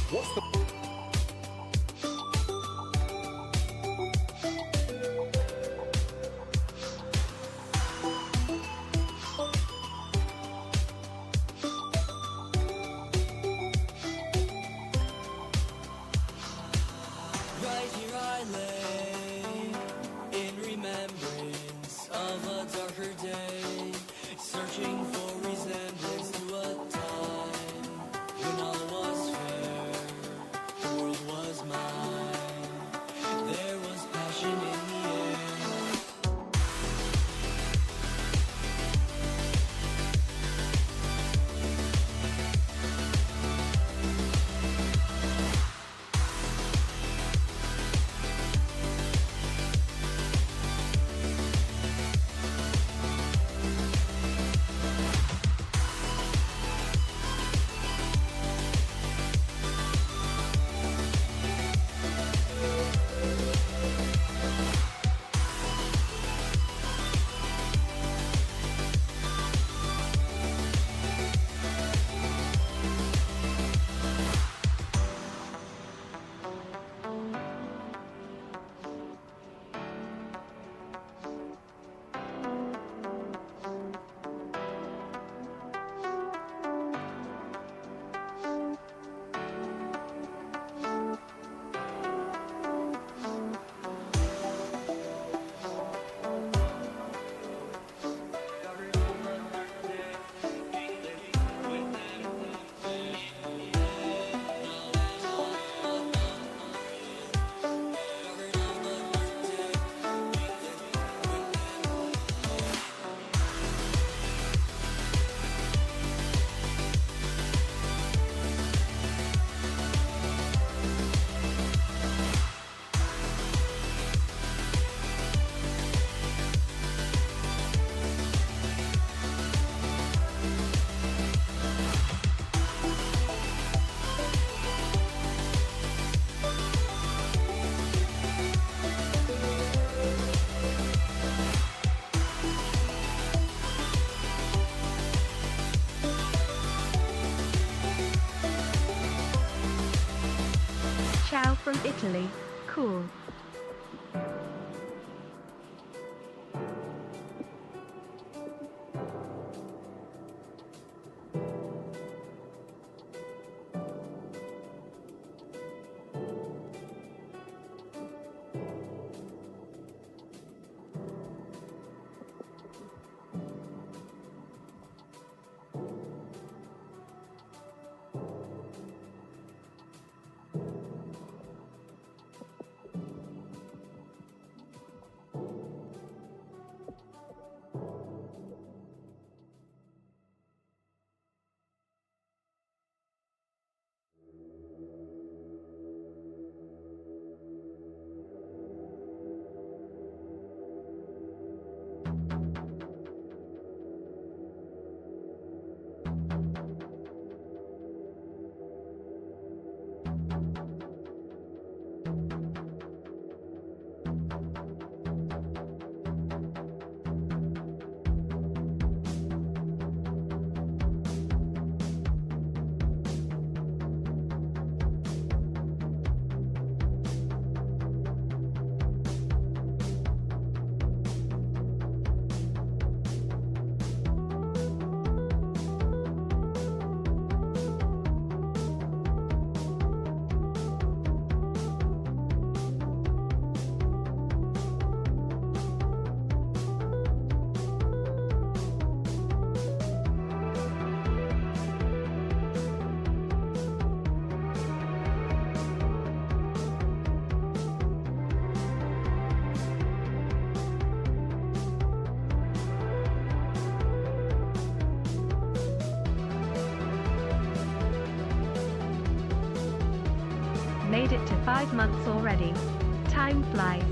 What's the Right here I lay, in remembrance of a darker day, searching for resemblance to a time when all was fair, the world was mine, there was passion in the air. Ciao from Italy. Cool. Made it to 5 months already. Time flies.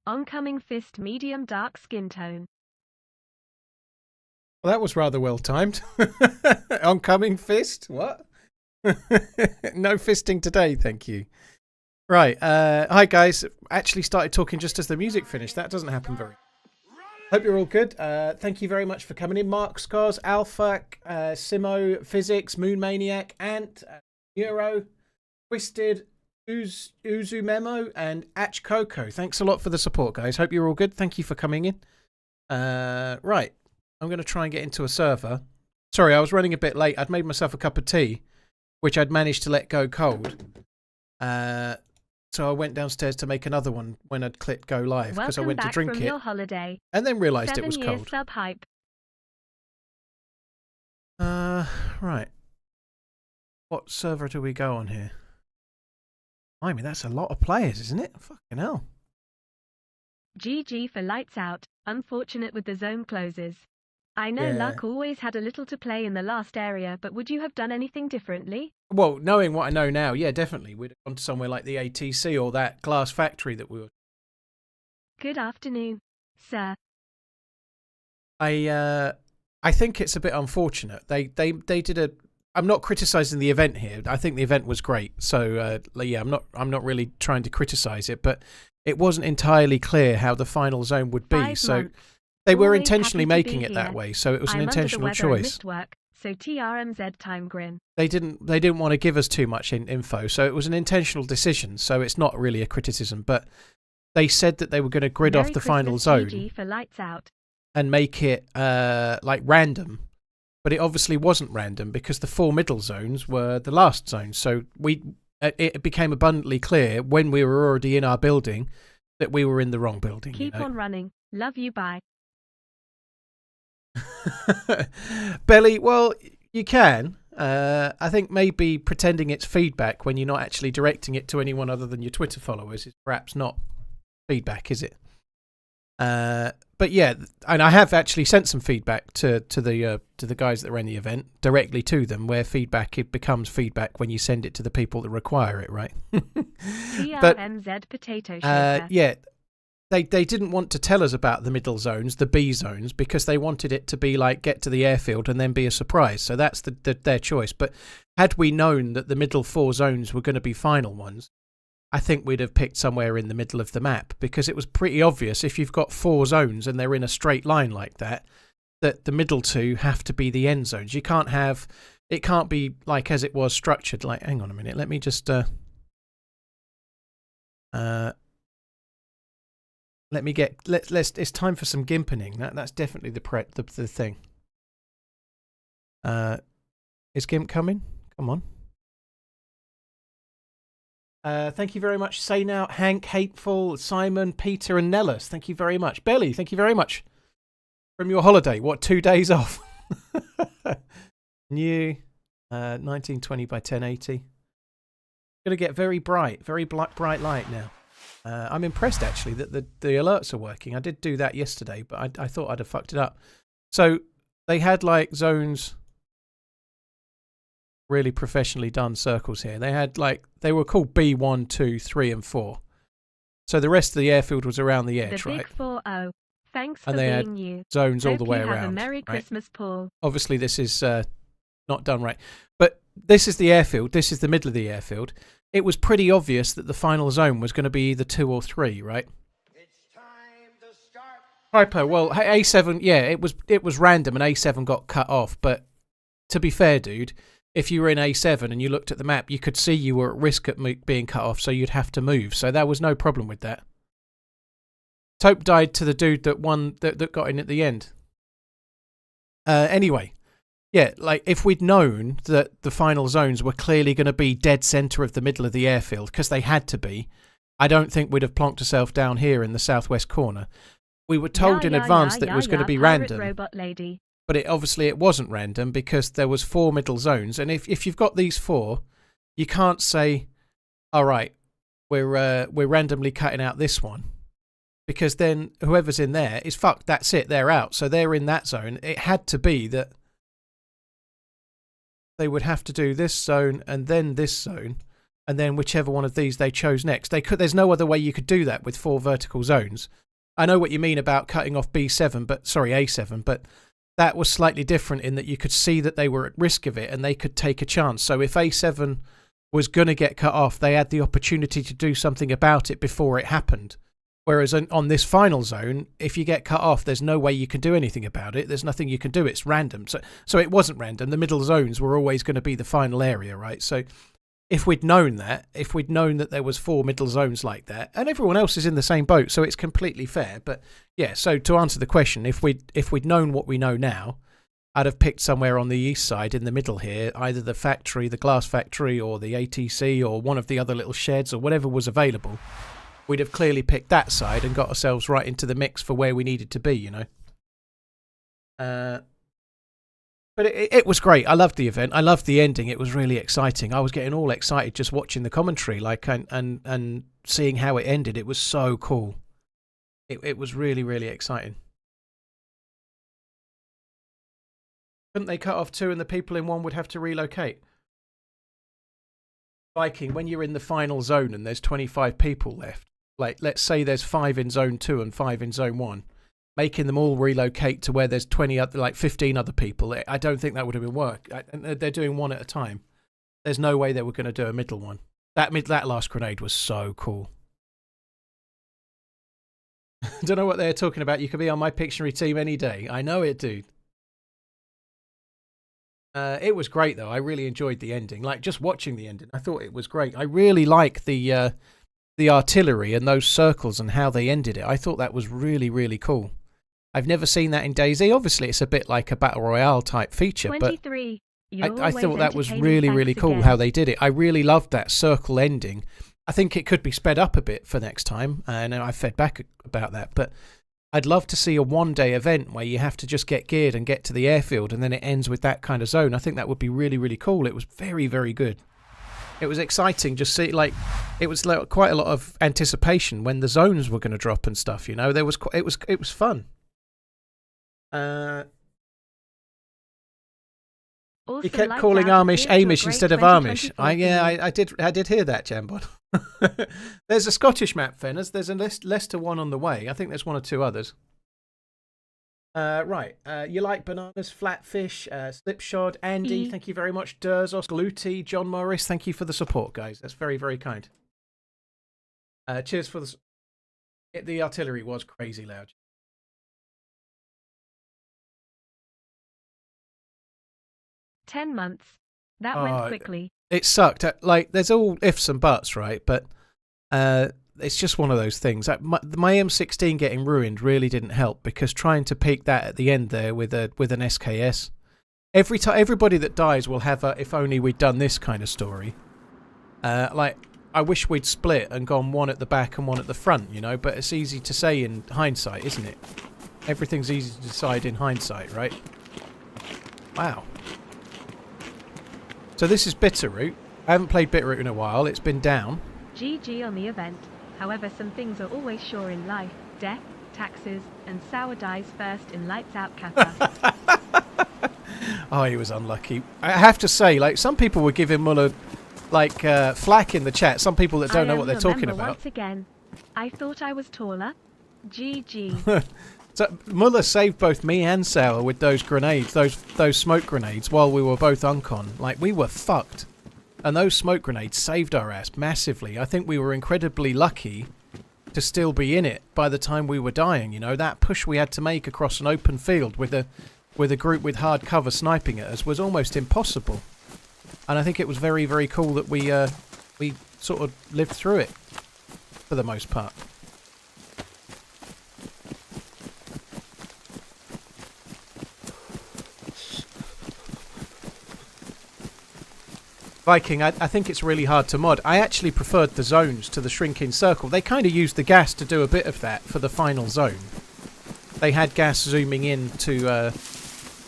Oncoming fist medium dark skin tone. Well, that was rather well timed. Oncoming fist? What? No fisting today, thank you. Right. Hi, guys. Actually started talking just as the music finished. That doesn't happen very. Hope you're all good. Thank you very much for coming in. Mark, Scars, Alpha, Simo, Physics, Moon Maniac, Ant, Euro, Twisted, Uzu Memo, and Ach Coco. Thanks a lot for the support, guys. Hope you're all good. Thank you for coming in. Right. I'm going to try and get into a server. Sorry, I was running a bit late. I'd made myself a cup of tea, which I'd managed to let go cold. So I went downstairs to make another one when I'd clicked go live because I went to drink it your holiday. and then realised it was 7 years cold. sub hype. Right. What server do we go on here? I mean, that's a lot of players, isn't it? Fucking hell. GG for lights out. Unfortunate with the zone closes. I know Yeah. Luck always had a little to play in the last area, but would you have done anything differently? Well, knowing what I know now, yeah, definitely. We'd have gone to somewhere like the ATC or that glass factory that we were. Good afternoon, sir. I think it's a bit unfortunate. They did a. I'm not criticising the event here. I think the event was great. So yeah, I'm not really trying to criticise it, but it wasn't entirely clear how the final zone would be. 5 So months. they were Always intentionally happy to making be it that here. way. So it was an I'm intentional under the weather and choice. missed work, so TRMZ time grin. They didn't want to give us too much info, so it was an intentional decision. So it's not really a criticism, but they said that they were going to grid Merry off the final Christmas, zone GG for lights out. and make it like random, but it obviously wasn't random because the 4 middle zones were the last zones. So it became abundantly clear when we were already in our building that we were in the wrong building. Keep on running. Love you, bye. Belly, well, you can. I think maybe pretending it's feedback when you're not actually directing it to anyone other than your Twitter followers is perhaps not feedback, is it? But yeah, and I have actually sent some feedback to the guys that ran the event directly to them, where it becomes feedback when you send it to the people that require it, right? But TRMZ potato shaker. yeah, they didn't want to tell us about the middle zones, the B zones, because they wanted it to be like get to the airfield and then be a surprise. So that's their choice. But had we known that the middle 4 zones were going to be final ones, I think we'd have picked somewhere in the middle of the map, because it was pretty obvious if you've got 4 zones and they're in a straight line like that, that the middle 2 have to be the end zones. You can't have, it can't be like as it was structured. Like, hang on a minute, let me just let me get let's it's time for some gimpening. That's definitely the thing. Is Gimp coming? Come on. Thank you very much, Say Now, Hank, Hateful, Simon, Peter, and Nellis. Thank you very much. Belly, thank you very much. From your holiday, what, 2 days off? New 1920 by 1080. Going to get very bright light now. I'm impressed actually that the alerts are working. I did do that yesterday, but I thought I'd have fucked it up. So they had like zones. Really professionally done circles here. They had they were called B1, 2, 3, and 4. So the rest of the airfield was around the edge, the big right? 4-0. Thanks And for they being you. Zones all Hope the way you around. Have a Merry right? Christmas, Paul. Obviously, this is not done right. But this is the airfield. This is the middle of the airfield. It was pretty obvious that the final zone was going to be either 2 or 3, right? It's time to start. Hypo. Well, A7. Yeah, it was random, and A7 got cut off. But to be fair, dude, if you were in A7 and you looked at the map, you could see you were at risk at being cut off, so you'd have to move. So there was no problem with that. Taupe died to the dude that won, that got in at the end. Anyway, yeah, like if we'd known that the final zones were clearly going to be dead centre of the middle of the airfield, because they had to be, I don't think we'd have plonked ourselves down here in the southwest corner. We were told in advance that it was going to be random. Robot lady. But obviously it wasn't random because there was 4 middle zones, and if you've got these 4, you can't say, all right, we're randomly cutting out this one, because then whoever's in there is fucked. That's it. They're out. So they're in that zone. It had to be that they would have to do this zone and then this zone, and then whichever one of these they chose next. There's no other way you could do that with 4 vertical zones. I know what you mean about cutting off A7, but that was slightly different in that you could see that they were at risk of it and they could take a chance. So if A7 was going to get cut off, they had the opportunity to do something about it before it happened. Whereas on this final zone, if you get cut off, there's no way you can do anything about it. There's nothing you can do. It's random. So it wasn't random. The middle zones were always going to be the final area, right? So if we'd known that there was 4 middle zones like that, and everyone else is in the same boat, so it's completely fair. But yeah, so to answer the question, if we'd known what we know now, I'd have picked somewhere on the east side in the middle here, either the factory, the glass factory, or the ATC, or one of the other little sheds, or whatever was available. We'd have clearly picked that side and got ourselves right into the mix for where we needed to be, you know. But it was great. I loved the event. I loved the ending. It was really exciting. I was getting all excited just watching the commentary, like and seeing how it ended. It was so cool. It was really, really exciting. Couldn't they cut off 2 and the people in 1 would have to relocate? Viking, when you're in the final zone and there's 25 people left, like let's say there's 5 in zone 2 and 5 in zone 1, making them all relocate to where there's 15 other people, I don't think that would have been work. They're doing 1 at a time. There's no way they were going to do a middle one. That last grenade was so cool. Don't know what they're talking about. You could be on my Pictionary team any day. I know it, dude. It was great though. I really enjoyed the ending. Like just watching the ending, I thought it was great. I really like the artillery and those circles and how they ended it. I thought that was really, really cool. I've never seen that in DayZ. Obviously, it's a bit like a battle royale type feature, 23. but I thought that was really, really cool how they did it. I really loved that circle ending. I think it could be sped up a bit for next time, and I fed back about that. But I'd love to see a one-day event where you have to just get geared and get to the airfield, and then it ends with that kind of zone. I think that would be really, really cool. It was very, very good. It was exciting. Just see, like, it was like quite a lot of anticipation when the zones were going to drop and stuff. You know, it was fun. Also, he kept Lights calling Out Amish appeared to a Amish great instead of 2024 Amish. I did hear that, Jambon. There's a Scottish map, Fenners. There's a Leicester one on the way. I think there's 1 or 2 others. Right. You like bananas, flatfish, slipshod, Andy, thank you very much. Durzos, Gluty, John Morris, thank you for the support, guys. That's very, very kind. Cheers for the artillery was crazy loud. 10 months. That went quickly. It sucked. Like, there's all ifs and buts, right? But it's just one of those things. My M16 getting ruined really didn't help, because trying to peak that at the end there with an SKS, everybody that dies will have a "if only we'd done this" kind of story. Like, I wish we'd split and gone 1 at the back and 1 at the front, you know. But it's easy to say in hindsight, isn't it? Everything's easy to decide in hindsight, right? Wow. So this is Bitterroot. I haven't played Bitterroot in a while. It's been down. GG on the event. However, some things are always sure in life. Death, taxes, and sour dies first in Lights Out Kappa. Oh, he was unlucky. I have to say, like, some people were giving Muller, like, flack in the chat. Some people that don't know what they're talking about. Once again, I thought I was taller. GG. So Muller saved both me and Sour with those grenades, those smoke grenades, while we were both uncon. Like, we were fucked. And those smoke grenades saved our ass massively. I think we were incredibly lucky to still be in it by the time we were dying, you know. That push we had to make across an open field with a group with hard cover sniping at us was almost impossible. And I think it was very, very cool that we sort of lived through it for the most part. Viking, I think it's really hard to mod. I actually preferred the zones to the shrinking circle. They kind of used the gas to do a bit of that for the final zone. They had gas zooming in to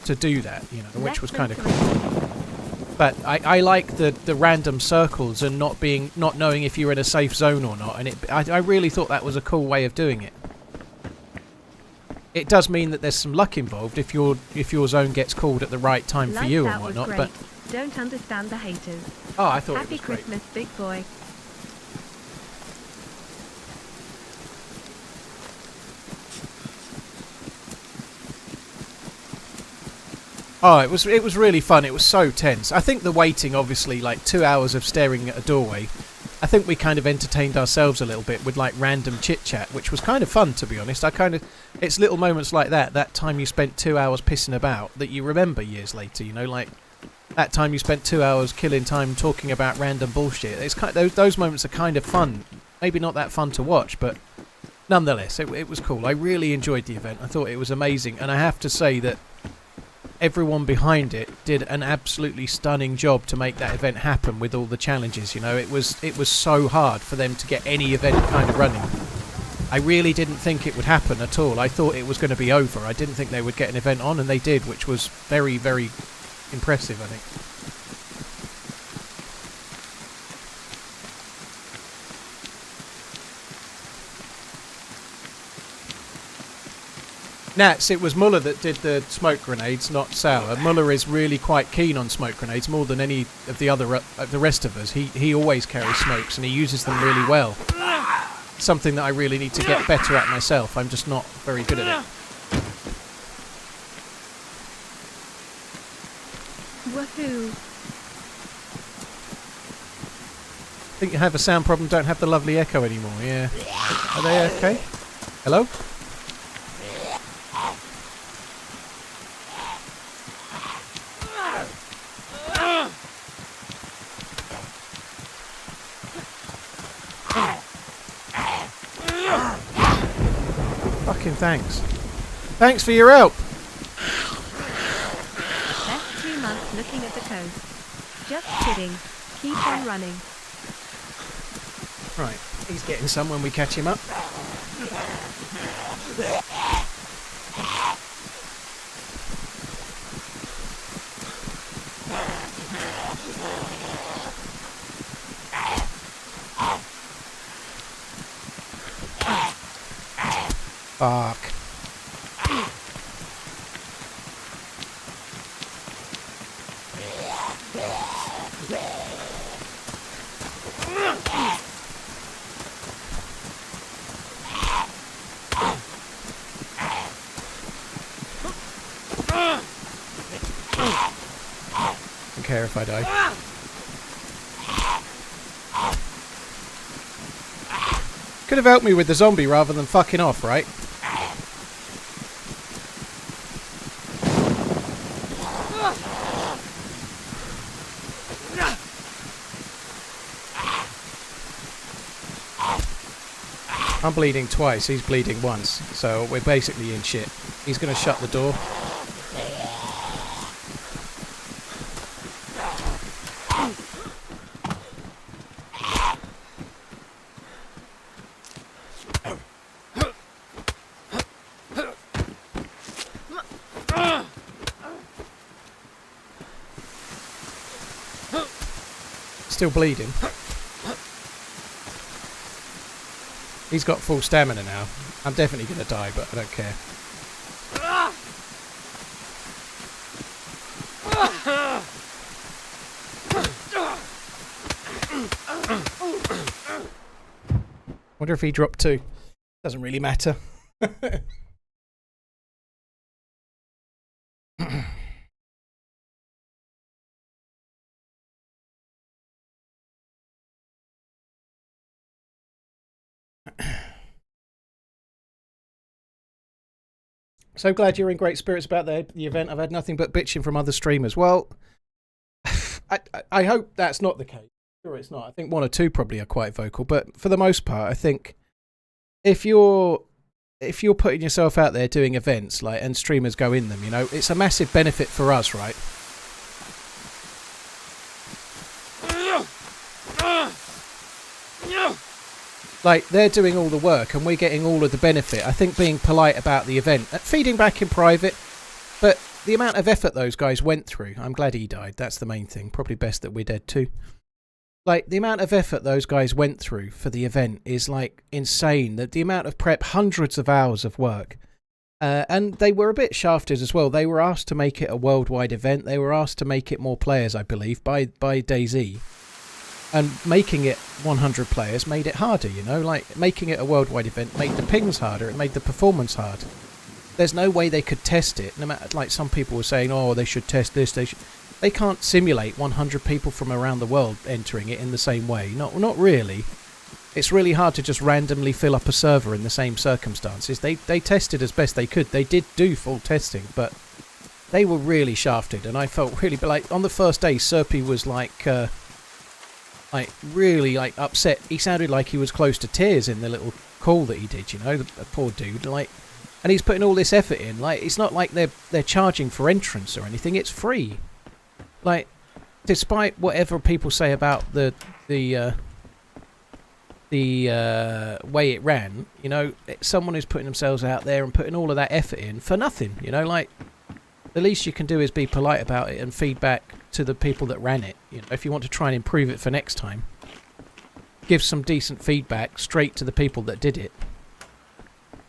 do that, you know, which was kind of cool. But I like the random circles and not knowing if you're in a safe zone or not. And I really thought that was a cool way of doing it. It does mean that there's some luck involved if your zone gets called at the right time for you and whatnot. But Don't understand the haters. Oh, I thought it Happy was great. Christmas, big boy. Oh, it was really fun. It was so tense. I think the waiting, obviously, like 2 hours of staring at a doorway, I think we kind of entertained ourselves a little bit with like random chit chat, which was kind of fun, to be honest. It's little moments like that time you spent 2 hours pissing about that you remember years later, you know, like that time you spent 2 hours killing time talking about random bullshit. It's kind of, those moments are kind of fun. Maybe not that fun to watch, but nonetheless, it was cool. I really enjoyed the event. I thought it was amazing, and I have to say that everyone behind it did an absolutely stunning job to make that event happen with all the challenges. You know, it was so hard for them to get any event kind of running. I really didn't think it would happen at all. I thought it was going to be over. I didn't think they would get an event on, and they did, which was very, very impressive, I think. Nats, it was Muller that did the smoke grenades, not Sour. Muller is really quite keen on smoke grenades, more than any of the rest of us. He always carries smokes, and he uses them really well. Something that I really need to get better at myself. I'm just not very good at it. Woohoo! I think you have a sound problem, don't have the lovely echo anymore, yeah. Are they okay? Hello? Fucking thanks. Thanks for your help. Best 2 months looking at the coast. Just kidding. Keep on running. Right, he's getting some when we catch him up. Fuck. Don't care if I die. Could have helped me with the zombie rather than fucking off, right? I'm bleeding twice, he's bleeding once, so we're basically in shit. He's gonna shut the door. Still bleeding. He's got full stamina now. I'm definitely going to die, but I don't care. Wonder if he dropped too. Doesn't really matter. So glad you're in great spirits about the event. I've had nothing but bitching from other streamers. Well, I hope that's not the case. Sure it's not. I think one or two probably are quite vocal, but for the most part, I think if you're putting yourself out there doing events like and streamers go in them, you know, it's a massive benefit for us, right? Like, they're doing all the work and we're getting all of the benefit. I think being polite about the event, feeding back in private, but the amount of effort those guys went through, I'm glad he died, that's the main thing. Probably best that we're dead too. Like, the amount of effort those guys went through for the event is, like, insane. The amount of prep, hundreds of hours of work. And they were a bit shafted as well. They were asked to make it a worldwide event. They were asked to make it more players, I believe, by DayZ. And making it 100 players made it harder, you know? Like, making it a worldwide event made the pings harder. It made the performance hard. There's no way they could test it. No matter, like, some people were saying, oh, they should test this. They can't simulate 100 people from around the world entering it in the same way. Not really. It's really hard to just randomly fill up a server in the same circumstances. They tested as best they could. They did do full testing, but they were really shafted. And I felt really, like, on the first day, Serpy was like really like upset. He sounded like he was close to tears in the little call that he did, you know, the poor dude. Like, and he's putting all this effort in. Like, it's not like they're charging for entrance or anything. It's free. Like, despite whatever people say about the way it ran, you know, someone who's putting themselves out there and putting all of that effort in for nothing, you know, like, the least you can do is be polite about it and feedback to the people that ran it. You know, if you want to try and improve it for next time, give some decent feedback straight to the people that did it.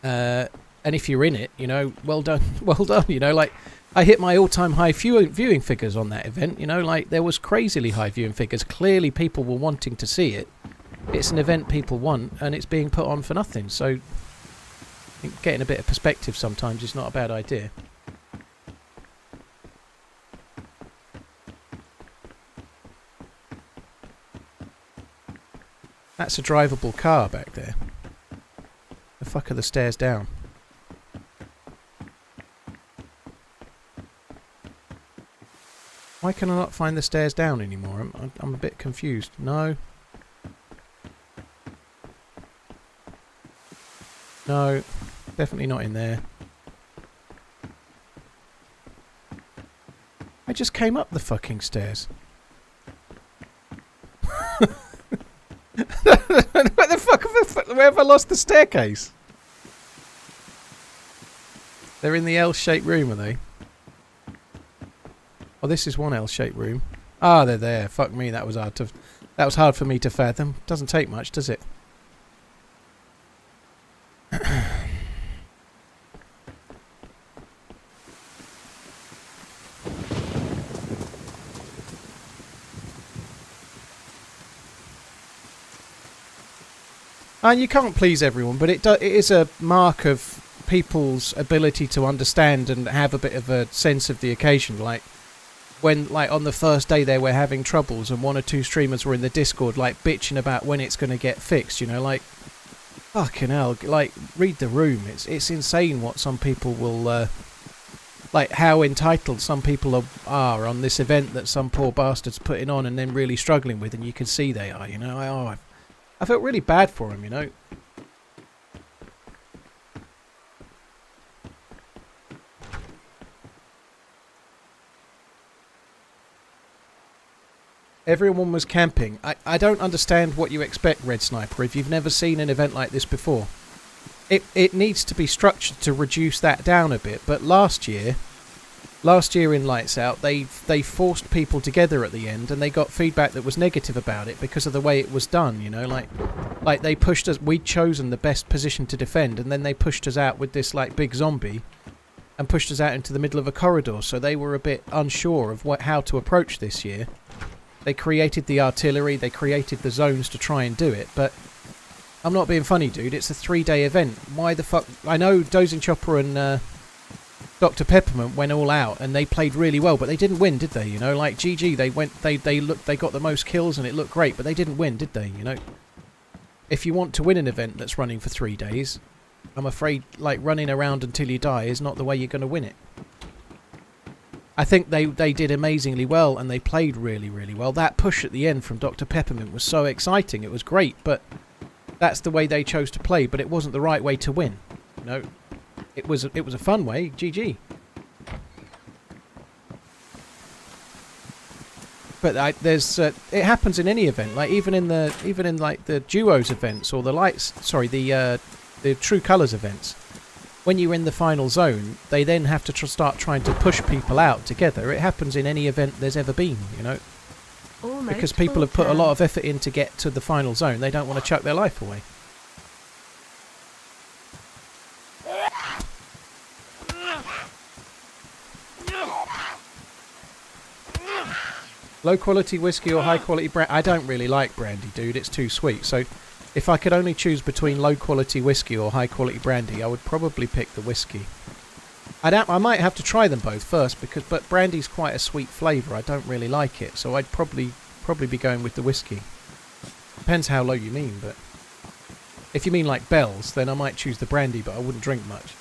And if you're in it, you know, well done, well done. You know, like, I hit my all-time high viewing figures on that event. You know, like, there was crazily high viewing figures. Clearly, people were wanting to see it. It's an event people want, and it's being put on for nothing. So, I think getting a bit of perspective sometimes is not a bad idea. That's a drivable car back there. The fuck are the stairs down? Why can I not find the stairs down anymore? I'm a bit confused. No. No. Definitely not in there. I just came up the fucking stairs. Where the fuck where have I lost the staircase? They're in the L-shaped room, are they? Oh, this is one L-shaped room. Ah, they're there. Fuck me, that was hard for me to fathom. Doesn't take much, does it? And you can't please everyone, but it is a mark of people's ability to understand and have a bit of a sense of the occasion. Like, when, like, on the first day they were having troubles and one or two streamers were in the Discord, like, bitching about when it's going to get fixed, you know, like, fucking hell, like, read the room. It's insane what some people will, like, how entitled some people are on this event that some poor bastard's putting on and then really struggling with, and you can see they are, you know. I felt really bad for him, you know. Everyone was camping. I don't understand what you expect, Red Sniper, if you've never seen an event like this before. It needs to be structured to reduce that down a bit, but last year in Lights Out, they forced people together at the end, and they got feedback that was negative about it because of the way it was done, you know, like they pushed us, we'd chosen the best position to defend, and then they pushed us out with this, like, big zombie and pushed us out into the middle of a corridor, so they were a bit unsure of how to approach this year. They created the artillery, they created the zones to try and do it, but I'm not being funny, dude, it's a 3-day event. Why the fuck? I know Dozing Chopper and Dr. Peppermint went all out and they played really well, but they didn't win, did they? You know, like, GG, they got the most kills and it looked great, but they didn't win, did they? You know, if you want to win an event that's running for 3 days, I'm afraid, like, running around until you die is not the way you're going to win it. I think they did amazingly well and they played really, really well. That push at the end from Dr. Peppermint was so exciting. It was great, but that's the way they chose to play, but it wasn't the right way to win. You know, it was a fun way. GG. But there's it happens in any event, like even in like the duos events or the True Colours events. When you're in the final zone, they then have to start trying to push people out together. It happens in any event there's ever been, you know. Almost because people have put a lot of effort in to get to the final zone. They don't want to chuck their life away. Low quality whiskey or high quality brandy? I don't really like brandy, dude. It's too sweet. So if I could only choose between low quality whiskey or high quality brandy, I would probably pick the whiskey. I might have to try them both first, but brandy's quite a sweet flavour. I don't really like it, so I'd probably be going with the whiskey. Depends how low you mean, but if you mean like bells, then I might choose the brandy, but I wouldn't drink much.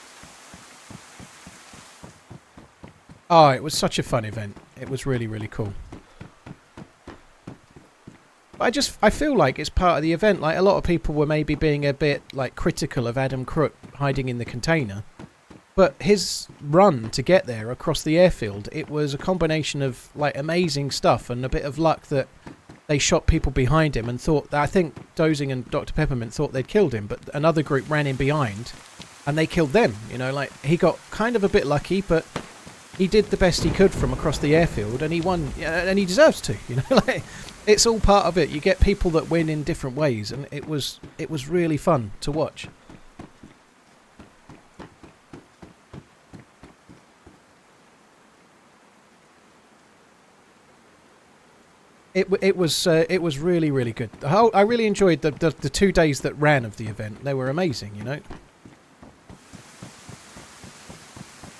Oh, it was such a fun event. It was really, really cool. But I feel like it's part of the event. Like, a lot of people were maybe being a bit like critical of Adam Crook hiding in the container. But his run to get there across the airfield, it was a combination of like amazing stuff and a bit of luck that they shot people behind him and thought, I think Dozing and Dr. Peppermint thought they'd killed him, but another group ran in behind and they killed them. You know, like, he got kind of a bit lucky, but he did the best he could from across the airfield and he won, and he deserves to, you know, like, it's all part of it. You get people that win in different ways, and it was really fun to watch. It was really, really good. I really enjoyed the 2 days that ran of the event. They were amazing, you know.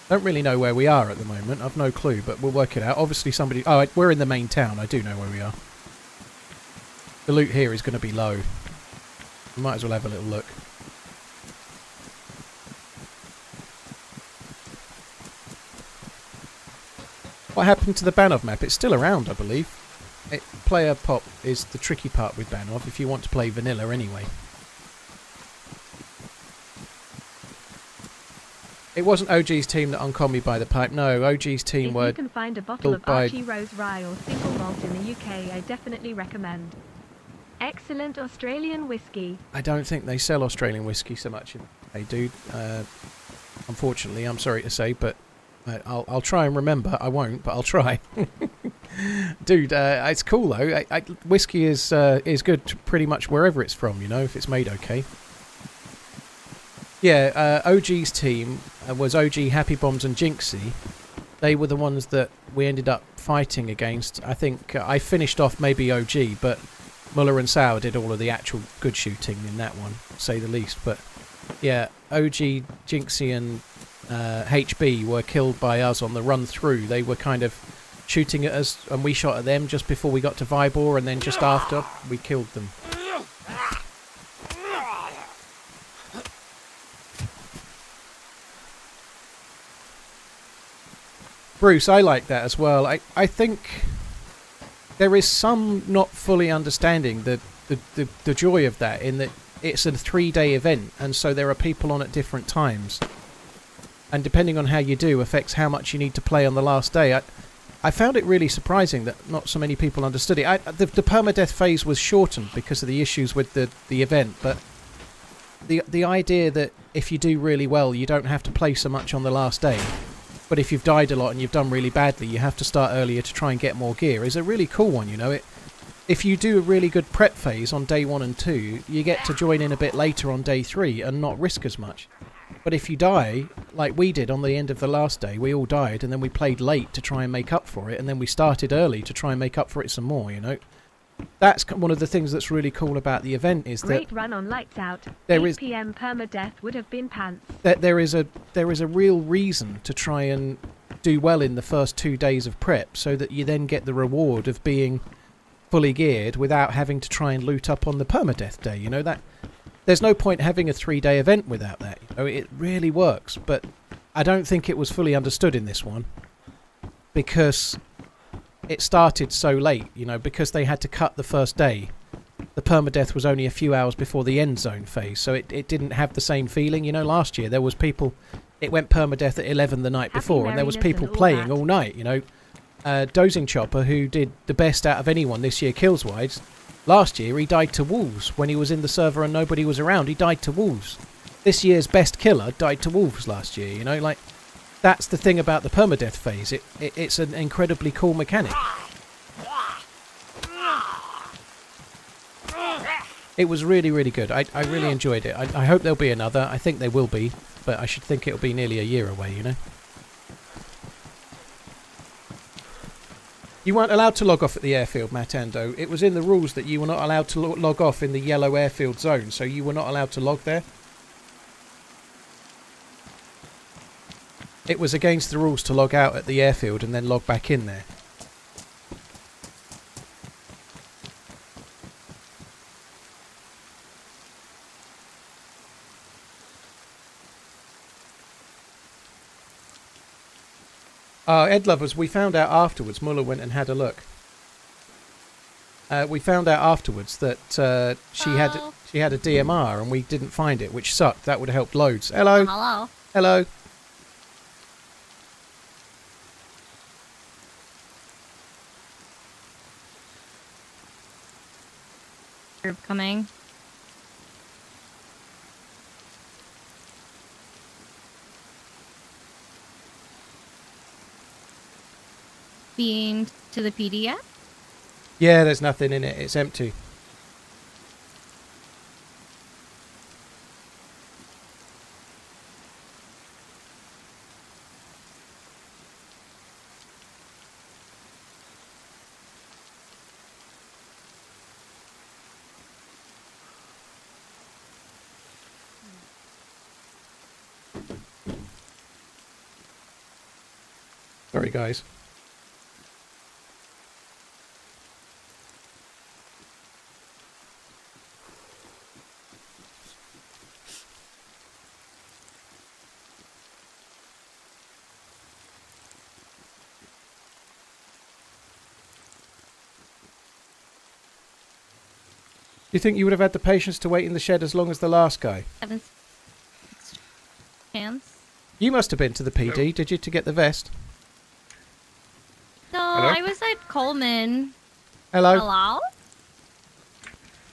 Don't really know where we are at the moment. I've no clue, but we'll work it out. Obviously somebody... Oh, we're in the main town. I do know where we are. The loot here is going to be low. We might as well have a little look. What happened to the Banov map? It's still around, I believe. Player pop is the tricky part with Banov, if you want to play vanilla anyway. It wasn't OG's team that unconned me by the pipe. No, OG's team were... If you can find a bottle of Archie Rose Rye or single malt in the UK, I definitely recommend. Excellent Australian whiskey. I don't think they sell Australian whiskey so much. They do. Unfortunately, I'm sorry to say, but I'll try and remember. I won't, but I'll try. Dude, it's cool though. Whiskey is good pretty much wherever it's from, you know, if it's made okay. Yeah, OG's team was OG, Happy Bombs and Jinxie. They were the ones that we ended up fighting against. I think I finished off maybe OG, but Muller and Sauer did all of the actual good shooting in that one, to say the least. But yeah, OG, Jinxie and HB were killed by us on the run through. They were kind of shooting at us and we shot at them just before we got to Vybor, and then just after we killed them. Bruce, I like that as well. I think there is some not fully understanding the joy of that, in that it's a 3-day event, and so there are people on at different times. And depending on how you do affects how much you need to play on the last day. I found it really surprising that not so many people understood it. The permadeath phase was shortened because of the issues with the event, but the idea that if you do really well, you don't have to play so much on the last day. But if you've died a lot and you've done really badly, you have to start earlier to try and get more gear, is a really cool one, you know. If you do a really good prep phase on day 1 and 2, you get to join in a bit later on day 3 and not risk as much. But if you die, like we did on the end of the last day, we all died, and then we played late to try and make up for it, and then we started early to try and make up for it some more, you know. That's one of the things that's really cool about the event, is that Great run on Lights Out. There 8 is PM permadeath would have been pants. that there is a real reason to try and do well in the first 2 days of prep, so that you then get the reward of being fully geared without having to try and loot up on the permadeath day. You know, that there's no point having a 3-day event without that. You know, it really works, but I don't think it was fully understood in this one because it started so late, you know, because they had to cut the first day. The permadeath was only a few hours before the end zone phase, so it didn't have the same feeling. You know, last year there was people, it went permadeath at 11 the night before, and there was people playing all night, you know. Dozing Chopper, who did the best out of anyone this year kills-wise, last year he died to wolves when he was in the server and nobody was around. He died to wolves. This year's best killer died to wolves last year, you know, like, that's the thing about the permadeath phase. It's an incredibly cool mechanic. It was really, really good. I really enjoyed it. I hope there'll be another. I think there will be, but I should think it'll be nearly a year away, you know. You weren't allowed to log off at the airfield, Matando. It was in the rules that you were not allowed to log off in the yellow airfield zone, so you were not allowed to log there. It was against the rules to log out at the airfield and then log back in there. Ed Lovers, we found out afterwards, Muller went and had a look. We found out afterwards that she had a DMR and we didn't find it, which sucked. That would have helped loads. Hello. Hello. Hello. Group coming. Being to the PD yet? Yeah, there's nothing in it. It's empty. Sorry, guys. Do you think you would have had the patience to wait in the shed as long as the last guy? 7 chance. You must have been to the PD, did you, to get the vest? No, Hello? I was at Coleman. Hello? Hello?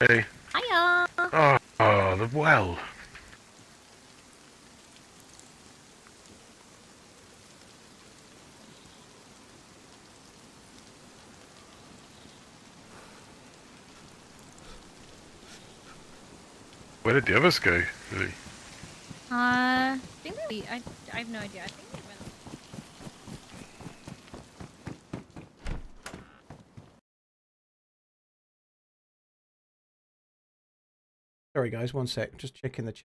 Hey. Hiya. Oh, the well. Where did the others go, really? I think I have no idea. I think they went. Sorry, guys, one sec. Just checking the chat.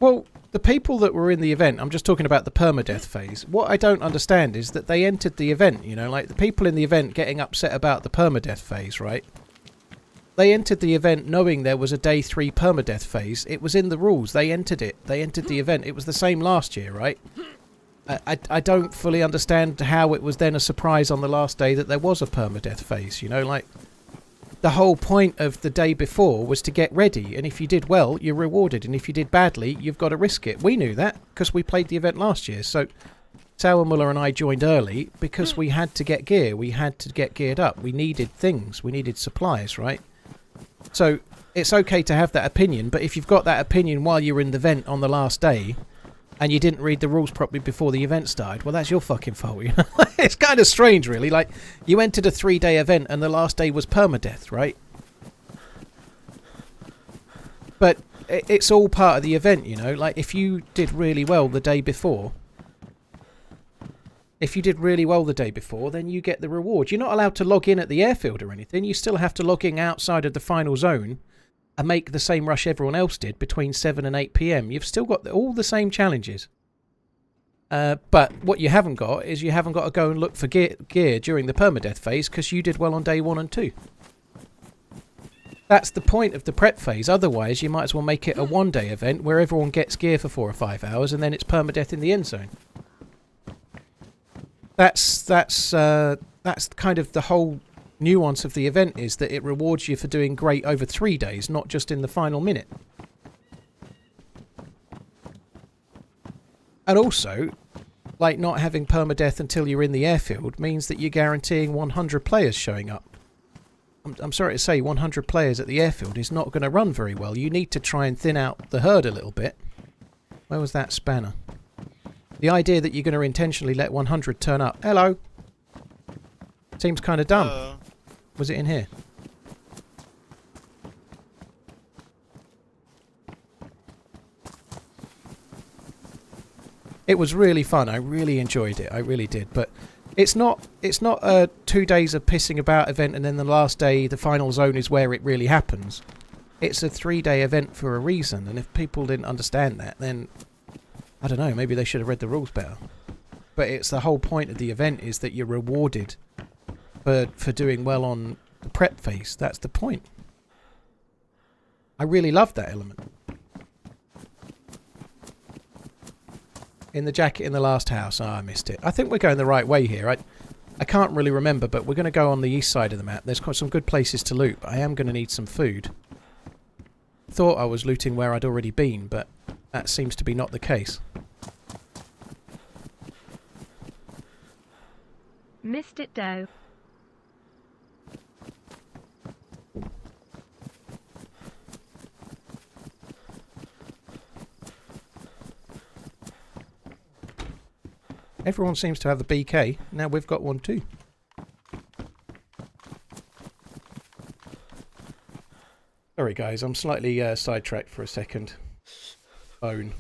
Well, the people that were in the event, I'm just talking about the permadeath phase. What I don't understand is that they entered the event, you know, like the people in the event getting upset about the permadeath phase, right? They entered the event knowing there was a day 3 permadeath phase. It was in the rules. They entered it. They entered the event. It was the same last year, right? I don't fully understand how it was then a surprise on the last day that there was a permadeath phase, you know, like... The whole point of the day before was to get ready, and if you did well, you're rewarded, and if you did badly, you've got to risk it. We knew that, because we played the event last year, so Sauermuller and I joined early, because we had to get gear, we had to get geared up, we needed things, we needed supplies, right? So, it's okay to have that opinion, but if you've got that opinion while you're in the event on the last day, and you didn't read the rules properly before the event started, well, that's your fucking fault, you know? It's kind of strange, really. Like, you entered a 3-day event and the last day was permadeath, right? But it's all part of the event, you know? Like, if you did really well the day before... If you did really well the day before, then you get the reward. You're not allowed to log in at the airfield or anything. You still have to log in outside of the final zone and make the same rush everyone else did between 7 and 8 PM. You've still got all the same challenges. But what you haven't got is you haven't got to go and look for gear during the permadeath phase because you did well on day 1 and 2. That's the point of the prep phase. Otherwise, you might as well make it a 1-day event where everyone gets gear for 4 or 5 hours and then it's permadeath in the end zone. That's kind of the whole nuance of the event, is that it rewards you for doing great over 3 days, not just in the final minute. And also, like, not having permadeath until you're in the airfield means that you're guaranteeing 100 players showing up. I'm sorry to say, 100 players at the airfield is not going to run very well. You need to try and thin out the herd a little bit. Where was that spanner? The idea that you're going to intentionally let 100 turn up. Hello. Seems kind of dumb. Was it in here? It was really fun. I really enjoyed it. I really did. But it's not a 2 days of pissing about event and then the last day, the final zone is where it really happens. It's a 3-day event for a reason. And if people didn't understand that, then I don't know. Maybe they should have read the rules better. But it's the whole point of the event is that you're rewarded for doing well on the prep phase. That's the point. I really loved that element. In the jacket in the last house. Oh, I missed it. I think we're going the right way here. I can't really remember, but we're going to go on the east side of the map. There's quite some good places to loot, but I am going to need some food. Thought I was looting where I'd already been, but that seems to be not the case. Missed it, though. Everyone seems to have the BK. Now we've got one too. Sorry guys, I'm slightly sidetracked for a second. Phone.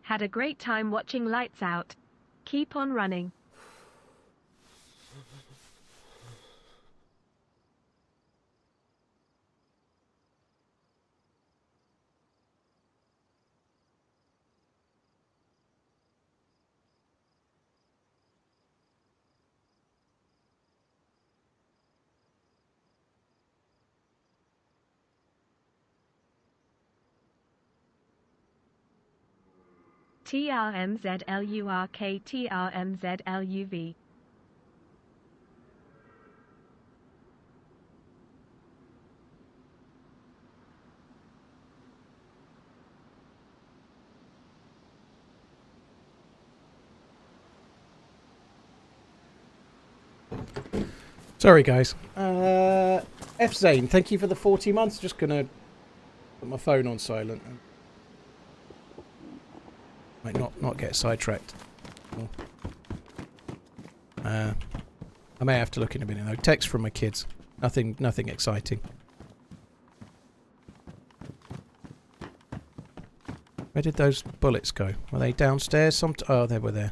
Had a great time watching Lights Out. Keep on running. TRMZLURK TRMZLUV. Sorry guys. F Zane, thank you for the 40 months. Just gonna put my phone on silent. Might not get sidetracked. I may have to look in a minute though. Text from my kids. Nothing exciting. Where did those bullets go? Were they downstairs? Oh, they were there.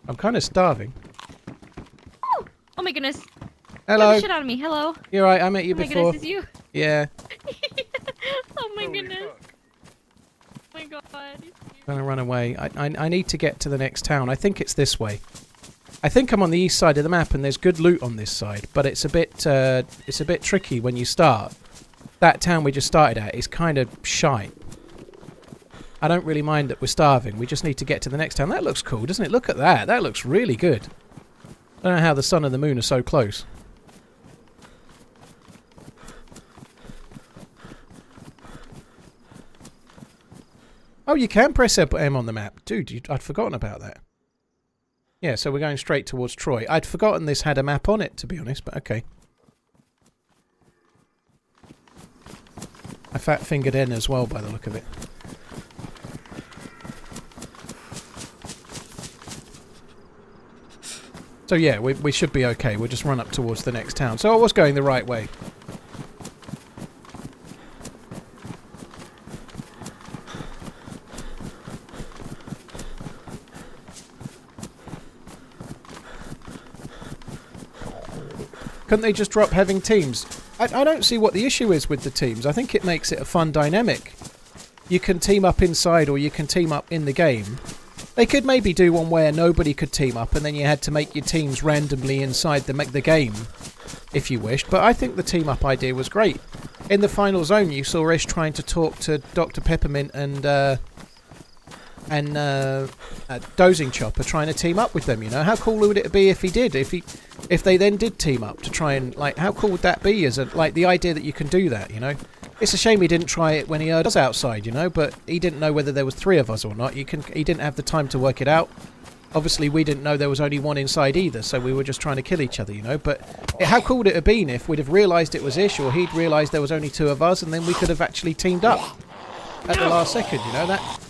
I'm kind of starving. Oh my goodness. Hello. Get the shit out of me. Hello. You're right. I met you Oh my before. goodness, it's you. Yeah. Oh my goodness. Oh my god. Trying to run away. I need to get to the next town. I think it's this way. I think I'm on the east side of the map, and there's good loot on this side, but it's a bit tricky when you start. That town we just started at is kind of shite. I don't really mind that we're starving. We just need to get to the next town. That looks cool, doesn't it? Look at that. That looks really good. I don't know how the sun and the moon are so close. Oh, you can press M on the map. Dude, I'd forgotten about that. Yeah, so we're going straight towards Troy. I'd forgotten this had a map on it, to be honest, but okay. I fat-fingered N as well, by the look of it. So yeah, we should be okay. We'll just run up towards the next town. So I was going the right way. Couldn't they just drop having teams? I don't see what the issue is with the teams. I think it makes it a fun dynamic. You can team up inside or you can team up in the game. They could maybe do one where nobody could team up and then you had to make your teams randomly inside the game, if you wished. But I think the team up idea was great. In the final zone, you saw Ish trying to talk to Dr. Peppermint and Dozing Chopper trying to team up with them. You know, how cool would it be if he did? If they then did team up to try and, like, how cool would that be? As like the idea that you can do that, you know. It's a shame he didn't try it when he heard us outside, you know, but he didn't know whether there was 3 of us or not. He didn't have the time to work it out. Obviously, we didn't know there was only one inside either, so we were just trying to kill each other, you know. But how cool would it have been if we'd have realised it was Ish, or he'd realised there was only 2 of us, and then we could have actually teamed up at the last second, you know, that...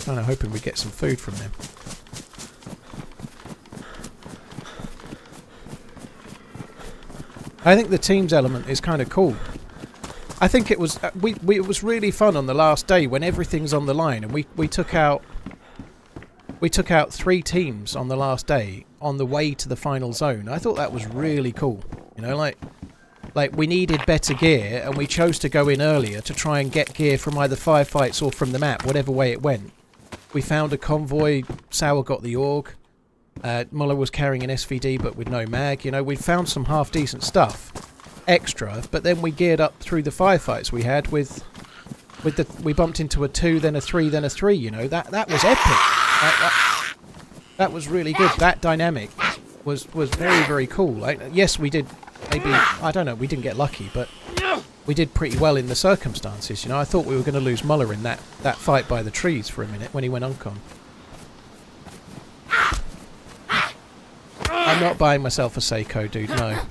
Kind of hoping we get some food from them. I think the teams element is kind of cool. I think it was it was really fun on the last day when everything's on the line, and we took out 3 teams on the last day on the way to the final zone. I thought that was really cool. You know, like we needed better gear, and we chose to go in earlier to try and get gear from either firefights or from the map, whatever way it went. We found a convoy. Sour got the AUG. Muller was carrying an SVD but with no mag. You know, we found some half decent stuff extra, but then we geared up through the firefights we had with we bumped into a 2, then a 3, then a 3. You know, that was epic. That was really good. That dynamic was very, very cool. Like, yes, we did maybe, I don't know, we didn't get lucky, but we did pretty well in the circumstances. You know, I thought we were going to lose Muller in that fight by the trees for a minute when he went uncon. I'm not buying myself a Seiko, dude, no.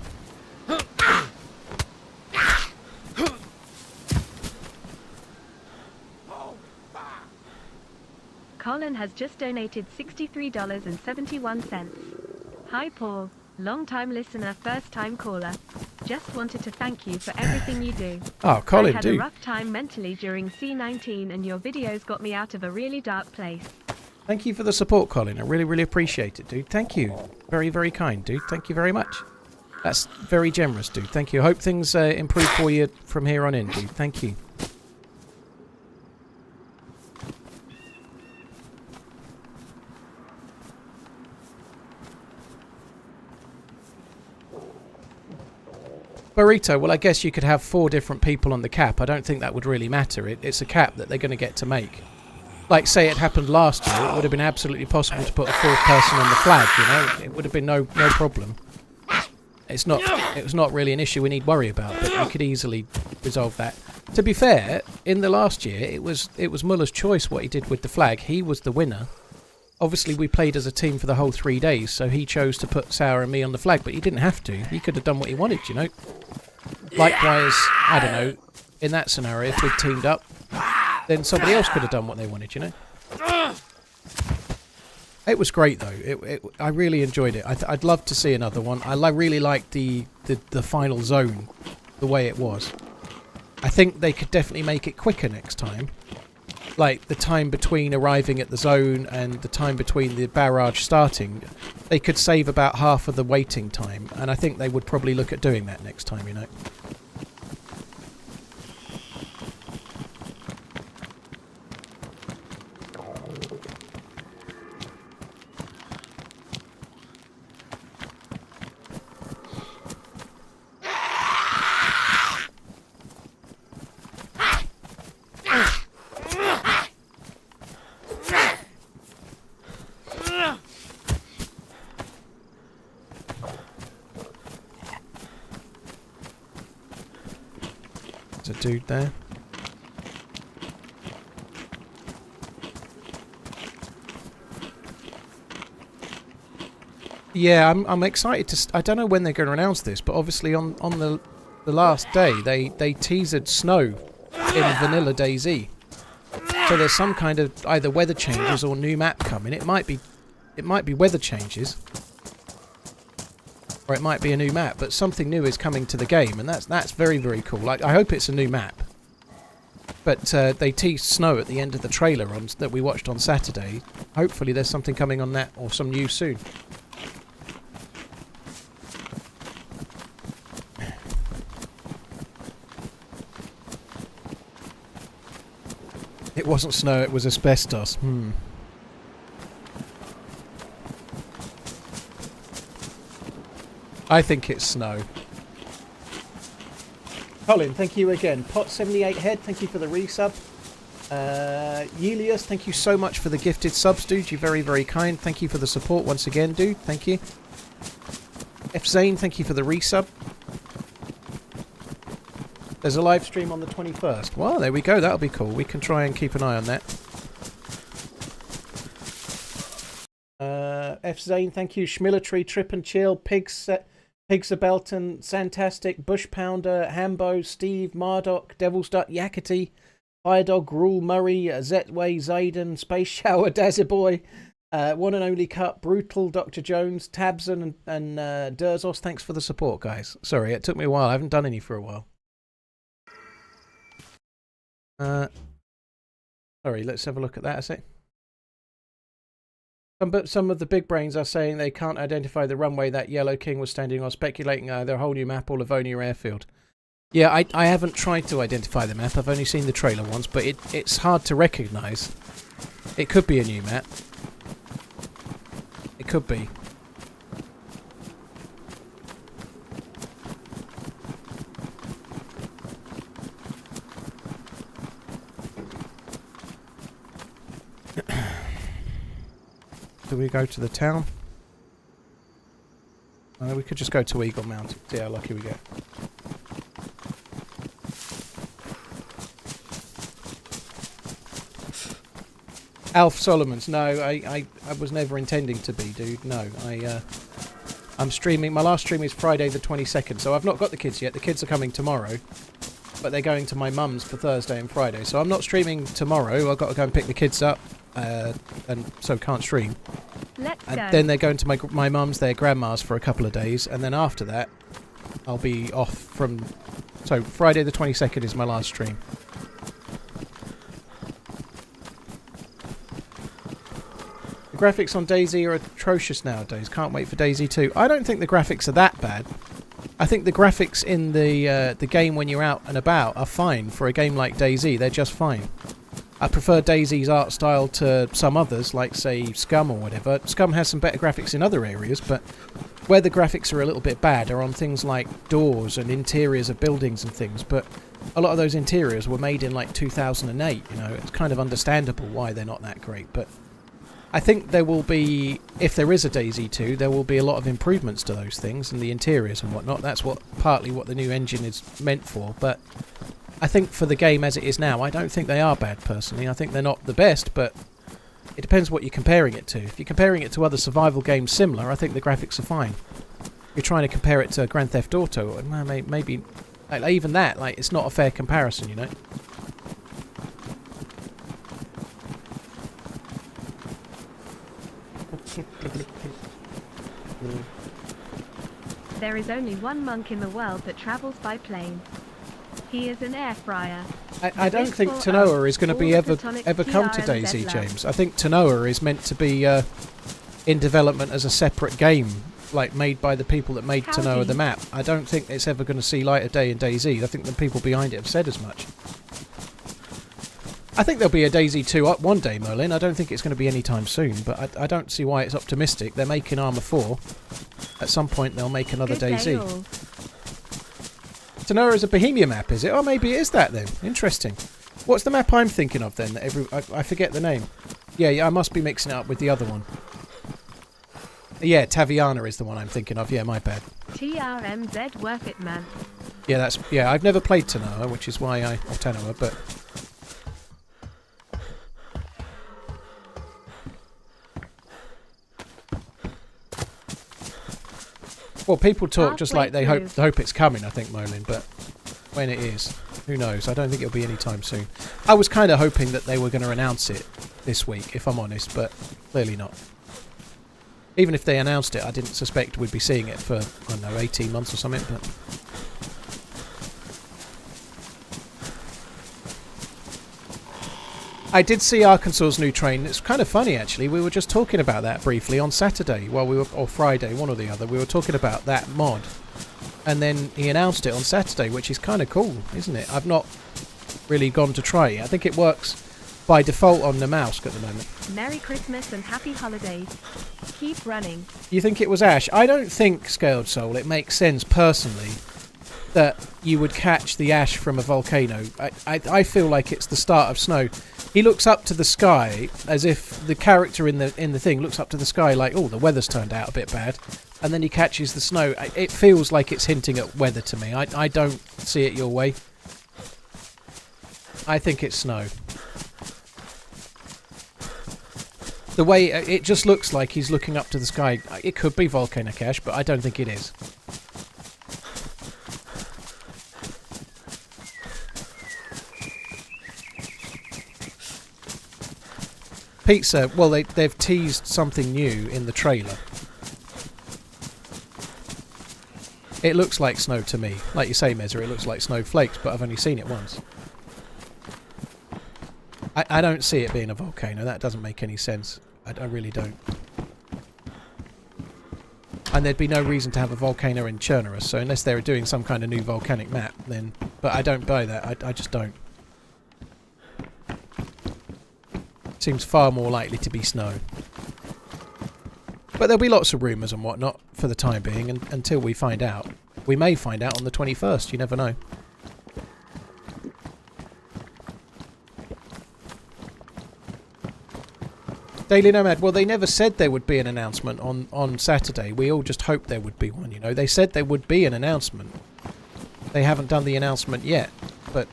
Colin has just donated $63.71. Hi Paul, long-time listener, first-time caller. Just wanted to thank you for everything you do. Oh, Colin, I had a rough time mentally during C19 and your videos got me out of a really dark place. Thank you for the support, Colin. I really, really appreciate it, dude. Thank you. Very, very kind, dude. Thank you very much. That's very generous, dude. Thank you. Hope things improve for you from here on in, dude. Thank you. Burrito, well, I guess you could have 4 different people on the cap. I don't think that would really matter. It's a cap that they're going to get to make. Like, say it happened last year, it would have been absolutely possible to put a 4th person on the flag, you know? It would have been no problem. It was not really an issue we need worry about, but we could easily resolve that. To be fair, in the last year, it was Muller's choice what he did with the flag. He was the winner. Obviously, we played as a team for the whole 3 days, so he chose to put Sour and me on the flag, but he didn't have to. He could have done what he wanted, you know? Likewise, I don't know, in that scenario, if we'd teamed up, then somebody else could have done what they wanted, you know? It was great, though. I really enjoyed it. I'd love to see another one. I really liked the final zone, the way it was. I think they could definitely make it quicker next time. Like, the time between arriving at the zone and the time between the barrage starting, they could save about half of the waiting time, and I think they would probably look at doing that next time, you know. There's a dude there. Yeah, I'm excited to... I don't know when they're going to announce this, but obviously on the last day, they teased snow in vanilla DayZ. So there's some kind of either weather changes or new map coming. It might be weather changes, or it might be a new map, but something new is coming to the game, and that's very, very cool. Like, I hope it's a new map. But they teased snow at the end of the trailer that we watched on Saturday. Hopefully there's something coming on that, or some news soon. It wasn't snow, it was asbestos. I think it's snow. Colin, thank you again. Pot78 Head, thank you for the resub. Yelius, thank you so much for the gifted subs, dude. You're very, very kind. Thank you for the support once again, dude. Thank you. F Zane, thank you for the resub. There's a live stream on the 21st. Well, there we go. That'll be cool. We can try and keep an eye on that. F Zane, thank you. Schmilitary, Trip and Chill, Pigsabelton, Santastic, Bush Pounder, Hambo, Steve, Mardok, Devil's Duck, Yakety, Firedog, Rule, Murray, Zetway, Zayden, Space Shower, Dazzeboy, One and Only Cut, Brutal, Dr. Jones, Tabson, and Durzos. Thanks for the support, guys. Sorry, it took me a while. I haven't done any for a while. Sorry, let's have a look at that a sec. Some of the big brains are saying they can't identify the runway that Yellow King was standing on, speculating their whole new map or Livonia Airfield. Yeah, I haven't tried to identify the map. I've only seen the trailer once, but it's hard to recognise. It could be a new map. It could be. Do we go to the town? We could just go to Eagle Mountain. See how lucky we get. Alf Solomons. No, I was never intending to be, dude. No, I'm streaming. My last stream is Friday the 22nd, so I've not got the kids yet. The kids are coming tomorrow, but they're going to my mum's for Thursday and Friday. So I'm not streaming tomorrow. I've got to go and pick the kids up, and so can't stream. Let's and go. Then they're going to my mum's, their grandma's, for a couple of days, and then after that, I'll be off from... So Friday the 22nd is my last stream. The graphics on DayZ are atrocious nowadays. Can't wait for DayZ 2. I don't think the graphics are that bad. I think the graphics in the game when you're out and about are fine for a game like DayZ. They're just fine. I prefer DayZ's art style to some others, like, say, Scum or whatever. Scum has some better graphics in other areas, but where the graphics are a little bit bad are on things like doors and interiors of buildings and things. But a lot of those interiors were made in, like, 2008, you know. It's kind of understandable why they're not that great. But I think there will be, if there is a DayZ 2, there will be a lot of improvements to those things and the interiors and whatnot. That's partly what the new engine is meant for, but... I think for the game as it is now, I don't think they are bad, personally. I think they're not the best, but it depends what you're comparing it to. If you're comparing it to other survival games similar, I think the graphics are fine. If you're trying to compare it to Grand Theft Auto, maybe like, even that, like, it's not a fair comparison, you know? There is only one monk in the world that travels by plane. He is an air fryer. I don't think Tanoa is going to be ever come to DayZ, James. I think Tanoa is meant to be in development as a separate game, like made by the people that made Tanoa the map. I don't think it's ever going to see light of day in DayZ. I think the people behind it have said as much. I think there'll be a DayZ 2 up one day, Merlin. I don't think it's going to be anytime soon, but I don't see why it's optimistic. They're making Armour 4. At some point they'll make another DayZ. Tanoa is a Bohemia map, is it? Oh, maybe it is that then. Interesting. What's the map I'm thinking of then? I forget the name. Yeah, I must be mixing it up with the other one. Yeah, Taviana is the one I'm thinking of. Yeah, my bad. TRMZ worth it, man. Yeah, I've never played Tanoa, which is why or Tanoa, but well, people talk just like they hope it's coming. I think, Molin, but when it is, who knows? I don't think it'll be anytime soon. I was kind of hoping that they were going to announce it this week, if I'm honest, but clearly not. Even if they announced it, I didn't suspect we'd be seeing it for, I don't know, 18 months or something, but... I did see Arkansas's new train. It's kind of funny, actually. We were just talking about that briefly on Saturday, or Friday, one or the other. We were talking about that mod. And then he announced it on Saturday, which is kind of cool, isn't it? I've not really gone to try it. I think it works by default on the mouse at the moment. Merry Christmas and happy holidays. Keep running. You think it was ash? I don't think, Scaled Soul, it makes sense personally that you would catch the ash from a volcano. I feel like it's the start of snow. He looks up to the sky as if the character in the thing looks up to the sky like, oh, the weather's turned out a bit bad, and then he catches the snow. It feels like it's hinting at weather to me. I don't see it your way. I think it's snow. The way it just looks like he's looking up to the sky. It could be volcanic ash, but I don't think it is. Pizza, well, they've teased something new in the trailer. It looks like snow to me. Like you say, Mezza, it looks like snowflakes, but I've only seen it once. I don't see it being a volcano. That doesn't make any sense. I really don't. And there'd be no reason to have a volcano in Chernarus, so unless they were doing some kind of new volcanic map, then... But I don't buy that. I just don't. Seems far more likely to be snow. But there'll be lots of rumours and whatnot for the time being until we find out. We may find out on the 21st, you never know. Daily Nomad, well, they never said there would be an announcement on Saturday. We all just hoped there would be one, you know. They said there would be an announcement. They haven't done the announcement yet, but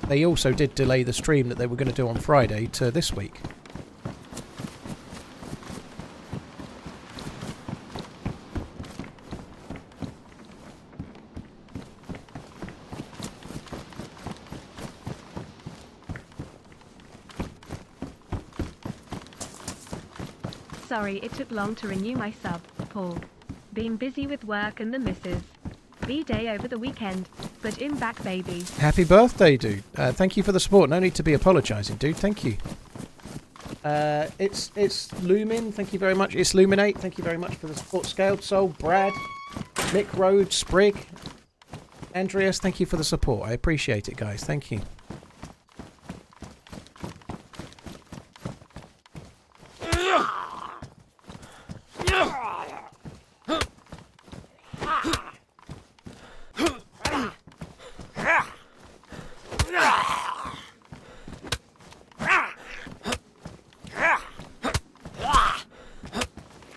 they also did delay the stream that they were going to do on Friday to this week. Sorry it took long to renew my sub, Paul. Been busy with work and the missus. B-day over the weekend, but in back, baby. Happy birthday, dude. Thank you for the support. No need to be apologising, dude. Thank you. It's Lumin. Thank you very much. It's Luminate. Thank you very much for the support. Scaled Soul, Brad, Mick Road, Sprig, Andreas. Thank you for the support. I appreciate it, guys. Thank you.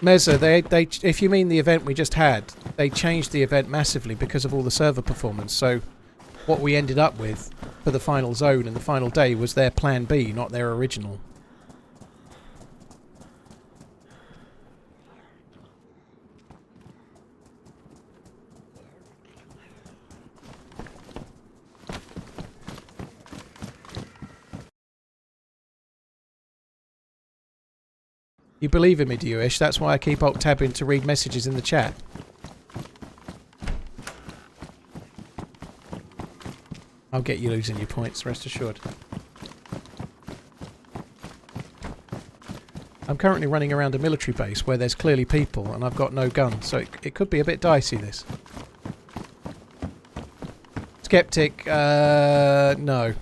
Mezza, they if you mean the event we just had, they changed the event massively because of all the server performance. So what we ended up with for the final zone and the final day was their plan B, not their original. You believe in me, do you, Ish? That's why I keep alt-tabbing to read messages in the chat. I'll get you losing your points, rest assured. I'm currently running around a military base where there's clearly people and I've got no gun, so it could be a bit dicey, this. Skeptic, no.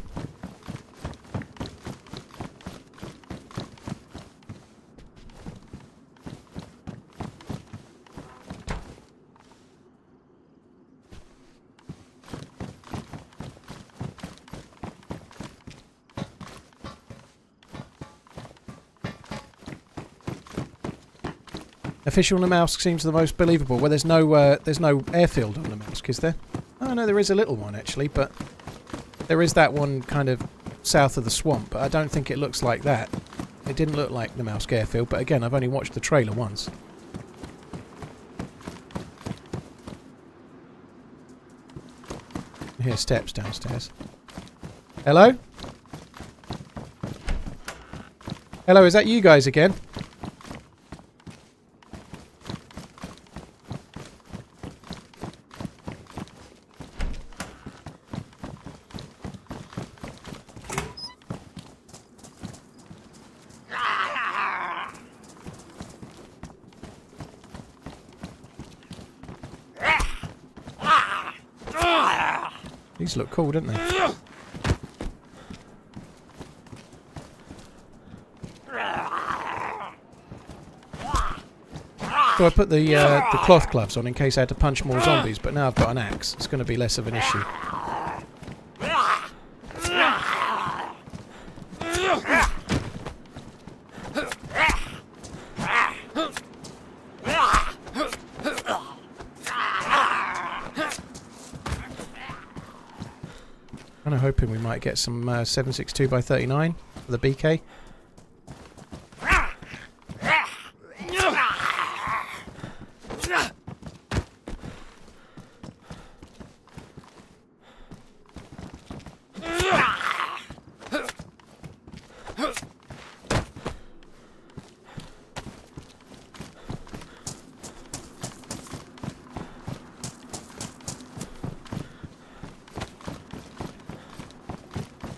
Official Namalsk seems the most believable. Well, there's no airfield on Namalsk, is there? Oh, Oh no, there is a little one actually, but there is that one kind of south of the swamp, but I don't think it looks like that. It didn't look like the Mouse airfield, but again, I've only watched the trailer once. I hear steps downstairs. Hello? Hello, is that you guys again? These look cool, don't they? So I put the cloth gloves on in case I had to punch more zombies, but now I've got an axe. It's going to be less of an issue. Kind of hoping we might get some 7.62x39 for the BK.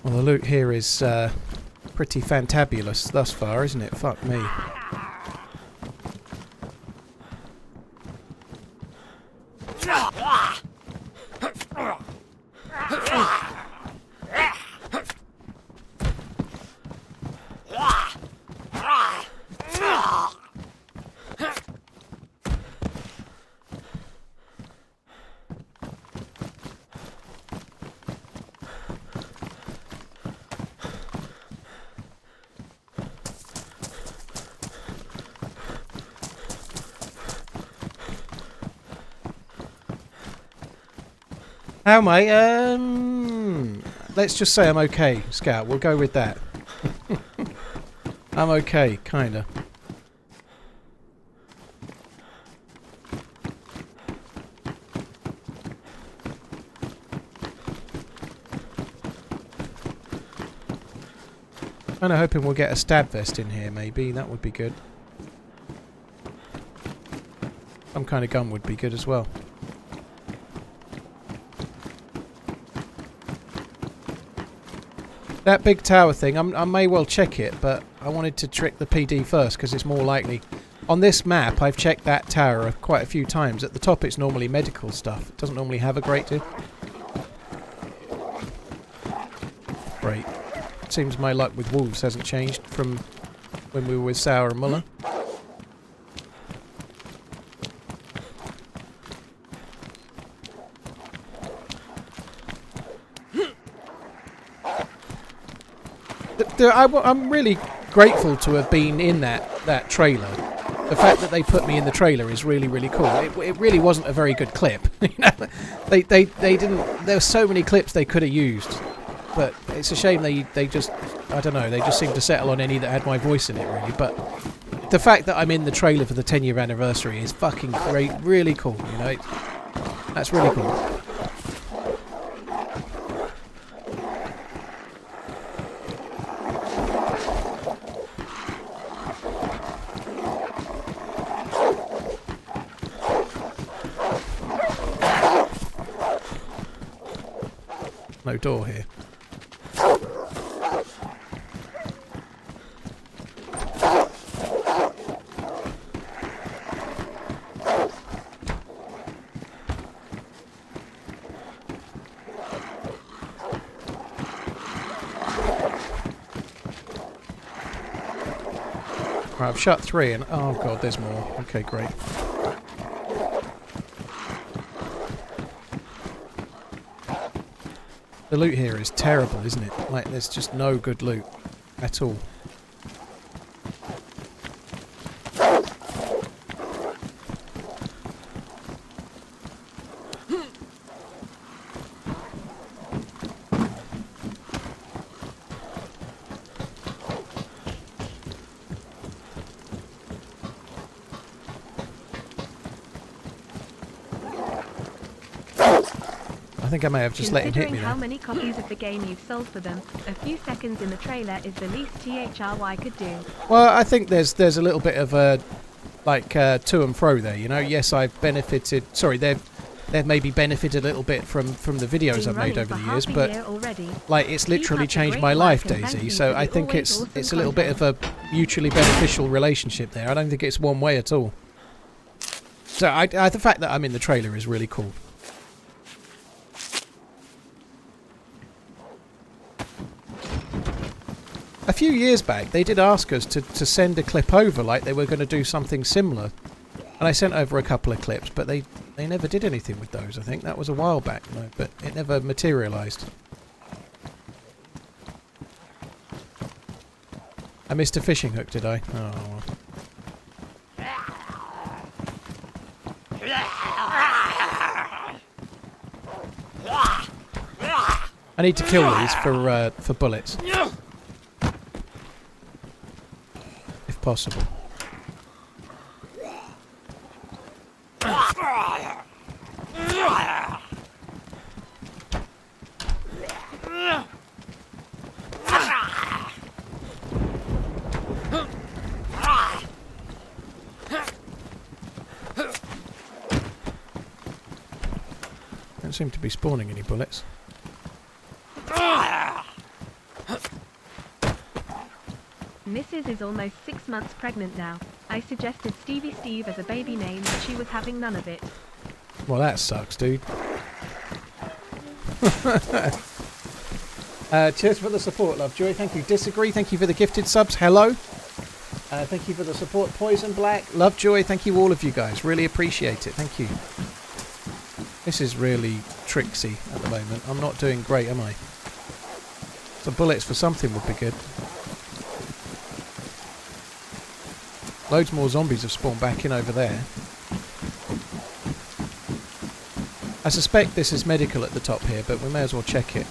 Well, the loot here is pretty fantabulous thus far, isn't it? Fuck me. How, mate? Let's just say I'm okay, Scout. We'll go with that. I'm okay, kinda. Kinda hoping we'll get a stab vest in here, maybe. That would be good. Some kind of gun would be good as well. That big tower thing, I may well check it, but I wanted to trick the PD first because it's more likely. On this map, I've checked that tower quite a few times. At the top, it's normally medical stuff. It doesn't normally have a great deal. Great. Seems my luck with wolves hasn't changed from when we were with Sauer and Muller. I'm really grateful to have been in that trailer. The fact that they put me in the trailer is really, really cool. It really wasn't a very good clip. You know, they didn't. There were so many clips they could have used, but it's a shame they just, I don't know, they just seemed to settle on any that had my voice in it, really. But the fact that I'm in the trailer for the 10-year anniversary is fucking great, really cool. You know, that's really cool. No door here. Right, I've shut 3 and oh god, there's more. Okay, great. The loot here is terrible, isn't it? Like, there's just no good loot at all. think I may have just let him hit Considering me how there. many copies of the game you've sold for them, a few seconds in the trailer is the least THRY could do. Well, I think there's a little bit of a to and fro there. You know, yes, I've benefited. Sorry, they've maybe benefited a little bit from the videos Been I've made running over for the half years, a but year already. like it's literally up the changed great my work life, and thank DayZ. you So for I the think always it's awesome a little bit of a mutually beneficial relationship there. I don't think it's one way at all. So the fact that I'm in the trailer is really cool. A few years back, they did ask us to send a clip over, like they were going to do something similar. And I sent over a couple of clips, but they never did anything with those, I think. That was a while back, no, but it never materialised. I missed a fishing hook, did I? Oh. I need to kill these for bullets. If possible. Don't seem to be spawning any bullets. Mrs. is almost 6 months pregnant now. I suggested Stevie Steve as a baby name, but she was having none of it. Well, that sucks, dude. Cheers for the support, Lovejoy. Thank you. Disagree. Thank you for the gifted subs. Hello. Thank you for the support. Poison Black. Lovejoy. Thank you, all of you guys. Really appreciate it. Thank you. This is really tricksy at the moment. I'm not doing great, am I? Some bullets for something would be good. Loads more zombies have spawned back in over there. I suspect this is medical at the top here, but we may as well check it.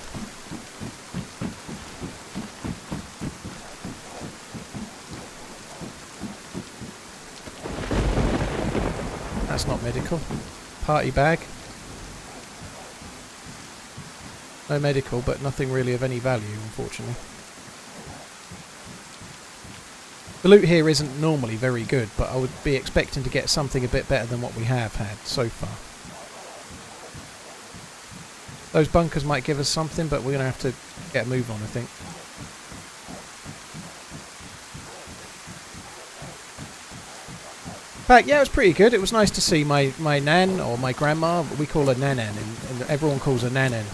That's not medical. Party bag. No medical, but nothing really of any value, unfortunately. The loot here isn't normally very good, but I would be expecting to get something a bit better than what we have had so far. Those bunkers might give us something, but we're going to have to get a move on, I think. In fact, yeah, it was pretty good. It was nice to see my nan, or my grandma. We call her nanan, and everyone calls her nanan.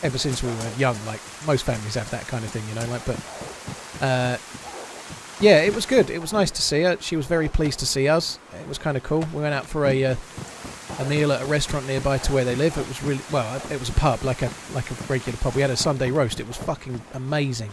Ever since we were young, like most families have that kind of thing, you know. Like, but yeah, it was good. It was nice to see her. She was very pleased to see us. It was kind of cool. We went out for a meal at a restaurant nearby to where they live. It was really, well, it was a pub, like a regular pub. We had a Sunday roast. It was fucking amazing.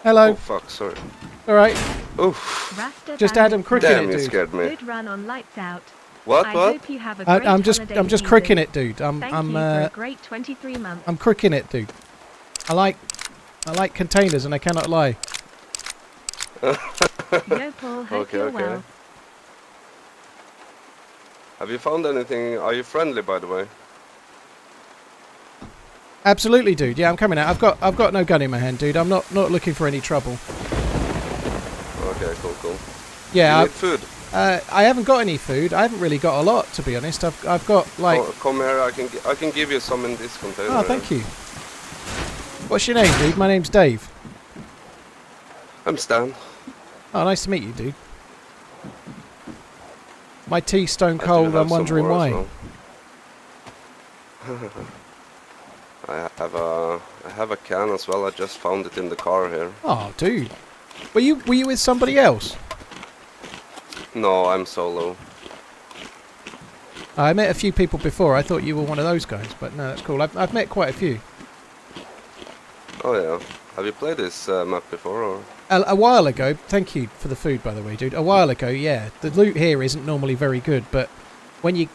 Hello. Oh fuck, sorry. Alright. Oof. Rasta Just Bandit Adam cricking Damn, it, you dude. scared me. Good run on Lights Out. What? I What? hope you have a great I'm just holiday cricking season. it, dude. Thank you for a great 23 months. I'm cricking it, dude. I like containers, and I cannot lie. Yo, Paul, hope Okay, you're okay. well. Have you found anything? Are you friendly, by the way? Absolutely, dude. Yeah, I'm coming out. I've got no gun in my hand, dude. I'm not looking for any trouble. Okay, cool. Yeah, You need food? I haven't got any food. I haven't really got a lot, to be honest. I've got like. Come here. I can give you some in this container. Oh, thank you. What's your name, dude? My name's Dave. I'm Stan. Oh, nice to meet you, dude. My tea's stone I do cold. have I'm some wondering more as why. well. I have a can as well. I just found it in the car here. Oh, dude. Were you with somebody else? No, I'm solo. I met a few people before. I thought you were one of those guys, but no, that's cool. I've met quite a few. Oh yeah. Have you played this map before? Or? A while ago, thank you for the food, by the way, dude. A while ago, yeah. The loot here isn't normally very good, but when you...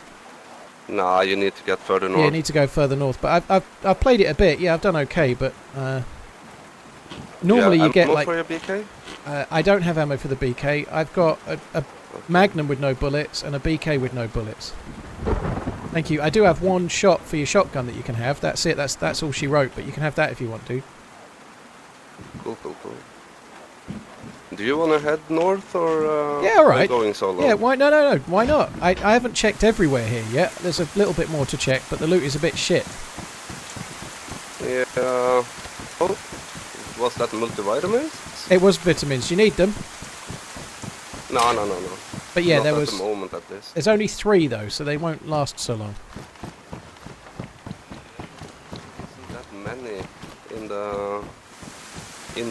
Nah, you need to get further north. Yeah, you need to go further north. But I've played it a bit. Yeah, I've done okay, but... normally you get, ammo like... for your BK? I don't have ammo for the BK. I've got a Magnum with no bullets and a BK with no bullets. Thank you. I do have one shot for your shotgun that you can have. That's it. That's all she wrote, but you can have that if you want to. Cool. Do you want to head north or Yeah, all right. are you going solo? Yeah, why? No. Why not? I haven't checked everywhere here yet. There's a little bit more to check, but the loot is a bit shit. Yeah. Oh, was that multivitamins? It was vitamins. You need them. No. But yeah, Not there at was. the moment, at least. There's only 3 though, so they won't last so long. Isn't that many in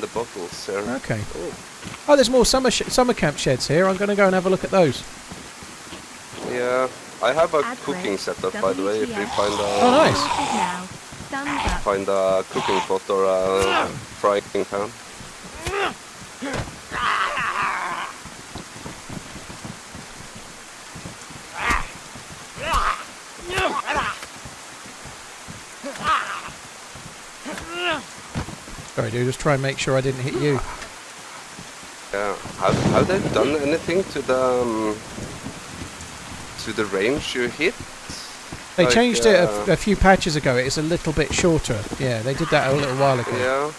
the bottles there? Okay. Oh. Oh, there's more summer camp sheds here. I'm going to go and have a look at those. Yeah, I have a Add cooking bread, setup, by the way. If you WTF. find Oh, nice. Now. Thumbs up. find a cooking pot or a frying pan. Sorry, dude. Just try and make sure I didn't hit you. Yeah, have they done anything to the range you hit? They Like, changed it a few patches ago. It's a little bit shorter. Yeah, they did that a little while ago. Yeah.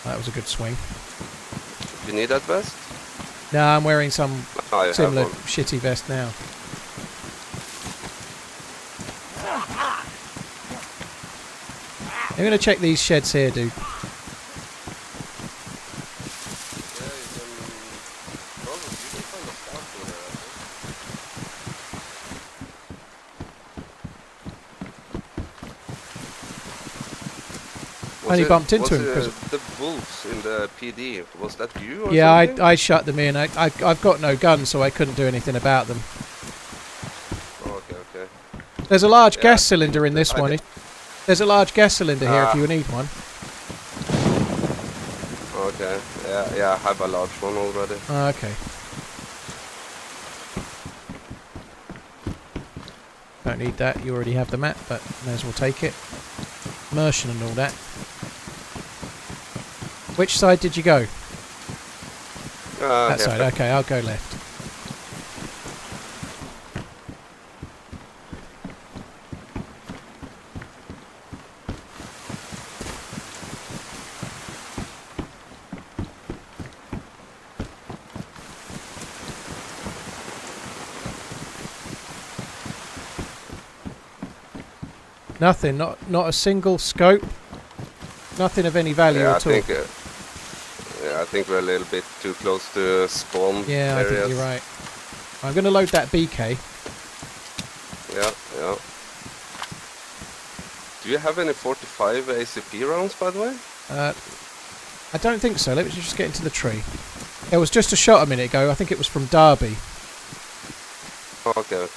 That was a good swing. You need that vest? No, I'm wearing some I have similar one. shitty vest now. I'm going to check these sheds here, dude. Yeah, you can find a scout in here, I think. Only bumped into was him 'cause- the wolves in the PD, was that you or Yeah, something? I shut them in. I've got no gun, so I couldn't do anything about them. Oh, okay. There's a large Yeah, gas cylinder in this I one. did- There's a large gas cylinder here if Ah. you need one. Okay, yeah, I have a large one already. Okay. Don't need that. You already have the map, but may as well take it. Immersion and all that. Which side did you go? That Yeah. side. Okay, I'll go left. Nothing. Not a single scope. Nothing of any value Yeah, at all. I think we're a little bit too close to spawn Yeah, I areas. think you're right. I'm going to load that BK. Yeah. Do you have any 45 ACP rounds, by the way? I don't think so. Let me just get into the tree. There was just a shot a minute ago. I think it was from Derby. Oh, okay.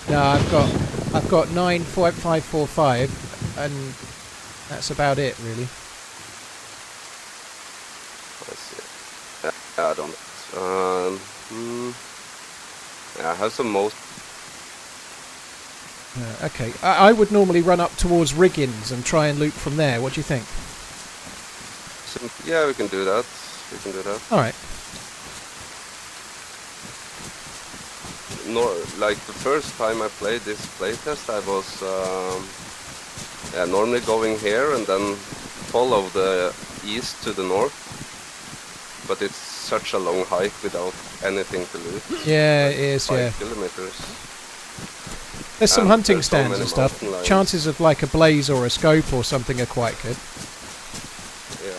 No, I've got 9.545, and that's about it, really. Let's see. Yeah, I don't. Yeah, I have some most. Okay, I would normally run up towards Riggins and try and loot from there. What do you think? Yeah, we can do that. All right. Like the first time I played this playtest, I was normally going here and then follow the east to the north. But it's such a long hike without anything to loot. Yeah, it is. 5 Yeah. kilometers. There's some And hunting there's so stands many and stuff. mountain lions. Chances of like a blaze or a scope or something are quite good. yeah.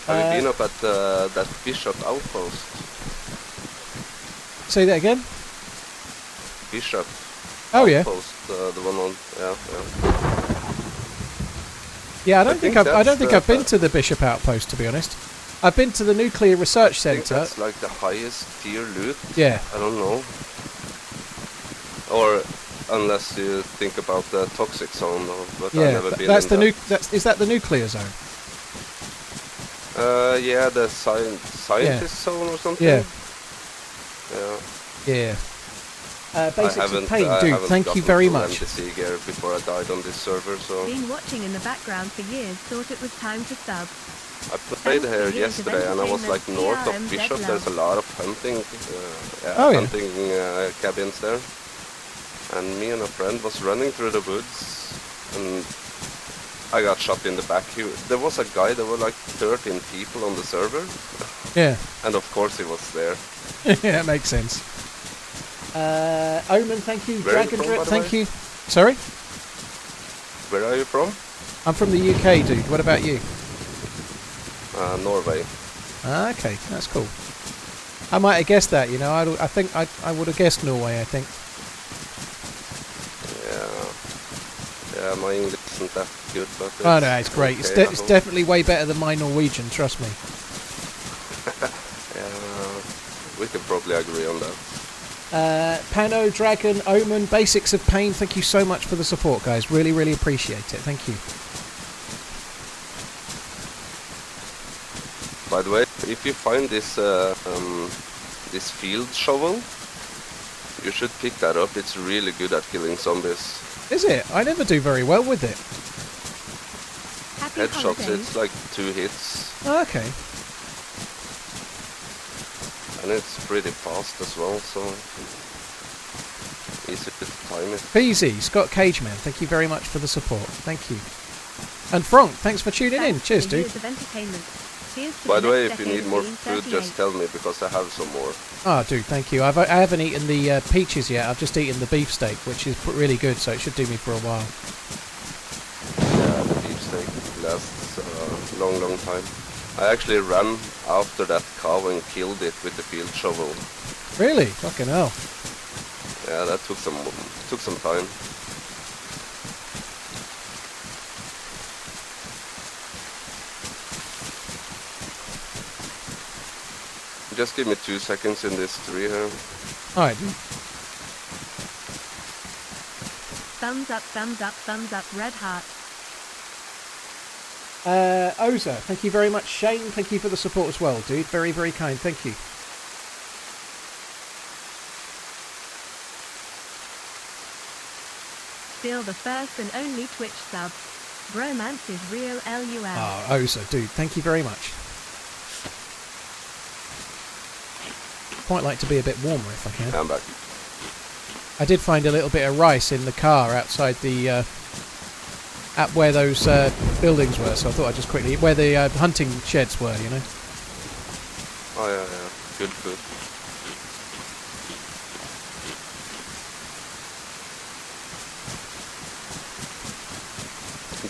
Have you been up at that Bishop outpost? Say that again. Bishop Oh yeah. outpost, the one on, yeah. Yeah, I don't think that's I've been to the Bishop Outpost, to be honest. I've been to the Nuclear Research I think Centre. that's like the highest tier loot. Yeah. I don't know. Or unless you think about the toxic zone, though, but I've Yeah, never been that's in the that. is that the nuclear zone? Yeah, the scientist zone or something. Yeah. Yeah. Yeah. Basics I of haven't, Pain, I dude. haven't Thank you gotten very full much. NPC gear before I died on this server, so Been watching in the background for years, thought it was time to sub. I played Thanks here for years of yesterday and I was like entertainment, north of TRMZ Bishop. love. There's a lot of hunting, Oh, yeah. hunting cabins there. And me and a friend was running through the woods and I got shot in the back. There was a guy, there were like 13 people on the server. Yeah. And of course he was there. Yeah, it makes sense. Omen, thank you. Where are you Dragon from, Drip, by the thank way? you. Sorry? Where are you from? I'm from the UK, dude. What about you? Norway. Ah, okay, that's cool. I might have guessed that, you know. I think I would have guessed Norway, I think. Yeah, my English isn't that good, but it's Oh, no, it's great. okay, I It's hope. definitely way better than my Norwegian, trust me. Yeah, we could probably agree on that. Pano, Dragon, Omen, Basics of Pain, thank you so much for the support, guys. Really, really appreciate it. Thank you. By the way, if you find this this field shovel, you should pick that up. It's really good at killing zombies. Is it? I never do very well with it. Happy Headshots, holidays. it's like 2 hits, Oh, okay. and it's pretty fast as well, so easy to time it. PZ, Scott Cageman, thank you very much for the support. Thank you. And Frank, thanks for tuning in. Thanks Cheers, for dude. years of entertainment. Cheers to By the way, next if you decade need more of being food, 38. just tell me, because I have some more. Oh, dude, thank you. I haven't eaten the peaches yet. I've just eaten the beefsteak, which is really good, so it should do me for a while. Yeah, the beefsteak lasts a long time. I actually ran after that cow and killed it with the field shovel. Really? Fucking hell. Yeah, that took some time. Just give me 2 seconds in this tree here. Alright. Thumbs up, thumbs up, thumbs up, red heart. Oza, thank you very much. Shane, thank you for the support as well, dude. Very, very kind. Thank you. Still the first and only Twitch sub. Bromance is real LUL. Oh, Oza, dude, thank you very much. Quite like to be a bit warmer if I can. I'm back. I did find a little bit of rice in the car outside the at where those buildings were, so I thought I'd just quickly where the hunting sheds were, you know. Oh yeah, good food.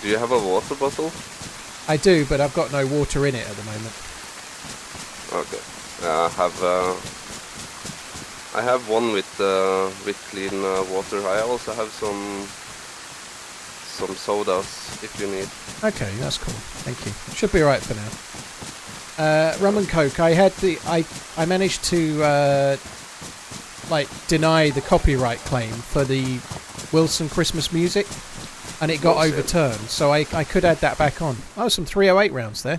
Do you have a water bottle? I do, but I've got no water in it at the moment. Okay. I have one with clean water. I also have some sodas if you need. Okay, that's cool. Thank you. Should be alright for now. Rum and Coke. I managed to deny the copyright claim for the Wilson Christmas music, and it got Oh, shit. overturned. So I could add that back on. Oh, some 308 rounds there.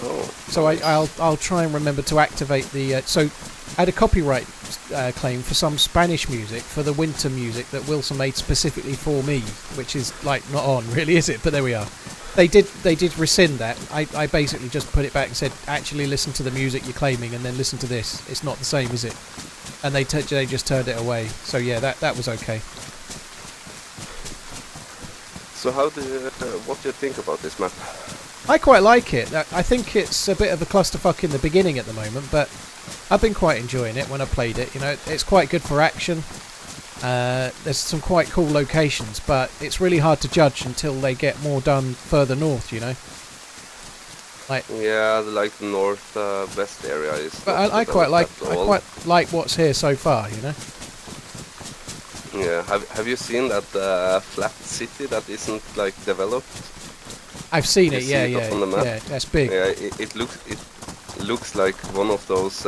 Oh. So I'll try and remember to activate the. So I had a copyright claim for some Spanish music for the winter music that Wilson made specifically for me, which is like not on really, is it? But there we are. They did rescind that. I basically just put it back and said, actually listen to the music you're claiming, and then listen to this. It's not the same, is it? And they just turned it away. So yeah, that was okay. So what do you think about this map? I quite like it. I think it's a bit of a clusterfuck in the beginning at the moment, but I've been quite enjoying it when I played it. You know, it's quite good for action. there's some quite cool locations, but it's really hard to judge until they get more done further north, you know. Yeah, like the north west area is. But I quite like what's here so far, you know. Yeah, have you seen that flat city that isn't like developed? I've seen it. You see Yeah, it up yeah, on the map? yeah. That's big. Yeah, it looks like one of those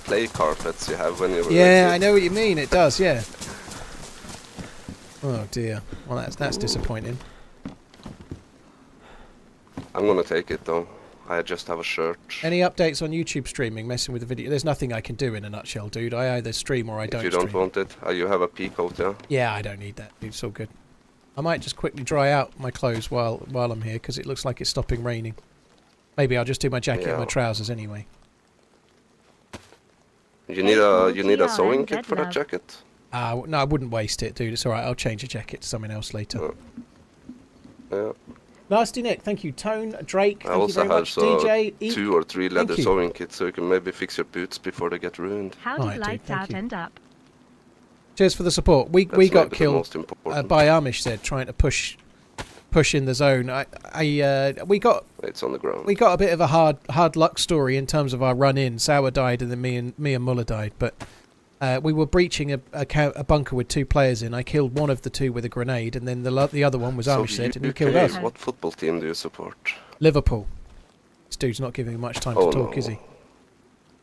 play carpets you have when you're. Yeah, I know what you mean. It does. Yeah. Oh dear. Well, that's disappointing. I'm gonna take it though. I just have a shirt. Any updates on YouTube streaming? Messing with the video? There's nothing I can do in a nutshell, dude. I either stream or I don't. If you don't stream. want it, you have a peacoat, yeah. Yeah, I don't need that. It's all good. I might just quickly dry out my clothes while I'm here because it looks like it's stopping raining. Maybe I'll just do my jacket and my trousers anyway. You need a sewing kit for that jacket. No, I wouldn't waste it, dude. It's all right. I'll change a jacket to something else later. Yeah. Nasty Nick, thank you. Tone, Drake, I thank you also very have much. DJ, 2 or 3 leather you. sewing kits, so you can maybe fix your boots before they get ruined. How did Alright, dude, Lights thank Out you. end up? Cheers for the support. We That's got maybe the killed most important. by Amish said trying to push in the zone. We got It's on the ground. a bit of a hard luck story in terms of our run in. Sour died and then me and Muller died, but we were breaching a bunker with 2 players in. I killed one of the 2 with a grenade, and then the other one was Amish said, and he killed us. What football team do you support? Liverpool. This dude's not giving me much time to talk, is he?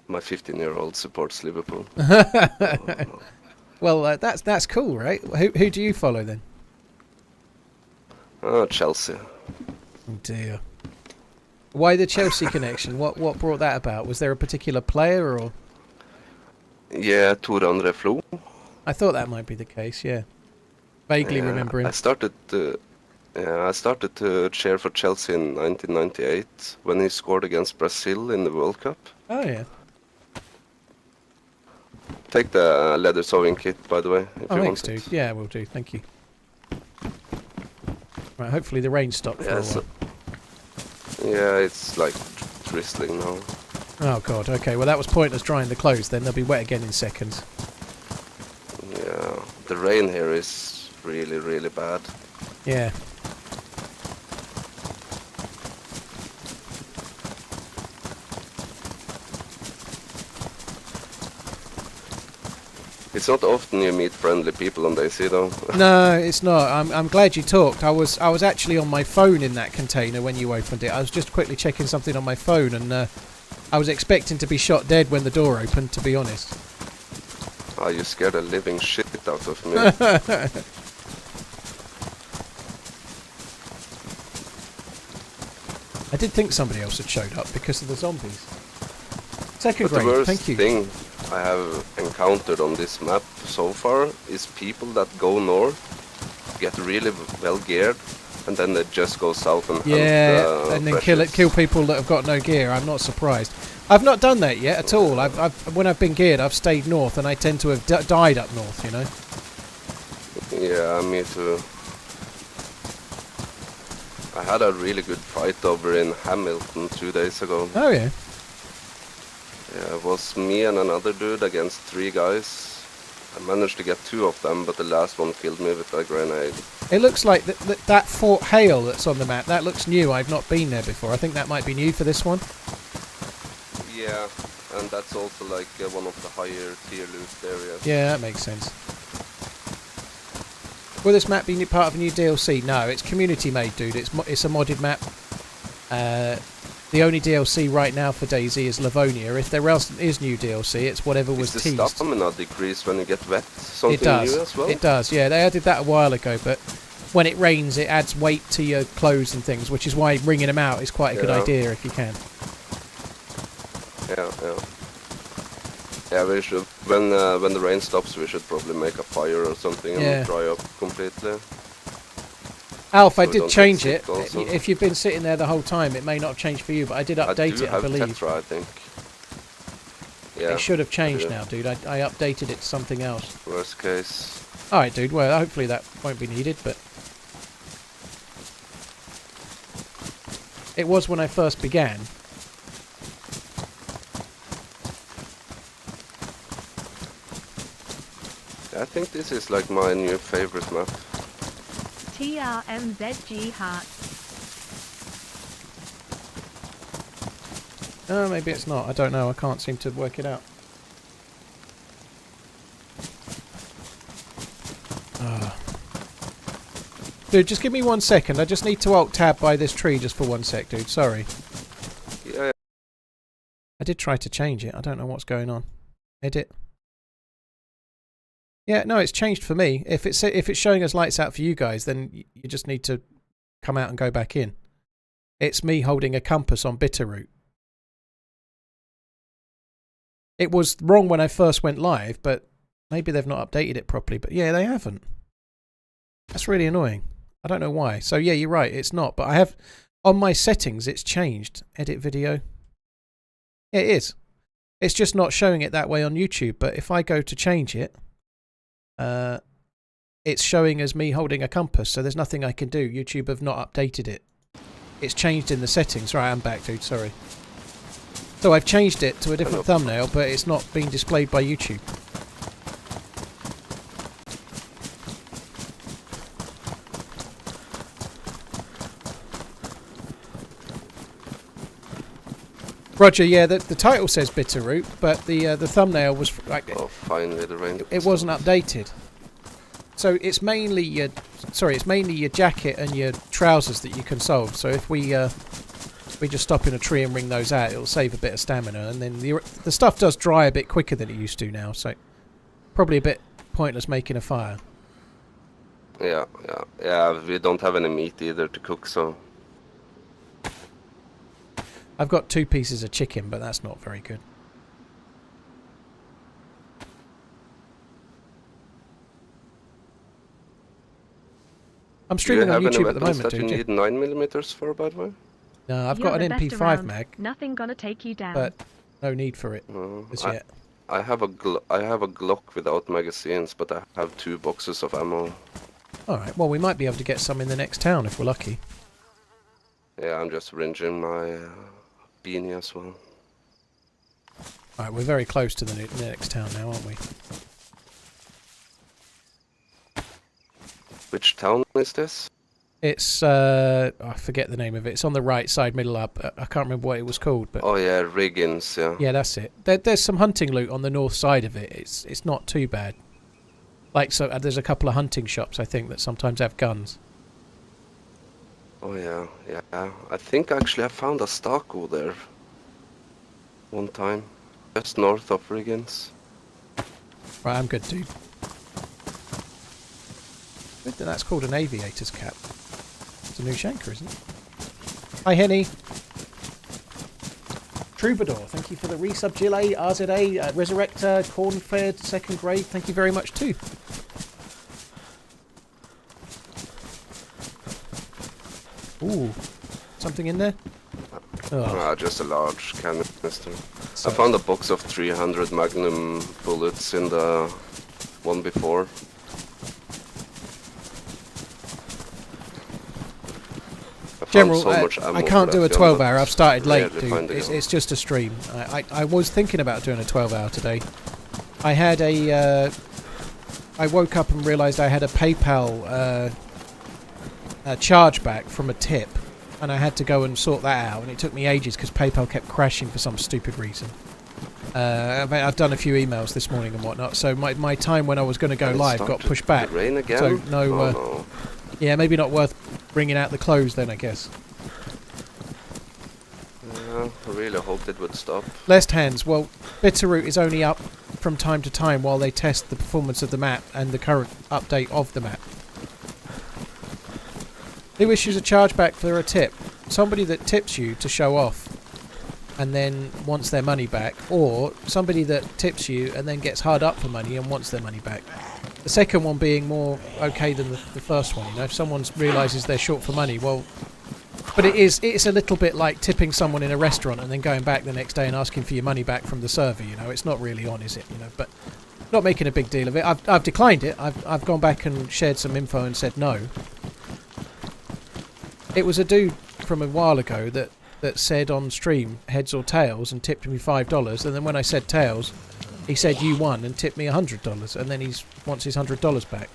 My 15-year-old supports Liverpool. Well, that's cool, right? Who do you follow then? Chelsea. Oh dear. Why the Chelsea connection? What brought that about? Was there a particular player or? Yeah, TRMZ Flo. I thought that might be the case. Yeah. Vaguely remember him. I started to cheer for Chelsea in 1998 when he scored against Brazil in the World Cup. Oh yeah. Take the leather sewing kit, by the way, if you Thanks, want it. dude. Yeah, we'll do. Thank you. Right. Hopefully the rain stopped for a while. Yeah, it's like drizzling now. Oh god. Okay. Well, that was pointless drying the clothes. Then they'll be wet again in seconds. Yeah, the rain here is really, really bad. Yeah. It's not often you meet friendly people on DayZ though. No, it's not. I'm glad you talked. I was actually on my phone in that container when you opened it. I was just quickly checking something on my phone, and I was expecting to be shot dead when the door opened, to be honest. Oh, you scared the living shit out of me. I did think somebody else had showed up because of the zombies. Second But the grade, worst thank you. thing I have encountered on this map so far is people that go north, get really well geared, and then they just go south and Yeah, hunt, and then pressures. kill people that have got no gear. I'm not surprised. I've not done that yet at all. When I've been geared, I've stayed north, and I tend to have died up north. You know. Yeah, me too. I had a really good fight over in Hamilton 2 days ago. Oh yeah. Yeah, it was me and another dude against 3 guys. I managed to get 2 of them, but the last one killed me with a grenade. It looks like that Fort Hale that's on the map. That looks new. I've not been there before. I think that might be new for this one. Yeah, and that's also like one of the higher tier loot areas. Yeah, that makes sense. Will this map be part of a new DLC? No, it's community made, dude. It's a modded map. The only DLC right now for DayZ is Livonia. If there else is new DLC, it's whatever was Does the teased. stamina decrease when you get wet? Something It does. new as well? It does. Yeah, they added that a while ago, but when it rains, it adds weight to your clothes and things, which is why wringing them out is quite a good idea if you can. Yeah. Yeah, we should. When the rain stops, we should probably make a fire or something and dry up completely. Alf, I So we did don't change get it. sick also. If you've been sitting there the whole time, it may not have changed for you, but I did update it, I believe. Tetra, I think. Yeah. It should have changed yeah. now, dude. I updated it to something else. Worst case. Alright, dude. Well, hopefully that won't be needed, but... It was when I first began. I think this is like my new favorite map. TRMZG heart. Maybe it's not. I don't know. I can't seem to work it out. Dude, just give me 1 second. I just need to alt-tab by this tree just for 1 sec, dude. Sorry. Yeah. I did try to change it. I don't know what's going on. Edit. Yeah, no, it's changed for me. If it's showing us lights out for you guys, then you just need to come out and go back in. It's me holding a compass on Bitterroot. It was wrong when I first went live, but maybe they've not updated it properly. But yeah, they haven't. That's really annoying. I don't know why. So yeah, you're right. It's not. But I have on my settings. It's changed. Edit video. Yeah, it is. It's just not showing it that way on YouTube. But if I go to change it, it's showing as me holding a compass. So there's nothing I can do. YouTube have not updated it. It's changed in the settings. Right, I'm back, dude. Sorry. So I've changed it to a different thumbnail, but it's not being displayed by YouTube. Roger, yeah, the title says Bitterroot, but the thumbnail was like Oh, finally the rain. it wasn't updated. So it's mainly your jacket and your trousers that you can solve. So if we just stop in a tree and wring those out, it'll save a bit of stamina, and then the stuff does dry a bit quicker than it used to now. So probably a bit pointless making a fire. Yeah. We don't have any meat either to cook, so. I've got 2 pieces of chicken, but that's not very good. I'm streaming on YouTube at the moment, that dude. you need 9mm for, by the way? No, I've You're got an the best MP5 around. mag, Nothing gonna take you down. but no need for it as yet. I have a Glock without magazines, but I have 2 boxes of ammo. Alright, well we might be able to get some in the next town if we're lucky. Yeah, I'm just rinsing my beanie as well. Alright, we're very close to the next town now, aren't we? Which town is this? It's, I forget the name of it. It's on the right side, middle up. I can't remember what it was called, but... Oh yeah, Riggins, yeah. Yeah, that's it. There's some hunting loot on the north side of it. It's not too bad. Like, so there's a couple of hunting shops, I think, that sometimes have guns. Oh yeah. I think actually I found a Stako there. One time. Just north of Riggins. Right, I'm good, dude. I think that's called an aviator's cap. It's a new shanker, isn't it? Hi, Henny. Troubadour, thank you for the resub. Gillet, RZA, Resurrector, Cornfed, 2nd grade. Thank you very much too. Ooh, something in there? Oh. Just a large canister. I found a box of 300 Magnum bullets in the one before. General, I can't do a 12-hour. I've started late, dude. It's just a stream. I was thinking about doing a 12-hour today. I had a... I woke up and realised I had a PayPal chargeback from a tip, and I had to go and sort that out, and it took me ages because PayPal kept crashing for some stupid reason. I've done a few emails this morning and whatnot, so my time when I was going to go live got pushed back. Rain again? So no, no. Yeah, maybe not worth bringing out the clothes then, I guess. Yeah, I really hoped it would stop. Lest hands. Well, Bitterroot is only up from time to time while they test the performance of the map and the current update of the map. Who issues a chargeback for a tip? Somebody that tips you to show off and then wants their money back, or somebody that tips you and then gets hard up for money and wants their money back. The second one being more okay than the first one, you know. If someone realises they're short for money, well... But it's a little bit like tipping someone in a restaurant and then going back the next day and asking for your money back from the server, you know. It's not really on, is it, you know, but... Not making a big deal of it. I've declined it. I've gone back and shared some info and said no. It was a dude from a while ago that said on stream heads or tails and tipped me $5, and then when I said tails, he said you won and tipped me $100, and then he wants his $100 back.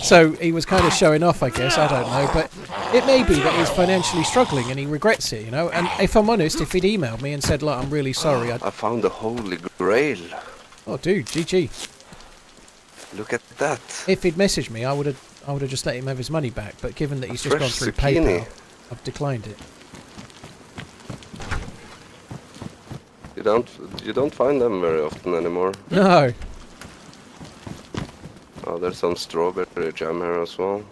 So he was kind of showing off, I guess. I don't know, but it may be that he's financially struggling and he regrets it, you know. And if I'm honest, if he'd emailed me and said, "Look, I'm really sorry," I found the Holy Grail. oh, dude, GG. Look at that. If he'd messaged me, I would have just let him have his money back. But given that he's just gone Fresh through zucchini. PayPal, I've declined it. You don't find them very often anymore. No. Oh, there's some strawberry jam here as well.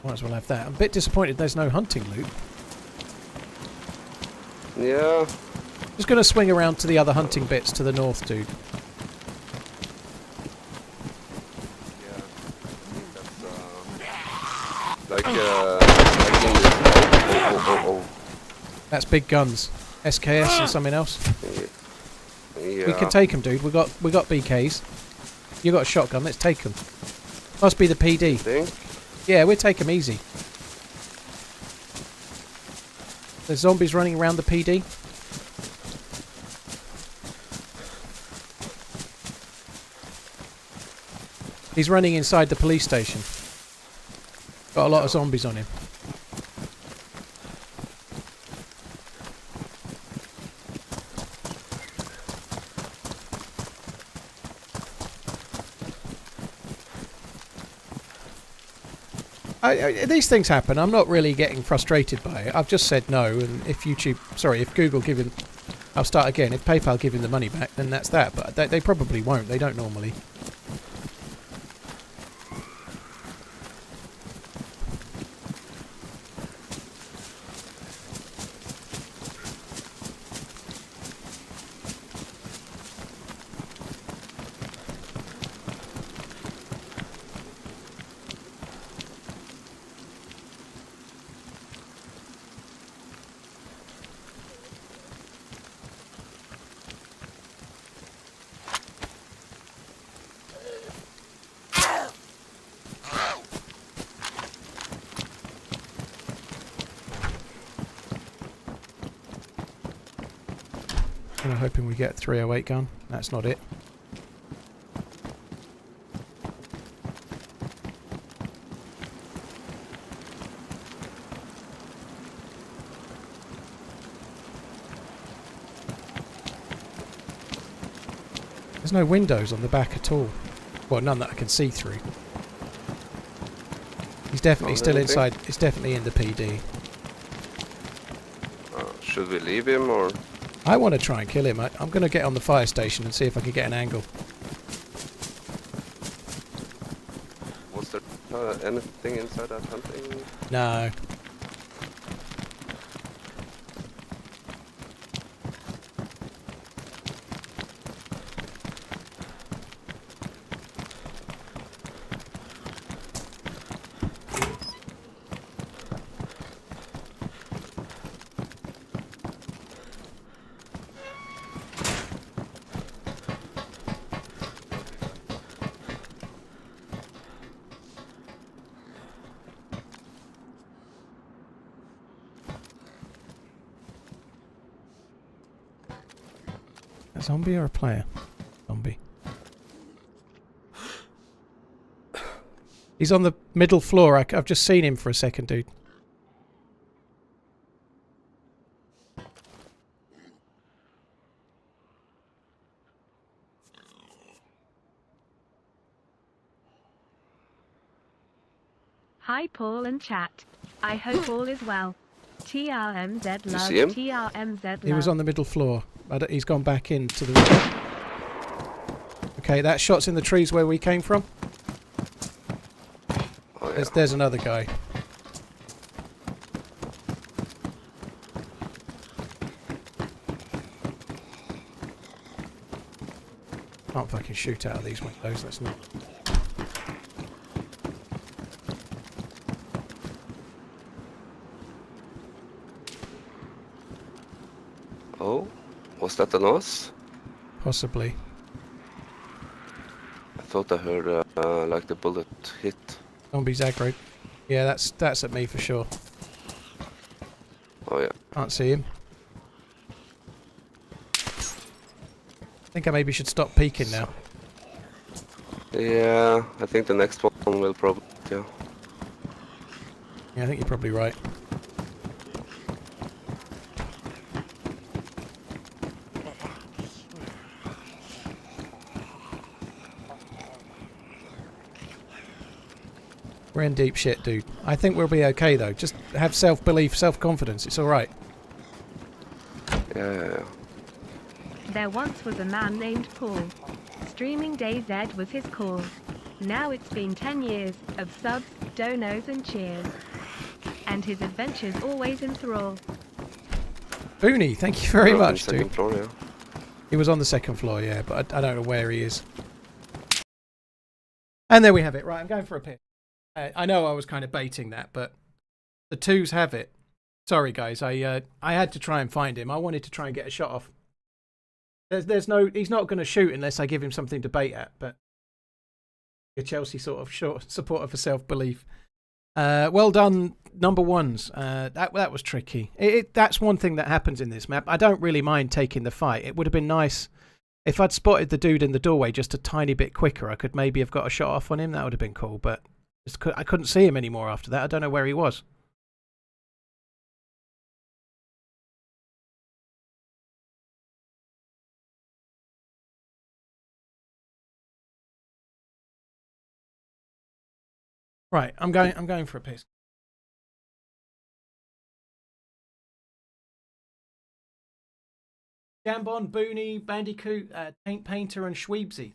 Might as well have that. I'm a bit disappointed there's no hunting loot. Yeah. Just going to swing around to the other hunting bits to the north, dude. Like in this. Oh. That's big guns. SKS and something else. Yeah. We can take them, dude. We got BKs. You got a shotgun. Let's take them. Must be the PD. Think? Yeah, we'll take them easy. There's zombies running around the PD. He's running inside the police station. Got a lot of zombies on him. These things happen. I'm not really getting frustrated by it. I've just said no, and if Google give him, I'll start again. If PayPal give him the money back, then that's that. But they probably won't. They don't normally. I'm hoping we get a 308 gun. That's not it. There's no windows on the back at all. Well, none that I can see through. He's definitely still inside. He's definitely in the PD. Should we leave him or? I want to try and kill him. I'm going to get on the fire station and see if I can get an angle. Was there anything inside that hunting? No. A zombie or a player? Zombie. He's on the middle floor. I've just seen him for a second, dude. Hi Paul and chat. I hope all is well. TRMZ love. see him? TRMZ love. He was on the middle floor. He's gone back into the... Okay, that shot's in the trees where we came from. Oh, yeah. There's another guy. Can't fucking shoot out of these windows, that's not... Oh, was that an us? Possibly. I thought I heard like the bullet hit. Zombies aggro. Yeah, that's at me for sure. Oh yeah. Can't see him. think I maybe should stop peeking now. Yeah, I think the next one will probably. Yeah. Yeah, I think you're probably right. We're in deep shit, dude. I think we'll be okay, though. Just have self-belief, self-confidence. It's all right. Yeah. There once was a man named Paul. Streaming DayZ was his call. Now it's been 10 years of subs, donos and cheers. And his adventures always enthrall. Booney, thank you very We're on the much, second dude. floor, yeah. He was on the second floor, yeah, but I don't know where he is. And there we have it. Right, I'm going for a piss. I know I was kind of baiting that, but the twos have it. Sorry, guys. I had to try and find him. I wanted to try and get a shot off. There's no. He's not going to shoot unless I give him something to bait at. But a Chelsea sort of short supporter for self-belief. Well done, number ones. That was tricky. That's one thing that happens in this map. I don't really mind taking the fight. It would have been nice if I'd spotted the dude in the doorway just a tiny bit quicker. I could maybe have got a shot off on him. That would have been cool. But I couldn't see him anymore after that. I don't know where he was. Right, I'm going for a piss. Gambon, Booney, Bandicoot, Paint Painter, and Schweebsy.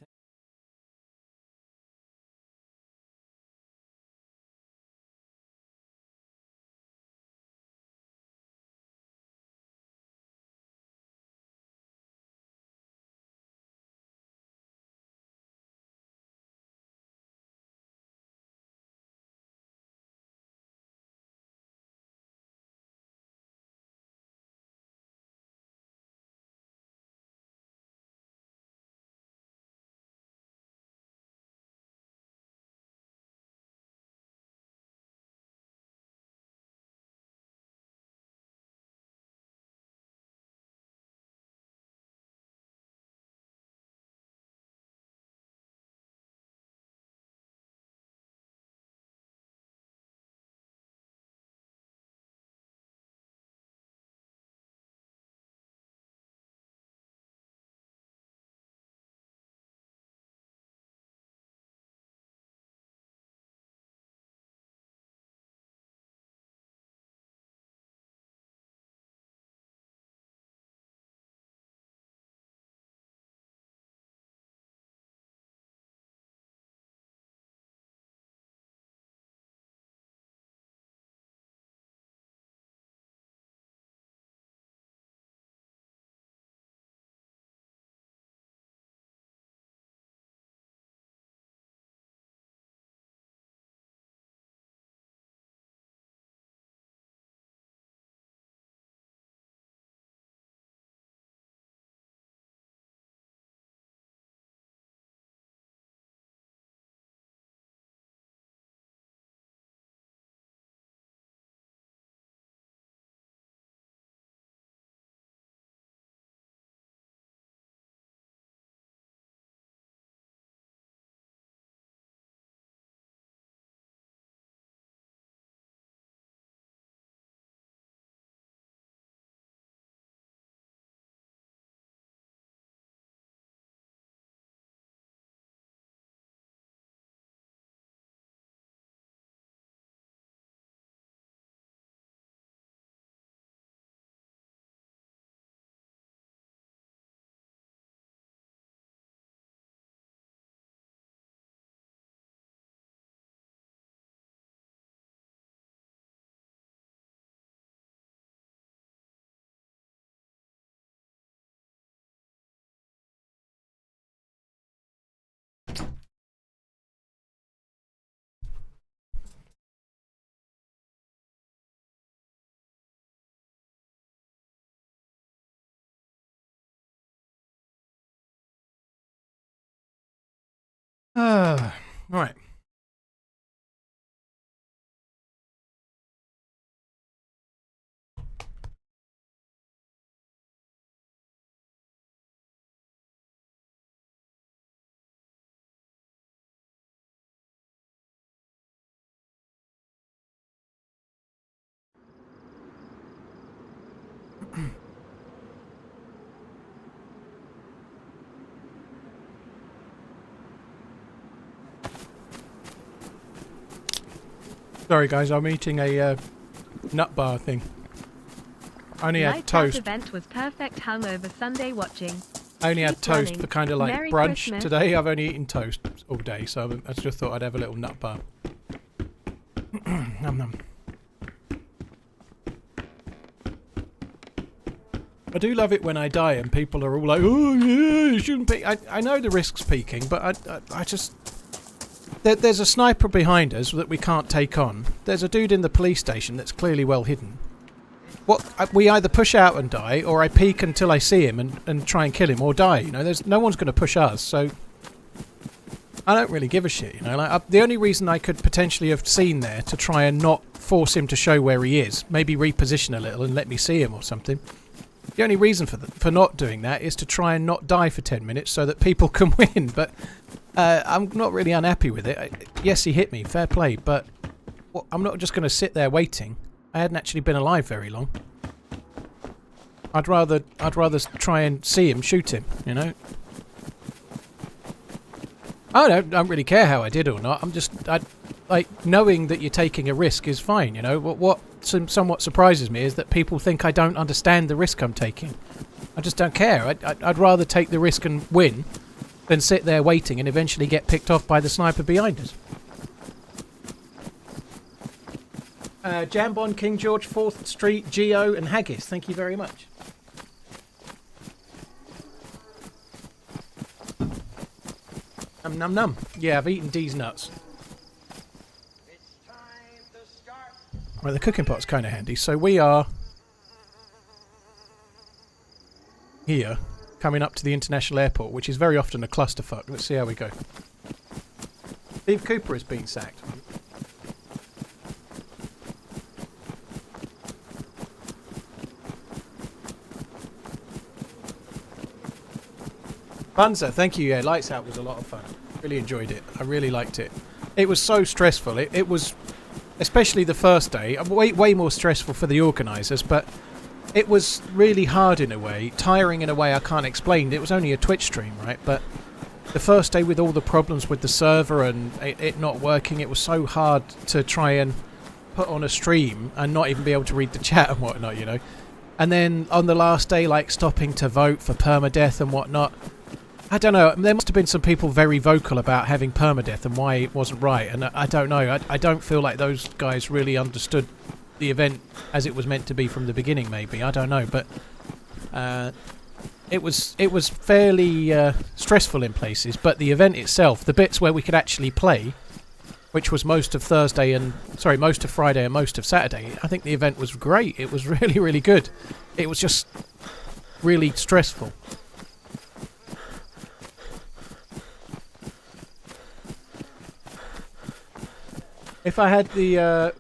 Right. Sorry guys, I'm eating a nut bar thing. I only had Lights toast. Out event was perfect hungover Sunday watching. I only had Keep toast running. for kind of like Merry brunch Christmas. today. I've only eaten toast all day, so I just thought I'd have a little nut bar. Nom nom. I do love it when I die and people are all like, "Oh yeah, you shouldn't peek." I know the risk's peaking, but I just there's a sniper behind us that we can't take on. There's a dude in the police station that's clearly well hidden. We either push out and die, or I peek until I see him and try and kill him, or die. You know, there's no one's going to push us, so I don't really give a shit. You know, like the only reason I could potentially have seen there to try and not force him to show where he is, maybe reposition a little and let me see him or something. The only reason for not doing that is to try and not die for 10 minutes so that people can win. But I'm not really unhappy with it. Yes, he hit me, fair play, but I'm not just going to sit there waiting. I hadn't actually been alive very long. I'd rather try and see him, shoot him, you know. I don't really care how I did or not. Like knowing that you're taking a risk is fine, you know. What somewhat surprises me is that people think I don't understand the risk I'm taking. I just don't care. I'd rather take the risk and win than sit there waiting and eventually get picked off by the sniper behind us. Jambon, King George, 4th Street, Geo and Haggis, thank you very much. Num num. Yeah, I've eaten D's nuts. It's time to start. Well, the cooking pot's kind of handy. So we are here, coming up to the international airport, which is very often a clusterfuck. Let's see how we go. Steve Cooper has been sacked. Bunza, thank you. Yeah, Lights Out was a lot of fun. Really enjoyed it. I really liked it. It was so stressful. It was, especially the first day, way more stressful for the organisers, but it was really hard in a way, tiring in a way I can't explain. It was only a Twitch stream, right? But the first day with all the problems with the server and it not working, it was so hard to try and put on a stream and not even be able to read the chat and whatnot, you know. And then on the last day, like stopping to vote for permadeath and whatnot, I don't know, there must have been some people very vocal about having permadeath and why it wasn't right, and I don't know, I don't feel like those guys really understood the event as it was meant to be from the beginning, maybe, I don't know, but it was fairly stressful in places, but the event itself, the bits where we could actually play, which was most of Friday and most of Saturday, I think the event was great, it was really, really good. It was just really stressful. If I had the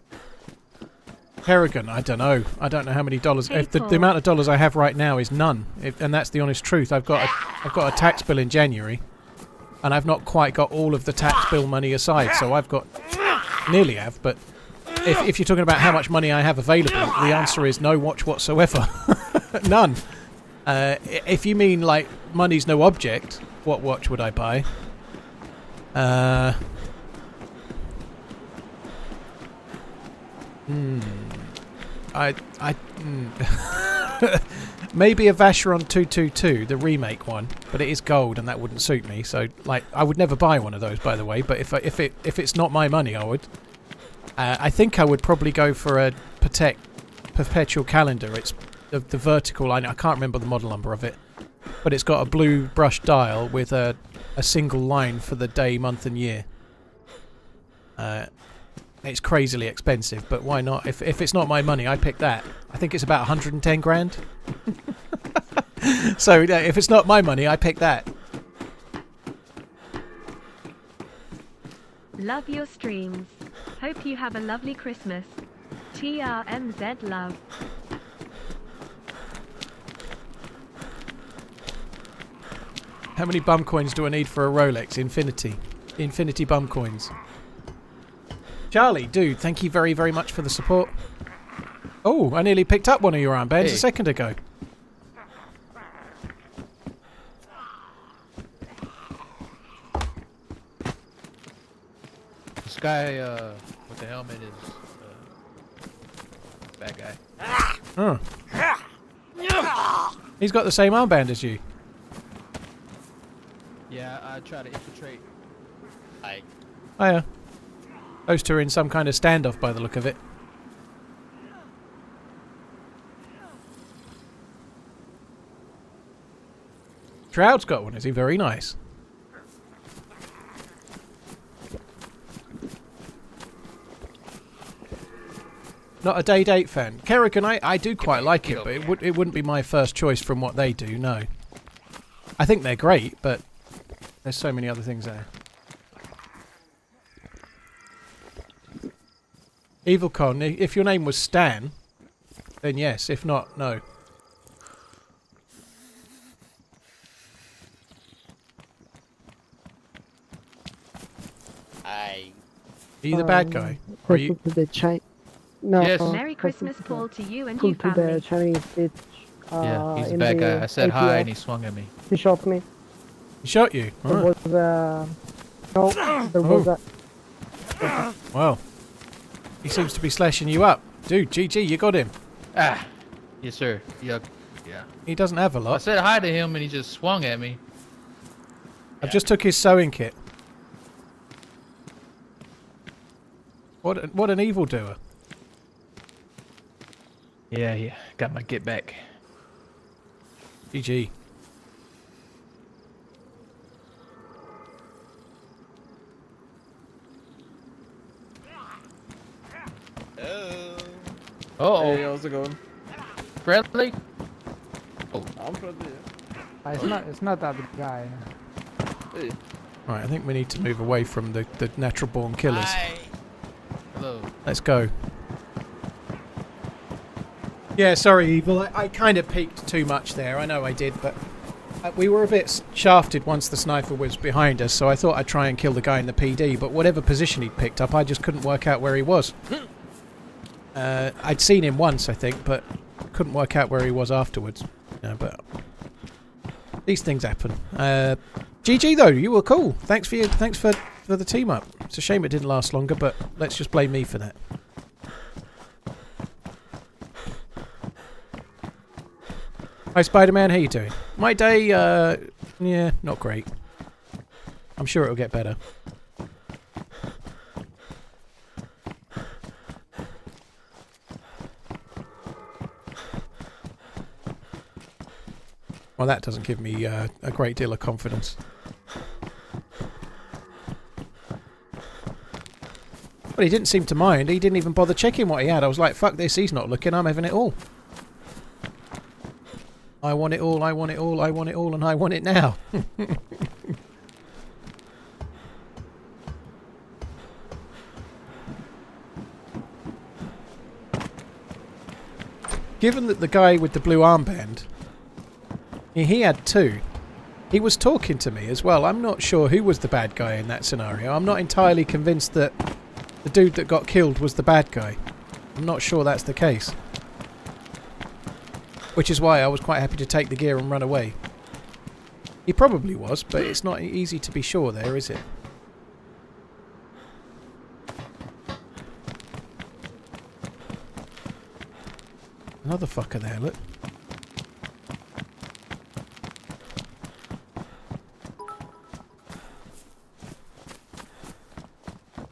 Paragon, I don't know. I don't know how many dollars. If the amount of dollars I have right now is none, and that's the honest truth. I've got a tax bill in January, and I've not quite got all of the tax bill money aside. So I've got nearly have. But if you're talking about how much money I have available, the answer is no watch whatsoever, none. If you mean like money's no object, what watch would I buy? Maybe a Vacheron 222, the remake one, but it is gold and that wouldn't suit me. So, like, I would never buy one of those, by the way. But if it's not my money, I would. I think I would probably go for a Patek Perpetual Calendar. It's the vertical line. I can't remember the model number of it, but it's got a blue brush dial with a single line for the day, month, and year. It's crazily expensive, but why not? If it's not my money, I pick that. I think it's about 110 grand. So if it's not my money, I pick that. Love your streams. Hope you have a lovely Christmas. TRMZ love. How many bum coins do I need for a Rolex? Infinity. Infinity bum coins. Charlie, dude, thank you very, very much for the support. Oh, I nearly picked up one of your armbands a second ago. guy with the helmet is bad guy. Oh. He's got the same armband as you. Yeah, I try to infiltrate. Like, Oh yeah. Those two are in some kind of standoff by the look of it. Shroud's got one, is he? Very nice. Not a DayZ fan. Kerrigan, I do quite like it, but it wouldn't be my first choice from what they do, no. I think they're great, but there's so many other things there. EvilCon, if your name was Stan, then yes. If not, no. Are you the bad guy? Or are you? No. Yes. Merry Christmas, Paul, to you and Cool you to the family. Chinese bitch. yeah, he's a in bad the guy. I said hi ATF. and he swung at me. He shot me. He shot you? There Alright. was no, there was a. Well, he seems to be slashing you up. Dude, GG, you got him. Ah, yes sir. Yeah, yeah. He doesn't have a I lot. said hi to him and he just swung at me. I've just took his sewing kit. What an evildoer. Yeah, yeah. Got my get back. GG. Uh-oh. Hey, how's it going? Friendly? I'm friendly. It's not that guy. Hey. Right, I think we need to move away from the natural born killers. Hi. Hello. Let's go. Yeah, sorry, Evil. I kind of peeked too much there. I know I did, but we were a bit shafted once the sniper was behind us, so I thought I'd try and kill the guy in the PD, but whatever position he'd picked up, I just couldn't work out where he was. I'd seen him once, I think, but couldn't work out where he was afterwards. But these things happen. GG though, you were cool. Thanks for the team up. It's a shame it didn't last longer, but let's just blame me for that. Hi Spider-Man, how you doing? My day, yeah, not great. I'm sure it'll get better. Well, that doesn't give me a great deal of confidence. But he didn't seem to mind. He didn't even bother checking what he had. I was like, fuck this, he's not looking, I'm having it all. I want it all, I want it all, I want it all, and I want it now. Given that the guy with the blue armband, he had two. He was talking to me as well. I'm not sure who was the bad guy in that scenario. I'm not entirely convinced that the dude that got killed was the bad guy. I'm not sure that's the case. Which is why I was quite happy to take the gear and run away. He probably was, but it's not easy to be sure there, is it? Another fucker there, look.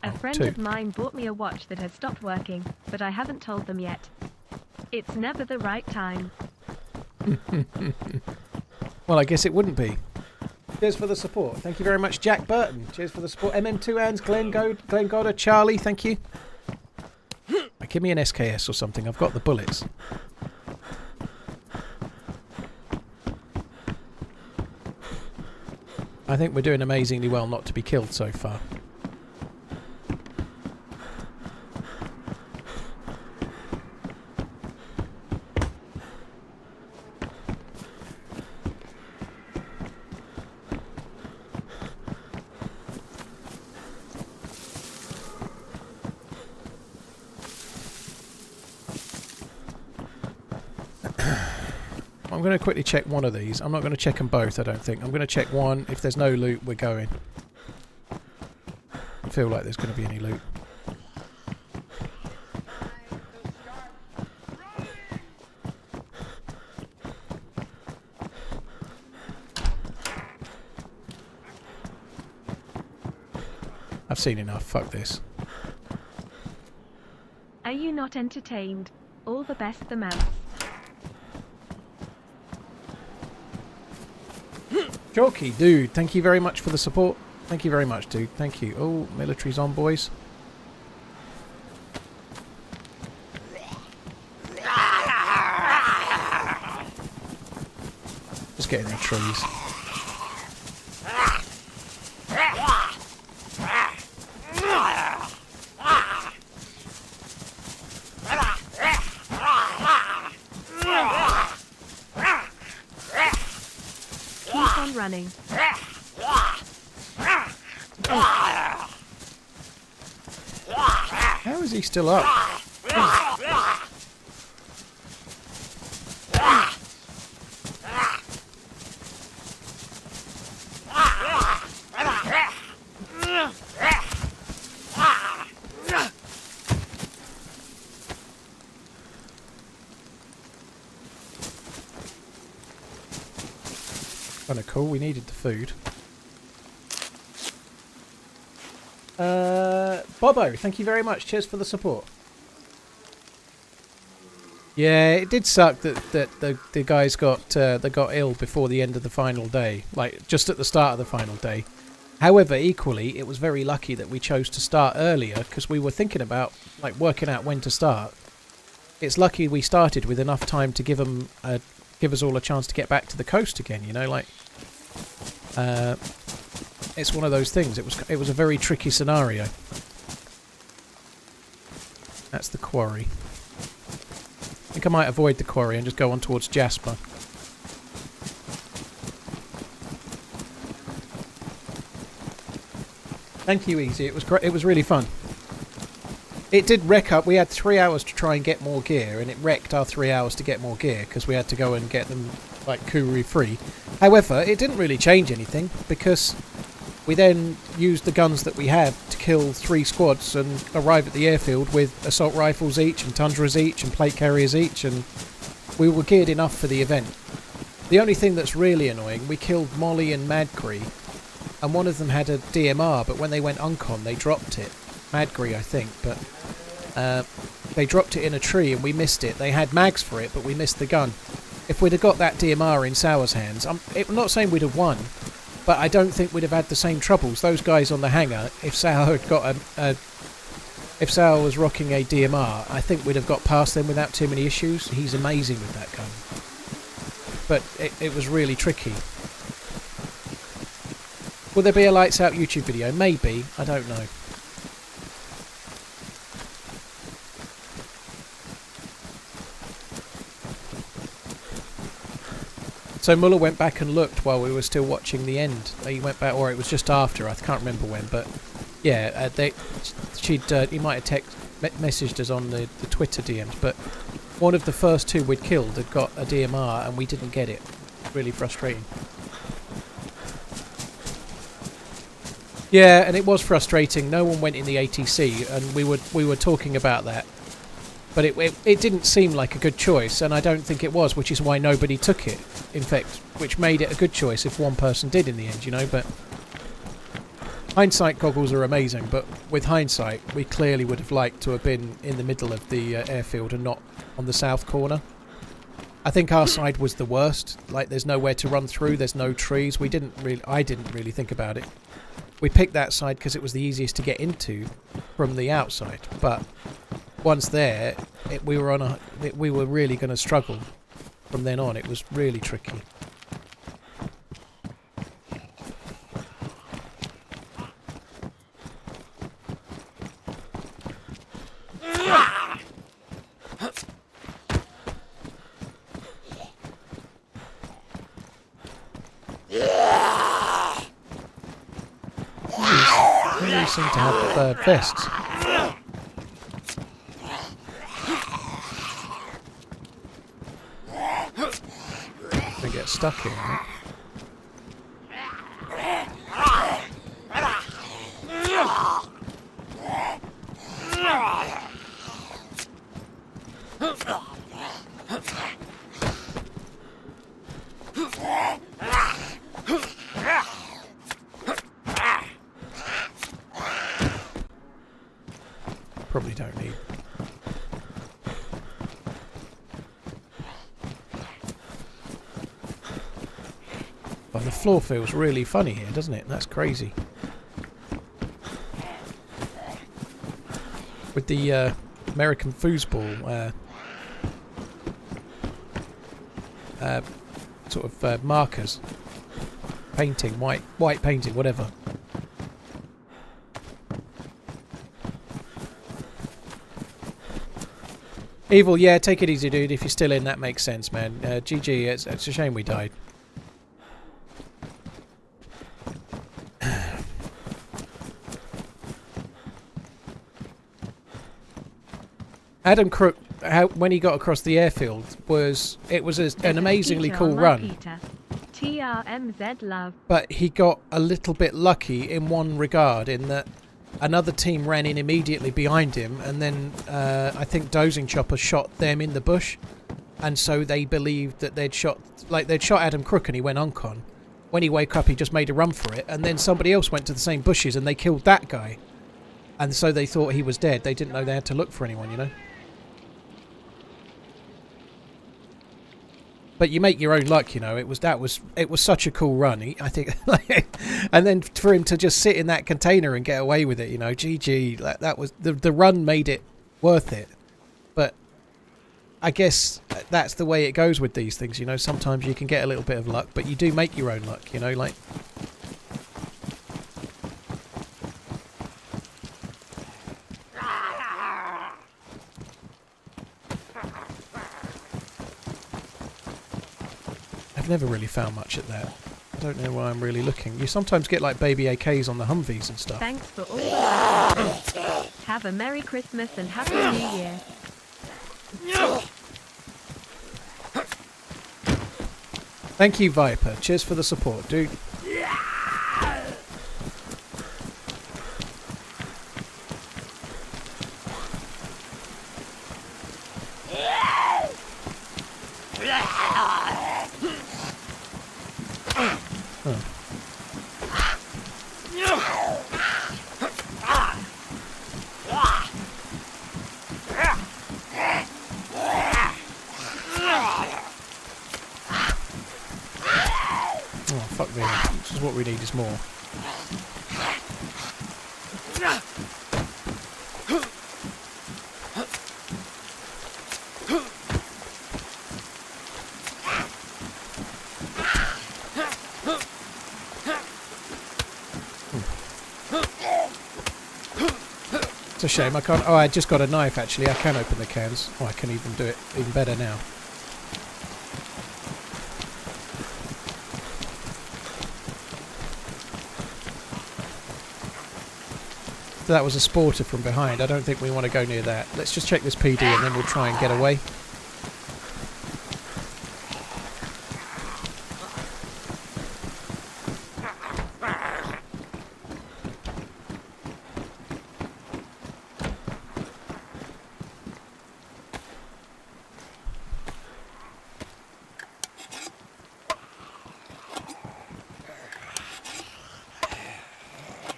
A friend of mine bought me a watch that has stopped working, but I haven't told them yet. It's never the right time. Well, I guess it wouldn't be. Cheers for the support. Thank you very much, Jack Burton. Cheers for the support. MM2 Hands, Glenn Goddard, Charlie, thank you. Give me an SKS or something. I've got the bullets. I think we're doing amazingly well not to be killed so far. I'm going to quickly check one of these. I'm not going to check them both, I don't think. I'm going to check one. If there's no loot, we're going. feel like there's going to be any loot. I've seen enough. Fuck this. Are you not entertained? All the best, the man's. Chalky, dude, thank you very much for the support. Thank you very much, dude. Thank you. Oh, military's on, boys. Just get in the trees. Keep on running. How is he still up? Kind of cool. We needed the food. Bobo, thank you very much. Cheers for the support. Yeah, it did suck that the guys got they got ill before the end of the final day, like just at the start of the final day. However, equally, it was very lucky that we chose to start earlier because we were thinking about like working out when to start. It's lucky we started with enough time to give us all a chance to get back to the coast again. You know, like it's one of those things. It was a very tricky scenario. That's the quarry. I think I might avoid the quarry and just go on towards Jasper. Thank you, Easy. It was great. It was really fun. It did wreck up. We had 3 hours to try and get more gear, and it wrecked our 3 hours to get more gear because we had to go and get them like Kuru free. However, it didn't really change anything because we then used the guns that we had to kill 3 squads and arrive at the airfield with assault rifles each and tundras each and plate carriers each, and we were geared enough for the event. The only thing that's really annoying, we killed Molly and Madgree, and one of them had a DMR, but when they went uncon they dropped it. Madgree, I think, but they dropped it in a tree and we missed it. They had mags for it, but we missed the gun. If we'd have got that DMR in Sour's hands, I'm not saying we'd have won, but I don't think we'd have had the same troubles. Those guys on the hangar, if Sour had got if Sour was rocking a DMR, I think we'd have got past them without too many issues. He's amazing with that gun. But it was really tricky. Will there be a Lights Out YouTube video? Maybe. I don't know. So Muller went back and looked while we were still watching the end. He went back, or it was just after. I can't remember when, but yeah, he might have messaged us on the Twitter DMs. But one of the first 2 we'd killed had got a DMR, and we didn't get it. Really frustrating. Yeah, and it was frustrating. No one went in the ATC, and we were talking about that. But it didn't seem like a good choice, and I don't think it was, which is why nobody took it, in fact, which made it a good choice if one person did in the end, you know, but hindsight goggles are amazing, but with hindsight, we clearly would have liked to have been in the middle of the airfield and not on the south corner. I think our side was the worst, like there's nowhere to run through, there's no trees, I didn't really think about it. We picked that side because it was the easiest to get into from the outside, but once there, we were really going to struggle from then on. It was really tricky. They seem to have vests. They get stuck in, right? Probably don't need. But the floor feels really funny here, doesn't it? That's crazy. With the American foosball sort of markers, painting, white painting, whatever. Evil, yeah, take it easy, dude. If you're still in, that makes sense, man. GG, it's a shame we died. Adam Crook, when he got across the airfield, was an amazingly cool run. TRMZ love. But he got a little bit lucky in one regard, in that another team ran in immediately behind him, and then I think Dozing Chopper shot them in the bush, and so they believed that they'd shot Adam Crook, and he went uncon. When he woke up, he just made a run for it, and then somebody else went to the same bushes, and they killed that guy, and so they thought he was dead. They didn't know they had to look for anyone, you know. But you make your own luck, you know. It was such a cool run. I think, and then for him to just sit in that container and get away with it, you know, GG. That was the run made it worth it. But I guess that's the way it goes with these things, you know. Sometimes you can get a little bit of luck, but you do make your own luck, you know. Like, I've never really found much at that. I don't know why I'm really looking. You sometimes get like baby AKs on the Humvees and stuff. Thanks for all the Have a Merry Christmas and Happy New Year. Thank you, Viper. Cheers for the support, dude. What we need is more. It's a shame I can't. Oh, I just got a knife actually. I can open the cans. Oh, I can even do it even better now. That was a sporter from behind. I don't think we want to go near that. Let's just check this PD and then we'll try and get away.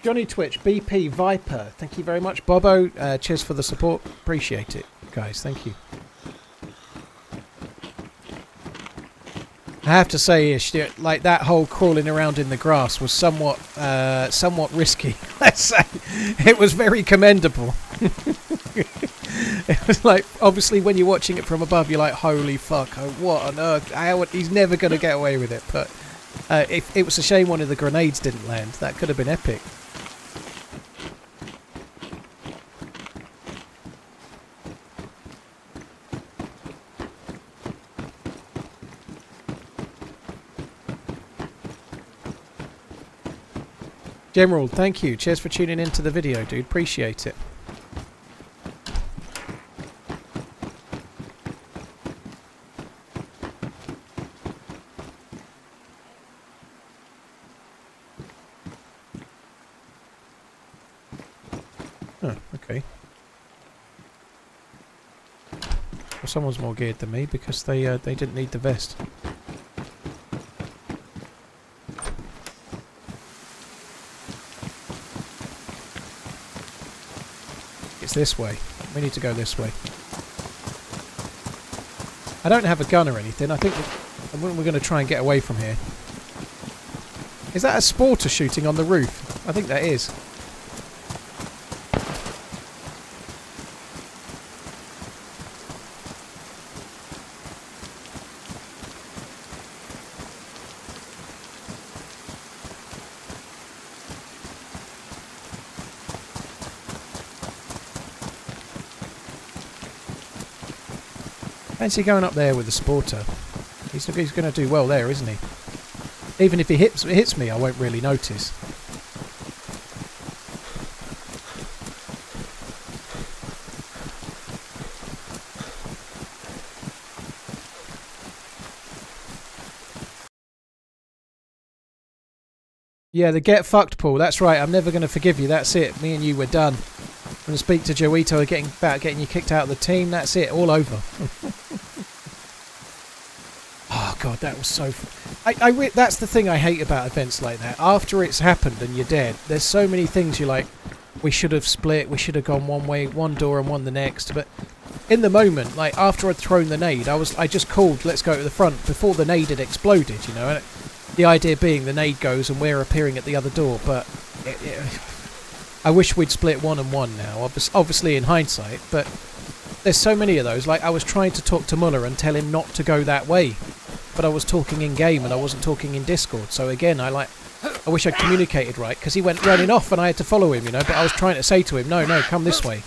Johnny Twitch, BP Viper, thank you very much. Bobo, cheers for the support. Appreciate it, guys. Thank you. I have to say, Ish, like that whole crawling around in the grass was somewhat risky. Let's say it was very commendable. It was like, obviously, when you're watching it from above, you're like, "Holy fuck! Oh, what on earth? He's never going to get away with it." But it was a shame one of the grenades didn't land. That could have been epic. General, thank you. Cheers for tuning into the video, dude. Appreciate it. Oh, okay. Well, someone's more geared than me because they didn't need the vest. this way. We need to go this way. I don't have a gun or anything. I think we're going to try and get away from here. Is that a sporter shooting on the roof? I think that is. Fancy going up there with the sporter. He's going to do well there, isn't he? Even if he hits me, I won't really notice. Yeah, the get fucked Paul. That's right. I'm never going to forgive you. That's it. Me and you were done. I'm going to speak to Joito about getting you kicked out of the team. That's it. All over. Oh god, that was so. That's the thing I hate about events like that. After it's happened and you're dead, there's so many things you're like, we should have split. We should have gone one way, one door, and one the next. But in the moment, like after I'd thrown the nade, I just called, let's go to the front before the nade had exploded. You know, and the idea being the nade goes and we're appearing at the other door. But I wish we'd split 1 and 1 now. Obviously in hindsight, but. There's so many of those. Like I was trying to talk to Muller and tell him not to go that way, but I was talking in game and I wasn't talking in Discord. So again, I wish I'd communicated right, because he went running off and I had to follow him, you know. But I was trying to say to him, no, come this way,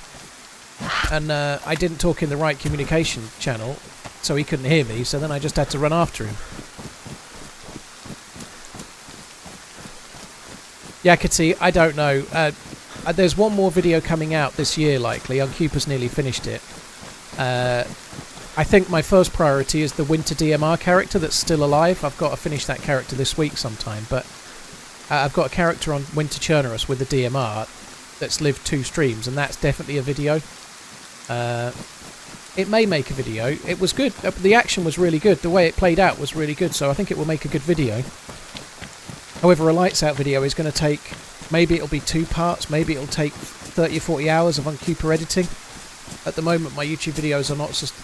and I didn't talk in the right communication channel, so he couldn't hear me. So then I just had to run after him. Yakati, I don't know. There's one more video coming out this year, likely. Uncuper's nearly finished it. I think my first priority is the Winter DMR character that's still alive. I've got to finish that character this week sometime, but I've got a character on Winter Churnerus with the DMR that's lived 2 streams, and that's definitely a video. It may make a video. It was good. The action was really good. The way it played out was really good, so I think it will make a good video. However, a lights out video is going to take... Maybe it'll be 2 parts, maybe it'll take 30 or 40 hours of Uncuper editing. At the moment, my YouTube videos are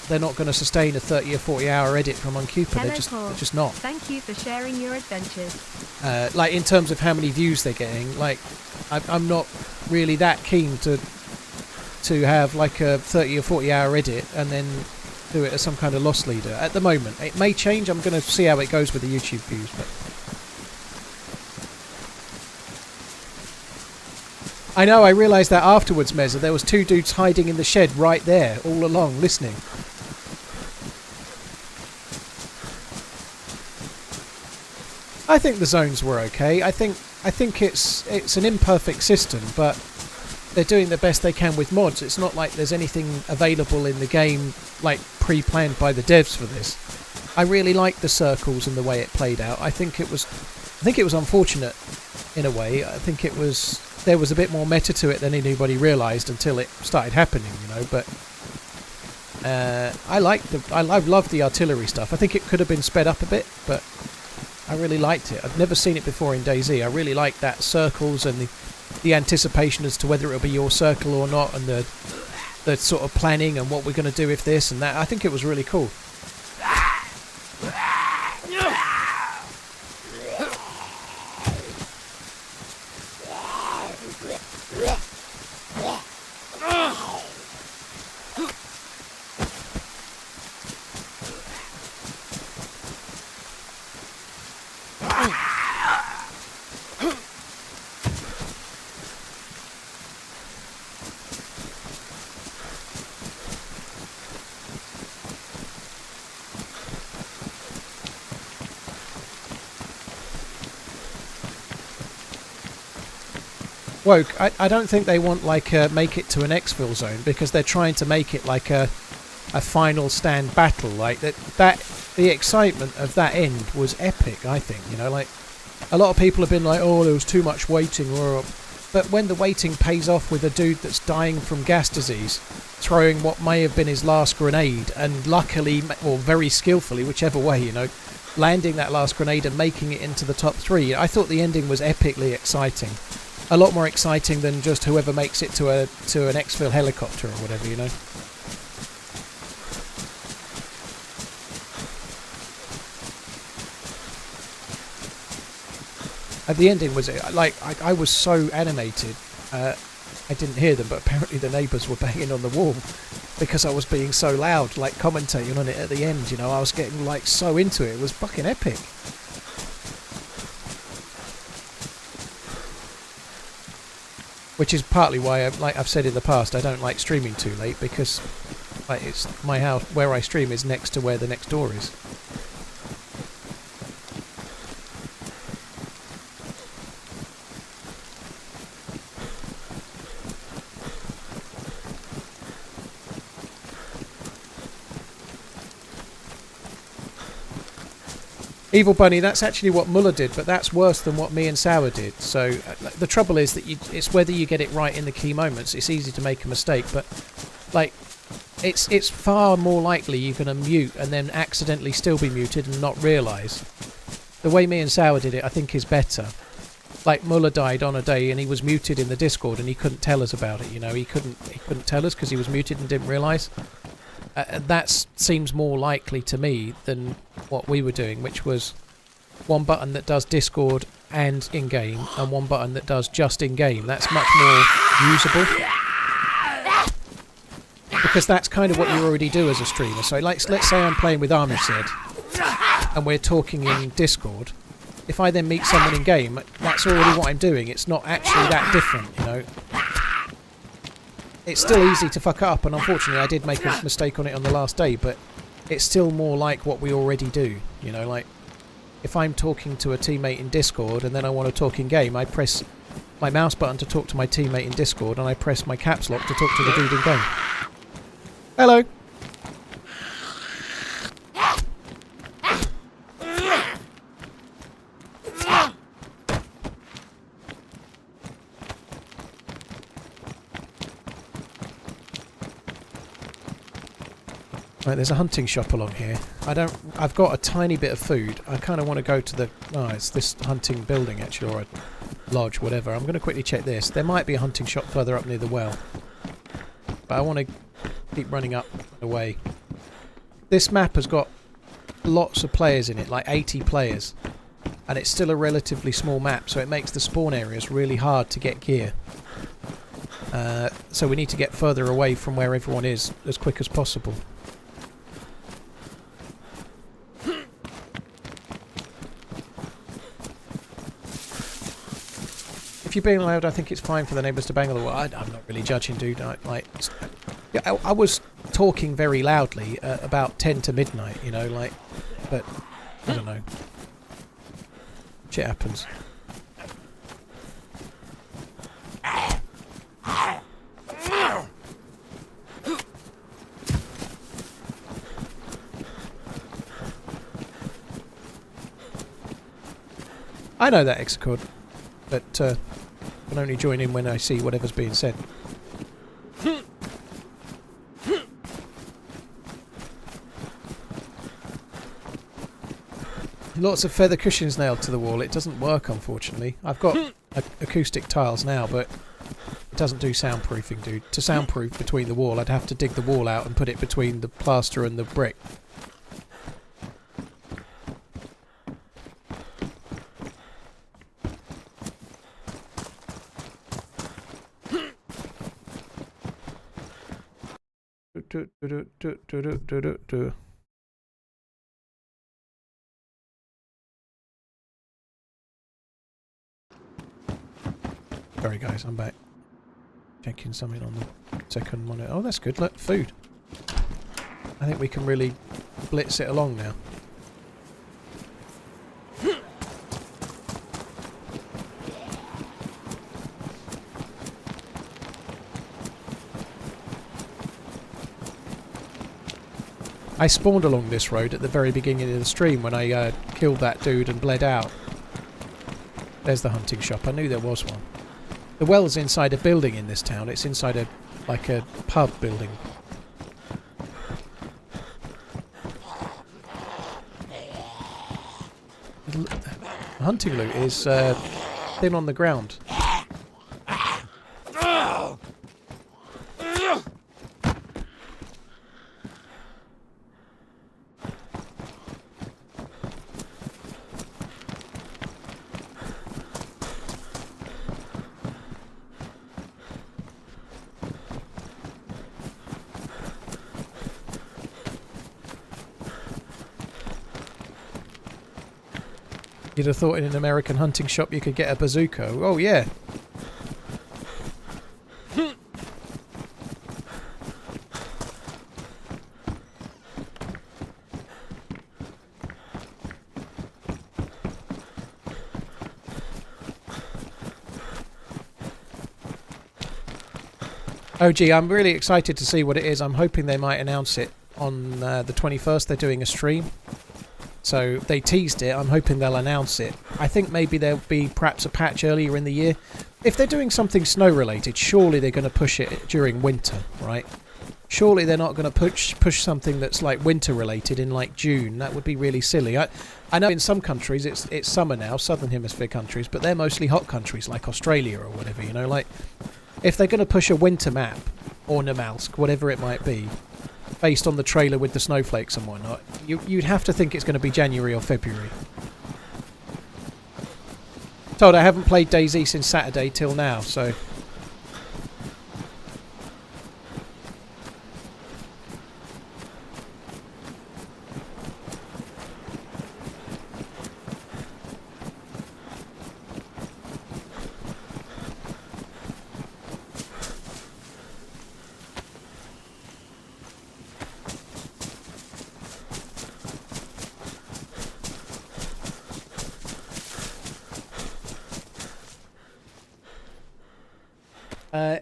they're not going to sustain a 30 or 40 hour edit from Uncuper. They're just not. Thank you for sharing your adventures. Like in terms of how many views they're getting, like I'm not really that keen to have like a 30 or 40 hour edit and then do it as some kind of loss leader. At the moment, it may change. I'm going to see how it goes with the YouTube views, but. I know, I realised that afterwards, Mezza. There was 2 dudes hiding in the shed right there, all along, listening. I think the zones were okay. I think it's an imperfect system, but they're doing the best they can with mods. It's not like there's anything available in the game, like, pre-planned by the devs for this. I really liked the circles and the way it played out. I think it was unfortunate, in a way. I think there was a bit more meta to it than anybody realised until it started happening, you know. But I loved the artillery stuff. I think it could have been sped up a bit, but I really liked it. I've never seen it before in DayZ. I really liked that circles and the anticipation as to whether it'll be your circle or not, and the sort of planning and what we're going to do if this and that. I think it was really cool. Woke, I don't think they want like make it to an exfil zone, because they're trying to make it like a final stand battle. Like the excitement of that end was epic. I think, you know, like a lot of people have been like, oh, there was too much waiting, but when the waiting pays off with a dude that's dying from gas disease throwing what may have been his last grenade, and luckily or very skillfully, whichever way, you know, landing that last grenade and making it into the top 3, I thought the ending was epically exciting. a lot more exciting than just whoever makes it to an exfil helicopter or whatever, you know. The ending was like I was so animated. I didn't hear them, but apparently the neighbours were banging on the wall because I was being so loud, like commentating on it at the end. You know, I was getting like so into it. It was fucking epic. Which is partly why, like I've said in the past, I don't like streaming too late, because like it's my house where I stream is next to where the next door is. Evil Bunny, that's actually what Muller did, but that's worse than what me and Sour did. So the trouble is that it's whether you get it right in the key moments. It's easy to make a mistake, but like it's far more likely you're going to mute and then accidentally still be muted and not realise. The way me and Sour did it, I think, is better. Like Muller died on a day and he was muted in the Discord and he couldn't tell us about it. You know, he couldn't tell us because he was muted and didn't realise. That seems more likely to me than what we were doing, which was one button that does Discord and in-game and one button that does just in-game. That's much more usable, because that's kind of what you already do as a streamer. So let's say I'm playing with TRMZ and we're talking in Discord. If I then meet someone in-game, that's already what I'm doing. It's not actually that different, you know. It's still easy to fuck up, and unfortunately I did make a mistake on it on the last day, but it's still more like what we already do, you know. Like if I'm talking to a teammate in Discord and then I want to talk in game, I press my mouse button to talk to my teammate in Discord and I press my caps lock to talk to the dude in game. Hello. Right, there's a hunting shop along here. I've got a tiny bit of food. I kind of want to go to the... Oh, it's this hunting building, actually, or a lodge, whatever. I'm going to quickly check this. There might be a hunting shop further up near the well. But I want to keep running up and away. This map has got lots of players in it, like 80 players. And it's still a relatively small map, so it makes the spawn areas really hard to get gear. So we need to get further away from where everyone is as quick as possible. If you're being loud, I think it's fine for the neighbours to bang on the wall. I'm not really judging, dude. I was talking very loudly at about 10 to midnight, you know, like, but I don't know. Shit happens. I know that Exacord, but I can only join in when I see whatever's being said. Lots of feather cushions nailed to the wall. It doesn't work, unfortunately. I've got acoustic tiles now, but it doesn't do soundproofing, dude. To soundproof between the wall, I'd have to dig the wall out and put it between the plaster and the brick. Sorry guys, I'm back. Checking something on the second monitor. Oh, that's good. Look, food. I think we can really blitz it along now. I spawned along this road at the very beginning of the stream when I killed that dude and bled out. There's the hunting shop. I knew there was one. The well's inside a building in this town. It's inside a pub building. The hunting loot is thin on the ground. You'd have thought in an American hunting shop you could get a bazooka. Oh, yeah. Oh, gee, I'm really excited to see what it is. I'm hoping they might announce it on the 21st. They're doing a stream. So they teased it. I'm hoping they'll announce it. I think maybe there'll be perhaps a patch earlier in the year. If they're doing something snow-related, surely they're going to push it during winter, right? Surely they're not going to push something that's like winter-related in like June. That would be really silly. I know in some countries it's summer now, Southern Hemisphere countries, but they're mostly hot countries like Australia or whatever, you know, like... If they're going to push a winter map, or Namalsk, whatever it might be, based on the trailer with the snowflakes and whatnot, you'd have to think it's going to be January or February. Told I haven't played DayZ since Saturday till now, so...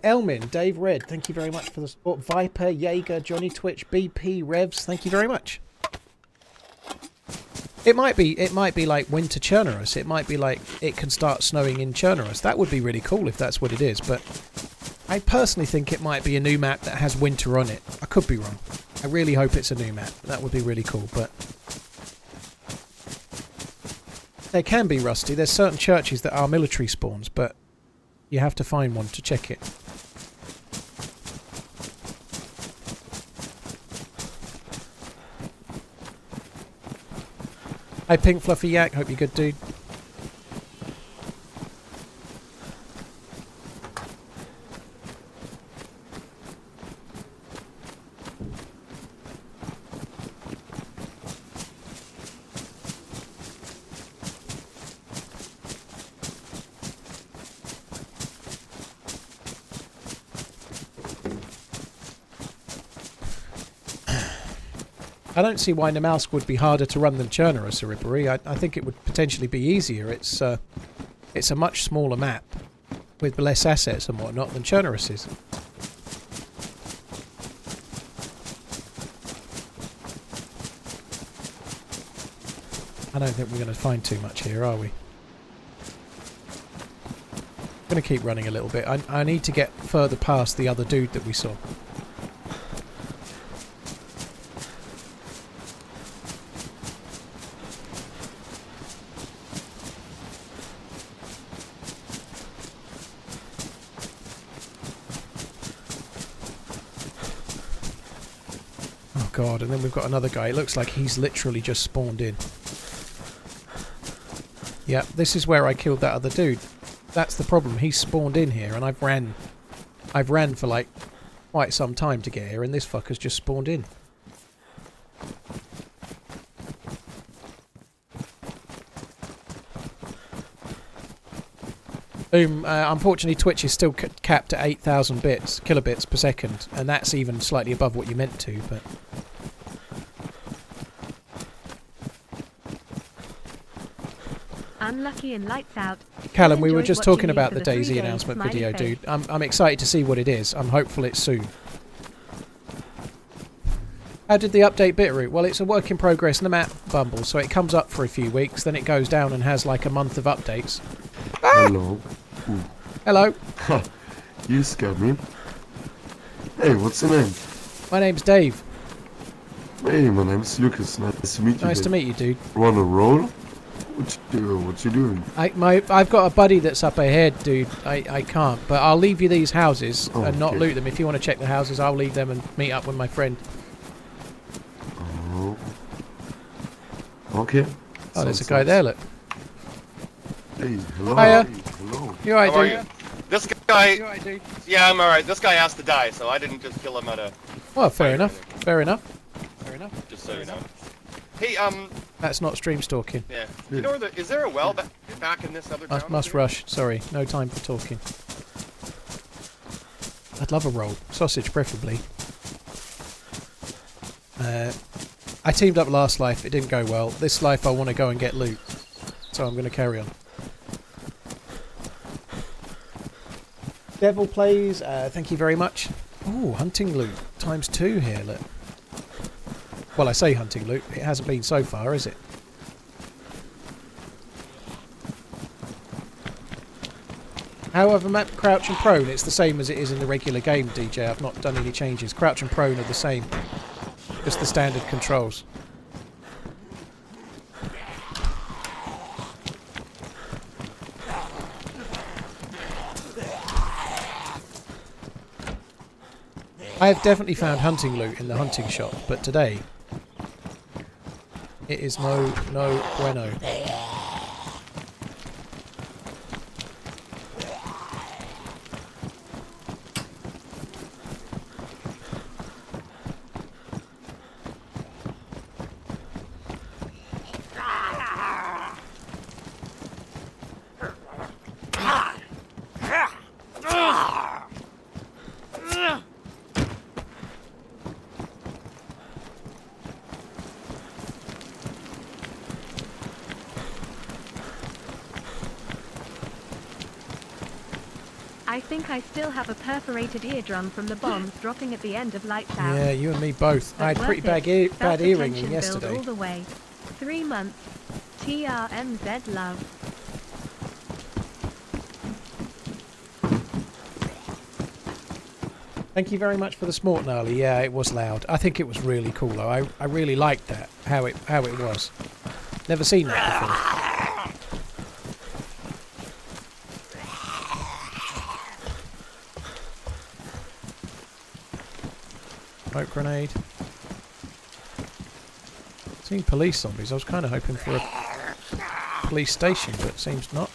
Elmin, Dave Red, thank you very much for the support. Viper, Jaeger, Johnny Twitch, BP, Revs, thank you very much. It might be like winter Chernobyl. It might be like it can start snowing in Chernobyl. That would be really cool if that's what it is, but I personally think it might be a new map that has winter on it. I could be wrong. I really hope it's a new map. That would be really cool, but... They can be rusty. There's certain churches that are military spawns, but you have to find one to check it. Hi Pink Fluffy Yak, hope you're good, dude. I don't see why Namalsk would be harder to run than Chernobyl, Saripari. I think it would potentially be easier. It's a much smaller map with less assets and whatnot than Chernobyl is. I don't think we're going to find too much here, are we? I'm going to keep running a little bit. I need to get further past the other dude that we saw. God, and then we've got another guy. It looks like he's literally just spawned in. Yep, this is where I killed that other dude. That's the problem. He's spawned in here, and I've ran for like quite some time to get here, and this fucker's just spawned in. Boom. Unfortunately, Twitch is still capped at 8,000 kilobits per second, and that's even slightly above what you meant to, but... Unlucky and lights out. Callum, we were just Enjoyed talking watching about you the for the DayZ 3 announcement days, video, smiley dude. I'm excited to see what it is. I'm hopeful it's soon. How did the update Bitterroot? Well, it's a work in progress in the map bumble, so it comes up for a few weeks, then it goes down and has like a month of updates. Ah! Hello. Ooh. Hello. You scared me. Hey, what's your name? My name's Dave. Hey, my name's Lucas. Nice to meet you. Nice to meet you, dude. Wanna roll? What you doing? I've got a buddy that's up ahead, dude. I can't, but I'll leave you these houses and not okay. loot them. If you want to check the houses, I'll leave them and meet up with my friend. Oh. Okay. Oh, there's a guy there, look. Hey, hello. Hiya. Hey, hello. You alright, How are dude? you? This guy... You alright, dude? Yeah, I'm alright. This guy has to die, so I didn't just kill him out of... Well, fair enough. Fair enough. Fair enough. Just so you know. Hey, That's not stream stalking. yeah. You know where is there a well back in this other town? Must rush. Sorry, no time for talking. I'd love a roll. Sausage, preferably. I teamed up last life. It didn't go well. This life I want to go and get loot. So I'm going to carry on. Devil plays. Thank you very much. Oh, hunting loot. ×2 here, look. Well, I say hunting loot. It hasn't been so far, is it? However, map crouch and prone, it's the same as it is in the regular game, DJ. I've not done any changes. Crouch and prone are the same. Just the standard controls. I have definitely found hunting loot in the hunting shop, but today it is no bueno. I think I still have a perforated eardrum from the bombs dropping at the end of Lights Out. Yeah, you and me both. I had pretty bad earringing yesterday. All the way. 3 months. TRMZ love. Thank you very much for the smart gnarly. Yeah, it was loud. I think it was really cool though. I really liked that, how it was. Never seen that before. Smoke grenade. Seen police zombies. I was kind of hoping for a police station, but it seems not.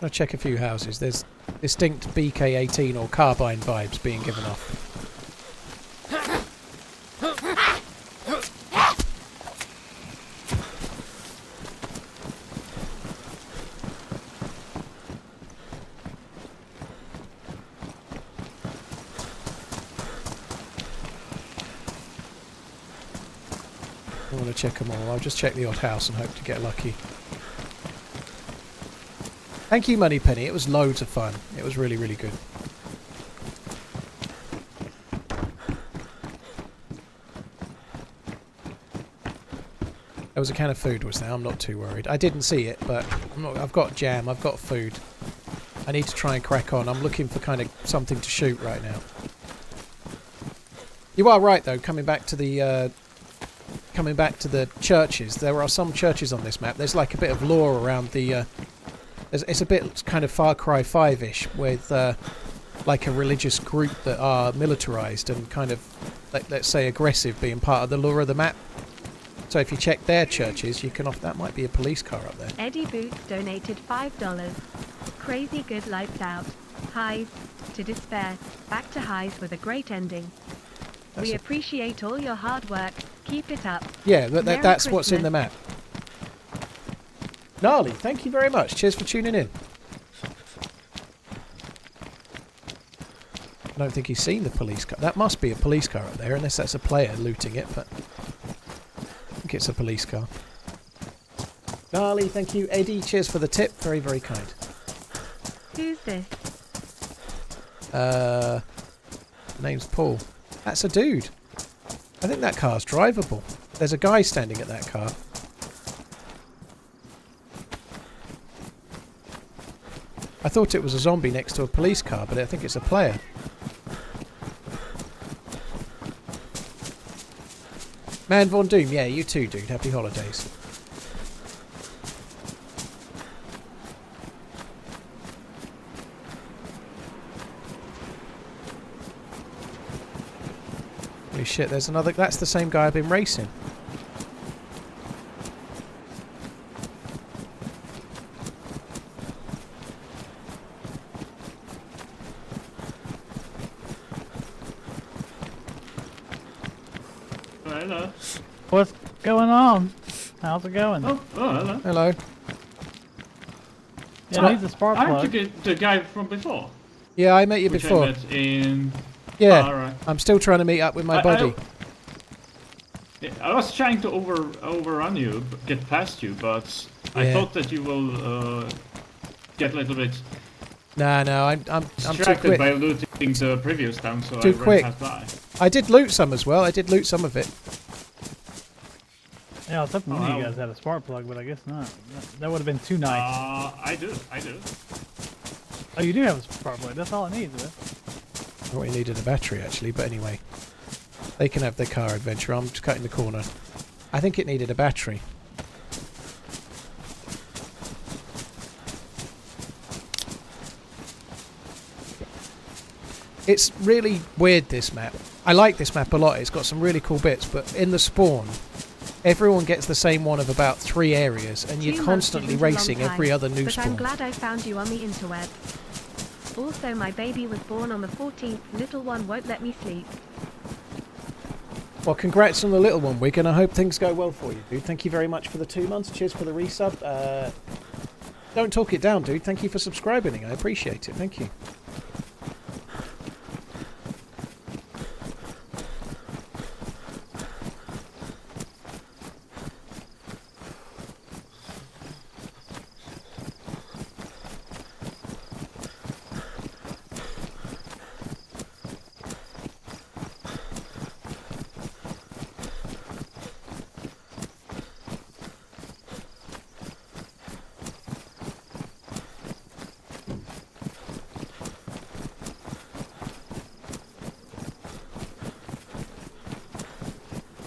I'll check a few houses. There's distinct BK-18 or carbine vibes being given off. I want to check them all. I'll just check the odd house and hope to get lucky. Thank you, Moneypenny. It was loads of fun. It was really, really good. There was a can of food, was there? I'm not too worried. I didn't see it, but I've got jam. I've got food. I need to try and crack on. I'm looking for kind of something to shoot right now. You are right, though. Coming back to the churches, there are some churches on this map. There's like a bit of lore around the. It's a bit kind of Far Cry 5-ish with like a religious group that are militarized and kind of, let's say, aggressive, being part of the lore of the map. So if you check their churches, you can off. That might be a police car up there. Eddie Boots donated $5. Crazy good Lights Out. Highs to despair. Back to highs with a great ending. We appreciate all your hard work. Keep it up. Yeah, that's what's in the map. Gnarly, thank you very much. Cheers for tuning in. I don't think he's seen the police car. That must be a police car up there, unless that's a player looting it, but I think it's a police car. Gnarly, thank you. Eddie, cheers for the tip. Very, very kind. Who's this? Name's Paul. That's a dude. I think that car's drivable. There's a guy standing at that car. I thought it was a zombie next to a police car, but I think it's a player. Man Von Doom, yeah, you too, dude. Happy holidays. Holy shit, there's another. That's the same guy I've been racing. What's going on? How's it going? Oh, hello. Hello. Yeah, he's a spark plug. Aren't you the guy from before? Yeah, I met you Which before. I met in... Yeah, alright. I'm still trying to meet up with my buddy. I was trying to overrun you, get past you, but I Yeah. thought that you will get a little bit No, I'm too distracted quick. by looting the previous town, so Too I quick. ran past I did loot some as well. I did loot some of it. Yeah, I was hoping Oh, one of you wow. guys had a spark plug, but I guess not. That would have been too by. nice. I do. Oh, you do have a spark plug. That's all it needs, is it? I thought he needed a battery actually, but anyway. They can have their car adventure. I'm just cutting the corner. I think it needed a battery. It's really weird, this map. I like this map a lot. It's got some really cool bits, but in the spawn, everyone gets the same one of about 3 areas, and 2 you're months constantly isn't a long racing time, every other new but spawn. I'm glad I found you on the interweb. Also, my baby was born on the 14th. Little one won't let me sleep. Well, congrats on the little one, Wig, and I hope things go well for you, dude. Thank you very much for the 2 months. Cheers for the resub. Don't talk it down, dude. Thank you for subscribing. I appreciate it. Thank you.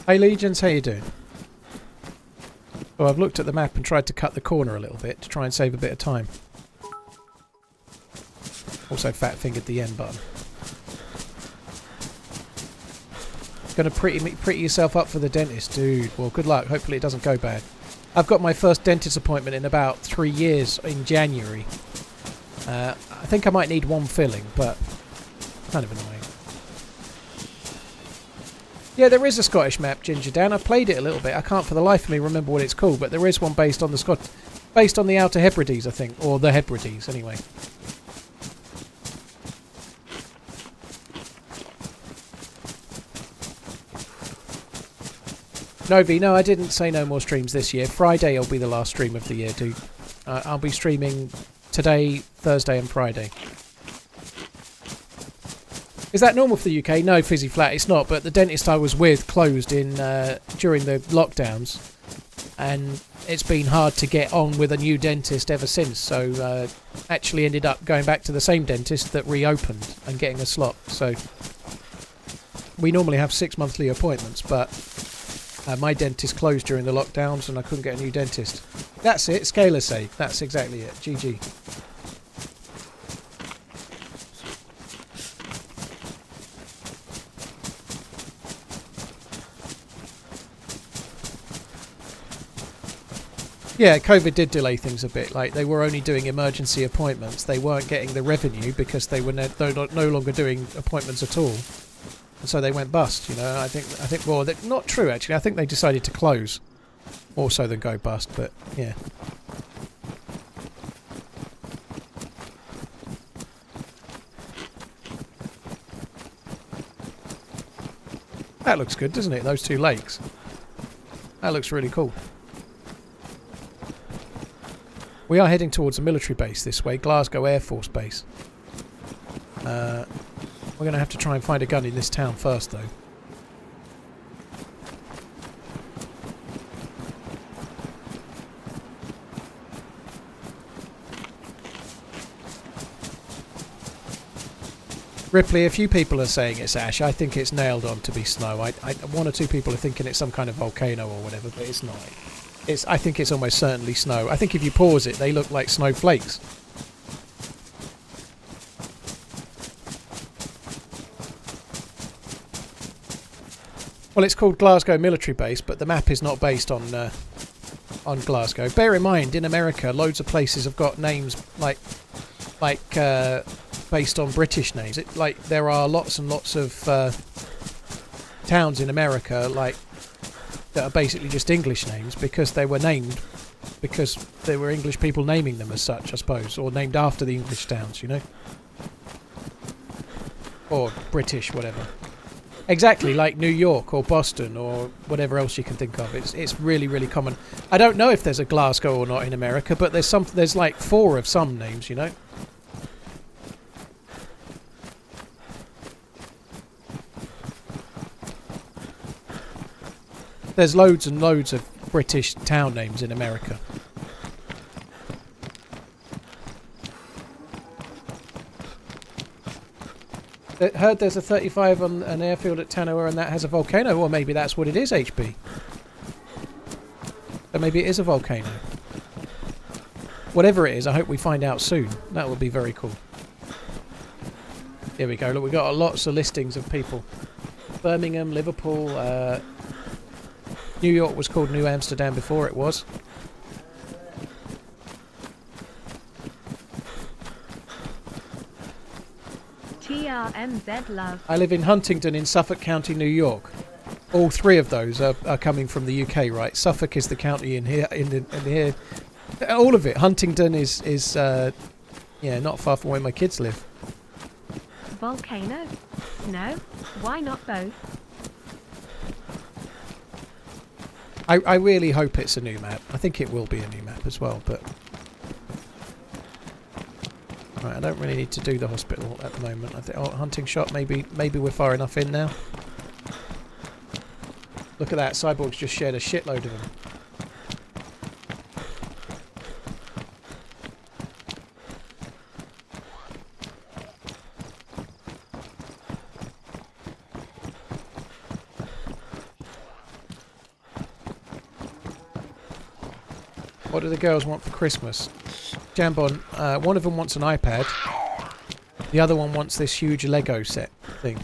Hey Legions, how you doing? Well, I've looked at the map and tried to cut the corner a little bit to try and save a bit of time. Also fat-fingered the N button. Gonna pretty yourself up for the dentist, dude. Well, good luck. Hopefully it doesn't go bad. I've got my first dentist appointment in about 3 years in January. I think I might need 1 filling, but kind of annoying. Yeah, there is a Scottish map, Ginger Dan. I've played it a little bit. I can't for the life of me remember what it's called, but there is one based on the Outer Hebrides, I think, or the Hebrides, anyway. Novi, no, I didn't say no more streams this year. Friday will be the last stream of the year, dude. I'll be streaming today, Thursday, and Friday. Is that normal for the UK? No, Fizzy Flat, it's not. But the dentist I was with closed in during the lockdowns, and it's been hard to get on with a new dentist ever since. So actually ended up going back to the same dentist that reopened and getting a slot. So we normally have 6 monthly appointments, but my dentist closed during the lockdowns, and I couldn't get a new dentist. That's it. Scalar save. That's exactly it. GG. Yeah, COVID did delay things a bit. Like, they were only doing emergency appointments. They weren't getting the revenue because they were no longer doing appointments at all. And so they went bust, you know. I think well, not true, actually. I think they decided to close more so than go bust, but yeah. That looks good, doesn't it? Those 2 lakes. That looks really cool. We are heading towards a military base this way, Glasgow Air Force Base. We're going to have to try and find a gun in this town first, though. Ripley, a few people are saying it's ash. I think it's nailed on to be snow. 1 or 2 people are thinking it's some kind of volcano or whatever, but it's not. I think it's almost certainly snow. I think if you pause it, they look like snowflakes. Well, it's called Glasgow Military Base, but the map is not based on Glasgow. Bear in mind, in America, loads of places have got names like based on British names. Like there are lots and lots of towns in America, like that are basically just English names because they were named because there were English people naming them as such, I suppose, or named after the English towns, you know, or British, whatever. Exactly, like New York or Boston or whatever else you can think of. It's really, really common. I don't know if there's a Glasgow or not in America, but there's like 4 of some names, you know. There's loads and loads of British town names in America. I heard there's a 35 on an airfield at Tanoa and that has a volcano. Or maybe that's what it is, HB. Or maybe it is a volcano. Whatever it is, I hope we find out soon. That would be very cool. Here we go. Look, we've got lots of listings of people. Birmingham, Liverpool, New York was called New Amsterdam before it was. TRMZ love. I live in Huntingdon in Suffolk County, New York. All 3 of those are coming from the UK, right? Suffolk is the county in here. In here, all of it. Huntingdon is yeah, not far from where my kids live. Volcano? No. Why not both? I really hope it's a new map. I think it will be a new map as well, but... Right, I don't really need to do the hospital at the moment. I think, oh, hunting shot, maybe we're far enough in now. Look at that, Cyborg's just shared a shitload of them. What do the girls want for Christmas? Jambon, one of them wants an iPad. The other one wants this huge Lego set thing.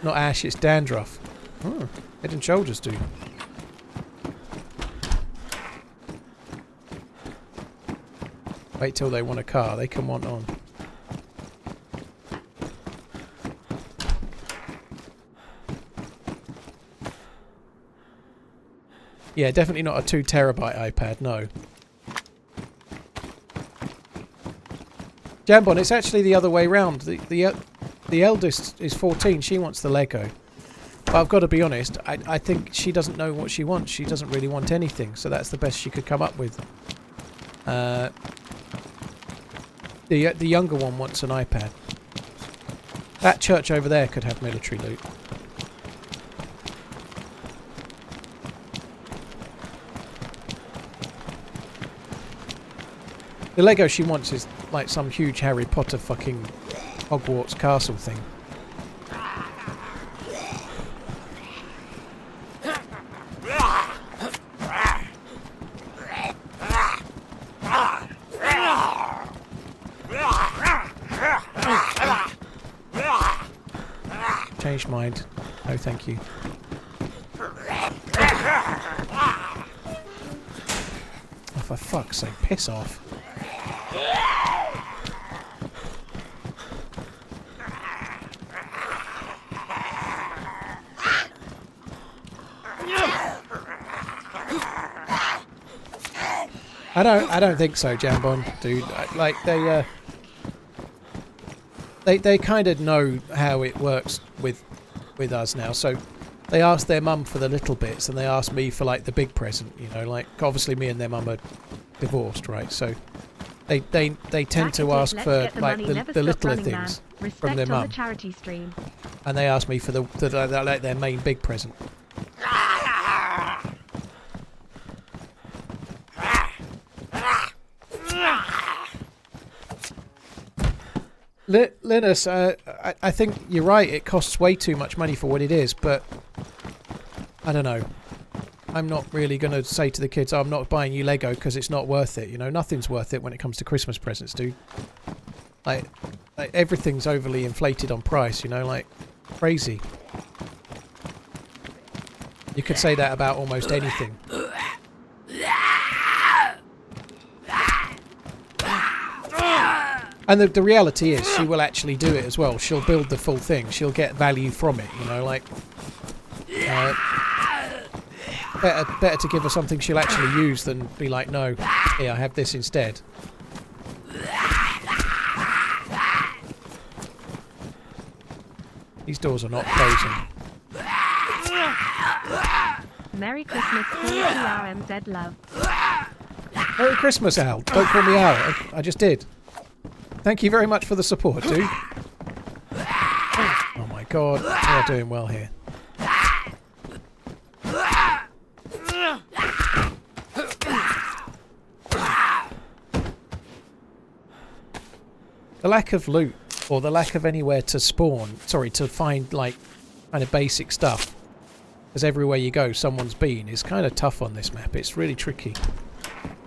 Not ash, it's dandruff. Oh, head and shoulders do. Wait till they want a car, they can want on. Yeah, definitely not a 2 terabyte iPad, no. Jambon, it's actually the other way round. The eldest is 14, she wants the Lego. But I've got to be honest, I think she doesn't know what she wants. She doesn't really want anything, so that's the best she could come up with. The younger one wants an iPad. That church over there could have military loot. The Lego she wants is like some huge Harry Potter fucking Hogwarts castle thing. Changed mind. No, thank you. Oh, for fuck's sake, piss off. I don't think so, Jambon, dude. Like they kind of know how it works with us now. So they asked their mum for the little bits, and they asked me for like the big present. You know, like obviously me and their mum are divorced, right? So they tend to ask for like the littler things from their mum, and they asked me for like their main big present. Linus, I think you're right. It costs way too much money for what it is, but I don't know. I'm not really going to say to the kids, oh, I'm not buying you Lego because it's not worth it. You know, nothing's worth it when it comes to Christmas presents, dude. Like everything's overly inflated on price, you know, like crazy. You could say that about almost anything. And the reality is, she will actually do it as well. She'll build the full thing. She'll get value from it, you know, like... better to give her something she'll actually use than be like, no, here, I have this instead. These doors are not closing. Merry Christmas, TRMZ love. Merry Christmas, Al. Don't call me Al. I just did. Thank you very much for the support, dude. Oh my god, we are doing well here. The lack of loot, or the lack of anywhere to spawn, sorry, to find, like, kind of basic stuff, because everywhere you go someone's been, is kind of tough on this map. It's really tricky.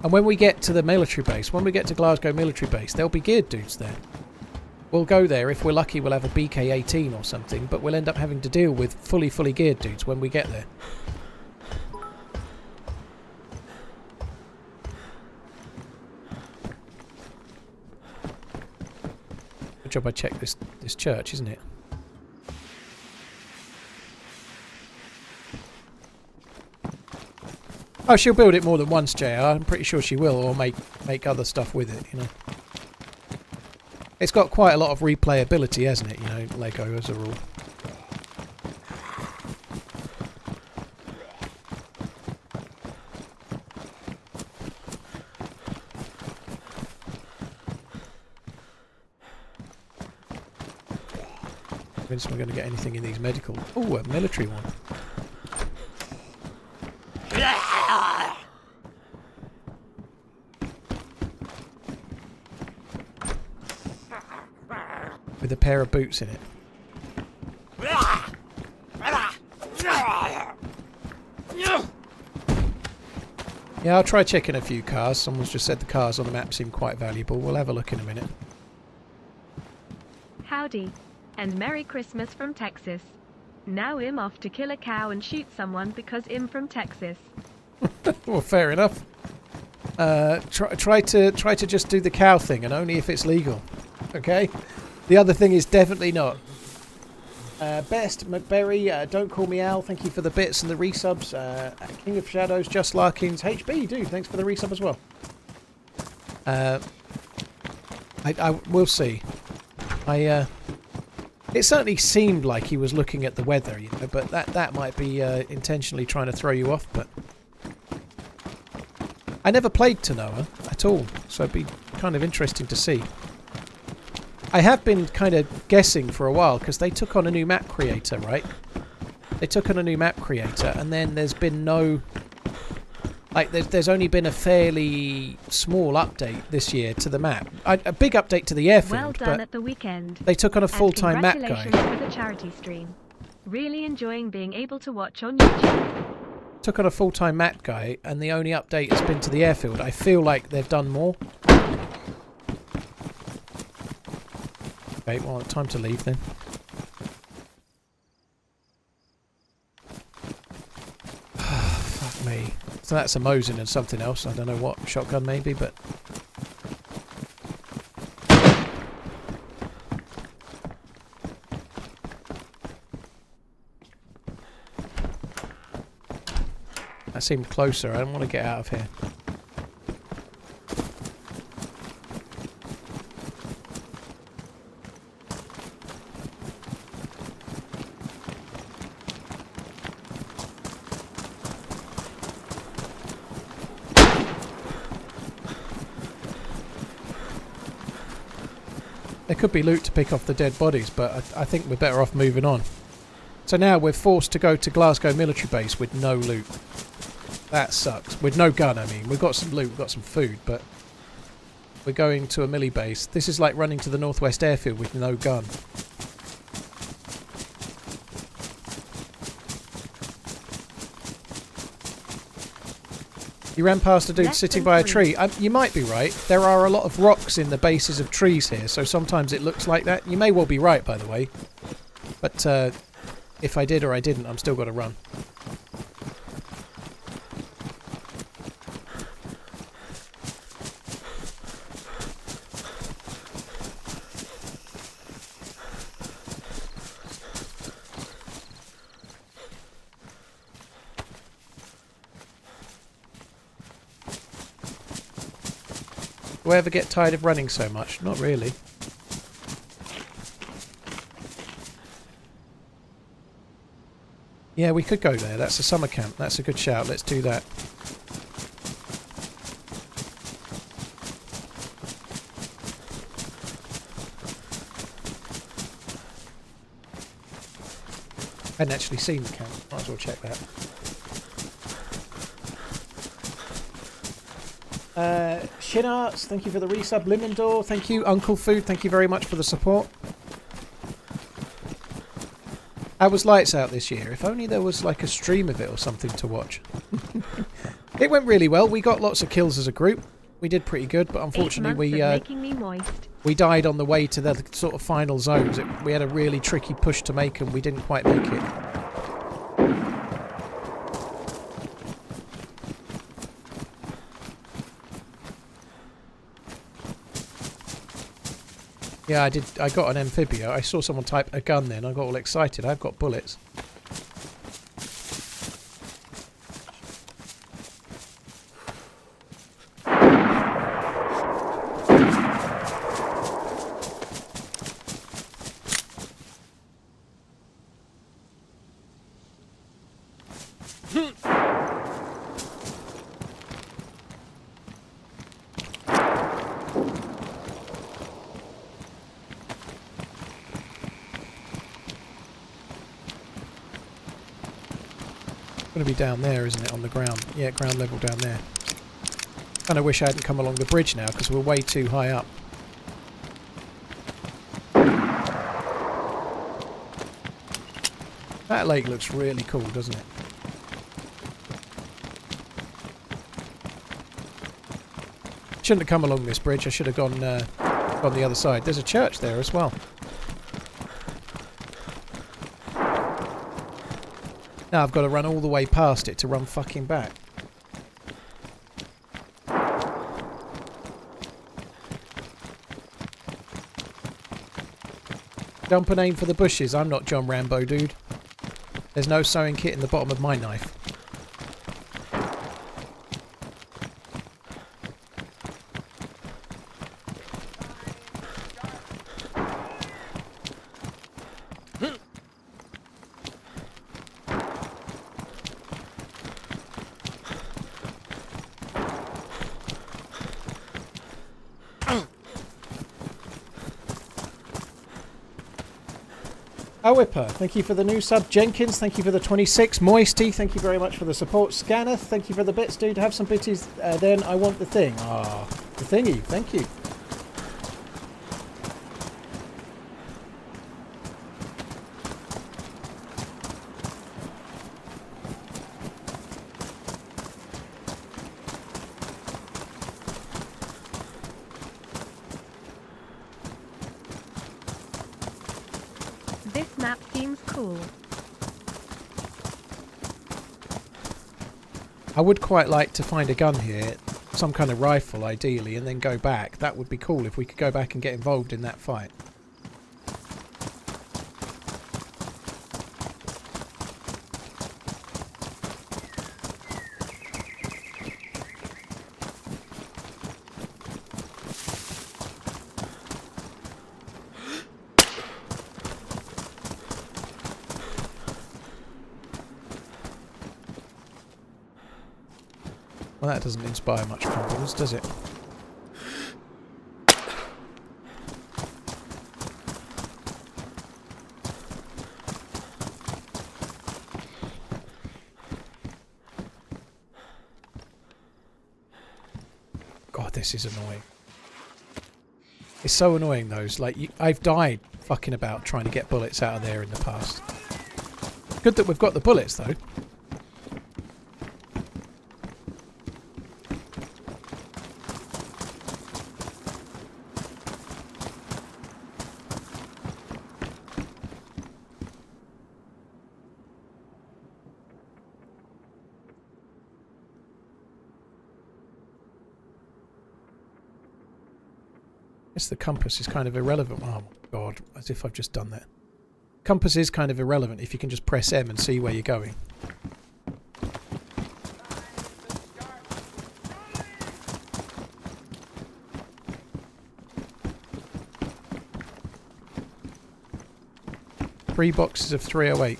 And when we get to the military base, when we get to Glasgow military base, there'll be geared dudes there. We'll go there, if we're lucky we'll have a BK-18 or something, but we'll end up having to deal with fully geared dudes when we get there. Good job I checked this church, isn't it? Oh, she'll build it more than once, JR. I'm pretty sure she will, or make other stuff with it, you know. It's got quite a lot of replayability, hasn't it, you know, Lego as a rule. Convinced we're going to get anything in these medical... Oh, a military one. With a pair of boots in it. Yeah, I'll try checking a few cars. Someone's just said the cars on the map seem quite valuable. We'll have a look in a minute. Howdy. And Merry Christmas from Texas. Now I'm off to kill a cow and shoot someone because I'm from Texas. Well, fair enough. Try to just do the cow thing, and only if it's legal. Okay? The other thing is definitely not. Best, McBerry, Don't Call Me Al, thank you for the bits and the resubs. King of Shadows, Just Larkins, HB, dude, thanks for the resub as well. We'll see. It certainly seemed like he was looking at the weather, you know, but that might be intentionally trying to throw you off, but... I never played Tanoa at all, so it'd be kind of interesting to see. I have been kind of guessing for a while, because they took on a new map creator, right? They took on a new map creator, and then there's been no... Like, there's only been a fairly small update this year to the map. A big update to the airfield, well done at the weekend. They took on a full-time map guy. Congratulations for the charity stream. Really enjoying being able to watch on YouTube. Took on a full-time map guy, and the only update has been to the airfield. I feel like they've done more. Okay, well, time to leave then. Fuck me. So that's a Mosin and something else. I don't know what. Shotgun maybe, but... That seemed closer. I don't want to get out of here. There could be loot to pick off the dead bodies, but I think we're better off moving on. So now we're forced to go to Glasgow military base with no loot. That sucks. With no gun, I mean. We've got some loot, we've got some food, but we're going to a milli base. This is like running to the northwest airfield with no gun. You ran past a dude sitting by a tree. You might be right. There are a lot of rocks in the bases of trees here, so sometimes it looks like that. You may well be right, by the way. But if I did or I didn't, I'm still got to run. Do I ever get tired of running so much? Not really. Yeah, we could go there. That's a summer camp. That's a good shout. Let's do that. I hadn't actually seen the camp. Might as well check that. Shin Arts, thank you for the resub. Limendor, thank you. Uncle Food, thank you very much for the support. How was Lights Out this year? If only there was like a stream of it or something to watch. It went really well. We got lots of kills as a group. We did pretty good, but unfortunately we died on the way to the sort of final zones. We had a really tricky push to make and we didn't quite make it. Yeah, I did. I got an amphibia. I saw someone type a gun then. I got all excited. I've got bullets. Going to be down there, isn't it, on the ground? Yeah, ground level down there. Kind of wish I hadn't come along the bridge now because we're way too high up. That lake looks really cool, doesn't it? Shouldn't have come along this bridge. I should have gone on the other side. There's a church there as well. Now I've got to run all the way past it to run fucking back. Jump and aim for the bushes. I'm not John Rambo, dude. There's no sewing kit in the bottom of my knife. Whipper, thank you for the new sub. Jenkins, thank you for the 26. Moisty, thank you very much for the support. Scanneth, thank you for the bits, dude. Have some bitties, then I want the thing. Ah, the thingy, thank you. This map seems cool. I would quite like to find a gun here, some kind of rifle ideally, and then go back. That would be cool if we could go back and get involved in that fight. Well, that doesn't inspire much confidence, does it? God, this is annoying. It's so annoying, those. Like, I've died fucking about trying to get bullets out of there in the past. Good that we've got the bullets, though. The compass is kind of irrelevant. Oh god, as if I've just done that. Compass is kind of irrelevant if you can just press M and see where you're going. 3 boxes of 308.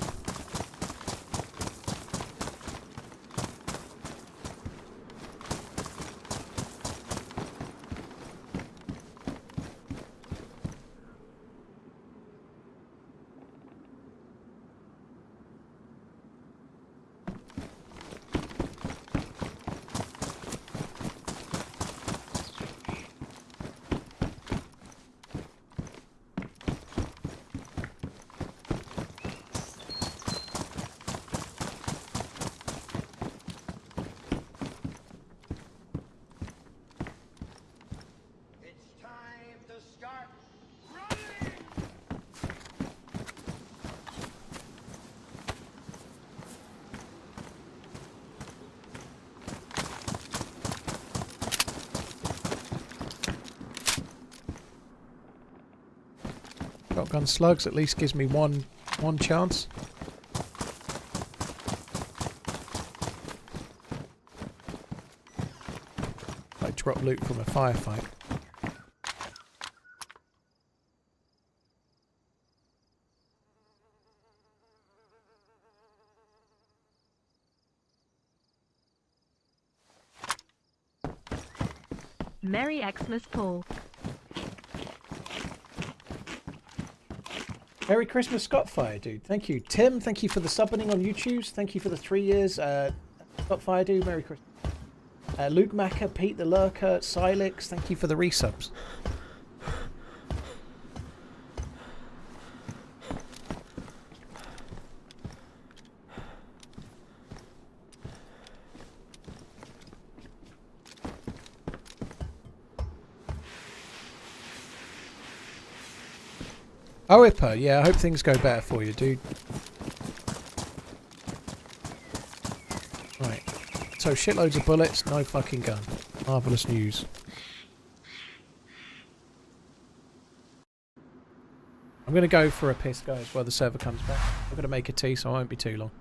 It's time to start running! Shotgun slugs at least gives me one chance. I drop loot from a firefight. Merry Xmas, Paul. Merry Christmas, Scottfire Dude. Thank you. Tim, thank you for the subbing on YouTube. Thank you for the 3 years. Scottfire Dude, Merry Christmas. Luke Macker, Pete the Lurker, Silix, thank you for the resubs. Oh, Ipper, yeah, I hope things go better for you, dude. Right. So, shitloads of bullets, no fucking gun. Marvellous news. I'm going to go for a piss, guys, while the server comes back. I'm going to make a tea, so I won't be too long.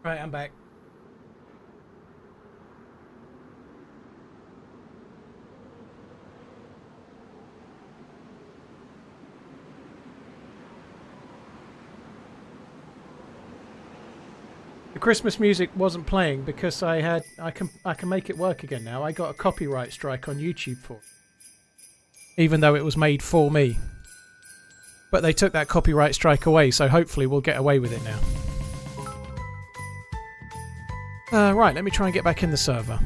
Right, I'm back. Christmas music wasn't playing because I can make it work again now. I got a copyright strike on YouTube for it, even though it was made for me. But they took that copyright strike away, so hopefully we'll get away with it now. Right, let me try and get back in the server.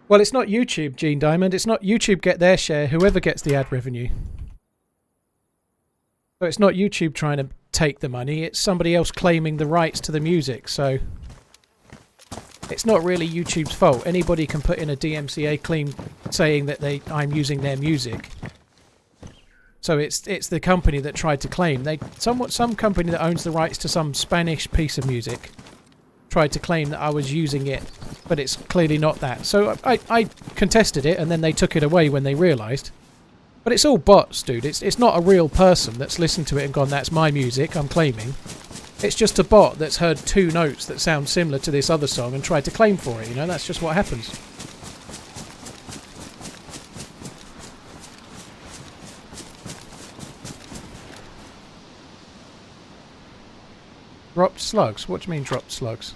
Well, it's not YouTube, Gene Diamond. It's not YouTube get their share, whoever gets the ad revenue. So it's not YouTube trying to take the money, it's somebody else claiming the rights to the music, so it's not really YouTube's fault. Anybody can put in a DMCA claim saying that I'm using their music. So it's the company that tried to claim. Some company that owns the rights to some Spanish piece of music tried to claim that I was using it, but it's clearly not that. So I contested it, and then they took it away when they realised. But it's all bots, dude. It's not a real person that's listened to it and gone, that's my music, I'm claiming. It's just a bot that's heard 2 notes that sound similar to this other song and tried to claim for it, you know? That's just what happens. Dropped slugs? What do you mean dropped slugs?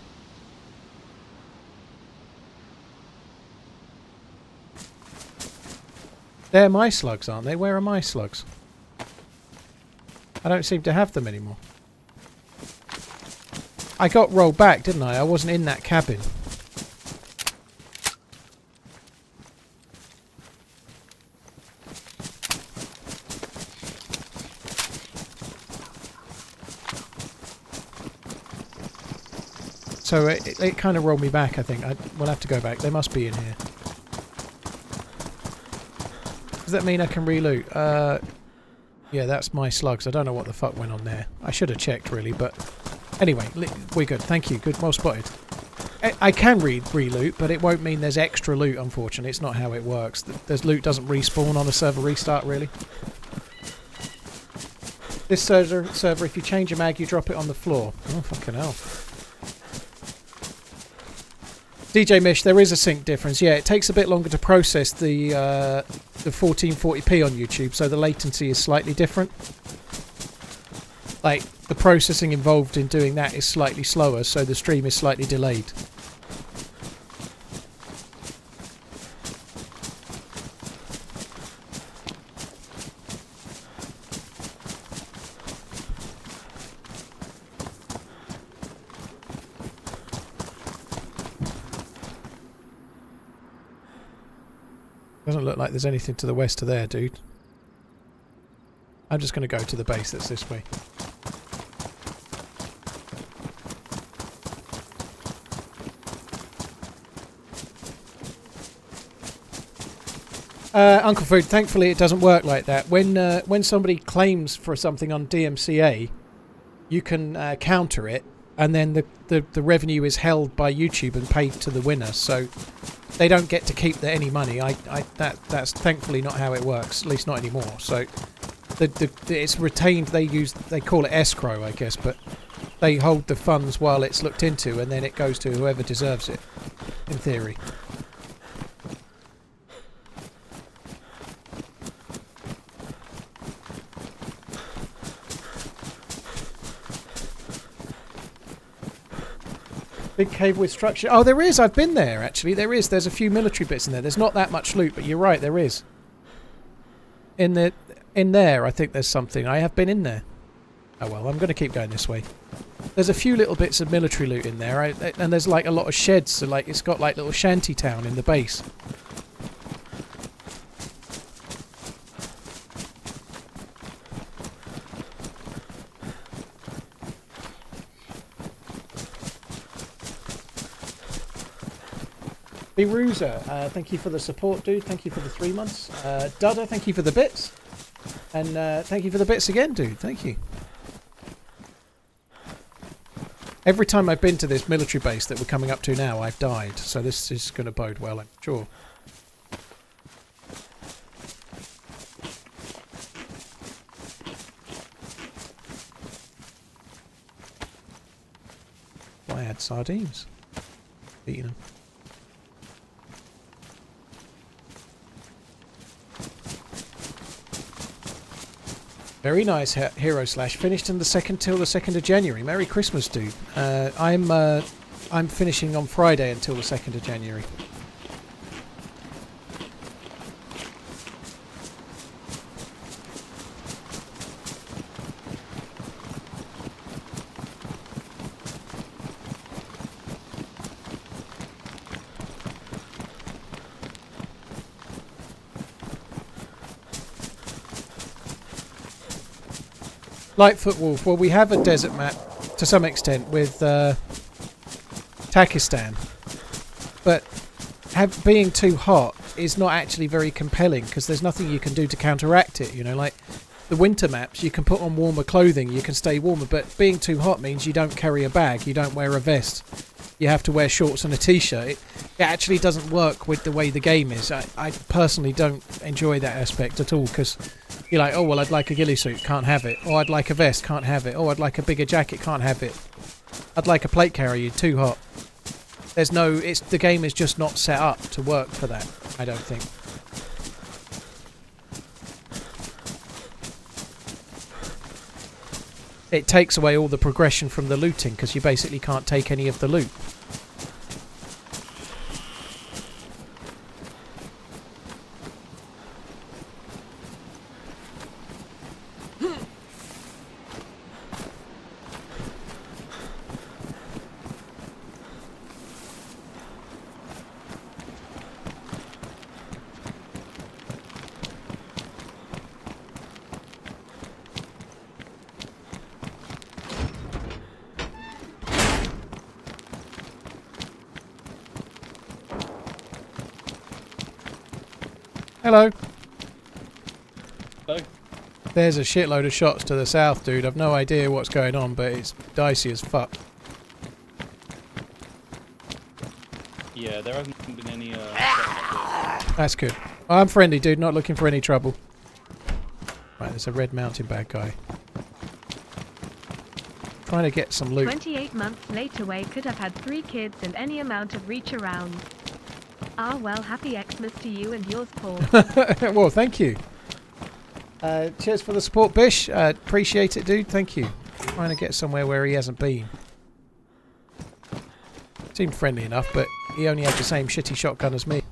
They're my slugs, aren't they? Where are my slugs? I don't seem to have them anymore. I got rolled back, didn't I? I wasn't in that cabin. So it kind of rolled me back, I think. We'll have to go back. They must be in here. Does that mean I can reloot? Yeah, that's my slugs. I don't know what the fuck went on there. I should have checked, really, but... Anyway, we're good. Thank you. Good. Well spotted. I can reloot, but it won't mean there's extra loot, unfortunately. It's not how it works. There's loot doesn't respawn on a server restart, really. This server, if you change a mag, you drop it on the floor. Oh, fucking hell. DJ Mish, there is a sync difference. Yeah, it takes a bit longer to process the 1440p on YouTube, so the latency is slightly different. Like, the processing involved in doing that is slightly slower, so the stream is slightly delayed. Doesn't look like there's anything to the west of there, dude. I'm just going to go to the base that's this way. Uncle Food, thankfully it doesn't work like that. When somebody claims for something on DMCA, you can counter it, and then the revenue is held by YouTube and paid to the winner. So they don't get to keep any money. That's thankfully not how it works, at least not anymore. So it's retained. They call it escrow, I guess, but they hold the funds while it's looked into, and then it goes to whoever deserves it, in theory. Big cave with structure. Oh, there is. I've been there, actually. There is. There's a few military bits in there. There's not that much loot, but you're right. There is. In there, I think there's something. I have been in there. Oh, well, I'm going to keep going this way. There's a few little bits of military loot in there. And there's, like, a lot of sheds. So, like, it's got, like, little shanty town in the base. Beruza, thank you for the support, dude. Thank you for the 3 months. Dudda, thank you for the bits. And thank you for the bits again, dude. Thank you. Every time I've been to this military base that we're coming up to now, I've died. So this is going to bode well, I'm sure. had sardines. Eating them. Very nice, Hero Slash. Finished in the second till the 2nd of January. Merry Christmas, dude. I'm finishing on Friday until the 2nd of January. Lightfoot Wolf. Well, we have a desert map to some extent with Takistan, but being too hot is not actually very compelling because there's nothing you can do to counteract it. You know, like the winter maps, you can put on warmer clothing, you can stay warmer, but being too hot means you don't carry a bag, you don't wear a vest, you have to wear shorts and a t-shirt. It actually doesn't work with the way the game is. I personally don't enjoy that aspect at all because you're like, oh well, I'd like a ghillie suit, can't have it. Oh, I'd like a vest, can't have it. Oh, I'd like a bigger jacket, can't have it. I'd like a plate carrier, too hot. There's no, the game is just not set up to work for that, I don't think. It takes away all the progression from the looting because you basically can't take any of the loot. Hello. Hello. There's a shitload of shots to the south, dude. I've no idea what's going on, but it's dicey as fuck. Yeah, there hasn't been any. That's good. I'm friendly, dude. Not looking for any trouble. Right, there's a red mountain bad guy. Trying to get some loot. 28 months later, Way could have had 3 kids and any amount of reach around. Ah, well, happy Xmas to you and yours, Paul. Well, thank you. Cheers for the support, Bish. Appreciate it, dude. Thank you. Trying to get somewhere where he hasn't been. Seemed friendly enough, but he only had the same shitty shotgun as me.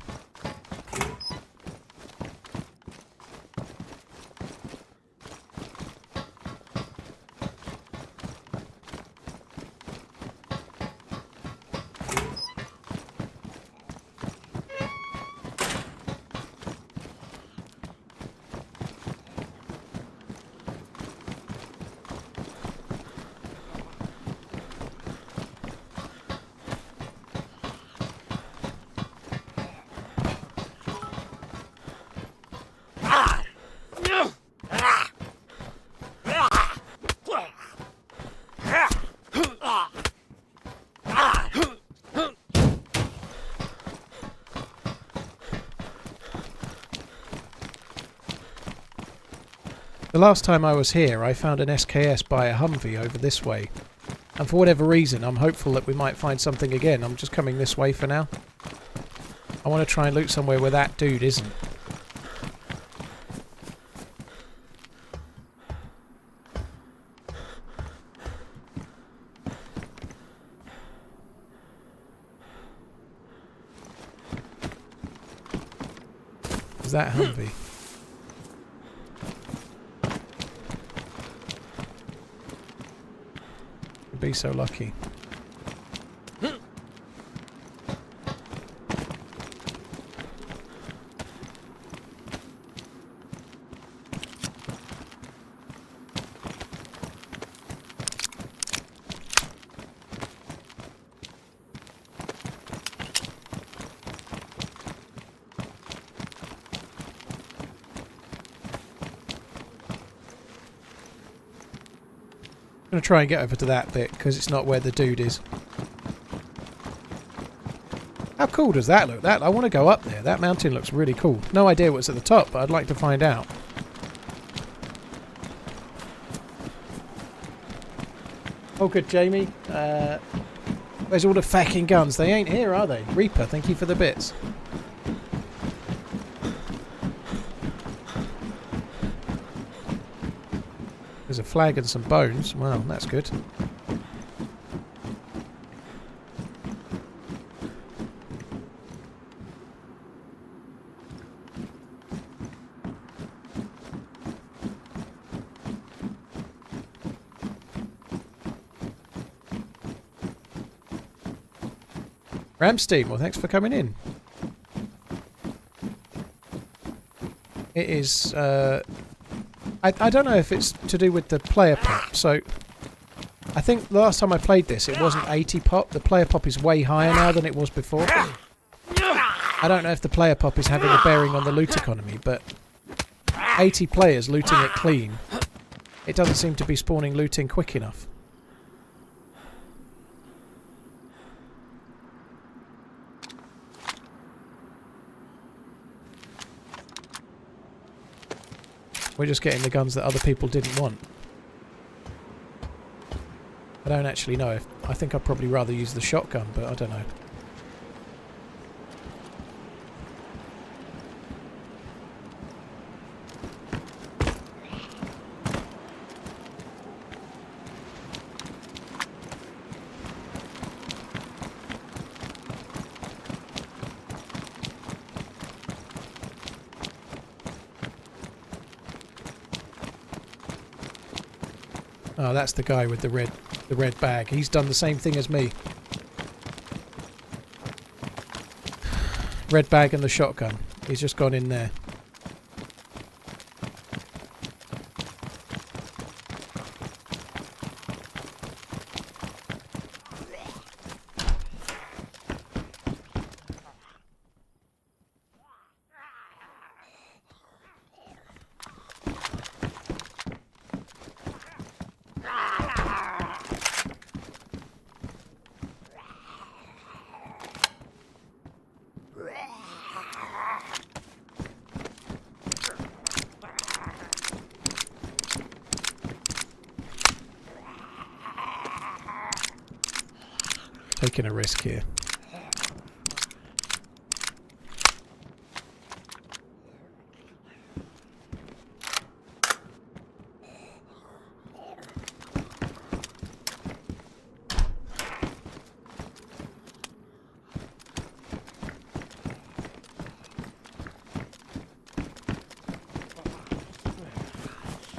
The last time I was here, I found an SKS by a Humvee over this way. And for whatever reason, I'm hopeful that we might find something again. I'm just coming this way for now. I want to try and loot somewhere where that dude isn't. Is that Humvee? Be so lucky. I'm going to try and get over to that bit because it's not where the dude is. How cool does that look? I want to go up there. That mountain looks really cool. No idea what's at the top, but I'd like to find out. Oh, good, Jamie. Where's all the fucking guns? They ain't here, are they? Reaper, thank you for the bits. There's a flag and some bones. Well, that's good. Ramstein, well, thanks for coming in. It is, I don't know if it's to do with the player pop. So, I think the last time I played this, it wasn't 80 pop. The player pop is way higher now than it was before. I don't know if the player pop is having a bearing on the loot economy, but 80 players looting it clean, it doesn't seem to be spawning looting quick enough. We're just getting the guns that other people didn't want. I don't actually know. I think I'd probably rather use the shotgun, but I don't know. Oh, that's the guy with the red bag. He's done the same thing as me. Red bag and the shotgun. He's just gone in there. Taking a risk here.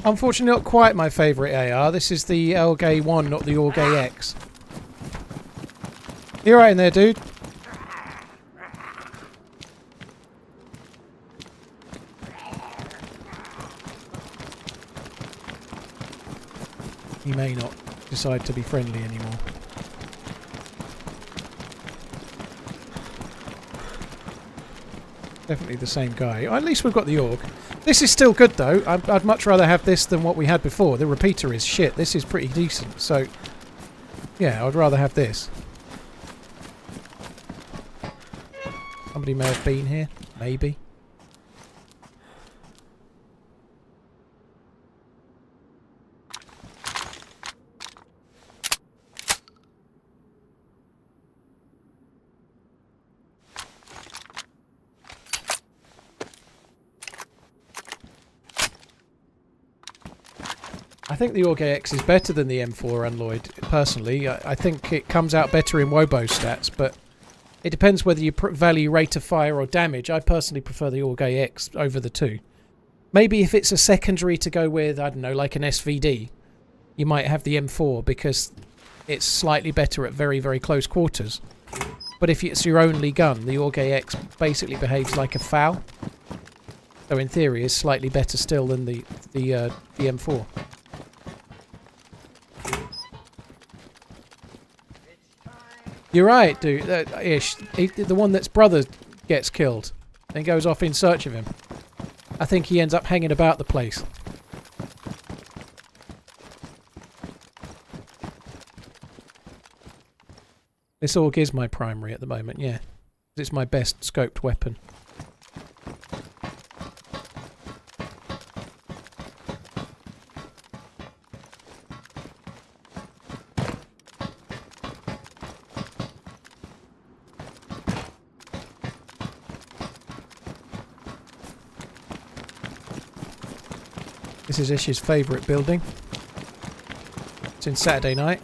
Unfortunately, not quite my favourite AR. This is the LG 1, not the LG X. You right in there, dude? He may not decide to be friendly anymore. Definitely the same guy. At least we've got the AUG. This is still good though. I'd much rather have this than what we had before. The repeater is shit. This is pretty decent. So, yeah, I'd rather have this. Somebody may have been here. Maybe. I think the AUG X is better than the M4 Unloyed, personally. I think it comes out better in Wobo stats, but it depends whether you value rate of fire or damage. I personally prefer the AUG X over the two. Maybe if it's a secondary to go with, I don't know, like an SVD, you might have the M4 because it's slightly better at very, very close quarters. But if it's your only gun, the AUG X basically behaves like a FAL. So in theory is slightly better still than the M4. You're right, dude. Ish. The one that's brother gets killed and goes off in search of him. I think he ends up hanging about the place. This AUG is my primary at the moment, yeah. It's my best scoped weapon. This is Ish's favourite building. It's in Saturday night.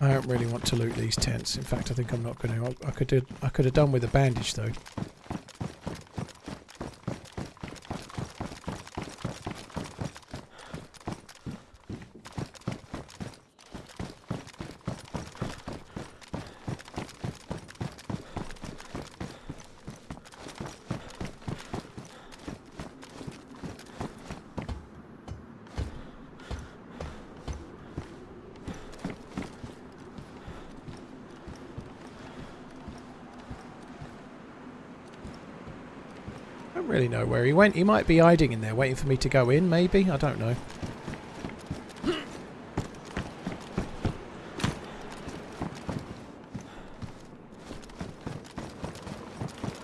I don't really want to loot these tents. In fact, I think I'm not going to. I could have done with a bandage though. I don't really know where he went. He might be hiding in there, waiting for me to go in, maybe? I don't know.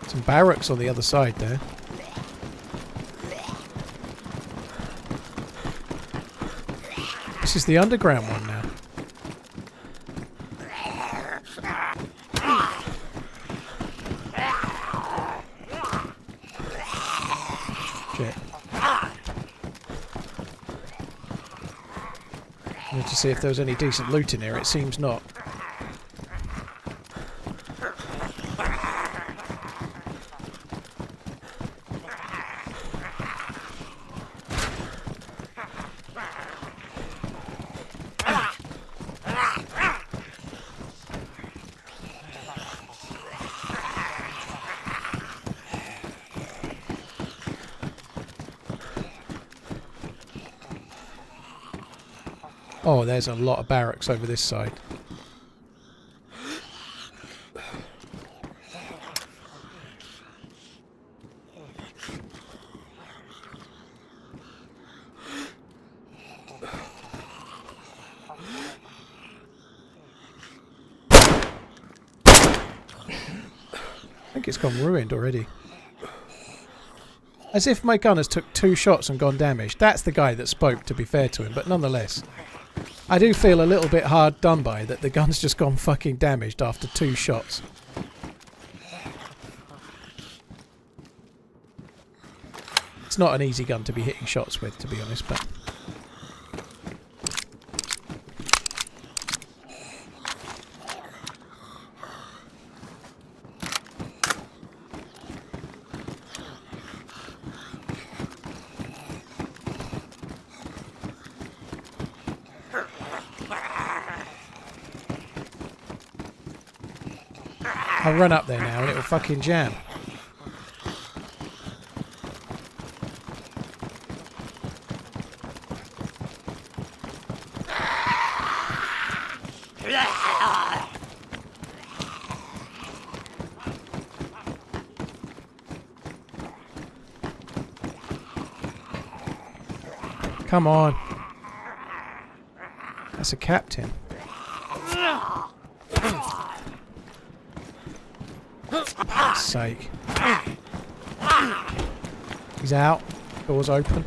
Some barracks on the other side there. This is the underground one now. To see if there was any decent loot in here. It seems not. Oh, there's a lot of barracks over this side. I think it's gone ruined already. As if my gun has took 2 shots and gone damaged. That's the guy that spoke, to be fair to him, but nonetheless. I do feel a little bit hard done by that the gun's just gone fucking damaged after 2 shots. It's not an easy gun to be hitting shots with, to be honest, but... I'll run up there now and it'll fucking jam. Come on. That's a captain. For God's sake. He's out. Door's open.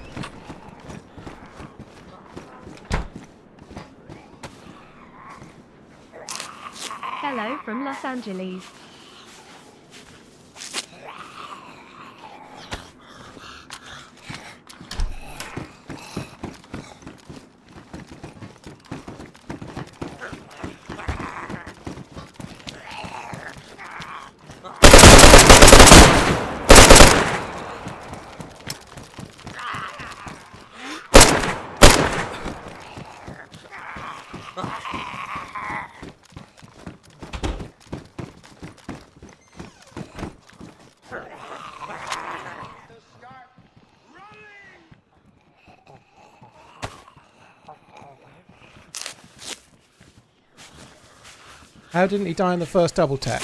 Hello from Los Angeles. How didn't he die on the first double tap?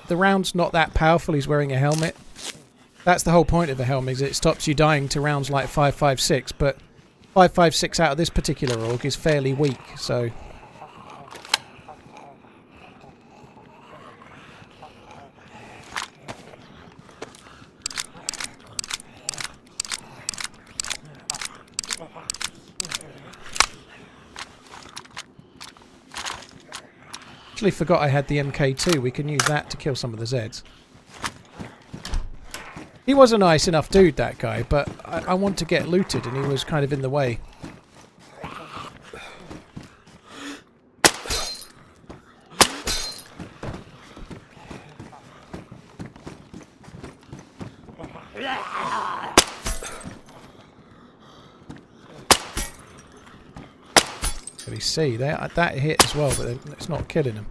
The round's not that powerful. He's wearing a helmet. That's the whole point of a helmet, is it stops you dying to rounds like 5.56, but 5.56 out of this particular org is fairly weak, so... Actually forgot I had the MK2. We can use that to kill some of the Zeds. He was a nice enough dude, that guy, but I want to get looted and he was kind of in the way. Can you see that hit as well, but it's not killing him.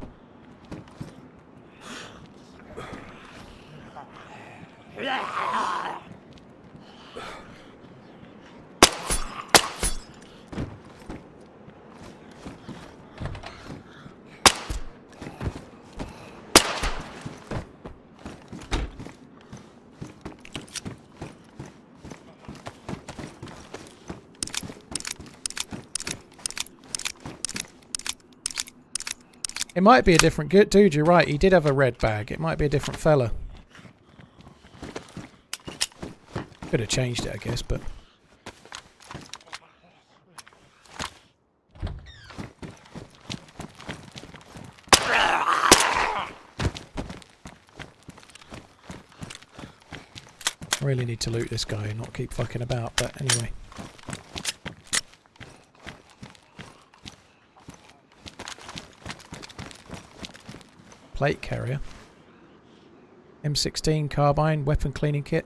It might be a different dude, you're right, he did have a red bag. It might be a different fella. Could have changed it, I guess, but... I really need to loot this guy and not keep fucking about, but anyway. Plate carrier. M16 carbine, weapon cleaning kit.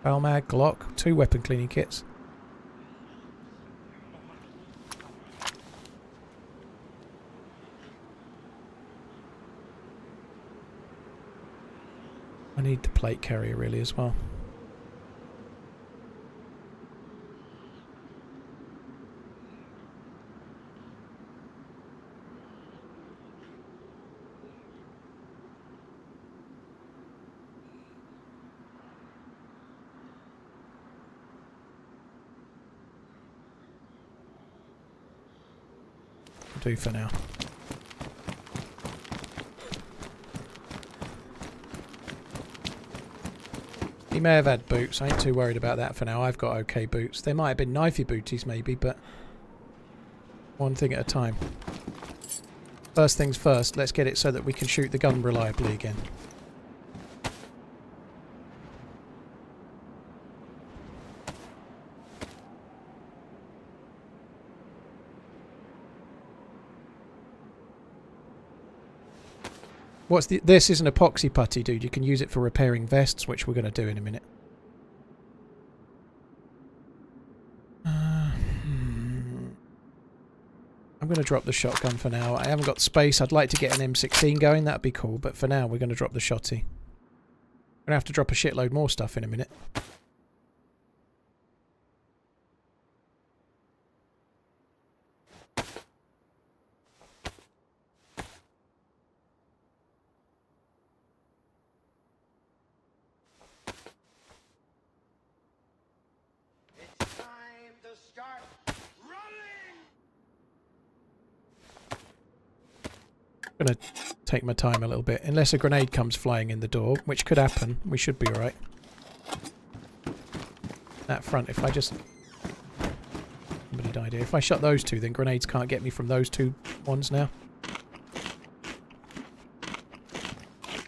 Foul mag, Glock, 2 weapon cleaning kits. I need the plate carrier really as well. Do for now. He may have had boots. I ain't too worried about that for now. I've got okay boots. They might have been knifey booties maybe, but one thing at a time. First things first, let's get it so that we can shoot the gun reliably again. This is an epoxy putty, dude. You can use it for repairing vests, which we're going to do in a minute. I'm going to drop the shotgun for now. I haven't got space. I'd like to get an M16 going. That'd be cool. But for now, we're going to drop the shotty. We're going to have to drop a shitload more stuff in a minute. I'm going to take my time a little bit. Unless a grenade comes flying in the door, which could happen. We should be alright. That front, if I just... Somebody died here. If I shut those two, then grenades can't get me from those two ones now.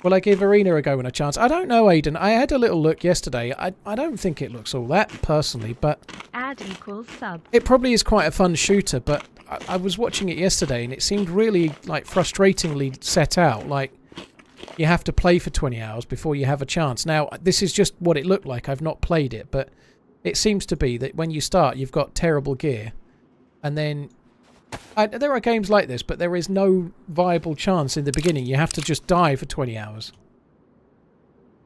Will I give Arena a go and a chance? I don't know, Aiden. I had a little look yesterday. I don't think it looks all that, personally, but... Add equals sub. It probably is quite a fun shooter, but I was watching it yesterday and it seemed really, like, frustratingly set out. Like, you have to play for 20 hours before you have a chance. Now, this is just what it looked like. I've not played it, but it seems to be that when you start, you've got terrible gear. And then... there are games like this, but there is no viable chance in the beginning. You have to just die for 20 hours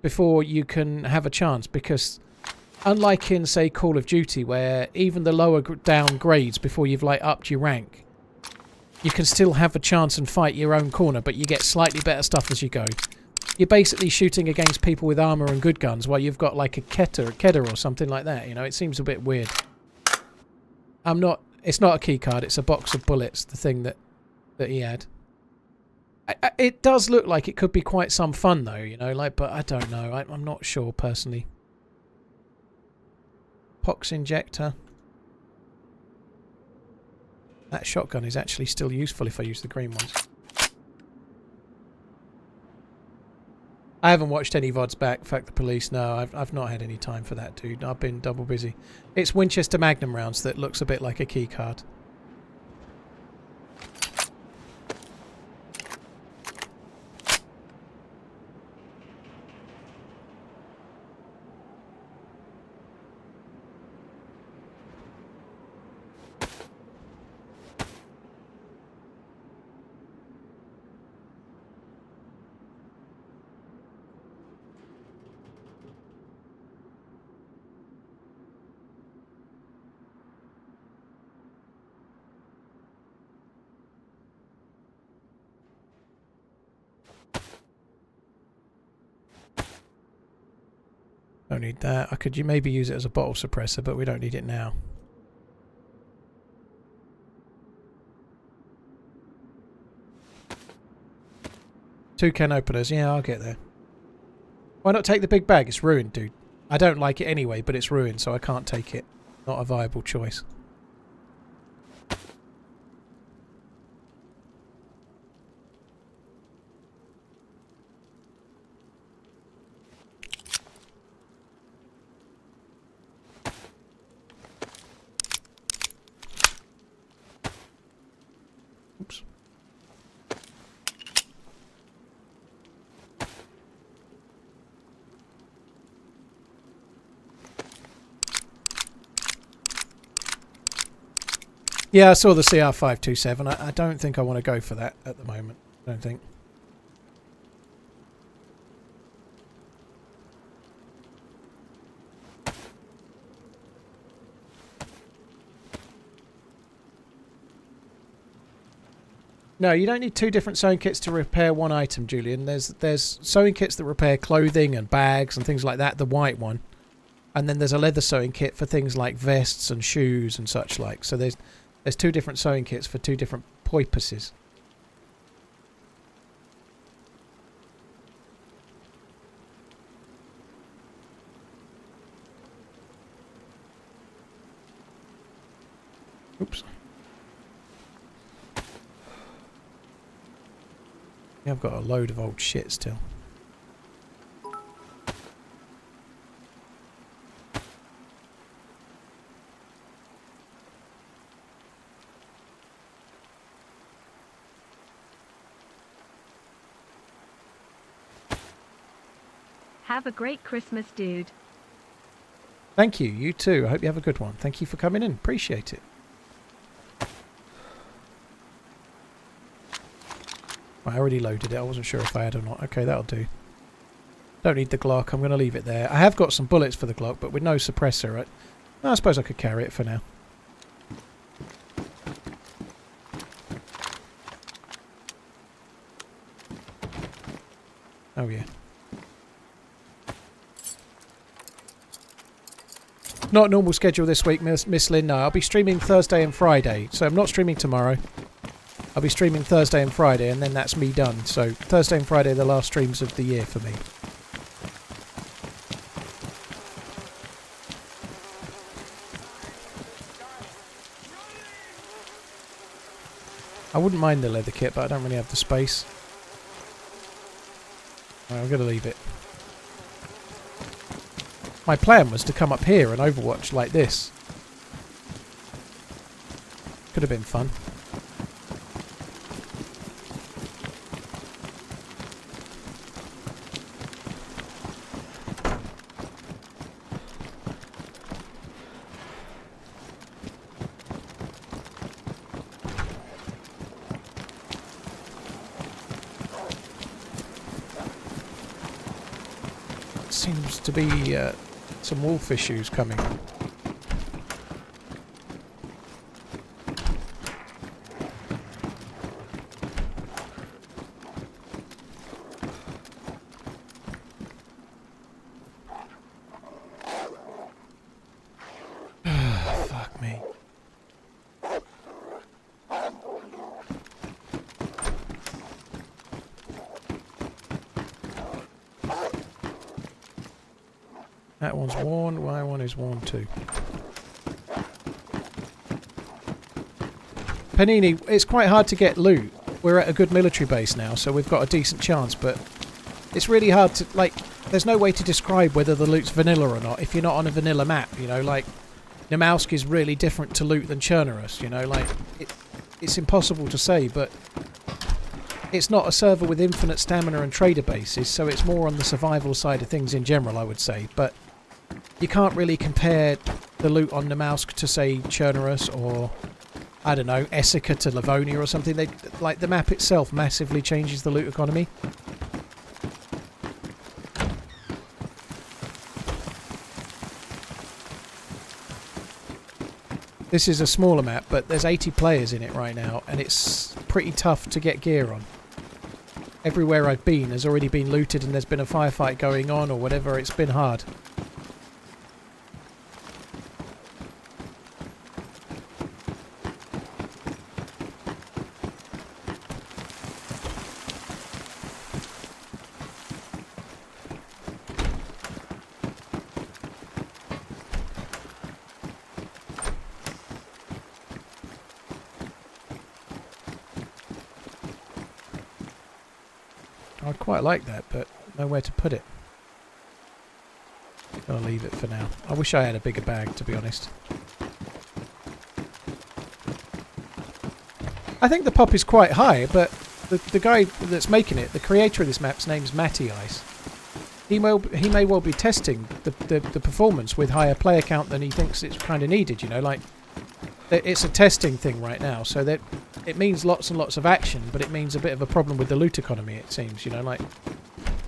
before you can have a chance, because unlike in, say, Call of Duty, where even the lower down grades before you've, like, upped your rank, you can still have a chance and fight your own corner, but you get slightly better stuff as you go. You're basically shooting against people with armor and good guns while you've got like a Kedder or something like that. You know, it seems a bit weird. It's not a key card. It's a box of bullets. The thing that he had. It does look like it could be quite some fun though. You know, like, but I don't know. I'm not sure personally. Pox injector. That shotgun is actually still useful if I use the green ones. I haven't watched any VODs back. Fuck the police. No, I've not had any time for that, dude. I've been double busy. It's Winchester Magnum rounds that looks a bit like a key card. Don't need that. I could maybe use it as a bottle suppressor, but we don't need it now. Two can openers. Yeah, I'll get there. Why not take the big bag? It's ruined, dude. I don't like it anyway, but it's ruined, so I can't take it. Not a viable choice. Oops. Yeah, I saw the CR527. I don't think I want to go for that at the moment. I don't think. No, you don't need two different sewing kits to repair one item, Julian. There's sewing kits that repair clothing and bags and things like that, the white one. And then there's a leather sewing kit for things like vests and shoes and such like. So there's two different sewing kits for two different purposes. Oops. Yeah, I've got a load of old shit still. Have a great Christmas, dude. Thank you. You too. I hope you have a good one. Thank you for coming in. Appreciate it. I already loaded it. I wasn't sure if I had or not. Okay, that'll do. Don't need the Glock. I'm going to leave it there. I have got some bullets for the Glock, but with no suppressor. Right? I suppose I could carry it for now. Oh, yeah. Not normal schedule this week, Miss Lynn. No, I'll be streaming Thursday and Friday. So I'm not streaming tomorrow. I'll be streaming Thursday and Friday, and then that's me done. So Thursday and Friday are the last streams of the year for me. I wouldn't mind the leather kit, but I don't really have the space. Right, I'm going to leave it. My plan was to come up here and Overwatch like this. Could have been fun. Seems to be some wolf issues coming. That one's worn. My one is worn too. Panini, it's quite hard to get loot. We're at a good military base now, so we've got a decent chance, but it's really hard to, like, there's no way to describe whether the loot's vanilla or not if you're not on a vanilla map, you know, like, Namausk is really different to loot than Chernobyl, you know, like, it's impossible to say, but it's not a server with infinite stamina and trader bases, so it's more on the survival side of things in general, I would say, but you can't really compare the loot on Namausk to, say, Chernobyl or, I don't know, Essica to Livonia or something. They, like, the map itself massively changes the loot economy. This is a smaller map, but there's 80 players in it right now, and it's pretty tough to get gear on. Everywhere I've been has already been looted and there's been a firefight going on or whatever. It's been hard. I'd quite like that, but nowhere to put it. I'll leave it for now. I wish I had a bigger bag, to be honest. I think the pop is quite high, but the guy that's making it, the creator of this map's name's Matty Ice. He may well be testing the performance with higher player count than he thinks it's kind of needed, you know, like, it's a testing thing right now, so that it means lots and lots of action, but it means a bit of a problem with the loot economy, it seems, you know, like,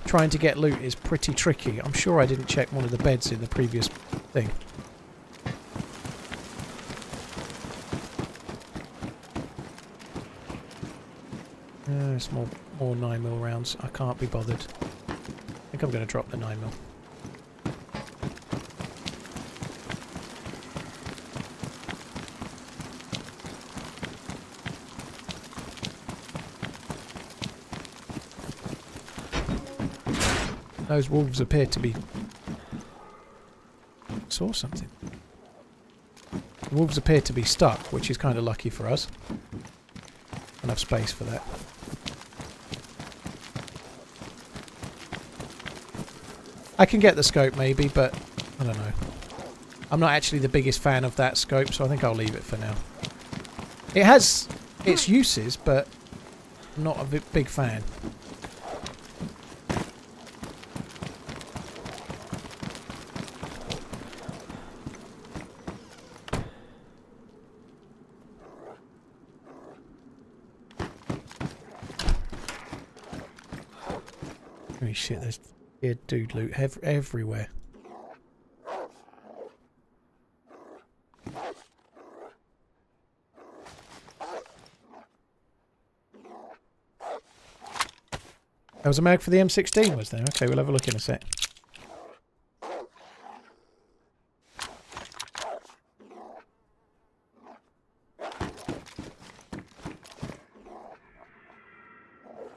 trying to get loot is pretty tricky. I'm sure I didn't check one of the beds in the previous thing. It's more 9mm rounds. I can't be bothered. I think I'm going to drop the 9mm. Those wolves appear to be... saw something. The wolves appear to be stuck, which is kind of lucky for us. Enough space for that. I can get the scope maybe, but I don't know. I'm not actually the biggest fan of that scope, so I think I'll leave it for now. It has its uses, but I'm not a big fan. Holy shit, there's weird dude loot everywhere. There was a mag for the M16, was there? Okay, we'll have a look in a sec.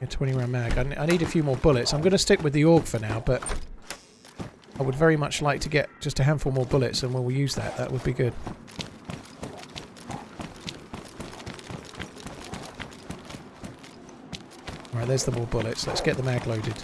A 20 round mag. I need a few more bullets. I'm going to stick with the AUG for now, but I would very much like to get just a handful more bullets, and when we use that, that would be good. Alright, there's the more bullets. Let's get the mag loaded.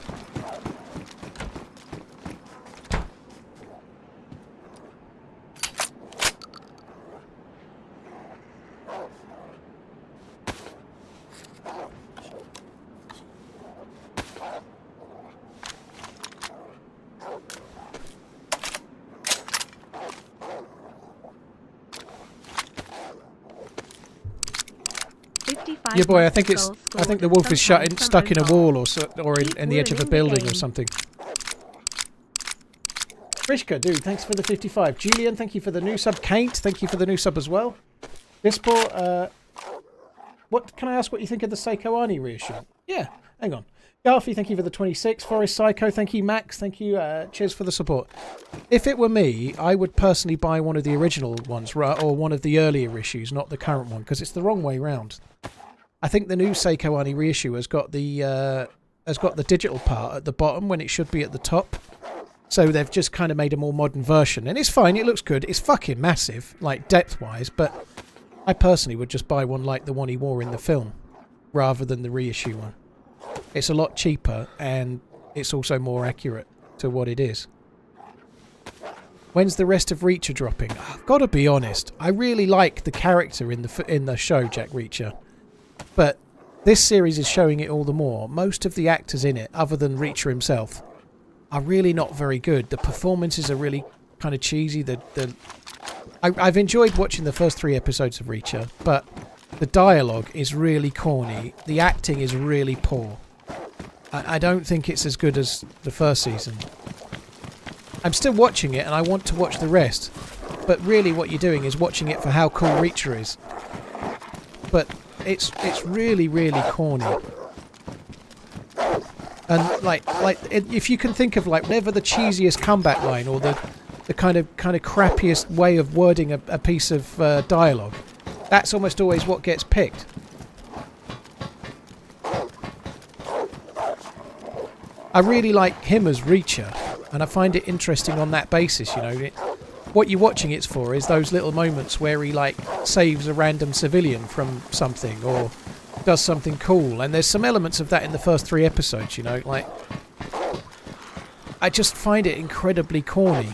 Yeah, boy, I think the wolf is stuck in a wall or in the edge of a building or something. Rishka, dude, thanks for the 55. Julian, thank you for the new sub. Kate, thank you for the new sub as well. Dispor, what can I ask what you think of the Seiko Arnie reissue? Yeah, hang on. Garfi, thank you for the 26. Forest Psycho, thank you. Max, thank you. Cheers for the support. If it were me, I would personally buy one of the original ones, or one of the earlier issues, not the current one, because it's the wrong way round. I think the new Seiko Arnie reissue has got the digital part at the bottom when it should be at the top. So they've just kind of made a more modern version. And it's fine, it looks good. It's fucking massive, like depth-wise, but I personally would just buy one like the one he wore in the film, rather than the reissue one. It's a lot cheaper, and it's also more accurate to what it is. When's the rest of Reacher dropping? I've got to be honest. I really like the character in the show, Jack Reacher. But this series is showing it all the more. Most of the actors in it, other than Reacher himself, are really not very good. The performances are really kind of cheesy. I've enjoyed watching the first 3 episodes of Reacher, but the dialogue is really corny. The acting is really poor. I don't think it's as good as the first season. I'm still watching it and I want to watch the rest, but really what you're doing is watching it for how cool Reacher is. But it's really, really corny. And like if you can think of like whatever the cheesiest comeback line or the kind of crappiest way of wording a piece of dialogue, that's almost always what gets picked. I really like him as Reacher, and I find it interesting on that basis, you know. What you're watching it for is those little moments where he like saves a random civilian from something or does something cool, and there's some elements of that in the first 3 episodes, you know. Like, I just find it incredibly corny.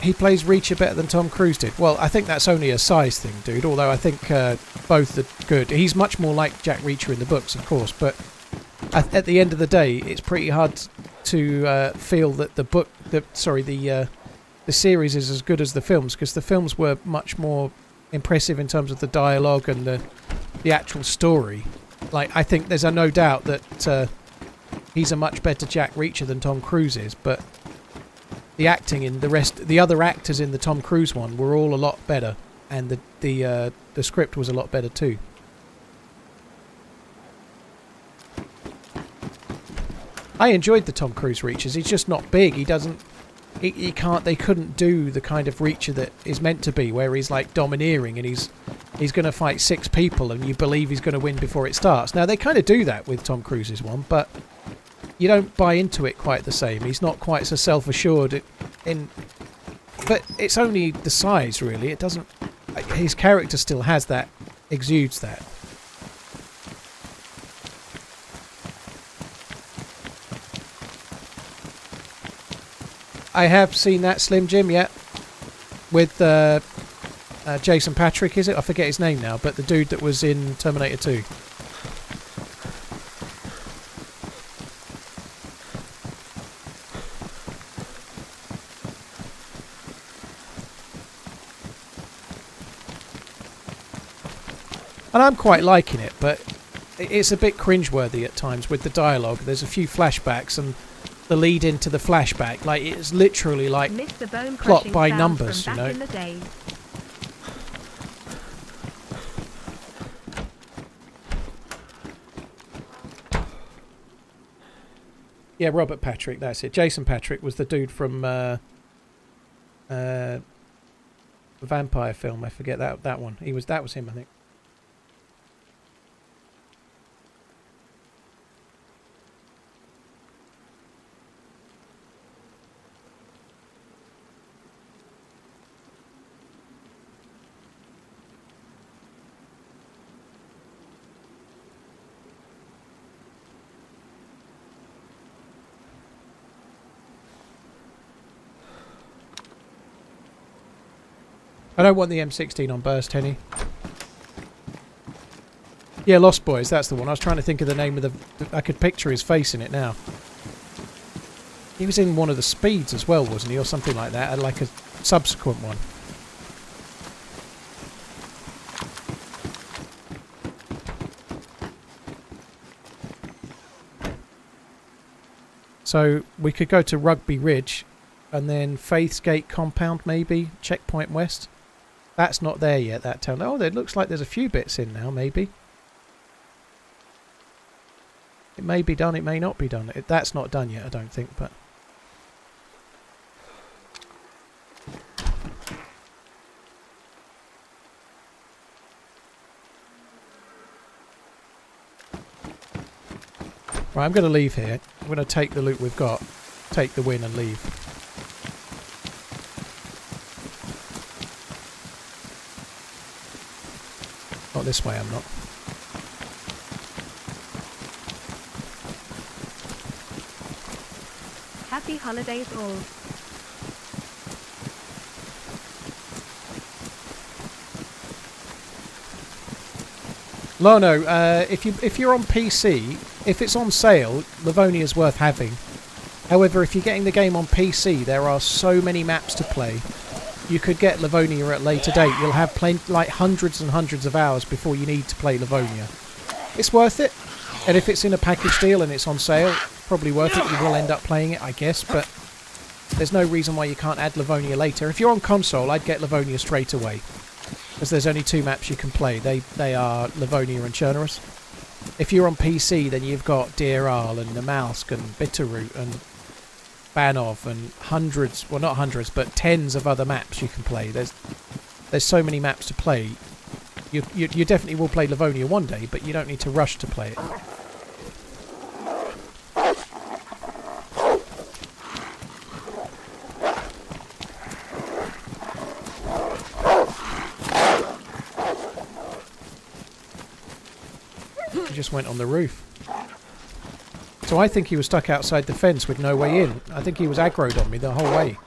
He plays Reacher better than Tom Cruise did. Well, I think that's only a size thing, dude, although I think both are good. He's much more like Jack Reacher in the books, of course, but at the end of the day, it's pretty hard to feel that the series is as good as the films, because the films were much more impressive in terms of the dialogue and the actual story. Like, I think there's no doubt that he's a much better Jack Reacher than Tom Cruise is, but the acting in the other actors in the Tom Cruise one were all a lot better, and the script was a lot better too. I enjoyed the Tom Cruise Reachers. He's just not big. He can't. They couldn't do the kind of Reacher that is meant to be, where he's like domineering and he's going to fight 6 people and you believe he's going to win before it starts. Now they kind of do that with Tom Cruise's one, but you don't buy into it quite the same. He's not quite so self-assured but it's only the size, really. It doesn't. His character still has that, exudes that. I have seen that, Slim Jim, yeah, with Jason Patrick, is it? I forget his name now, but the dude that was in Terminator 2. And I'm quite liking it, but it's a bit cringeworthy at times with the dialogue. There's a few flashbacks and the lead into the flashback. Like, it's literally like plot by numbers, you know. Yeah, Robert Patrick, that's it. Jason Patrick was the dude from the vampire film. I forget that one. That was him, I think. I don't want the M16 on burst, Henny. Yeah, Lost Boys, that's the one. I was trying to think of the name of I could picture his face in it now. He was in one of the Speeds as well, wasn't he? Or something like that, like a subsequent one. So we could go to Rugby Ridge and then Faith's Gate Compound, maybe. Checkpoint West. That's not there yet, that town. Oh, it looks like there's a few bits in now, maybe. It may be done, it may not be done. That's not done yet, I don't think, but... Right, I'm going to leave here. I'm going to take the loot we've got, take the win and leave. Not this way, I'm not. Happy holidays all. Lono, if you're on PC, if it's on sale, Livonia's worth having. However, if you're getting the game on PC, there are so many maps to play. You could get Livonia at a later date. You'll have like hundreds and hundreds of hours before you need to play Livonia. It's worth it. And if it's in a package deal and it's on sale, probably worth it. You will end up playing it, I guess, but there's no reason why you can't add Livonia later. If you're on console, I'd get Livonia straight away. Because there's only 2 maps you can play. They are Livonia and Chernobyl. If you're on PC, then you've got DRL and Namalsk and Bitterroot and Banov and hundreds, well not hundreds, but tens of other maps you can play. There's so many maps to play. You definitely will play Livonia one day, but you don't need to rush to play it. He just went on the roof. So I think he was stuck outside the fence with no way in. I think he was aggroed on me the whole way.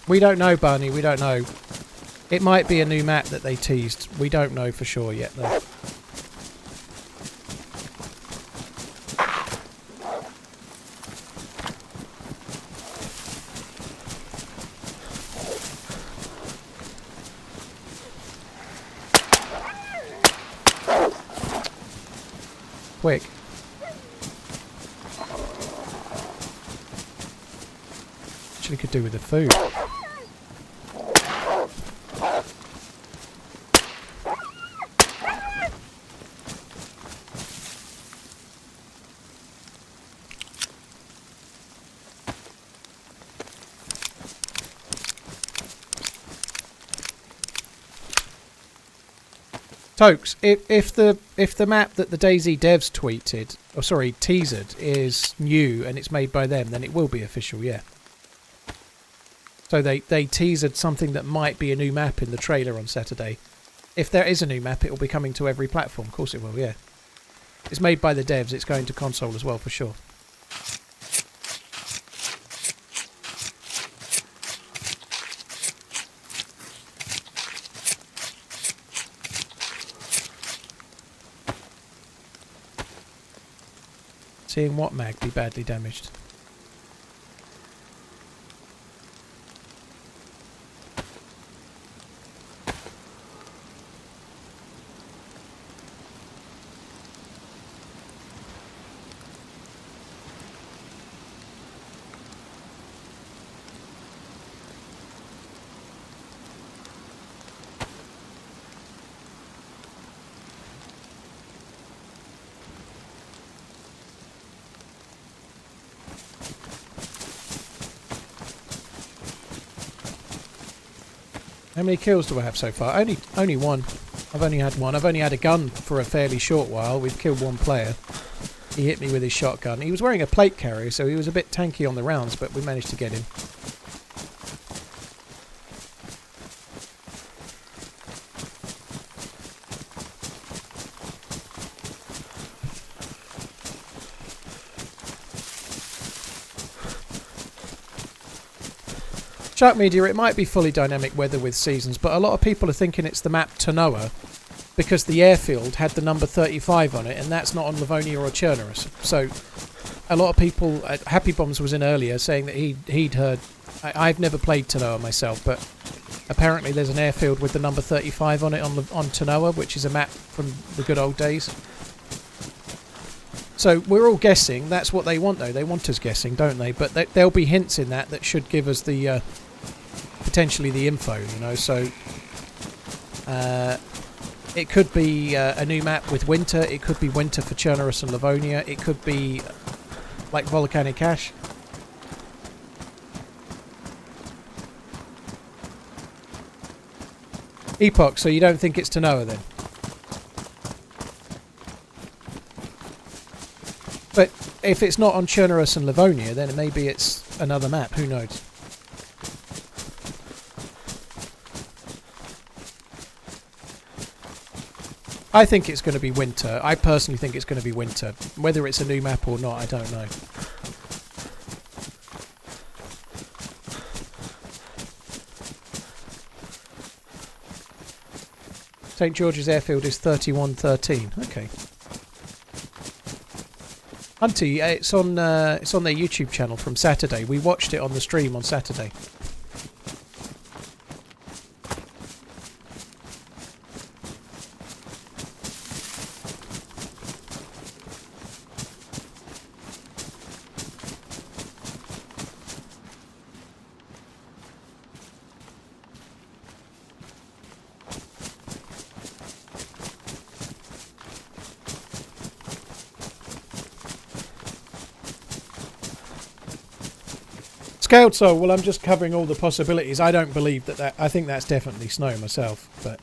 We don't know, Barney, we don't know. It might be a new map that they teased. We don't know for sure yet, though. Quick. Actually could do with the food. Tokes, if the map that the DayZ devs tweeted, or sorry, teased, is new and it's made by them, then it will be official, yeah. So they teased something that might be a new map in the trailer on Saturday. If there is a new map, it will be coming to every platform. Of course it will, yeah. It's made by the devs, it's going to console as well for sure. Seeing what mag be badly damaged? How many kills do I have so far? Only one. I've only had one. I've only had a gun for a fairly short while. We've killed one player. He hit me with his shotgun. He was wearing a plate carrier, so he was a bit tanky on the rounds, but we managed to get him. Shark Media, it might be fully dynamic weather with seasons, but a lot of people are thinking it's the map Tanoa, because the airfield had the number 35 on it, and that's not on Livonia or Chernerus. So a lot of people, Happy Bombs was in earlier saying that he'd heard. I've never played Tanoa myself, but apparently there's an airfield with the number 35 on it on Tanoa, which is a map from the good old days. So we're all guessing. That's what they want, though. They want us guessing, don't they? But there'll be hints in that should give us the potentially the info, you know. So it could be a new map with winter. It could be winter for Chernerus and Livonia. It could be like Volcanic Ash. Epoch, so you don't think it's Tanoa then? But if it's not on Chernerus and Livonia, then maybe it's another map. Who knows? I think it's going to be winter. I personally think it's going to be winter. Whether it's a new map or not, I don't know. St. George's Airfield is 3113. Okay. Hunty, it's on their YouTube channel from Saturday. We watched it on the stream on Saturday. Scaled Soul, well, I'm just covering all the possibilities. I don't believe that. I think that's definitely snow myself, but...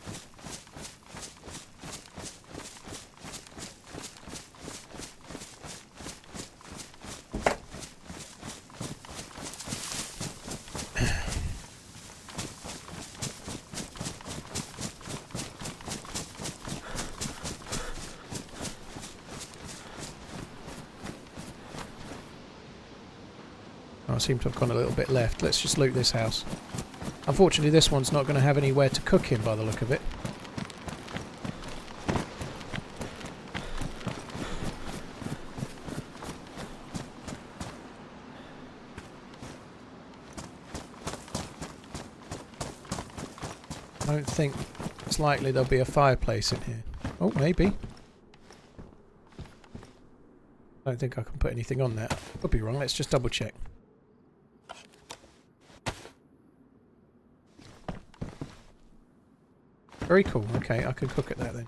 I seem to have gone a little bit left. Let's just loot this house. Unfortunately, this one's not going to have anywhere to cook in by the look of it. I don't think it's likely there'll be a fireplace in here. Oh, maybe. I don't think I can put anything on that. Could be wrong. Let's just double check. Very cool. Okay, I can cook at that then.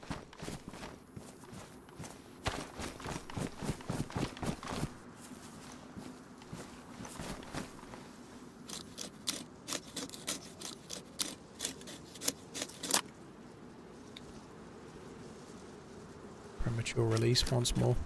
Premature release once more.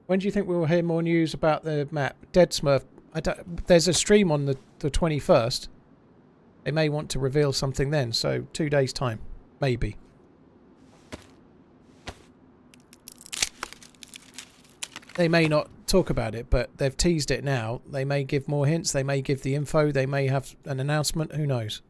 When do you think we'll hear more news about the map? Dead Smurf, there's a stream on the 21st. They may want to reveal something then, so 2 days' time. Maybe. They may not talk about it, but they've teased it now. They may give more hints, they may give the info, they may have an announcement, who knows?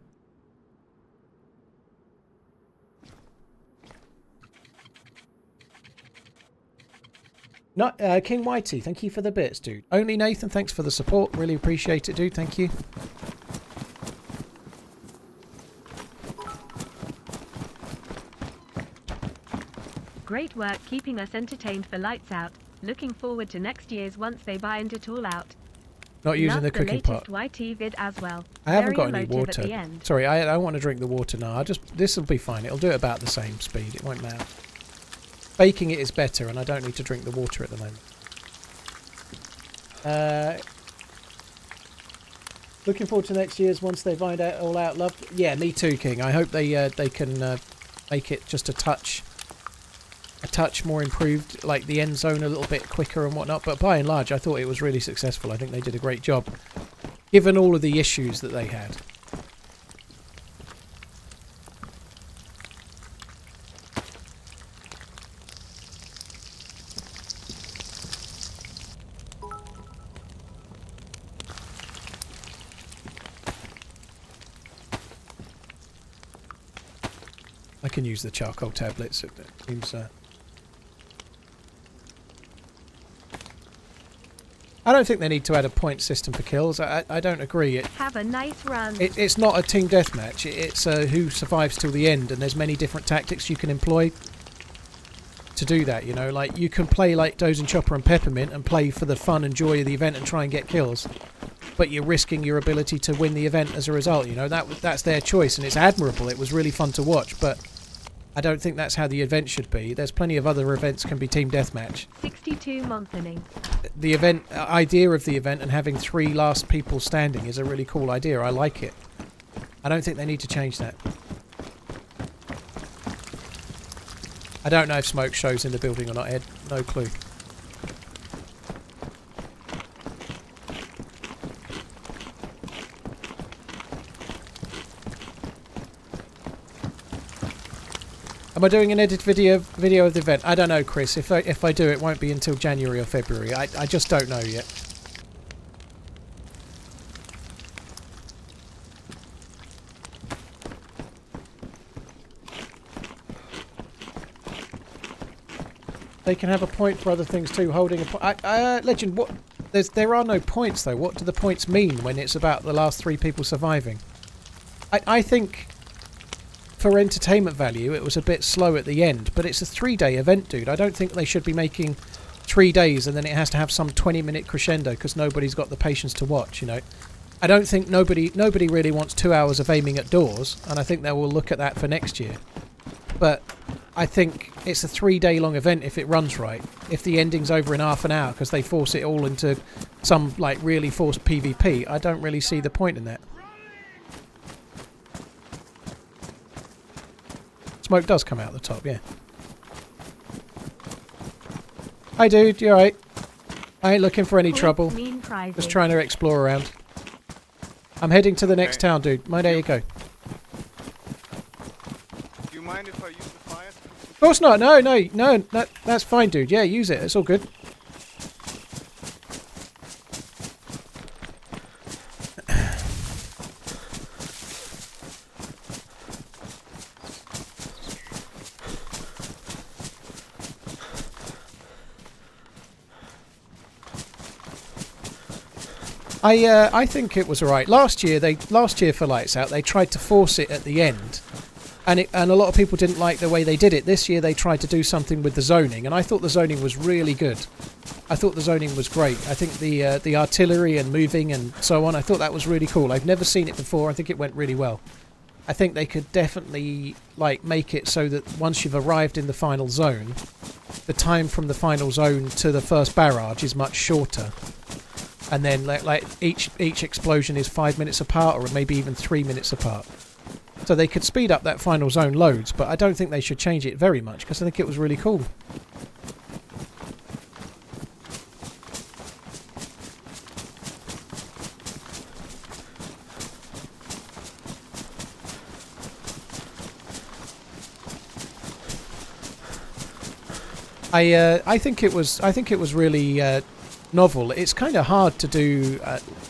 No, King Whitey, thank you for the bits, dude. Only Nathan, thanks for the support. Really appreciate it, dude. Thank you. Great work keeping us entertained for Lights Out. Looking forward to next year's once they bind it all out. Not using the cooking pot. YT vid as well. I haven't got Very any emotive at the water. end. Sorry, I don't want to drink the water now. This will be fine. It'll do it about the same speed. It won't matter. Baking it is better, and I don't need to drink the water at the moment. Looking forward to next year's once they find out all out love. Yeah, me too, King. I hope they can make it just a touch more improved, like the end zone a little bit quicker and whatnot. But by and large, I thought it was really successful. I think they did a great job, given all of the issues that they had. I can use the charcoal tablets. It seems. I don't think they need to add a point system for kills. I don't agree. Have a nice run. It's not a team deathmatch. It's who survives till the end, and there's many different tactics you can employ to do that. You know, like you can play like DayZ and Chopper and Peppermint and play for the fun and joy of the event and try and get kills, but you're risking your ability to win the event as a result. You know, that's their choice, and it's admirable. It was really fun to watch, but I don't think that's how the event should be. There's plenty of other events can be team deathmatch. 62 monthing. The event idea of the event and having 3 last people standing is a really cool idea. I like it. I don't think they need to change that. I don't know if smoke shows in the building or not, Ed. No clue. Am I doing an edit video of the event? I don't know, Chris. If I do, it won't be until January or February. I just don't know yet. They can have a point for other things too. Holding a point. Legend, what? There are no points though. What do the points mean when it's about the last 3 people surviving? I think, for entertainment value, it was a bit slow at the end, but it's a 3-day event, dude. I don't think they should be making 3 days and then it has to have some 20-minute crescendo because nobody's got the patience to watch, you know. I don't think nobody really wants 2 hours of aiming at doors, and I think they will look at that for next year. But I think it's a 3-day long event if it runs right. If the ending's over in half an hour because they force it all into some like really forced PvP, I don't really see the point in that. Smoke does come out the top, yeah. Hi dude, you alright? I ain't looking for any trouble. Just trying to explore around. I'm heading to the next town, dude. There you go. Do you mind if I use the fire? Of course not. No. That's fine, dude. Yeah, use it. It's all good. I think it was alright. Last year for Lights Out, they tried to force it at the end, and a lot of people didn't like the way they did it. This year they tried to do something with the zoning, and I thought the zoning was really good. I thought the zoning was great. I think the artillery and moving and so on, I thought that was really cool. I've never seen it before. I think it went really well. I think they could definitely like make it so that once you've arrived in the final zone, the time from the final zone to the first barrage is much shorter. And then like each explosion is 5 minutes apart, or maybe even 3 minutes apart. So they could speed up that final zone loads, but I don't think they should change it very much because I think it was really cool. I think it was really novel. It's kind of hard to do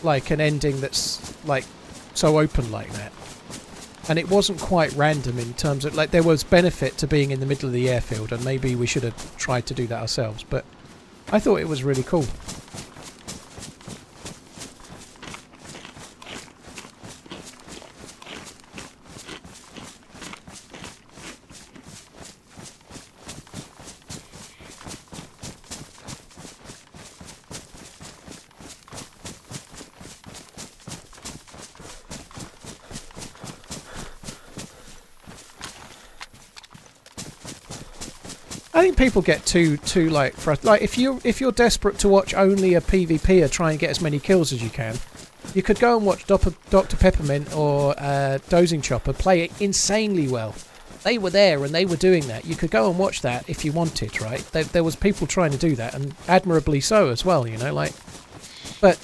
like an ending that's like so open like that, and it wasn't quite random in terms of like there was benefit to being in the middle of the airfield, and maybe we should have tried to do that ourselves, but I thought it was really cool. I think people get too like if you're desperate to watch only a PvP or try and get as many kills as you can, you could go and watch Dr. Peppermint or Dozing Chopper play it insanely well. they were there and they were doing that. You could go and watch that if you wanted, right? There was people trying to do that, and admirably so as well, you know, like. But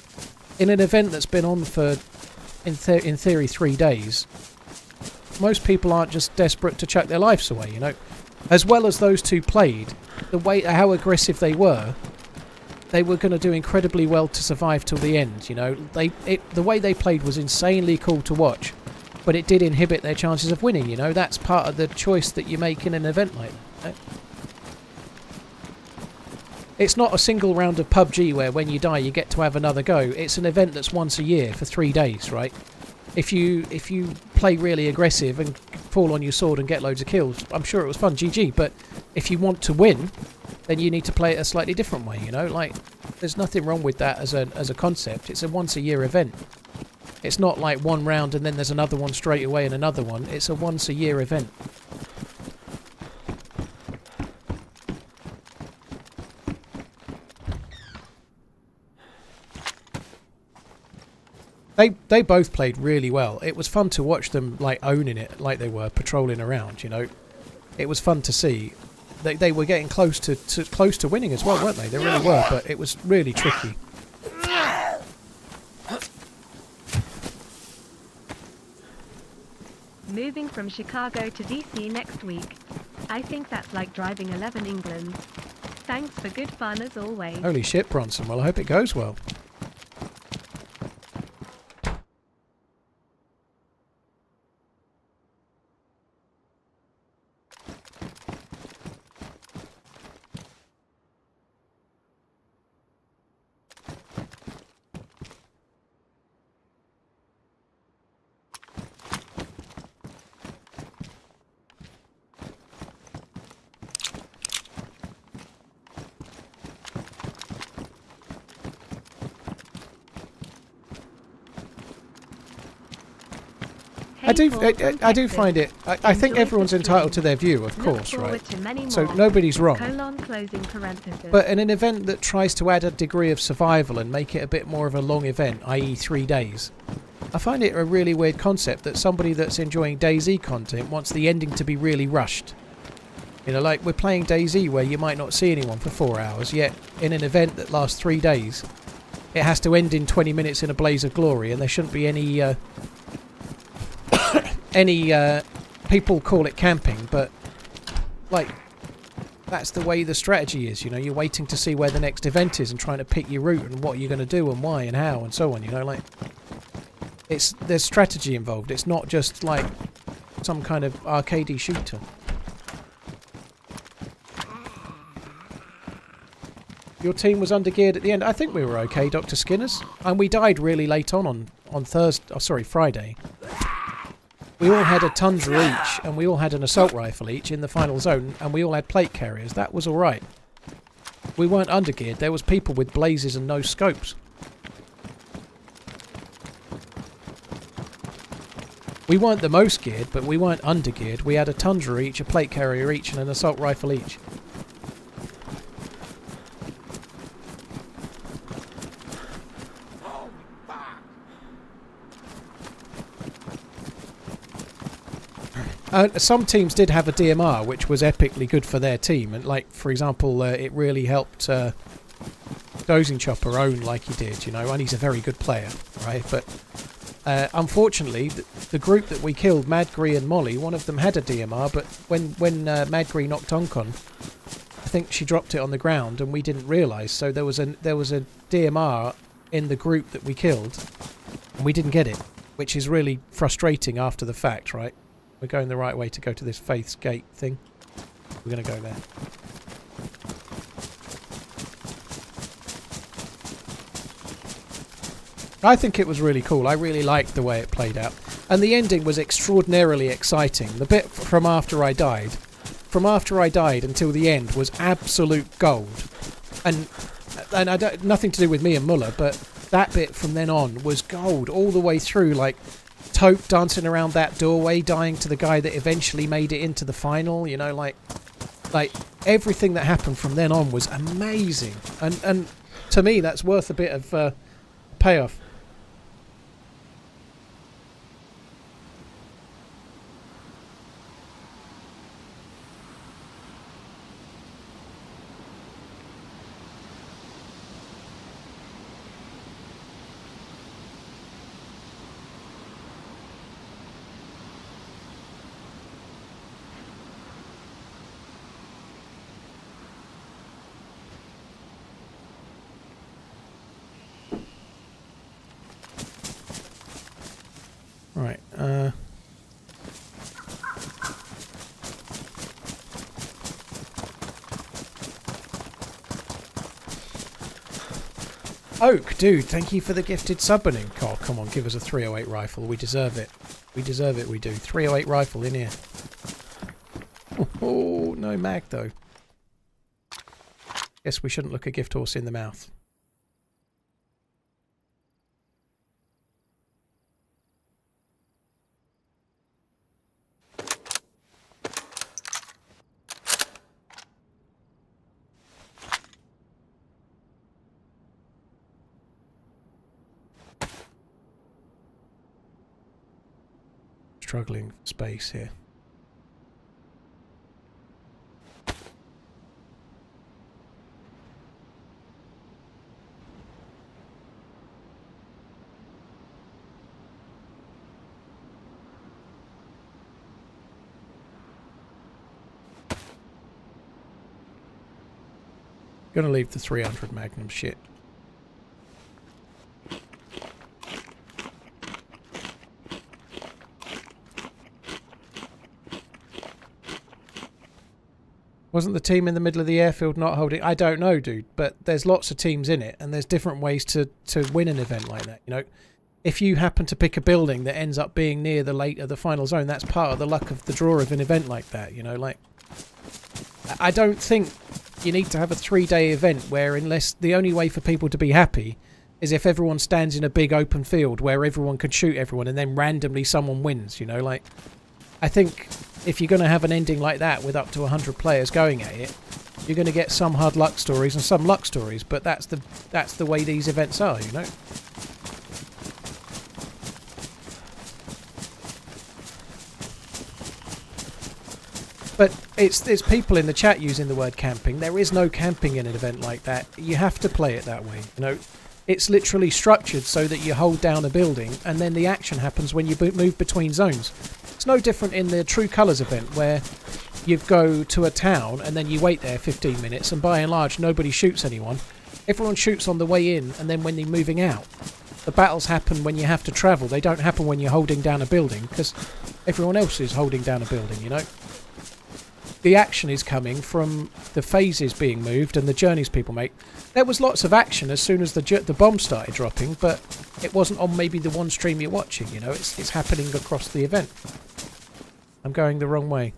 in an event that's been on for, in theory, 3 days, most people aren't just desperate to chuck their lives away, you know. As well as those two played, how aggressive they were going to do incredibly well to survive till the end, you know. The way they played was insanely cool to watch. But it did inhibit their chances of winning, you know. That's part of the choice that you make in an event like that. Right? It's not a single round of PUBG where when you die you get to have another go. It's an event that's once a year for 3 days, right? If you play really aggressive and fall on your sword and get loads of kills, I'm sure it was fun, GG. But if you want to win, then you need to play it a slightly different way, you know. Like, there's nothing wrong with that as a concept. It's a once a year event. It's not like one round and then there's another one straight away and another one. It's a once a year event. They both played really well. It was fun to watch them like owning it, like they were patrolling around, you know. It was fun to see. They were getting close to winning as well, weren't they? They really were, but it was really tricky. Moving from Chicago to DC next week. I think that's like driving 11 England. Thanks for good fun as always. Holy shit, Bronson. Well, I hope it goes well. I do find it. I think everyone's entitled to their view, of course, right? So nobody's wrong. But in an event that tries to add a degree of survival and make it a bit more of a long event, i.e. 3 days, I find it a really weird concept that somebody that's enjoying DayZ content wants the ending to be really rushed. You know, like we're playing DayZ where you might not see anyone for 4 hours, yet in an event that lasts 3 days, it has to end in 20 minutes in a blaze of glory, and there shouldn't be any people call it camping, but like that's the way the strategy is, you know. You're waiting to see where the next event is and trying to pick your route and what you're going to do and why and how and so on, you know. Like there's strategy involved. It's not just like some kind of arcadey shooter. Your team was undergeared at the end. I think we were okay, Dr. Skinners, and we died really late on Friday. We all had a Tundra each, and we all had an assault rifle each in the final zone, and we all had plate carriers. That was alright. We weren't undergeared. There was people with blazes and no scopes. We weren't the most geared, but we weren't undergeared. We had a Tundra each, a plate carrier each, and an assault rifle each. Some teams did have a DMR, which was epically good for their team, and like, for example, it really helped Dozing Chopper own like he did, you know, and he's a very good player, right? But unfortunately, the group that we killed, Madgree and Molly, one of them had a DMR, but when Madgree knocked Oncon, I think she dropped it on the ground, and we didn't realise. So there was a DMR in the group that we killed, and we didn't get it, which is really frustrating after the fact, right? We're going the right way to go to this Faith's Gate thing. We're going to go there. I think it was really cool. I really liked the way it played out. And the ending was extraordinarily exciting. The bit from after I died until the end was absolute gold. And I don't, nothing to do with me and Muller, but that bit from then on was gold all the way through, like Tope dancing around that doorway, dying to the guy that eventually made it into the final, you know, like everything that happened from then on was amazing. And to me, that's worth a bit of payoff. Oak, dude, thank you for the gifted subbing. Oh, come on, give us a 308 rifle. We deserve it. We deserve it, we do. 308 rifle in here. Oh, no mag, though. Guess we shouldn't look a gift horse in the mouth. Struggling for space here. Gonna leave the 300 Magnum shit. Wasn't the team in the middle of the airfield not holding? I don't know, dude, but there's lots of teams in it, and there's different ways to win an event like that. You know, if you happen to pick a building that ends up being near the final zone, that's part of the luck of the draw of an event like that. You know, like, I don't think you need to have a 3-day event where, unless the only way for people to be happy is if everyone stands in a big open field where everyone can shoot everyone and then randomly someone wins. You know, like, I think if you're going to have an ending like that with up to 100 players going at it, you're going to get some hard luck stories and some luck stories, but that's the way these events are, you know. But it's people in the chat using the word camping. There is no camping in an event like that. You have to play it that way, you know. It's literally structured so that you hold down a building and then the action happens when you move between zones. It's no different in the True Colours event where you go to a town and then you wait there 15 minutes and by and large nobody shoots anyone. Everyone shoots on the way in, and then when they're moving out. The battles happen when you have to travel. They don't happen when you're holding down a building, because everyone else is holding down a building, you know. The action is coming from the phases being moved and the journeys people make. There was lots of action as soon as the bombs started dropping, but it wasn't on maybe the one stream you're watching, you know. It's happening across the event. I'm going the wrong way.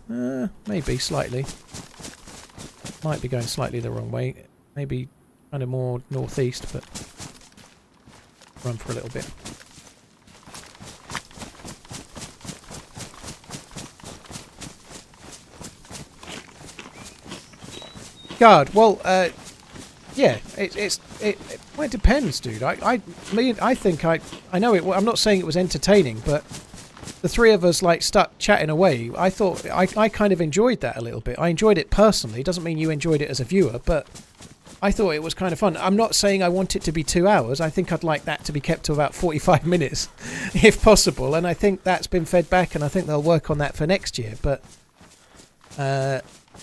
Maybe slightly. Might be going slightly the wrong way. Maybe kind of more northeast, but run for a little bit. God, well, yeah, well, it depends, dude. I think I know it. I'm not saying it was entertaining, but the three of us like stuck chatting away. I thought I kind of enjoyed that a little bit. I enjoyed it personally. Doesn't mean you enjoyed it as a viewer, but I thought it was kind of fun. I'm not saying I want it to be 2 hours. I think I'd like that to be kept to about 45 minutes, if possible. And I think that's been fed back, and I think they'll work on that for next year. But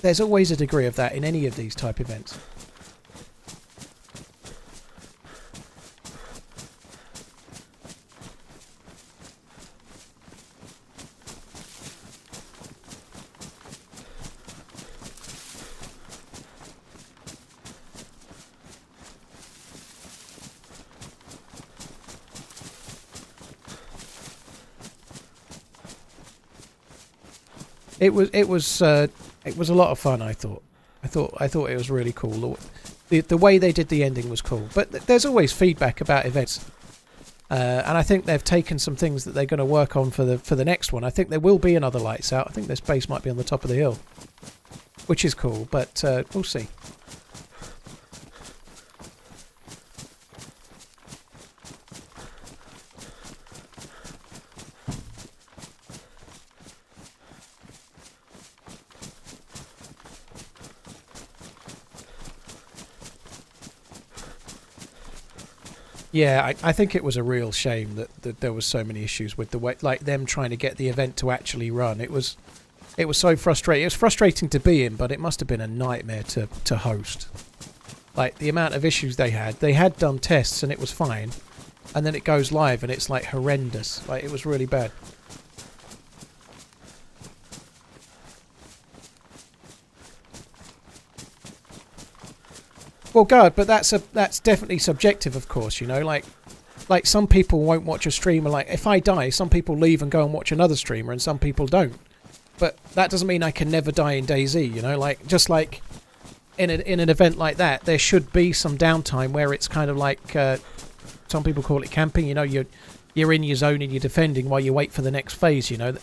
there's always a degree of that in any of these type events. It was a lot of fun. I thought it was really cool. The way they did the ending was cool. But there's always feedback about events, and I think they've taken some things that they're going to work on for the next one. I think there will be another Lights Out. I think this base might be on the top of the hill, which is cool. But we'll see. Yeah, I think it was a real shame that there was so many issues with the way, like them trying to get the event to actually run. It was so frustrating. It was frustrating to be in, but it must have been a nightmare to host. Like the amount of issues they had done tests and it was fine, and then it goes live and it's like horrendous. Like it was really bad. Well, God, but that's definitely subjective, of course. You know, like some people won't watch a streamer. Like if I die, some people leave and go and watch another streamer, and some people don't. But that doesn't mean I can never die in DayZ. You know, like just like in an event like that, there should be some downtime where it's kind of like some people call it camping. You know, you're in your zone and you're defending while you wait for the next phase. You know,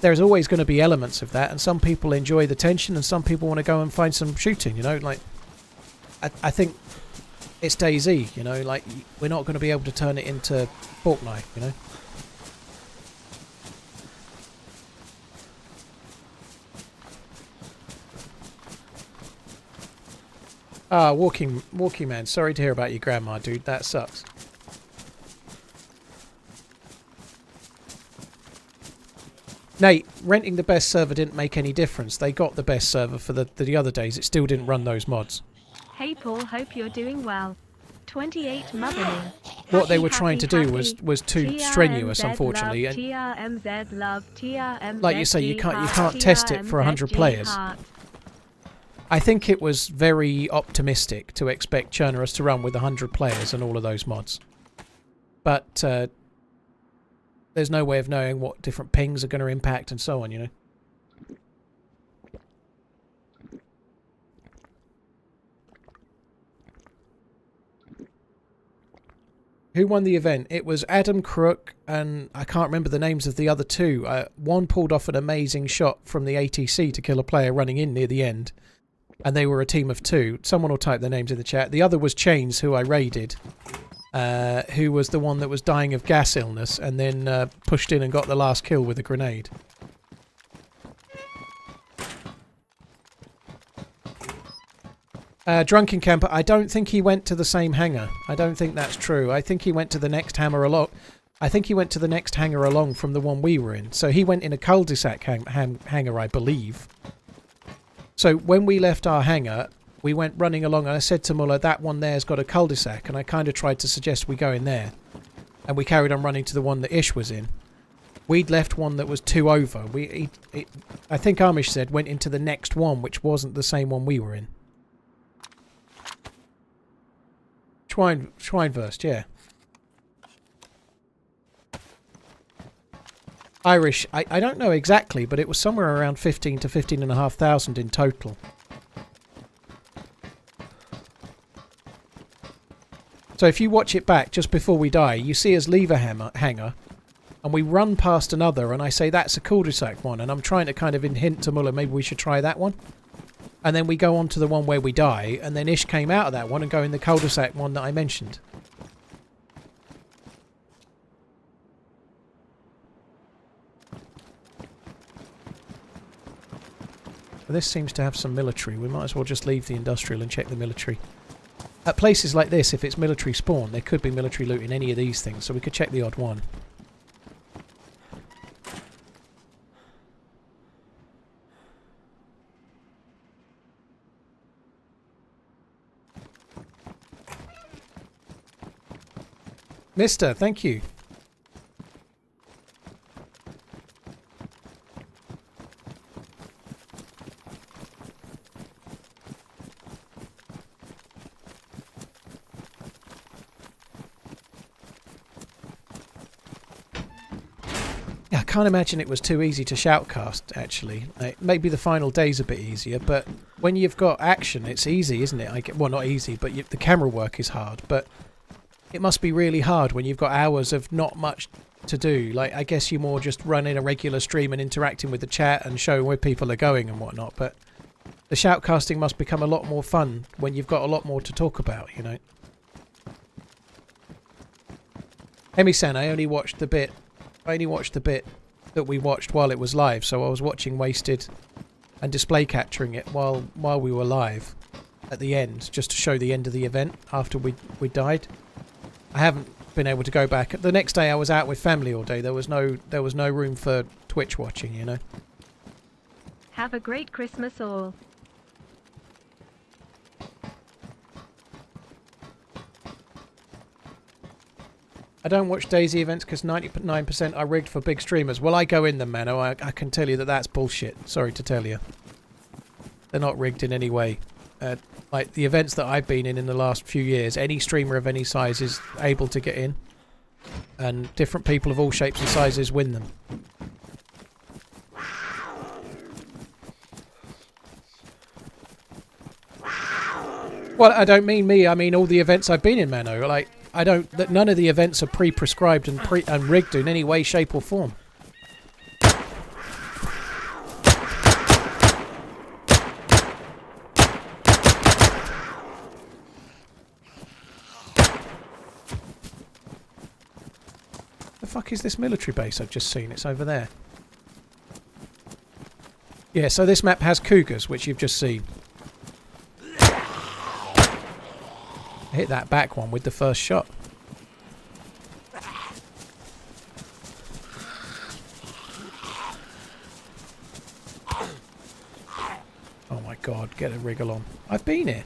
there's always going to be elements of that, and some people enjoy the tension, and some people want to go and find some shooting. You know, like. I think it's DayZ, you know, like we're not going to be able to turn it into Fortnite, you know. Ah, walking man, sorry to hear about your grandma, dude, that sucks. Nate, renting the best server didn't make any difference. They got the best server for the other days. It still didn't run those mods. Hey Paul, hope you're doing well. 28 mothering. What they were trying to do was too strenuous, unfortunately. And TRMZ love, TRMZ like you say, you can't test it for 100 players. I think it was very optimistic to expect Churnerus to run with 100 players and all of those mods. But there's no way of knowing what different pings are going to impact and so on, you know. Who won the event? It was Adam Crook, and I can't remember the names of the other two. One pulled off an amazing shot from the ATC to kill a player running in near the end, and they were a team of two. Someone will type their names in the chat. The other was Chains, who I raided, who was the one that was dying of gas illness, and then pushed in and got the last kill with a grenade. Drunken Camper, I don't think he went to the same hangar. I don't think that's true. I think he went to the next hangar along. I think he went to the next hangar along from the one we were in. So he went in a cul-de-sac hangar, I believe. So when we left our hangar, we went running along, and I said to Muller, that one there's got a cul-de-sac, and I kind of tried to suggest we go in there. And we carried on running to the one that Ish was in. We'd left one that was 2 over. I think Amish said went into the next one, which wasn't the same one we were in. Schweinverst, yeah. Irish, I don't know exactly, but it was somewhere around 15 to 15,500 in total. So if you watch it back just before we die, you see us leave a hangar, and we run past another, and I say that's a cul-de-sac one, and I'm trying to kind of hint to Muller maybe we should try that one. And then we go on to the one where we die, and then Ish came out of that one and go in the cul-de-sac one that I mentioned. So this seems to have some military. We might as well just leave the industrial and check the military. At places like this, if it's military spawn, there could be military loot in any of these things, so we could check the odd one. Mister, thank you. Yeah, I can't imagine it was too easy to shoutcast, actually. Maybe the final day's a bit easier, but when you've got action, it's easy, isn't it? Well, not easy, but the camera work is hard, but it must be really hard when you've got hours of not much to do. Like, I guess you're more just running a regular stream and interacting with the chat and showing where people are going and whatnot, but the shoutcasting must become a lot more fun when you've got a lot more to talk about, you know. Emi-san, I only watched the bit that we watched while it was live, so I was watching Wasted and display capturing it while we were live at the end, just to show the end of the event after we died. I haven't been able to go back. The next day I was out with family all day. There was no room for Twitch watching, you know. Have a great Christmas all. I don't watch DayZ events because 99% are rigged for big streamers. Well, I go in them, Mano. I can tell you that that's bullshit. Sorry to tell you. They're not rigged in any way. like the events that I've been in the last few years, any streamer of any size is able to get in, and different people of all shapes and sizes win them. Well, I don't mean me. I mean all the events I've been in, Mano. Like none of the events are pre-prescribed and rigged in any way, shape, or form. The fuck is this military base I've just seen? It's over there. Yeah, so this map has cougars, which you've just seen. I hit that back one with the first shot. Oh my god, get a wriggle on. I've been here.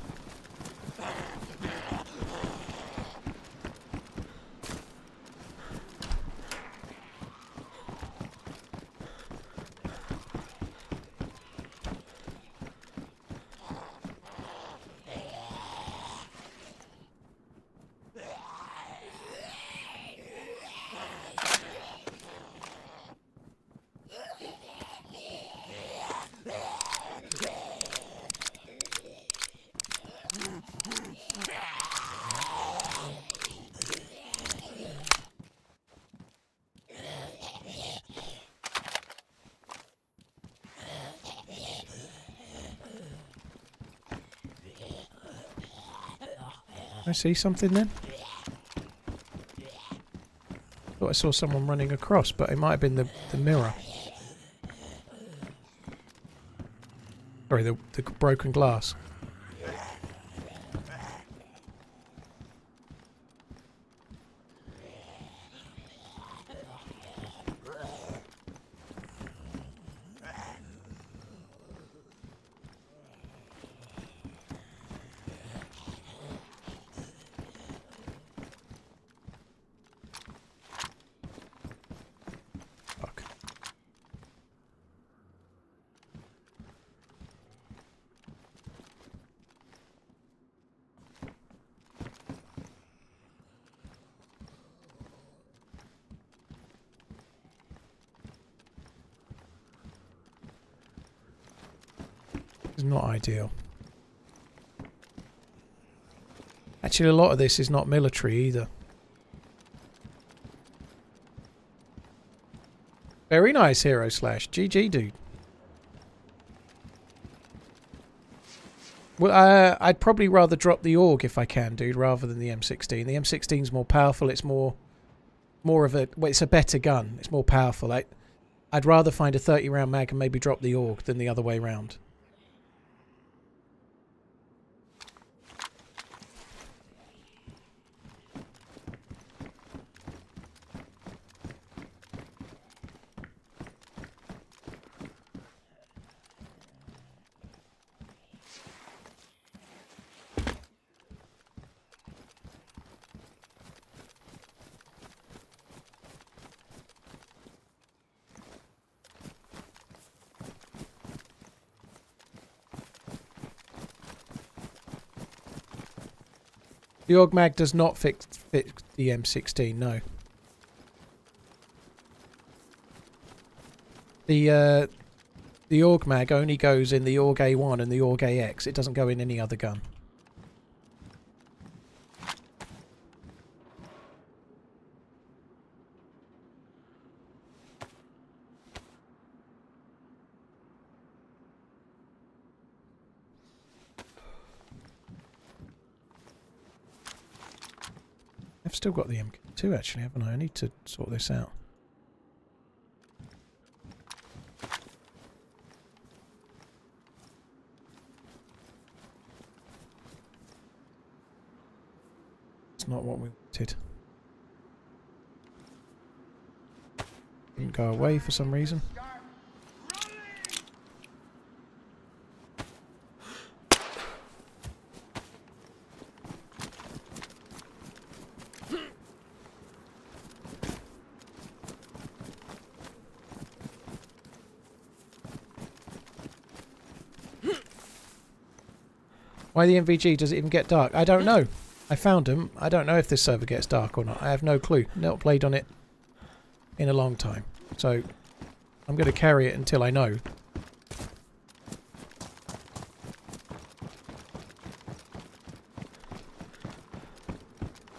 I see something then? Thought I saw someone running across, but it might have been the mirror. Sorry, the broken glass. It's not ideal. Actually, a lot of this is not military either. Very nice, Hero Slash. GG, dude. Well, I'd probably rather drop the AUG if I can, dude, rather than the M16. The M16's more powerful. It's more of a... Well, it's a better gun. It's more powerful. I'd rather find a 30-round mag and maybe drop the AUG than the other way round. The AUG mag does not fit the M16, no. The AUG mag only goes in the AUG A1 and the AUG AX. It doesn't go in any other gun. I've still got the MK2 actually, haven't I? I need to sort this out. It's not what we wanted. Didn't go away for some reason. Why the MVG? Does it even get dark? I don't know. I found them. I don't know if this server gets dark or not. I have no clue. Not played on it in a long time. So I'm going to carry it until I know.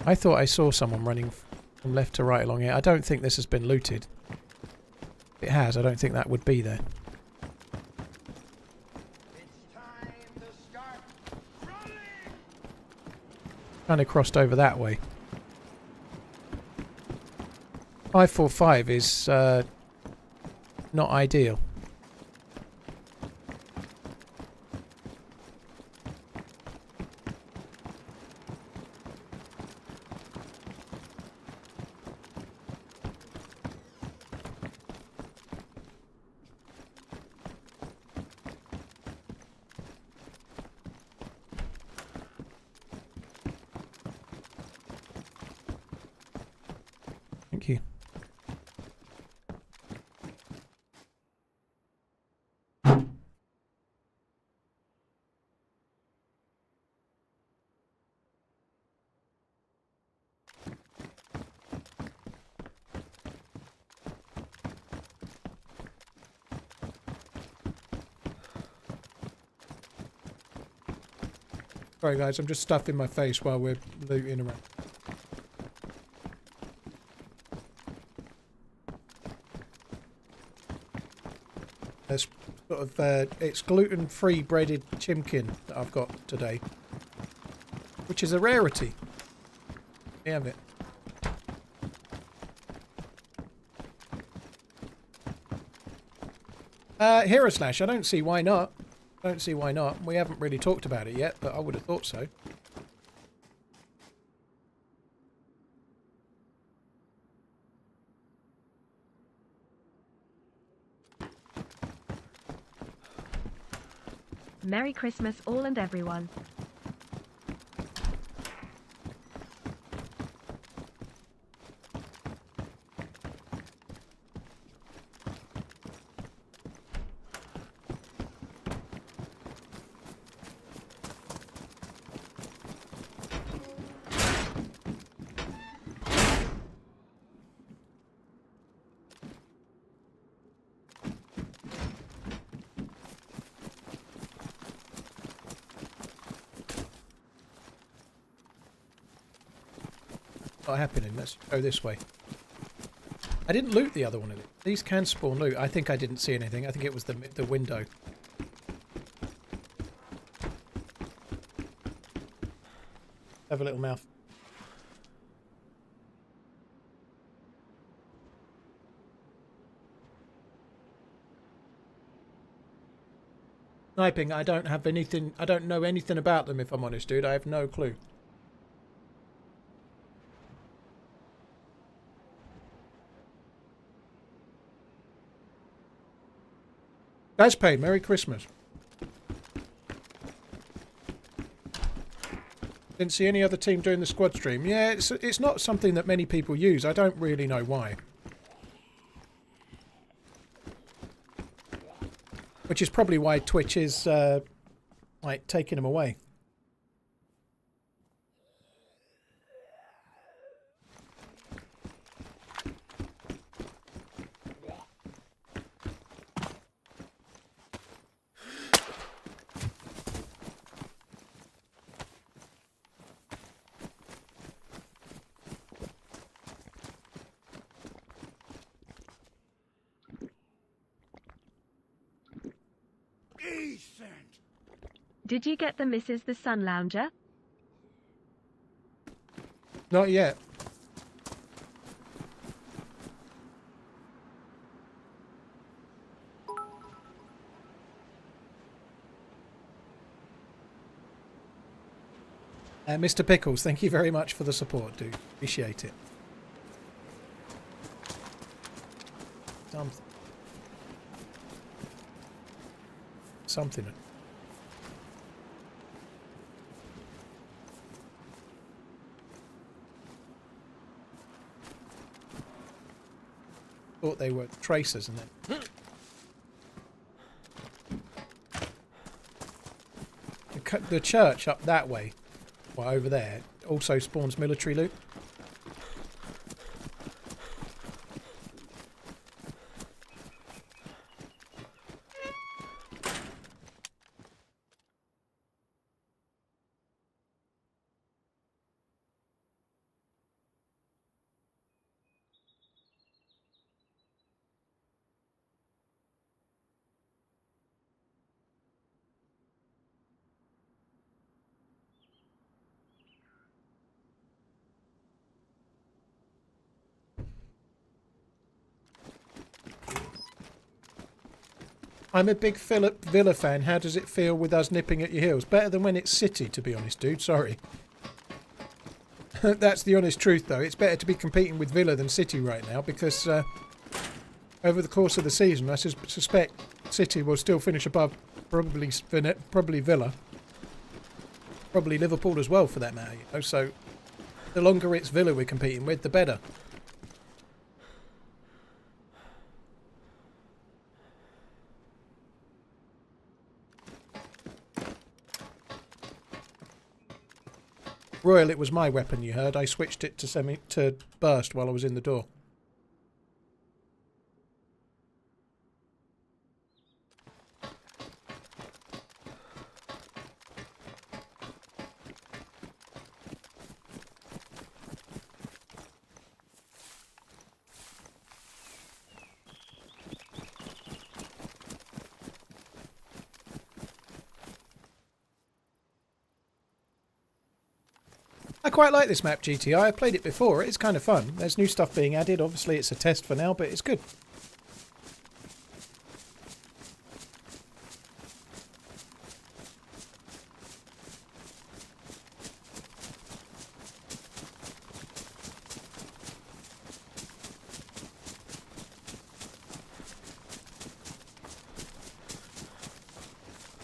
I thought I saw someone running from left to right along here. I don't think this has been looted. If it has, I don't think that would be there. Kind of crossed over that way. 545 is not ideal. Thank you. Sorry guys, I'm just stuffing my face while we're looting around. There's sort of it's gluten-free breaded chimkin that I've got today, which is a rarity. We have it. Hero Slash, I don't see why not. I don't see why not. We haven't really talked about it yet, but I would have thought so. Merry Christmas all and everyone. Not happening. Let's go this way. I didn't loot the other one of it. These can spawn loot. I think I didn't see anything. I think it was the window. Have a little mouth. Sniping, I don't have anything. I don't know anything about them, if I'm honest, dude. I have no clue. Gazpay, Merry Christmas. Didn't see any other team doing the squad stream. Yeah, it's not something that many people use. I don't really know why. Which is probably why Twitch is like taking them away. Did you get the Mrs. the Sun Lounger? Not yet. Mr. Pickles, thank you very much for the support, dude. Appreciate it. Something. Thought they were tracers and then the church up that way, well, over there, also spawns military loot. I'm a big Villa fan. How does it feel with us nipping at your heels? Better than when it's City, to be honest, dude. Sorry. That's the honest truth, though. It's better to be competing with Villa than City right now because over the course of the season, I suspect City will still finish above probably Villa. Probably Liverpool as well, for that matter. You know? So the longer it's Villa we're competing with, the better. Royal, it was my weapon you heard. I switched it to burst while I was in the door. I quite like this map, GTI. I've played it before. It's kind of fun. There's new stuff being added. Obviously, it's a test for now, but it's good.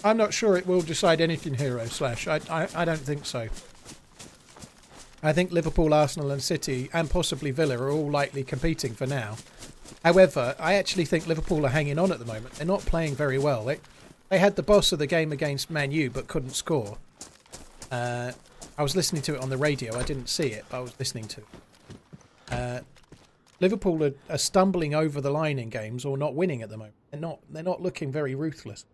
I'm not sure it will decide anything, Hero Slash. I don't think so. I think Liverpool, Arsenal and City and possibly Villa are all likely competing for now. However, I actually think Liverpool are hanging on at the moment. They're not playing very well. They had the boss of the game against Man U but couldn't score. I was listening to it on the radio. I didn't see it, but I was listening to it. Liverpool are stumbling over the line in games or not winning at the moment. They're not looking very ruthless.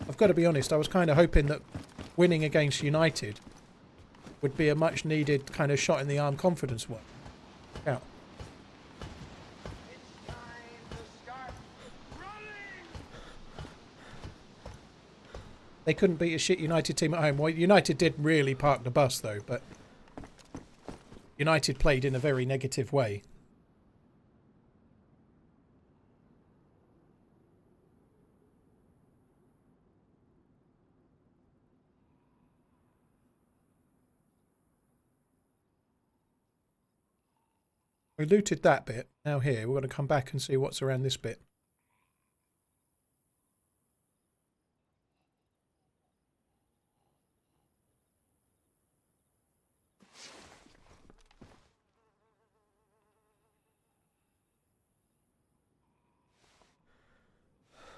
I've got to be honest, I was kind of hoping that winning against United would be a much needed kind of shot in the arm confidence one. Yeah. It's time to start running! They couldn't beat a shit United team at home. Well, United did really park the bus though, but United played in a very negative way. We looted that bit. Now here, we're going to come back and see what's around this bit.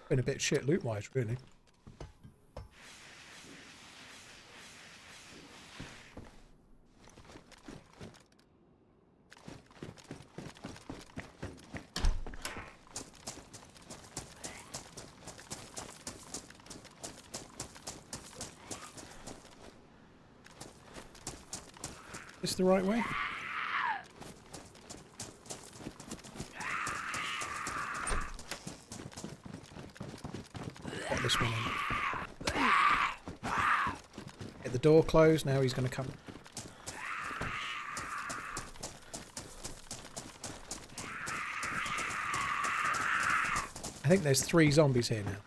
Been a bit shit loot-wise, really. Is this the right way? Got this one in. Get the door closed, now he's going to come. I think there's 3 zombies here now.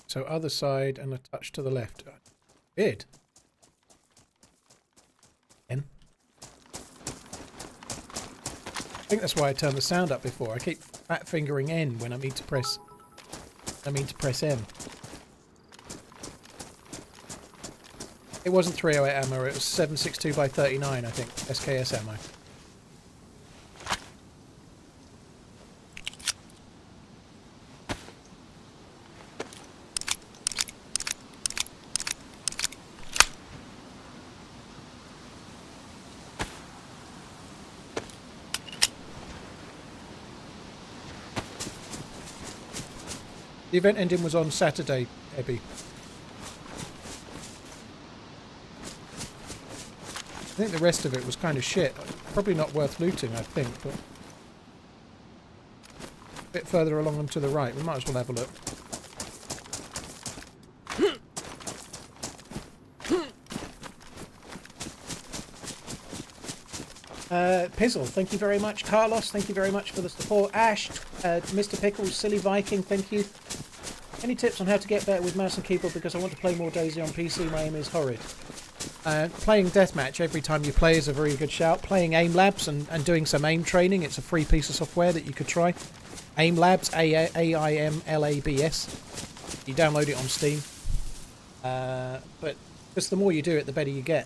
So other side and a touch to the left. Weird. think that's why I turned the sound up before. I keep fat fingering N when I mean to press M. It wasn't 308 ammo, it was 7.62 by 39, I think, SKS ammo. The event ending was on Saturday, Ebby. I think the rest of it was kind of shit. Probably not worth looting, I think, but a bit further along and to the right. We might as well have a look. Pizzle, thank you very much. Carlos, thank you very much for the support. Ash, Mr. Pickles, Silly Viking, thank you. Any tips on how to get better with mouse and keyboard because I want to play more DayZ on PC? My aim is horrid. Playing deathmatch every time you play is a very good shout. Playing aim labs and doing some aim training. It's a free piece of software that you could try. Aim labs, AIMLABS. You download it on Steam. But just the more you do it, the better you get.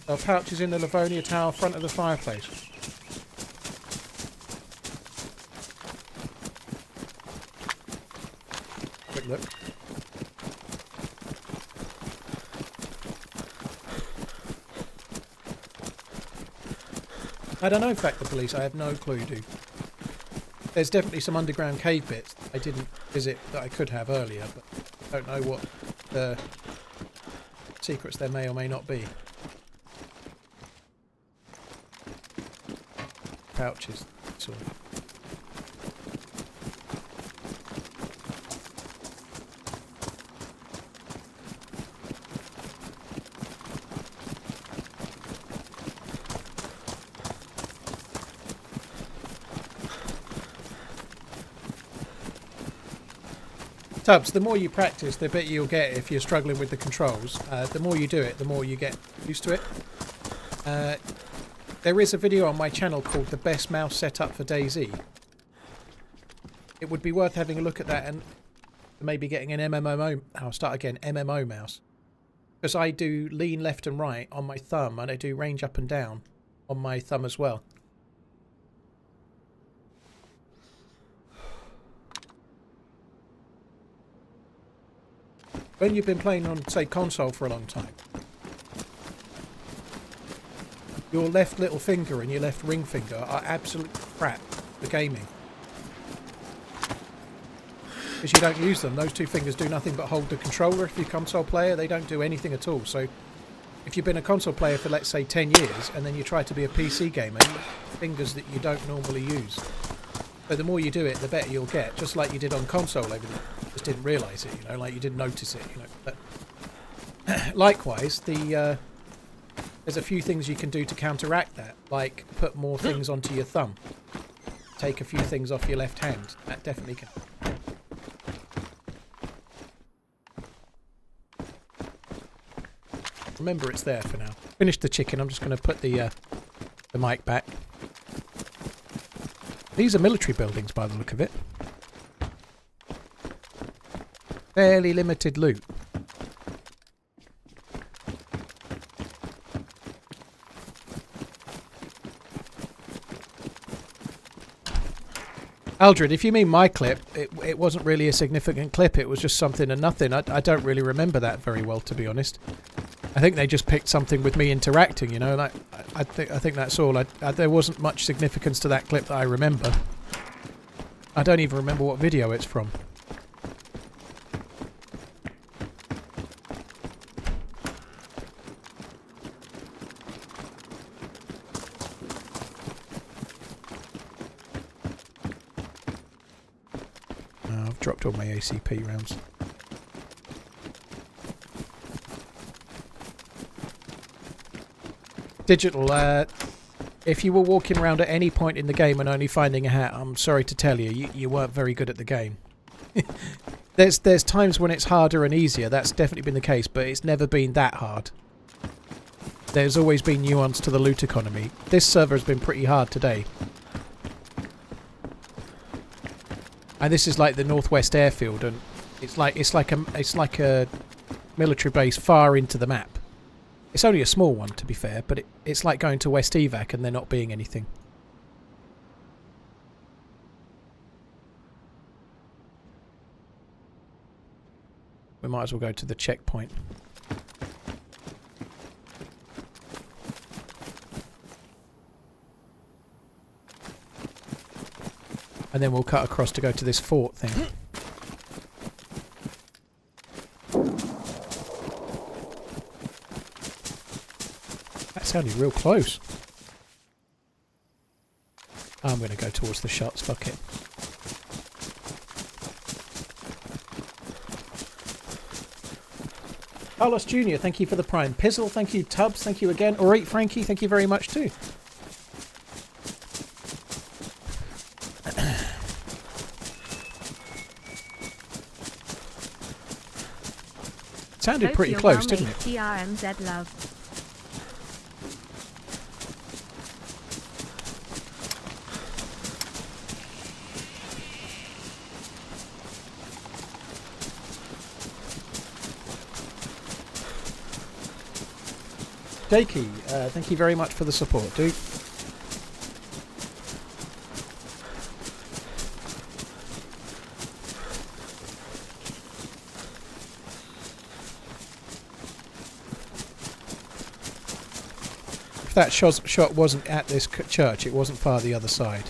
Our pouch is in the Livonia Tower, front of the fireplace. Quick look. I don't know, in fact, the police. I have no clue, dude. There's definitely some underground cave bits I didn't visit that I could have earlier, but I don't know what the secrets there may or may not be. Pouches, sort of. Tubbs, the more you practice, the better you'll get if you're struggling with the controls. The more you do it, the more you get used to it. There is a video on my channel called The Best Mouse Setup for DayZ. It would be worth having a look at that and maybe getting an MMO... I'll start again, MMO mouse. Because I do lean left and right on my thumb and I do range up and down on my thumb as well. When you've been playing on, say, console for a long time, your left little finger and your left ring finger are absolute crap for gaming. Because you don't use them. Those two fingers do nothing but hold the controller. If you're a console player, they don't do anything at all. So if you've been a console player for, let's say, 10 years, and then you try to be a PC gamer, you have fingers that you don't normally use. But the more you do it, the better you'll get. Just like you did on console over the... Just didn't realise it, you know, like you didn't notice it, you know. But likewise, there's a few things you can do to counteract that, like put more things onto your thumb, take a few things off your left hand. That definitely can. Remember, it's there for now. Finished the chicken. I'm just going to put the mic back. These are military buildings, by the look of it. Fairly limited loot. Aldred, if you mean my clip, it wasn't really a significant clip. It was just something and nothing. I don't really remember that very well, to be honest. I think they just picked something with me interacting, you know. Like I think that's all. There wasn't much significance to that clip that I remember. I don't even remember what video it's from. I've dropped all my ACP rounds. Digital, if you were walking around at any point in the game and only finding a hat, I'm sorry to tell you, you weren't very good at the game. There's times when it's harder and easier. That's definitely been the case, but it's never been that hard. There's always been nuance to the loot economy. This server has been pretty hard today. And this is like the northwest airfield, and it's like a military base far into the map. It's only a small one, to be fair, but it's like going to West Evac and there not being anything. We might as well go to the checkpoint. And then we'll cut across to go to this fort thing. That sounded real close. I'm going to go towards the shots, fuck it. Carlos Jr., thank you for the Prime. Pizzle, thank you. Tubbs, thank you again. Alright, Frankie, thank you very much too. Sounded Hope pretty you're close, well, didn't mate. it? TRMZ love. Dakey, thank you very much for the support, dude. If that shot wasn't at this church, it wasn't far the other side.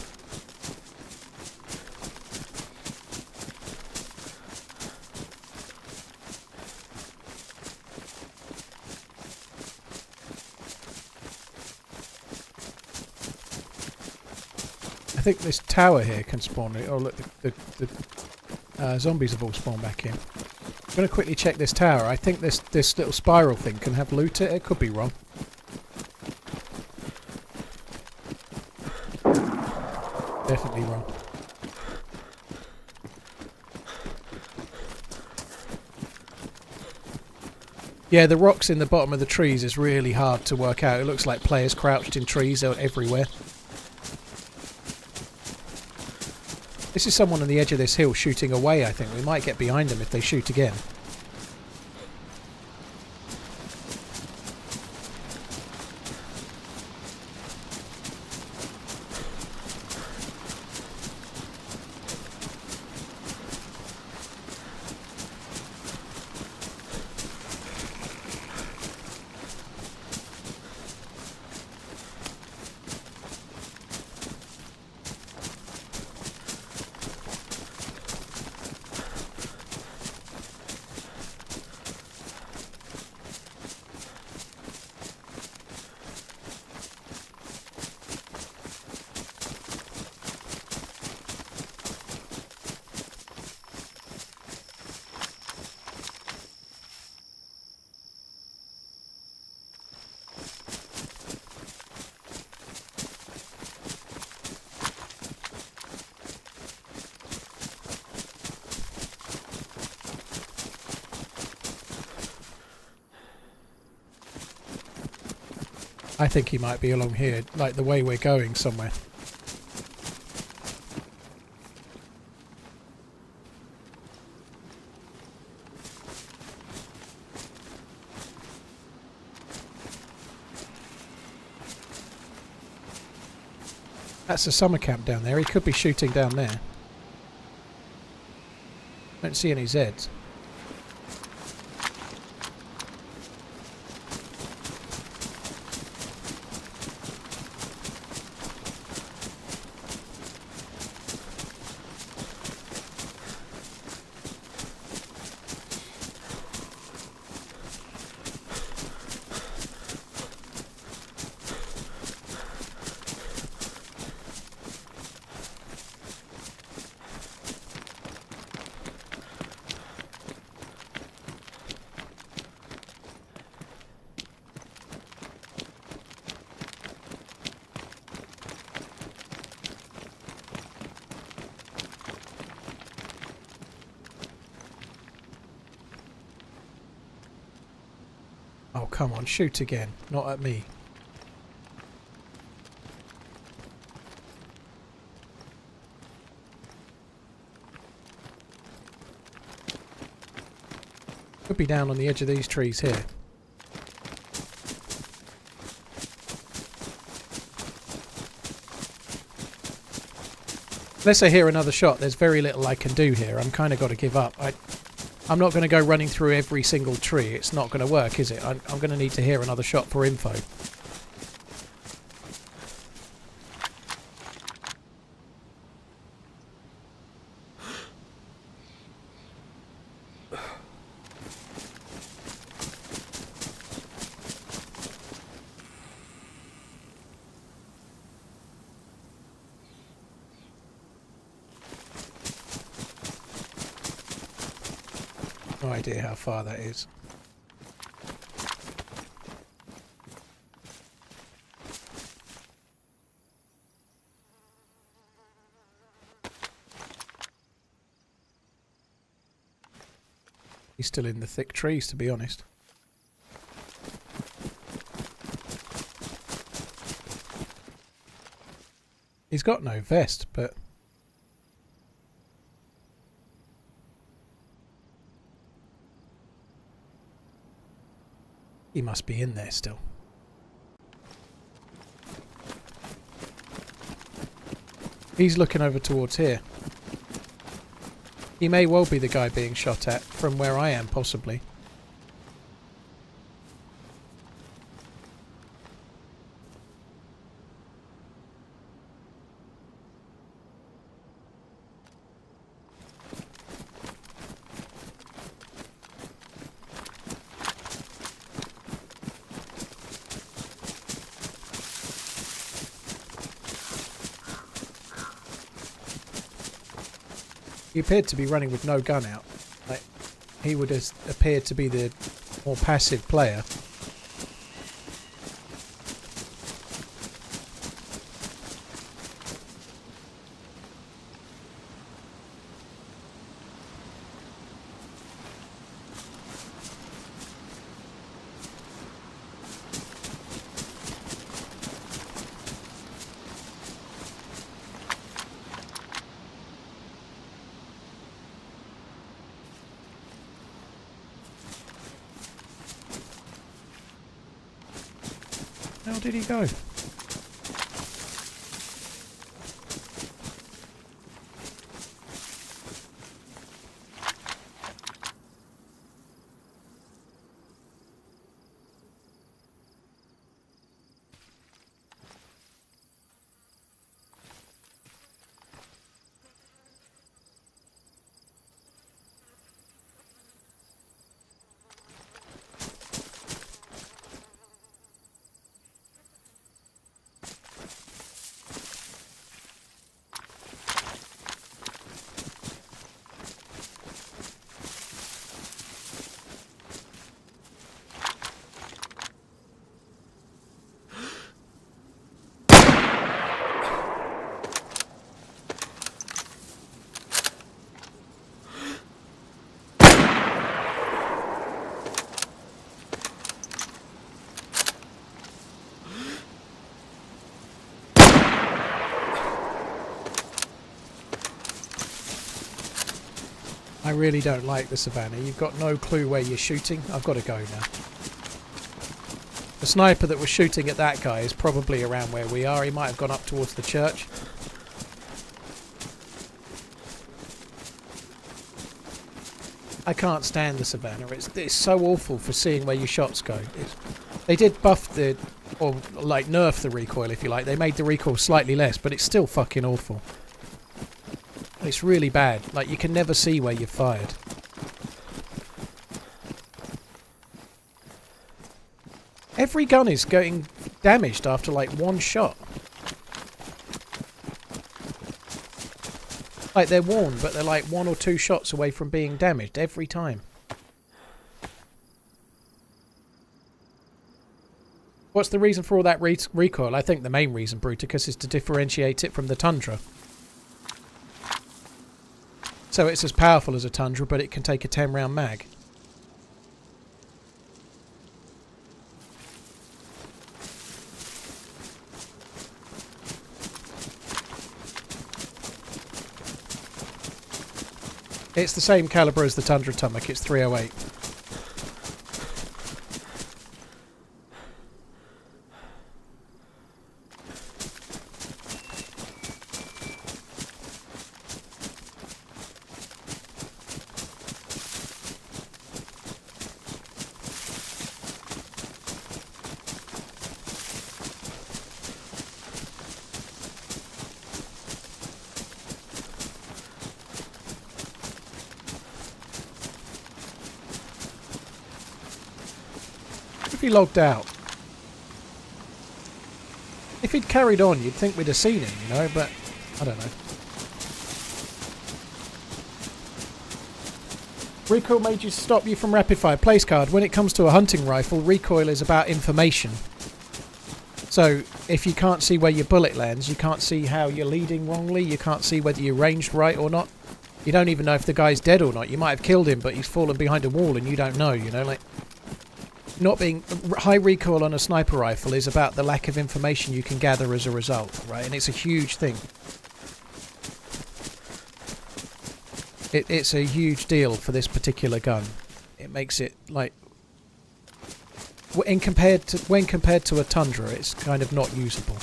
I think this tower here can spawn. Oh look, the zombies have all spawned back in. I'm going to quickly check this tower. I think this little spiral thing can have loot it. It could be wrong. Definitely wrong. Yeah, the rocks in the bottom of the trees is really hard to work out. It looks like players crouched in trees everywhere. This is someone on the edge of this hill shooting away, I think. We might get behind them if they shoot again. I think he might be along here, like the way we're going somewhere. That's a summer camp down there. He could be shooting down there. Don't see any Zeds. Oh, come on, shoot again. Not at me. Could be down on the edge of these trees here. Unless I hear another shot, there's very little I can do here. I'm kind of got to give up. I'm not going to go running through every single tree. It's not going to work, is it? I'm going to need to hear another shot for info. No idea how far that is. He's still in the thick trees, to be honest. He's got no vest, but... he must be in there still. He's looking over towards here. He may well be the guy being shot at from where I am, possibly. He appeared to be running with no gun out. Like, he would have appeared to be the more passive player. How did he go? I really don't like the savannah. You've got no clue where you're shooting. I've got to go now. The sniper that was shooting at that guy is probably around where we are. He might have gone up towards the church. I can't stand the savannah. It's so awful for seeing where your shots go. They did buff the, or like nerf the recoil if you like. They made the recoil slightly less, but it's still fucking awful. It's really bad. Like, you can never see where you've fired. Every gun is getting damaged after like one shot. Like, they're worn, but they're like 1 or 2 shots away from being damaged every time. What's the reason for all that recoil? I think the main reason, Bruticus, is to differentiate it from the Tundra. So it's as powerful as a Tundra, but it can take a 10-round mag. It's the same caliber as the Tundra Atomic. It's 308. If he logged out. If he'd carried on, you'd think we'd have seen him, you know, but I don't know. Recoil made you stop you from rapid fire. Place card. When it comes to a hunting rifle, recoil is about information. So if you can't see where your bullet lands, you can't see how you're leading wrongly, you can't see whether you're ranged right or not. You don't even know if the guy's dead or not. You might have killed him, but he's fallen behind a wall and you don't know, you know, like... Not being high recoil on a sniper rifle is about the lack of information you can gather as a result, right? And it's a huge thing. It's a huge deal for this particular gun. It makes it like when compared to a Tundra, it's kind of not usable.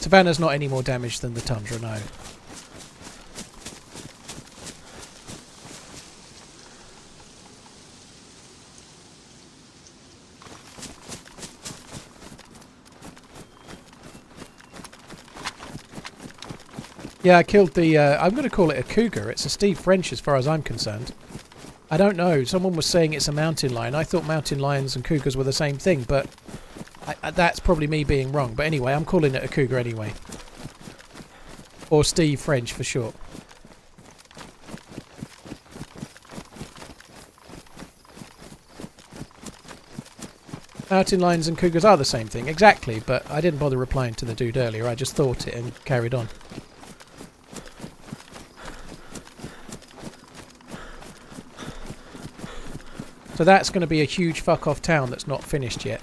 Savannah's not any more damage than the Tundra, no. Yeah, I killed the, I'm going to call it a cougar. It's a Steve French as far as I'm concerned. I don't know. Someone was saying it's a mountain lion. I thought mountain lions and cougars were the same thing, but that's probably me being wrong. But anyway, I'm calling it a cougar anyway. Or Steve French for short. Mountain lions and cougars are the same thing, exactly, but I didn't bother replying to the dude earlier. I just thought it and carried on. So that's going to be a huge fuck-off town that's not finished yet.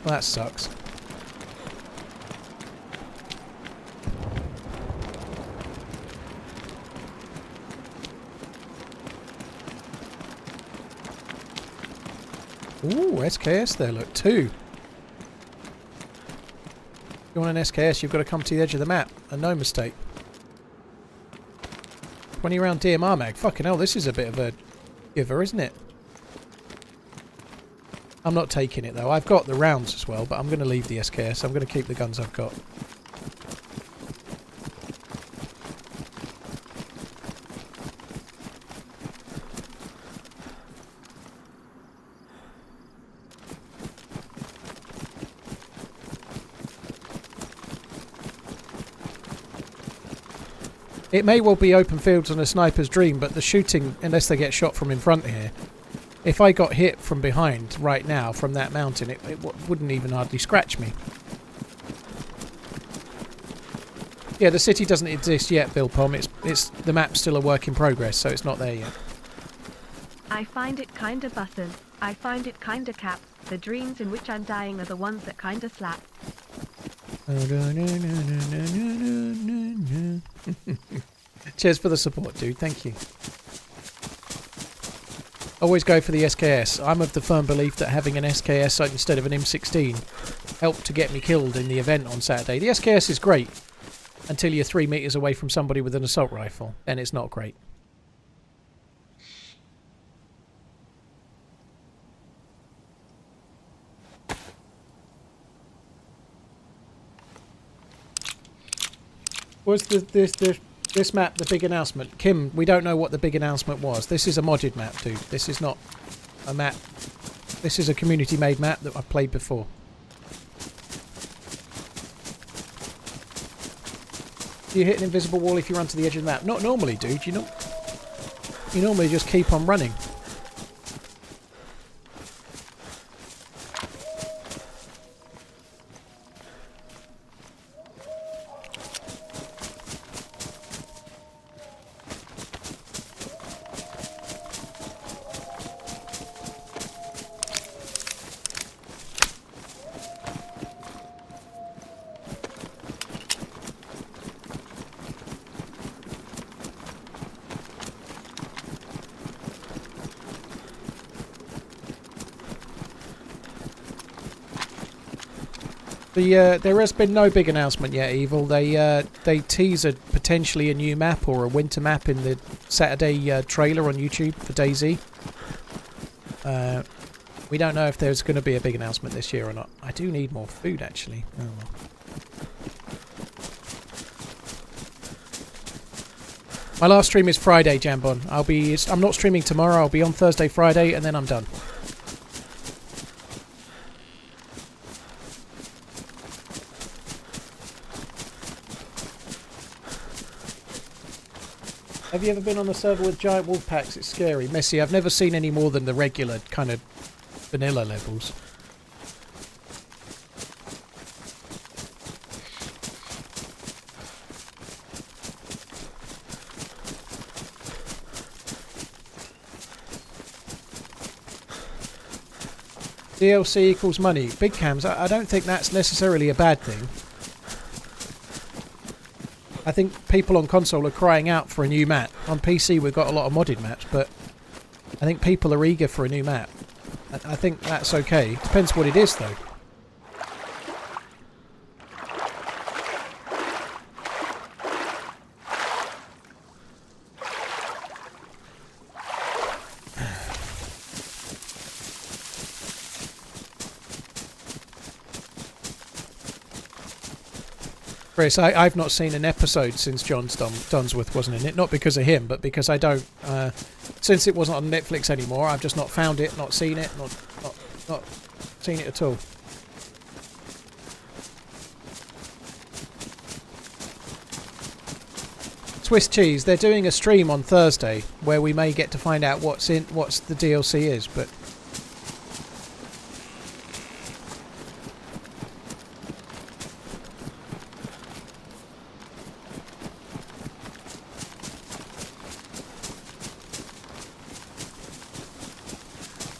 Well, that sucks. Ooh, SKS there, look, 2. If you want an SKS, you've got to come to the edge of the map, and no mistake. 20 round DMR mag, fucking hell, this is a bit of a giver, isn't it? I'm not taking it though, I've got the rounds as well, but I'm going to leave the SKS, I'm going to keep the guns I've got. It may well be open fields on a sniper's dream, but the shooting, unless they get shot from in front here, if I got hit from behind right now from that mountain, it wouldn't even hardly scratch me. Yeah, the city doesn't exist yet, Bill Pom. It's the map's still a work in progress, so it's not there yet. I find it kinda bussin'. I find it kinda cap. The dreams in which I'm dying are the ones that kinda slap. Cheers for the support, dude. Thank you. Always go for the SKS. I'm of the firm belief that having an SKS instead of an M16 helped to get me killed in the event on Saturday. The SKS is great until you're 3 meters away from somebody with an assault rifle, and it's not great. Was this map the big announcement? Kim, we don't know what the big announcement was. This is a modded map, dude. This is not a map. This is a community-made map that I've played before. Do you hit an invisible wall if you run to the edge of the map? Not normally, dude. You normally just keep on running. There has been no big announcement yet, Evil. They tease potentially a new map or a winter map in the Saturday trailer on YouTube for DayZ. We don't know if there's going to be a big announcement this year or not. I do need more food, actually. Oh, well. My last stream is Friday, Jambon. I'm not streaming tomorrow. I'll be on Thursday, Friday, and then I'm done. Have you ever been on a server with giant wolf packs? It's scary. Messy. I've never seen any more than the regular kind of vanilla levels. DLC equals money. Big cams, I don't think that's necessarily a bad thing. I think people on console are crying out for a new map. On PC we've got a lot of modded maps, but I think people are eager for a new map. I think that's okay. Depends what it is though. Chris, I've not seen an episode since John Dunsworth wasn't in it. Not because of him, but because I don't... since it wasn't on Netflix anymore, I've just not found it, not seen it, not seen it at all. Swiss cheese, they're doing a stream on Thursday where we may get to find out what's the DLC is, but...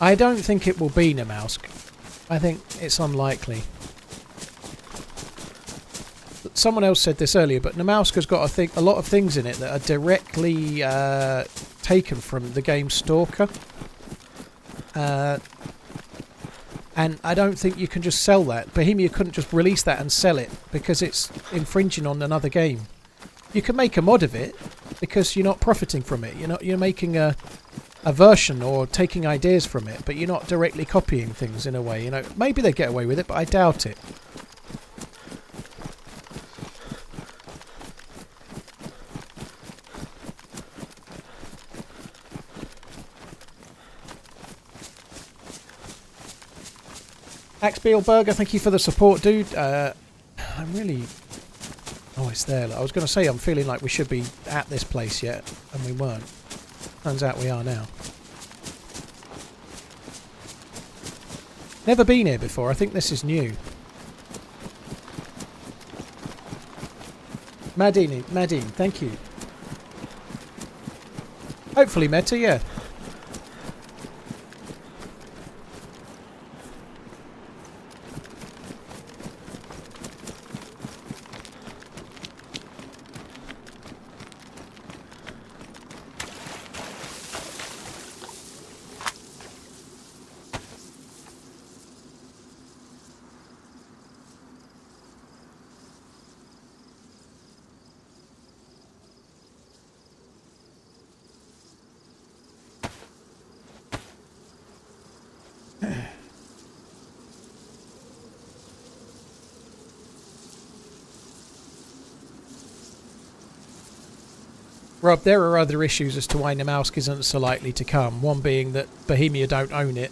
I don't think it will be Namausk. I think it's unlikely. Someone else said this earlier, but Namausk has got a lot of things in it that are directly taken from the game Stalker. And I don't think you can just sell that. Bohemia couldn't just release that and sell it because it's infringing on another game. You can make a mod of it because you're not profiting from it. You're making a version or taking ideas from it, but you're not directly copying things in a way. Maybe they get away with it, but I doubt it. Axbeal Burger, thank you for the support, dude. I'm really... Oh, it's there. I was going to say I'm feeling like we should be at this place yet, and we weren't. Turns out we are now. Never been here before. I think this is new. Madine, thank you. Hopefully Meta, yeah. Rob, there are other issues as to why Namausk isn't so likely to come. One being that Bohemia don't own it.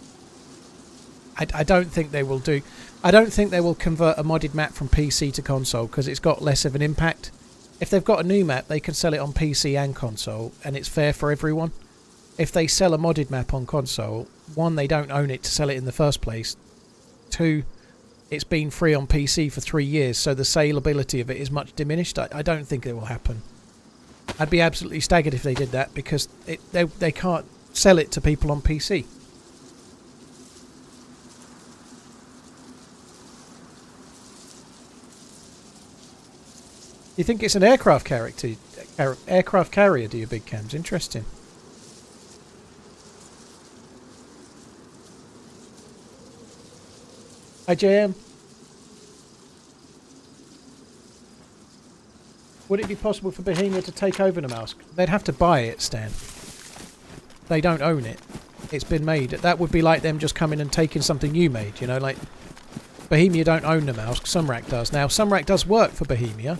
I don't think they will do... I don't think they will convert a modded map from PC to console because it's got less of an impact. If they've got a new map, they can sell it on PC and console, and it's fair for everyone. If they sell a modded map on console, one, they don't own it to sell it in the first place. Two, it's been free on PC for 3 years, so the saleability of it is much diminished. I don't think it will happen. I'd be absolutely staggered if they did that because they can't sell it to people on PC. You think it's an aircraft carrier, do you, Big Cams? Interesting. Hi, JM. Would it be possible for Bohemia to take over Namalsk? They'd have to buy it, Stan. They don't own it. It's been made. That would be like them just coming and taking something you made, you know, like Bohemia don't own Namalsk, Sumrak does. Now, Sumrak does work for Bohemia,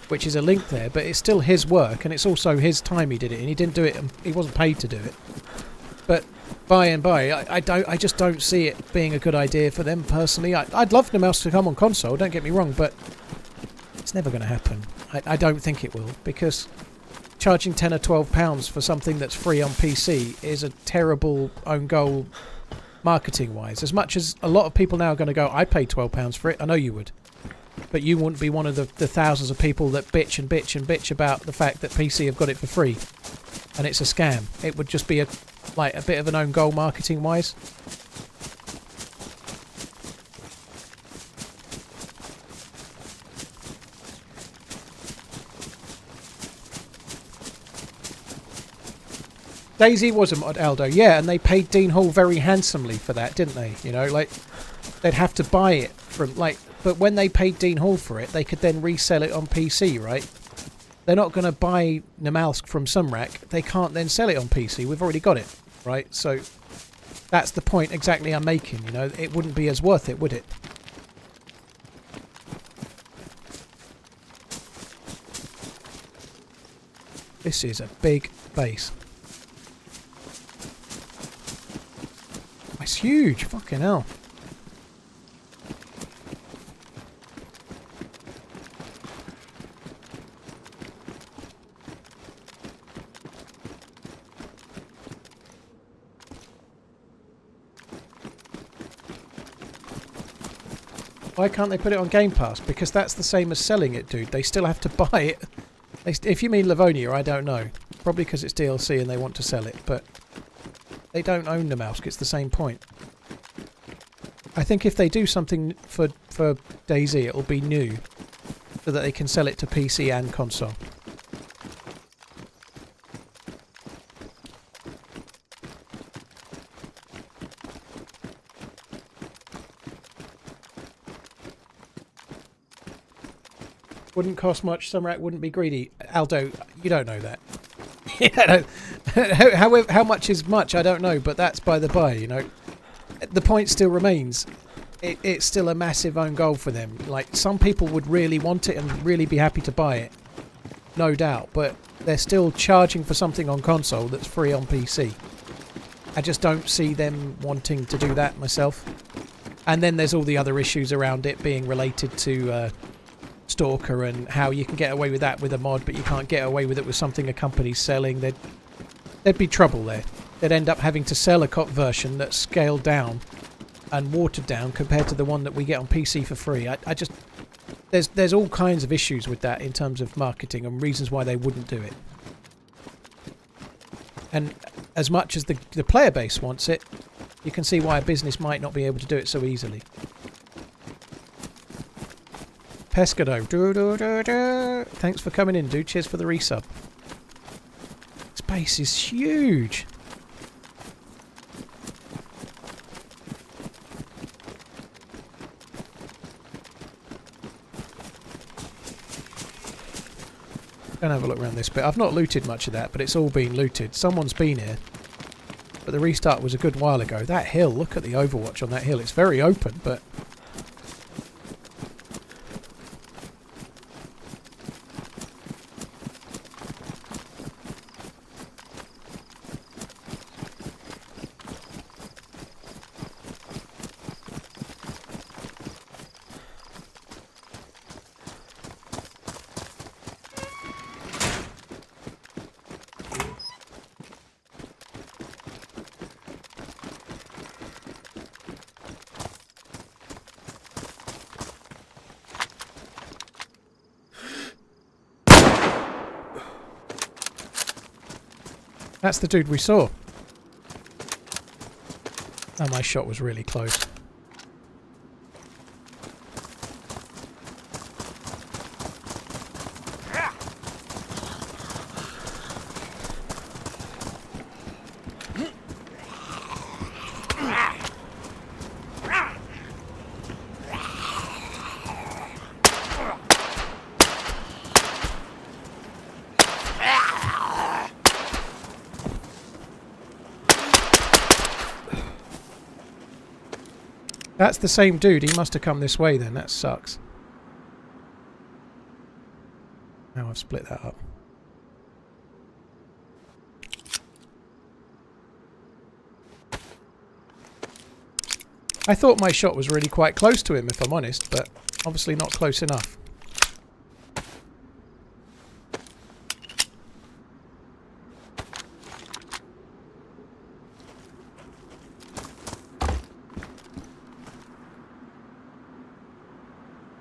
which is a link there, but it's still his work, and it's also his time he did it, and he didn't do it, and he wasn't paid to do it. But by and by, I just don't see it being a good idea for them personally. I'd love Namalsk to come on console, don't get me wrong, but it's never going to happen. I don't think it will, because charging £10 or £12 for something that's free on PC is a terrible own goal marketing-wise. As much as a lot of people now are going to go, I paid £12 for it, I know you would. But you wouldn't be one of the thousands of people that bitch and bitch and bitch about the fact that PC have got it for free. And it's a scam. It would just be a bit of an own goal marketing-wise. DayZ was a mod, Aldo, yeah, and they paid Dean Hall very handsomely for that, didn't they? You know, like, they'd have to buy it from, like, but when they paid Dean Hall for it, they could then resell it on PC, right? They're not going to buy Namalsk from Sumrak. They can't then sell it on PC. We've already got it, right? So that's the point exactly I'm making, you know. It wouldn't be as worth it, would it? This is a big base. It's huge, fucking hell. Why can't they put it on Game Pass? Because that's the same as selling it, dude. They still have to buy it. If you mean Livonia, I don't know. Probably because it's DLC and they want to sell it, but they don't own Namalsk. It's the same point. I think if they do something for DayZ, it'll be new, so that they can sell it to PC and console. Wouldn't cost much. Sumrak wouldn't be greedy. Aldo, you don't know that. How much is much, I don't know, but that's by the by, you know. The point still remains. It's still a massive own goal for them. Like, some people would really want it and really be happy to buy it. No doubt. But they're still charging for something on console that's free on PC. I just don't see them wanting to do that myself. And then there's all the other issues around it being related to Stalker and how you can get away with that with a mod, but you can't get away with it with something a company's selling. There'd be trouble there. They'd end up having to sell a COP version that's scaled down and watered down compared to the one that we get on PC for free. There's all kinds of issues with that in terms of marketing and reasons why they wouldn't do it. And as much as the player base wants it, you can see why a business might not be able to do it so easily. Pescado, thanks for coming in, dude. Cheers for the resub. Space is huge. Go and have a look around this bit. I've not looted much of that, but it's all been looted. Someone's been here. But the restart was a good while ago. That hill, look at the overwatch on that hill. It's very open, but that's the dude we saw. Oh, my shot was really close. That's the same dude. He must have come this way then. That sucks. Now I've split that up. I thought my shot was really quite close to him, if I'm honest, but obviously not close enough.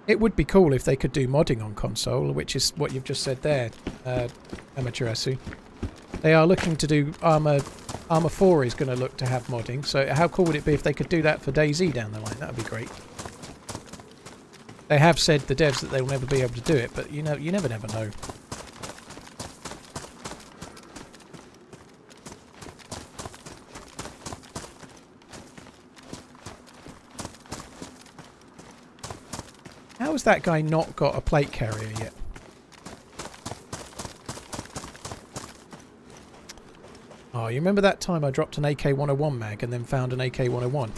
It would be cool if they could do modding on console, which is what you've just said there, Amaterasu. They are looking to do Armour 4 is going to look to have modding, so how cool would it be if they could do that for DayZ down the line? That would be great. They have said, the devs, that they'll never be able to do it, but you know, you never know. How has that guy not got a plate carrier yet? Oh, you remember that time I dropped an AK-101 mag and then found an AK-101?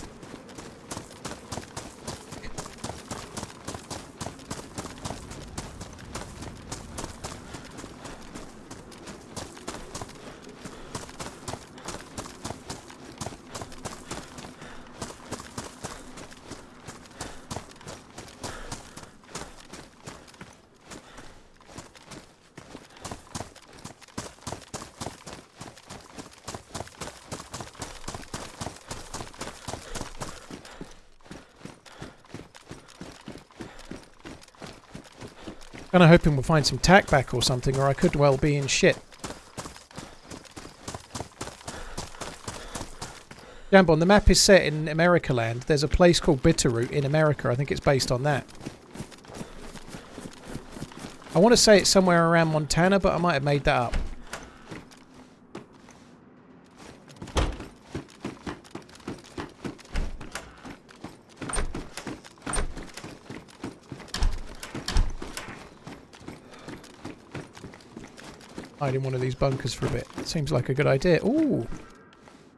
Kind of hoping we'll find some tack back or something, or I could well be in shit. Jambon, the map is set in America land. There's a place called Bitterroot in America. I think it's based on that. I want to say it's somewhere around Montana, but I might have made that up. Hide in one of these bunkers for a bit. Seems like a good idea. Ooh,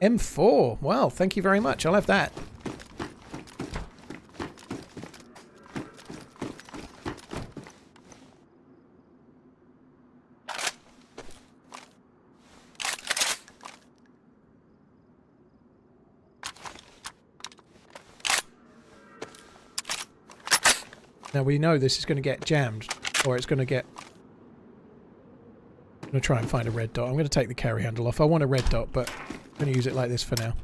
M4. Well, thank you very much. I'll have that. Now we know this is going to get jammed, or it's going to get... I'm going to try and find a red dot. I'm going to take the carry handle off. I want a red dot, but I'm going to use it like this for now.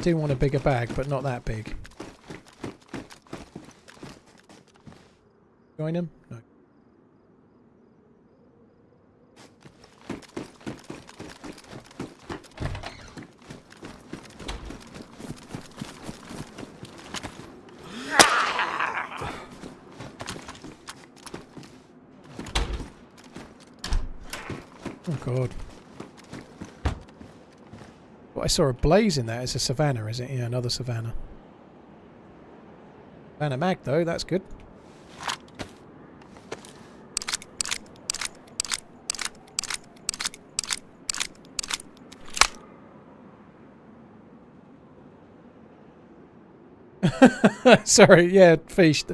Do want a bigger bag, but not that big. Join him? No. Oh god. Well, I saw a blaze in there. It's a savannah, is it? Yeah, another savannah. Savannah mag though, that's good. Sorry, yeah, Fish.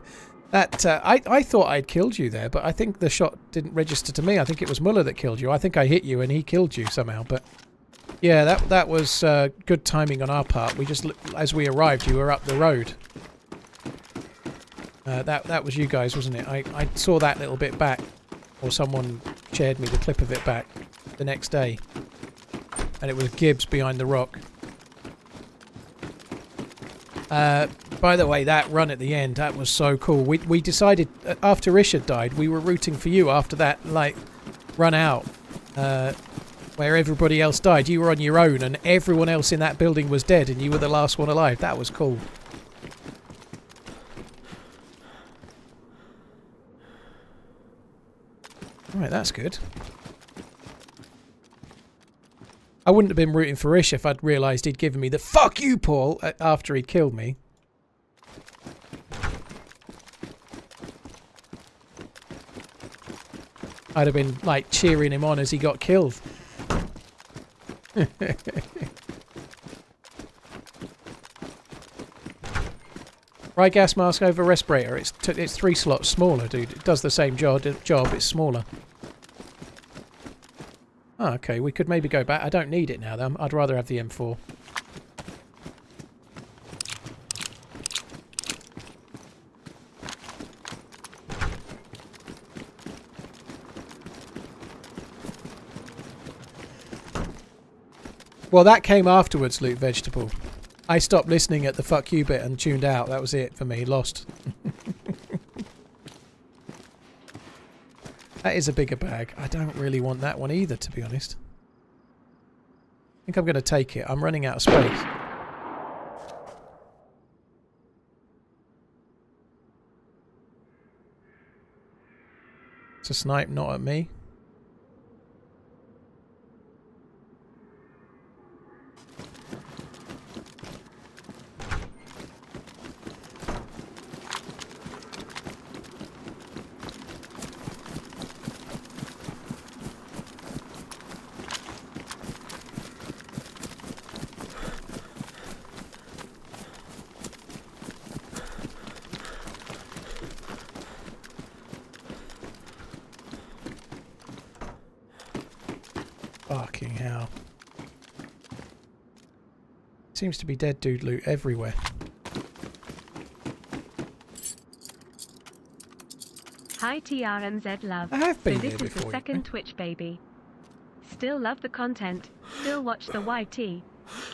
That I thought I'd killed you there, but I think the shot didn't register to me. I think it was Muller that killed you. I think I hit you and he killed you somehow. But yeah, that was good timing on our part. We just, as we arrived, you were up the road. That was you guys, wasn't it? I saw that little bit back, or someone shared me the clip of it back the next day, and it was Gibbs behind the rock. By the way, that run at the end, that was so cool. We decided, after Ish had died, we were rooting for you after that, like, run out, where everybody else died. You were on your own, and everyone else in that building was dead, and you were the last one alive. That was cool. Right, that's good. I wouldn't have been rooting for Ish if I'd realised he'd given me the "fuck you, Paul" after he killed me. I'd have been like cheering him on as he got killed. Right, gas mask over respirator. It's 3 slots smaller, dude. It does the same job. It's smaller. Oh, okay, we could maybe go back. I don't need it now, though. I'd rather have the M4. Well, that came afterwards, Luke Vegetable. I stopped listening at the fuck you bit and tuned out. That was it for me. Lost. That is a bigger bag. I don't really want that one either, to be honest. I think I'm going to take it. I'm running out of space. It's a snipe, not at me. Fucking hell. Seems to be dead dude loot everywhere. Hi TRMZ love. I have been so this here is before, the second Twitch baby. Still love the content. Still watch the YT.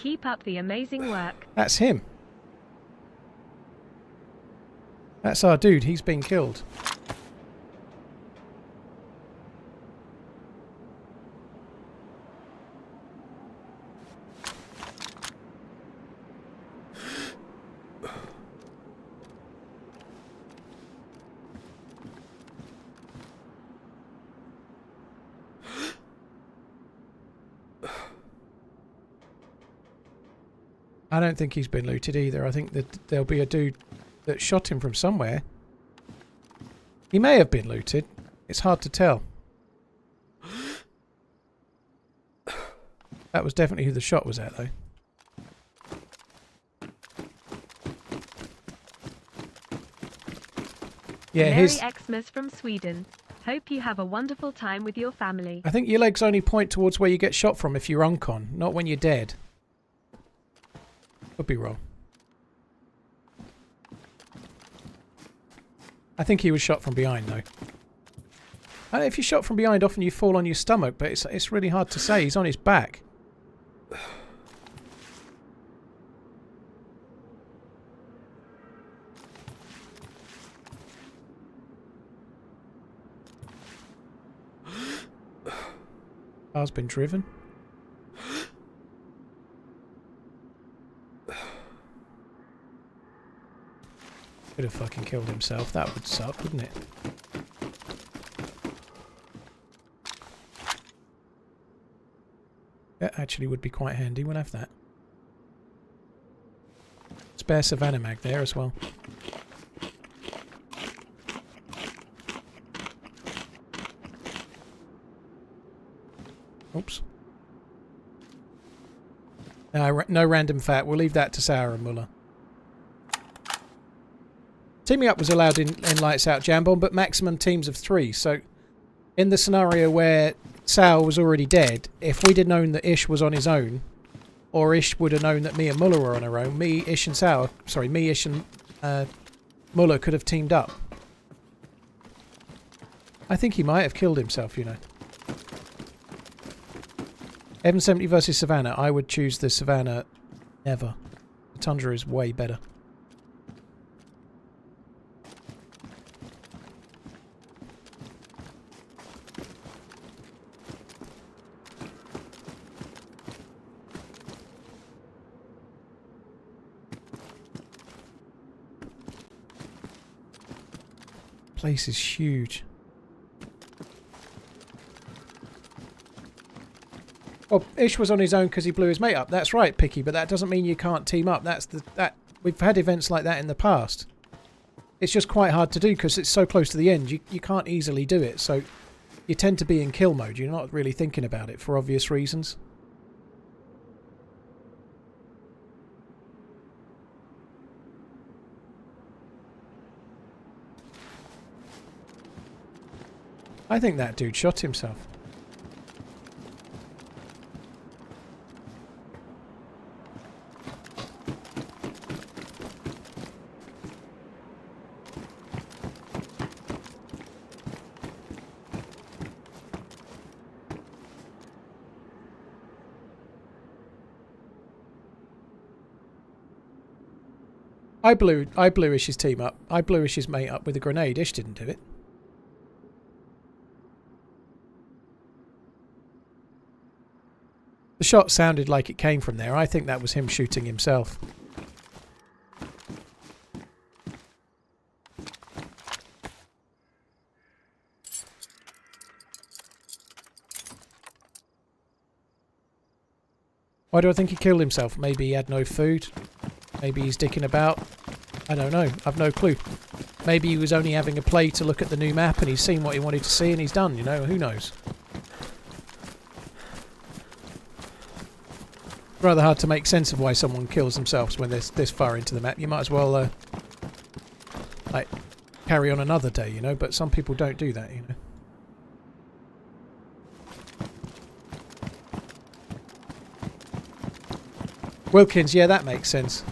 Keep up the amazing work. That's him. That's our dude. He's been killed. I don't think he's been looted either. I think that there'll be a dude that shot him from somewhere. He may have been looted. It's hard to tell. That was definitely who the shot was at, though. Yeah, Merry Xmas from Sweden. Hope you have a wonderful time with your family. I think your legs only point towards where you get shot from if you're uncon, not when you're dead. Could be wrong. I think he was shot from behind, though. If you're shot from behind, often you fall on your stomach, but it's really hard to say. He's on his back. Car's been driven. Could have fucking killed himself. That would suck, wouldn't it? That actually would be quite handy. We'll have that. Spare Savannah mag there as well. Oops. No random fat. We'll leave that to Sauer and Muller. Teaming up was allowed in Lights Out Jambon, but maximum teams of 3. So, in the scenario where Sal was already dead, if we'd have known that Ish was on his own, or Ish would have known that me and Muller were on our own, me, Ish and Muller could have teamed up. I think he might have killed himself, you know. Evan 70 versus Savannah. I would choose the Savannah ever. The Tundra is way better. Place is huge. Well, Ish was on his own because he blew his mate up. That's right, Picky, but that doesn't mean you can't team up. We've had events like that in the past. It's just quite hard to do because it's so close to the end. You can't easily do it. So you tend to be in kill mode. You're not really thinking about it for obvious reasons. I think that dude shot himself. I blew Ish's team up. I blew Ish's mate up with a grenade. Ish didn't do it. The shot sounded like it came from there. I think that was him shooting himself. Why do I think he killed himself? Maybe he had no food. Maybe he's dicking about. I don't know. I've no clue. Maybe he was only having a play to look at the new map and he's seen what he wanted to see and he's done, you know? Who knows? Rather hard to make sense of why someone kills themselves when they're this far into the map. You might as well, like, carry on another day, you know? But some people don't do that, you know? Wilkins, yeah, that makes sense.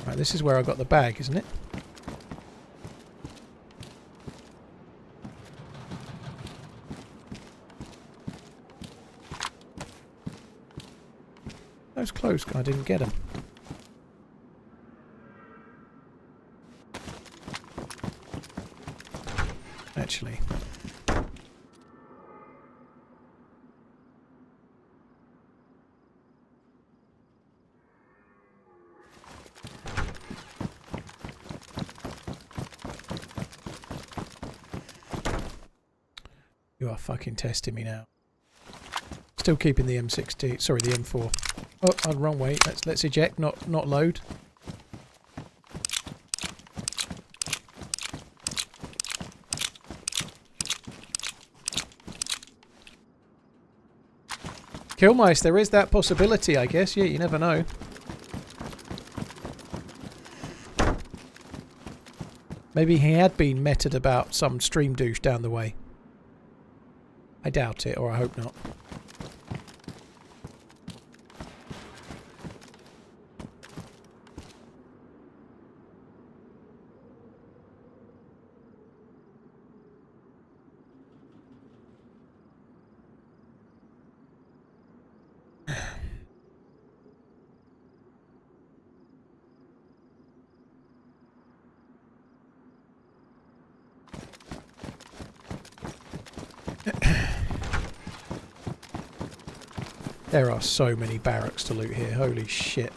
Right, this is where I got the bag, isn't it? Those close, I didn't get them. Actually. You are fucking testing me now. Still keeping the M60, sorry, the M4. Oh, wrong way. Let's eject, not load. Kill mice, there is that possibility, I guess. Yeah, you never know. Maybe he had been meted about some stream douche down the way. I doubt it, or I hope not. There are so many barracks to loot here, holy shit.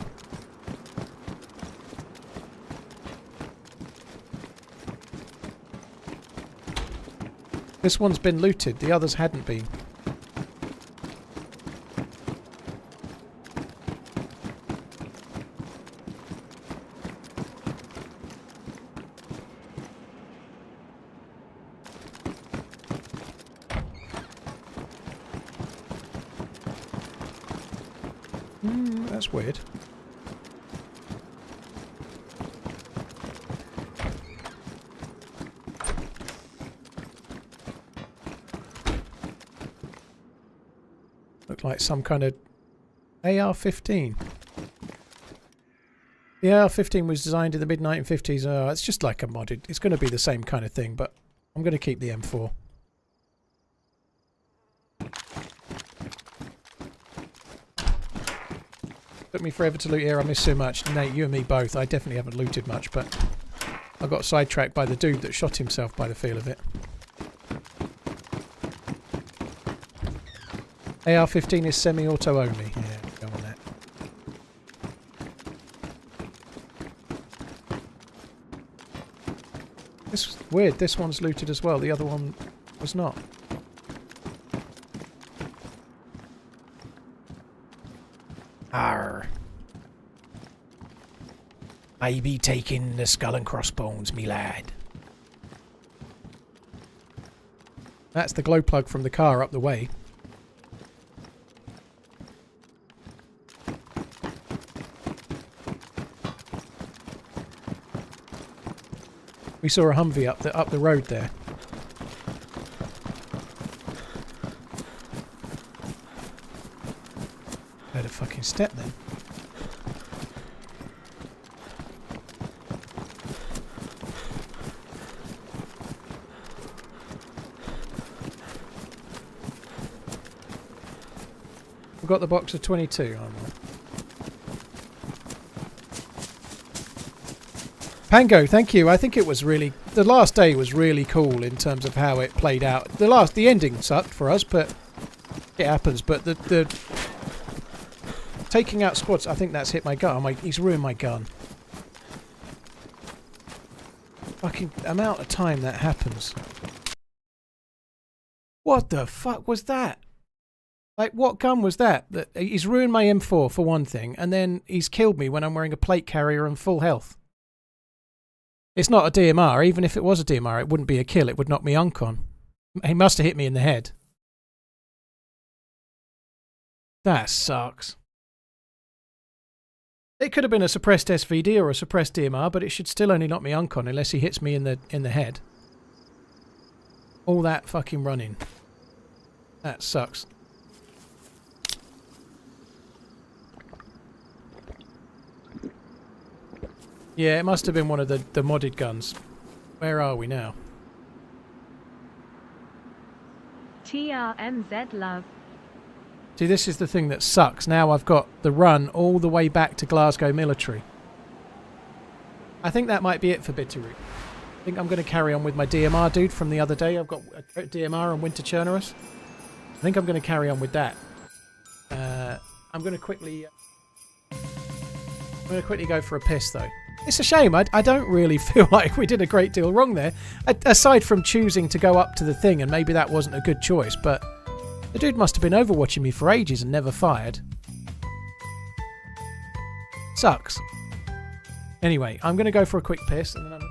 This one's been looted, the others hadn't been. That's weird. Looked like some kind of AR-15. The AR-15 was designed in the mid-1950s. It's just like a modded. It's going to be the same kind of thing, but I'm going to keep the M4. Took me forever to loot here. I missed so much. Nate, you and me both. I definitely haven't looted much, but I got sidetracked by the dude that shot himself by the feel of it. AR-15 is semi-auto only. Yeah, go on that. This is weird. This one's looted as well. The other one was not. Arr. I be taking the skull and crossbones, me lad. That's the glow plug from the car up the way. We saw a Humvee up the road there. Heard a fucking step then. We've got the box of 22 armor. Pango, thank you. I think it was really... The last day was really cool in terms of how it played out. The ending sucked for us, but it happens. But the taking out squads, I think that's hit my gun. He's ruined my gun. Fucking amount of time that happens. What the fuck was that? Like, what gun was that? He's ruined my M4 for one thing, and then he's killed me when I'm wearing a plate carrier and full health. It's not a DMR. Even if it was a DMR, it wouldn't be a kill. It would knock me uncon. He must have hit me in the head. That sucks. It could have been a suppressed SVD or a suppressed DMR, but it should still only knock me uncon unless he hits me in the head. All that fucking running. That sucks. Yeah, it must have been one of the modded guns. Where are we now? TRMZ love. See, this is the thing that sucks. Now I've got the run all the way back to Glasgow Military. I think that might be it for Bitterroot. I think I'm going to carry on with my DMR dude from the other day. I've got a DMR on Winter Churnerus. I think I'm going to carry on with that. I'm going to quickly go for a piss though. It's a shame. I don't really feel like we did a great deal wrong there. Aside from choosing to go up to the thing, and maybe that wasn't a good choice, but the dude must have been overwatching me for ages and never fired. Sucks. Anyway, I'm going to go for a quick piss, and then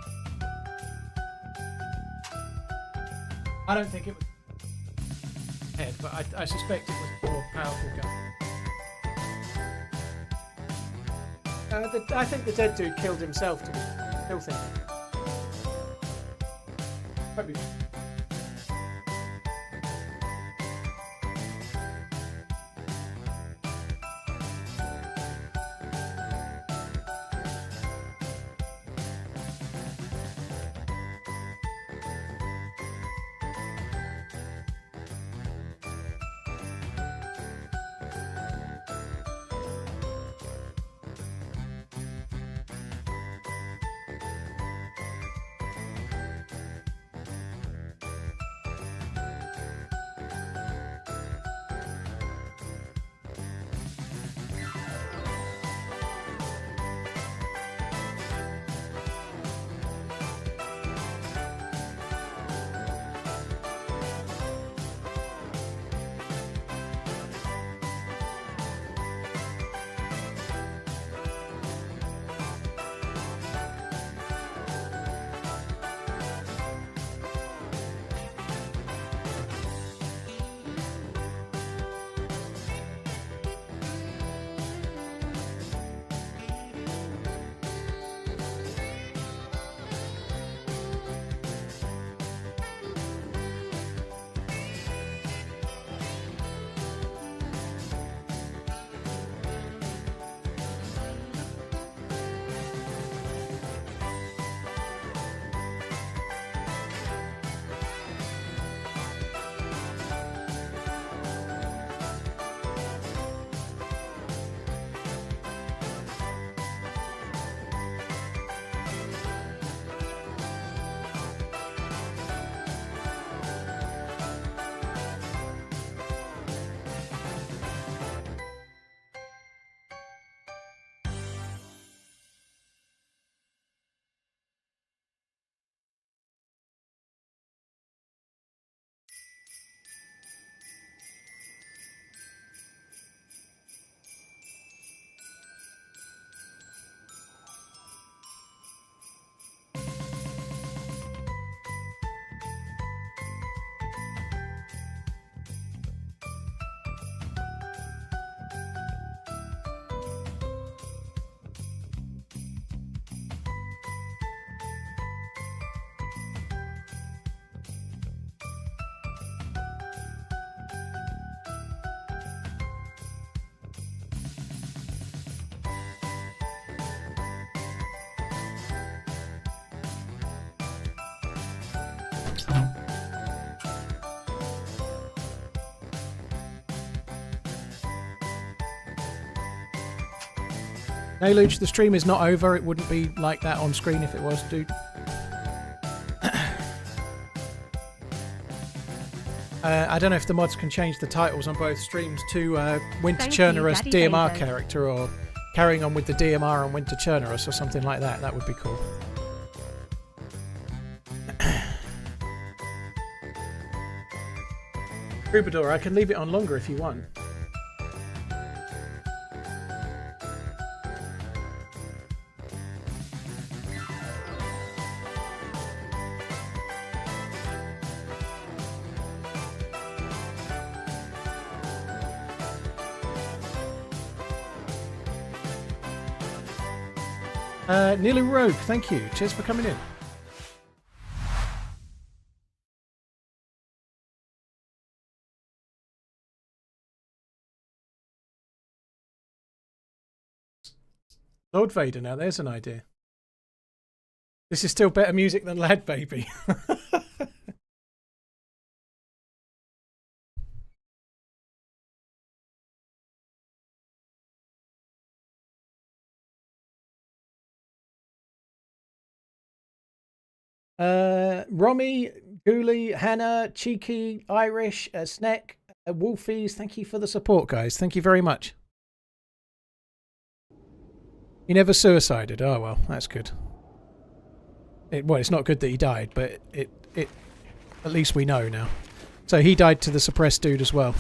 I don't think it was head, but I suspect it was a more powerful gun. I think the dead dude killed himself, to be still thinking. Hope you... Naluge, the stream is not over. It wouldn't be like that on screen if it was, dude. I don't know if the mods can change the titles on both streams to Winter Thank you, Churnerus Daddy DMR David. character, or carrying on with the DMR on Winter Churnerus or something like that. That would be cool. Troubadour, I can leave it on longer if you want. Nearly Rogue, thank you. Cheers for coming in. Lord Vader now, there's an idea. This is still better music than Lad Baby. Romy, Ghoulie, Hannah, Cheeky, Irish, Sneck, Wolfies, thank you for the support, guys. Thank you very much. He never suicided. Oh well, that's good. Well, it's not good that he died, but it at least we know now. So he died to the suppressed dude as well.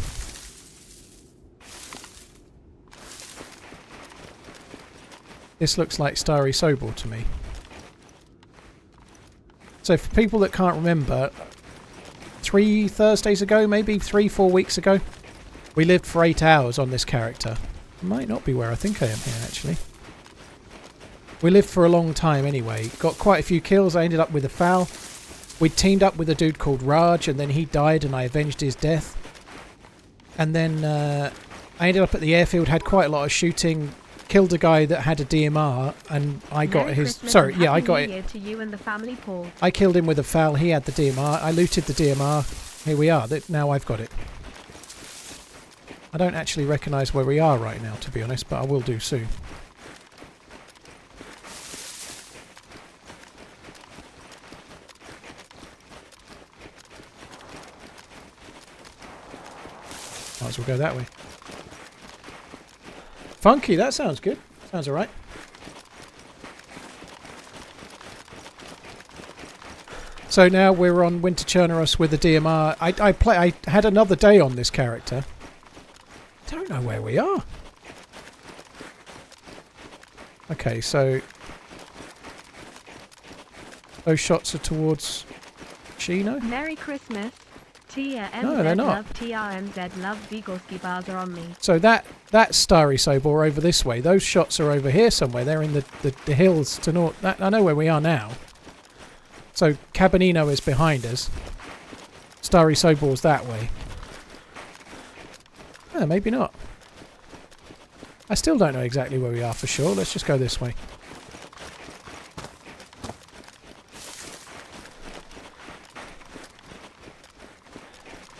This looks like Starry Sobor to me. So for people that can't remember, 3 Thursdays ago, maybe 3-4 weeks ago, we lived for 8 hours on this character. Might not be where I think I am here, actually. We lived for a long time anyway. Got quite a few kills. I ended up with a foul. We teamed up with a dude called Raj, and then he died and I avenged his death. And then I ended up at the airfield, had quite a lot of shooting, killed a guy that had a DMR, and I got Merry his... Christmas Sorry, and yeah, I Happy got New it. Year to you and the family, Paul. I killed him with a foul. He had the DMR. I looted the DMR. Here we are. Now I've got it. I don't actually recognise where we are right now, to be honest, but I will do soon. Might as well go that way. Funky, that sounds good. Sounds alright. So now we're on Winter Churnerus with the DMR. I had another day on this character. Don't know where we are. Okay, so those shots are towards Chino. Merry Christmas. TRMZ No, they're not. love, TRMZ love, Vigorski bars are on me. So that's Starry Sobor over this way. Those shots are over here somewhere. They're in the hills to north. I know where we are now. So Cabanino is behind us. Starry Sobor's that way. Maybe not. I still don't know exactly where we are for sure. Let's just go this way.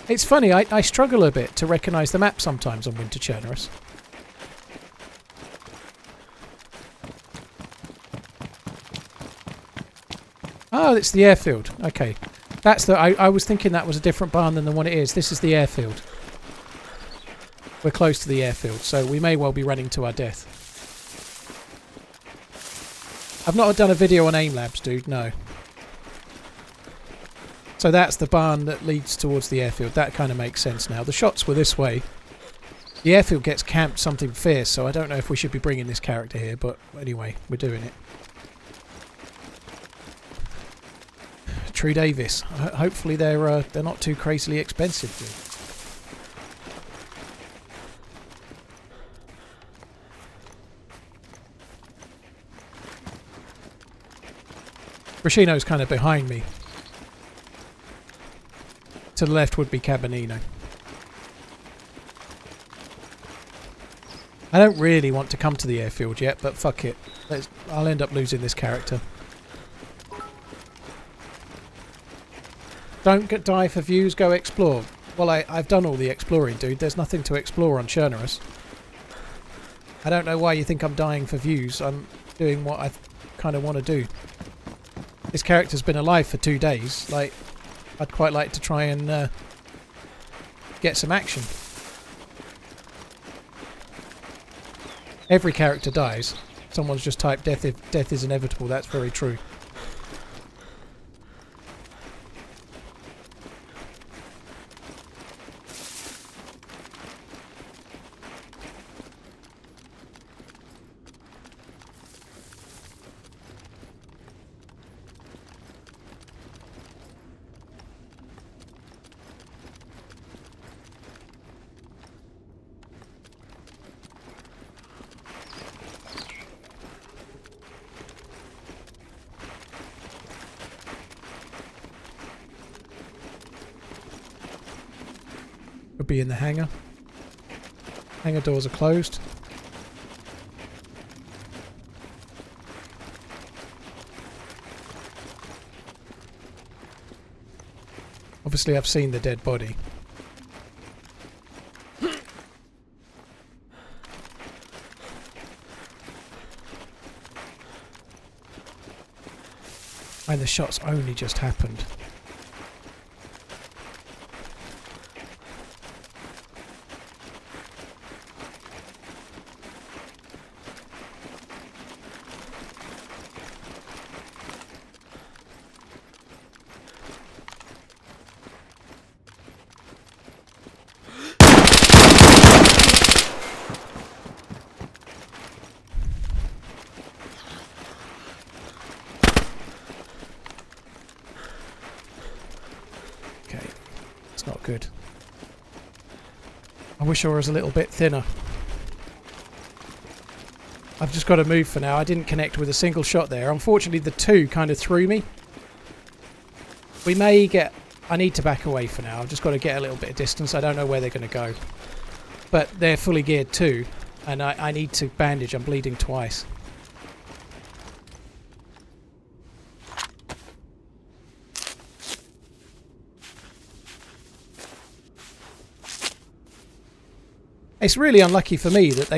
It's funny, I struggle a bit to recognise the map sometimes on Winter Churnerus. Oh, it's the airfield. Okay. That's the... I was thinking that was a different barn than the one it is. This is the airfield. We're close to the airfield, so we may well be running to our death. I've not done a video on aim labs, dude, no. So that's the barn that leads towards the airfield. That kind of makes sense now. The shots were this way. The airfield gets camped something fierce, so I don't know if we should be bringing this character here, but anyway, we're doing it. True Davis. Hopefully they're not too crazily expensive, dude. Brashino's kind of behind me. To the left would be Cabanino. I don't really want to come to the airfield yet, but fuck it. I'll end up losing this character. Don't die for views, go explore. Well, I've done all the exploring, dude. There's nothing to explore on Churnerus. I don't know why you think I'm dying for views. I'm doing what I kind of want to do. This character's been alive for 2 days. Like, I'd quite like to try and get some action. Every character dies. Someone's just typed death is inevitable. That's very true. Could be in the hangar. Hangar doors are closed. Obviously I've seen the dead body. And the shots only just happened. Not good. I wish I was a little bit thinner. I've just got to move for now. I didn't connect with a single shot there. Unfortunately, the two kind of threw me. We may get... I need to back away for now. I've just got to get a little bit of distance. I don't know where they're going to go. But they're fully geared too. And I need to bandage. I'm bleeding twice. It's really unlucky for me that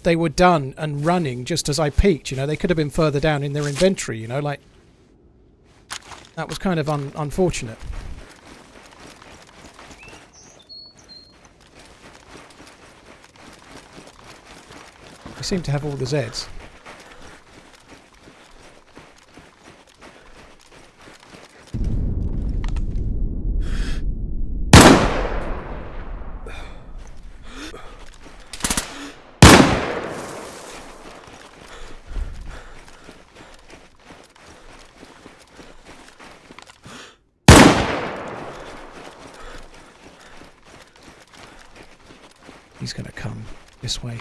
they were done and running just as I peeked. You know, they could have been further down in their inventory. You know, like that was kind of unfortunate. They seem to have all the Zs. He's going to come this way.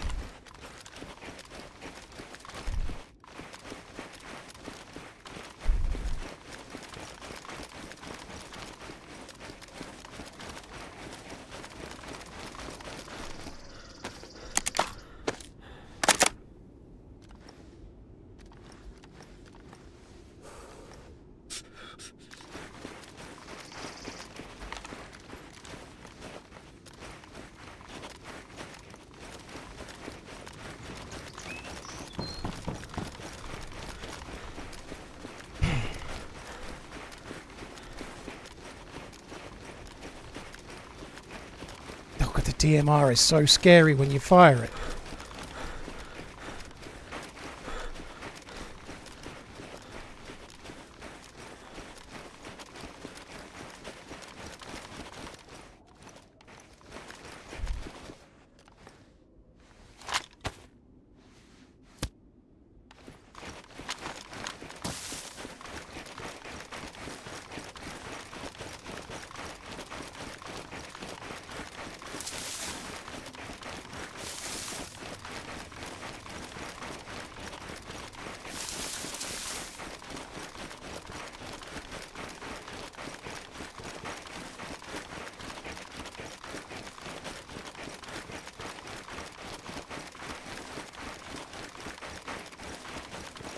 DMR is so scary when you fire it.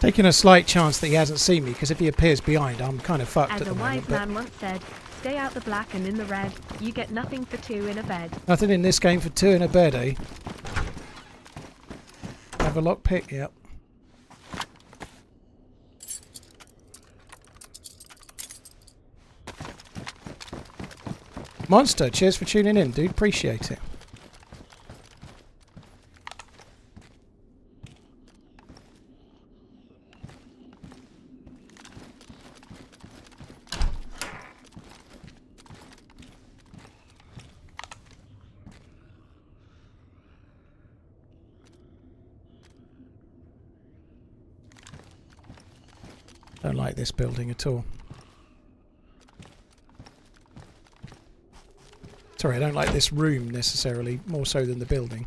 Taking a slight chance that he hasn't seen me, because if he appears behind, I'm kind of fucked As at the a moment. wise man once said, stay out the black and in the red, you get nothing for two in a bed. Nothing in this game for two in a bed, eh? have a lockpick? Yep. Monster, cheers for tuning in, dude. Appreciate it. Don't like this building at all. Sorry, I don't like this room necessarily, more so than the building.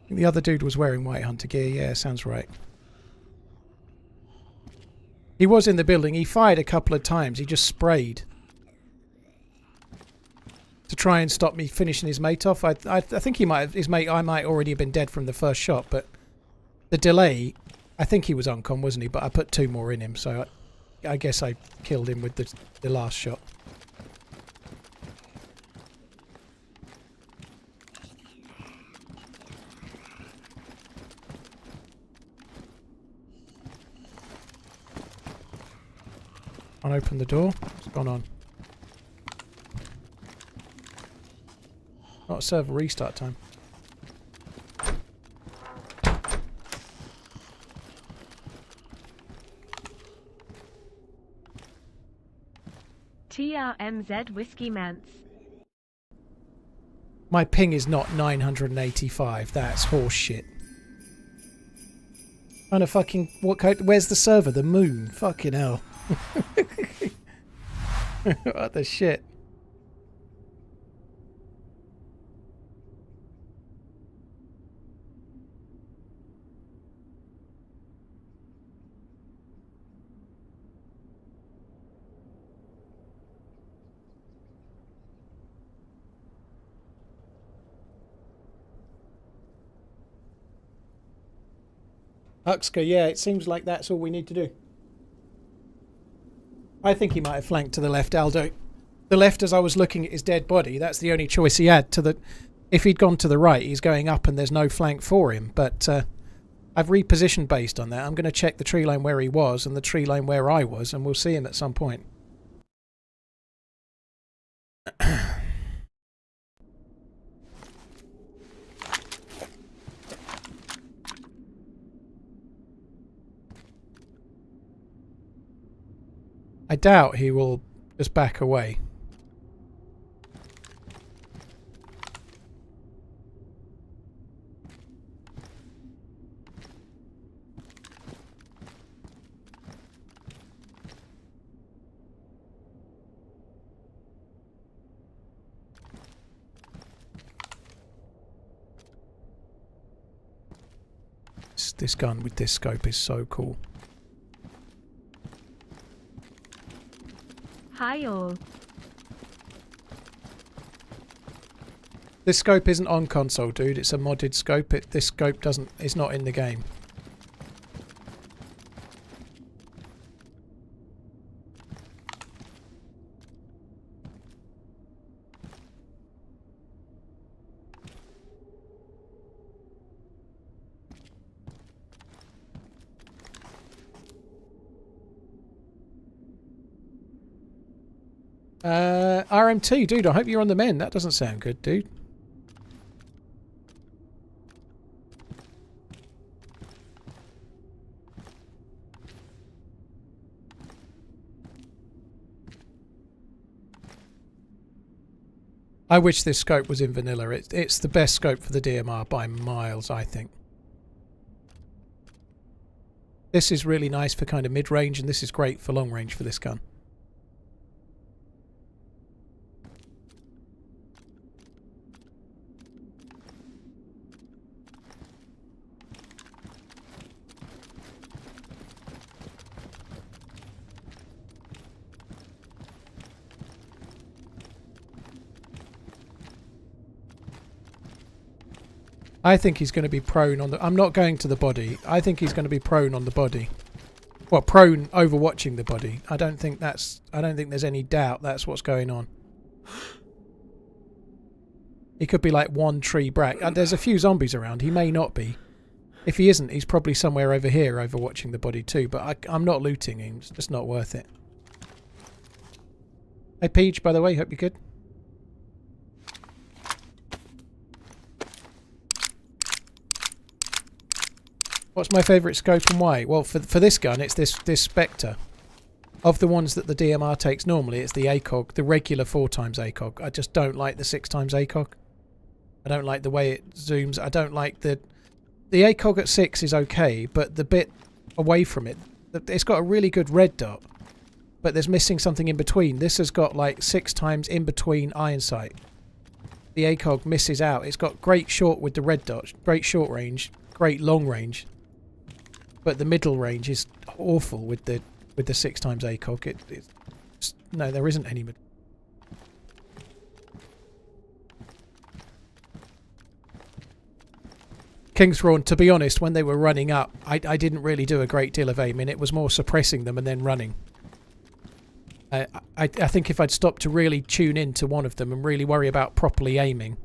The other dude was wearing white hunter gear. Yeah, sounds right. He was in the building. He fired a couple of times. He just sprayed to try and stop me finishing his mate off. I think he might have, his mate, I might already have been dead from the first shot, but the delay, I think he was uncon, wasn't he? But I put 2 more in him, so I guess I killed him with the last shot. I'll open the door. What's gone on? Not a server restart time. TRMZ Whiskey Manz. My ping is not 985. That's horse shit. Trying to fucking... Where's the server? The moon. Fucking hell. What the shit? Huxka, yeah, it seems like that's all we need to do. I think he might have flanked to the left, Aldo. The left, as I was looking at his dead body, that's the only choice he had. If he'd gone to the right, he's going up and there's no flank for him. But I've repositioned based on that. I'm going to check the tree line where he was and the tree line where I was, and we'll see him at some point. I doubt he will just back away. This gun with this scope is so cool. Hi all. This scope isn't on console, dude. It's a modded scope. This scope is not in the game. RMT, dude, I hope you're on the mend. That doesn't sound good, dude. I wish this scope was in vanilla. It's the best scope for the DMR by miles, I think. This is really nice for kind of mid-range, and this is great for long range for this gun. I think he's going to be prone on the... I'm not going to the body. I think he's going to be prone on the body. Well, prone overwatching the body. I don't think there's any doubt that's what's going on. He could be like one tree back. There's a few zombies around. He may not be. If he isn't, he's probably somewhere over here overwatching the body too. But I'm not looting him. It's just not worth it. Hey, Peach, by the way, hope you're good. What's my favourite scope and why? Well, for this gun, it's this Spectre. Of the ones that the DMR takes normally, it's the ACOG, the regular 4x ACOG. I just don't like the 6x ACOG. I don't like the way it zooms. I don't like the ACOG at 6 is okay, but the bit away from it, it's got a really good red dot, but there's missing something in between. This has got like 6x in between iron sight. The ACOG misses out. It's got great short with the red dot, great short range, great long range, but the middle range is awful with the 6x ACOG. No, there isn't any middle. Kingsrawn, to be honest, when they were running up, I didn't really do a great deal of aiming. It was more suppressing them and then running. I think if I'd stopped to really tune in to one of them and really worry about properly aiming,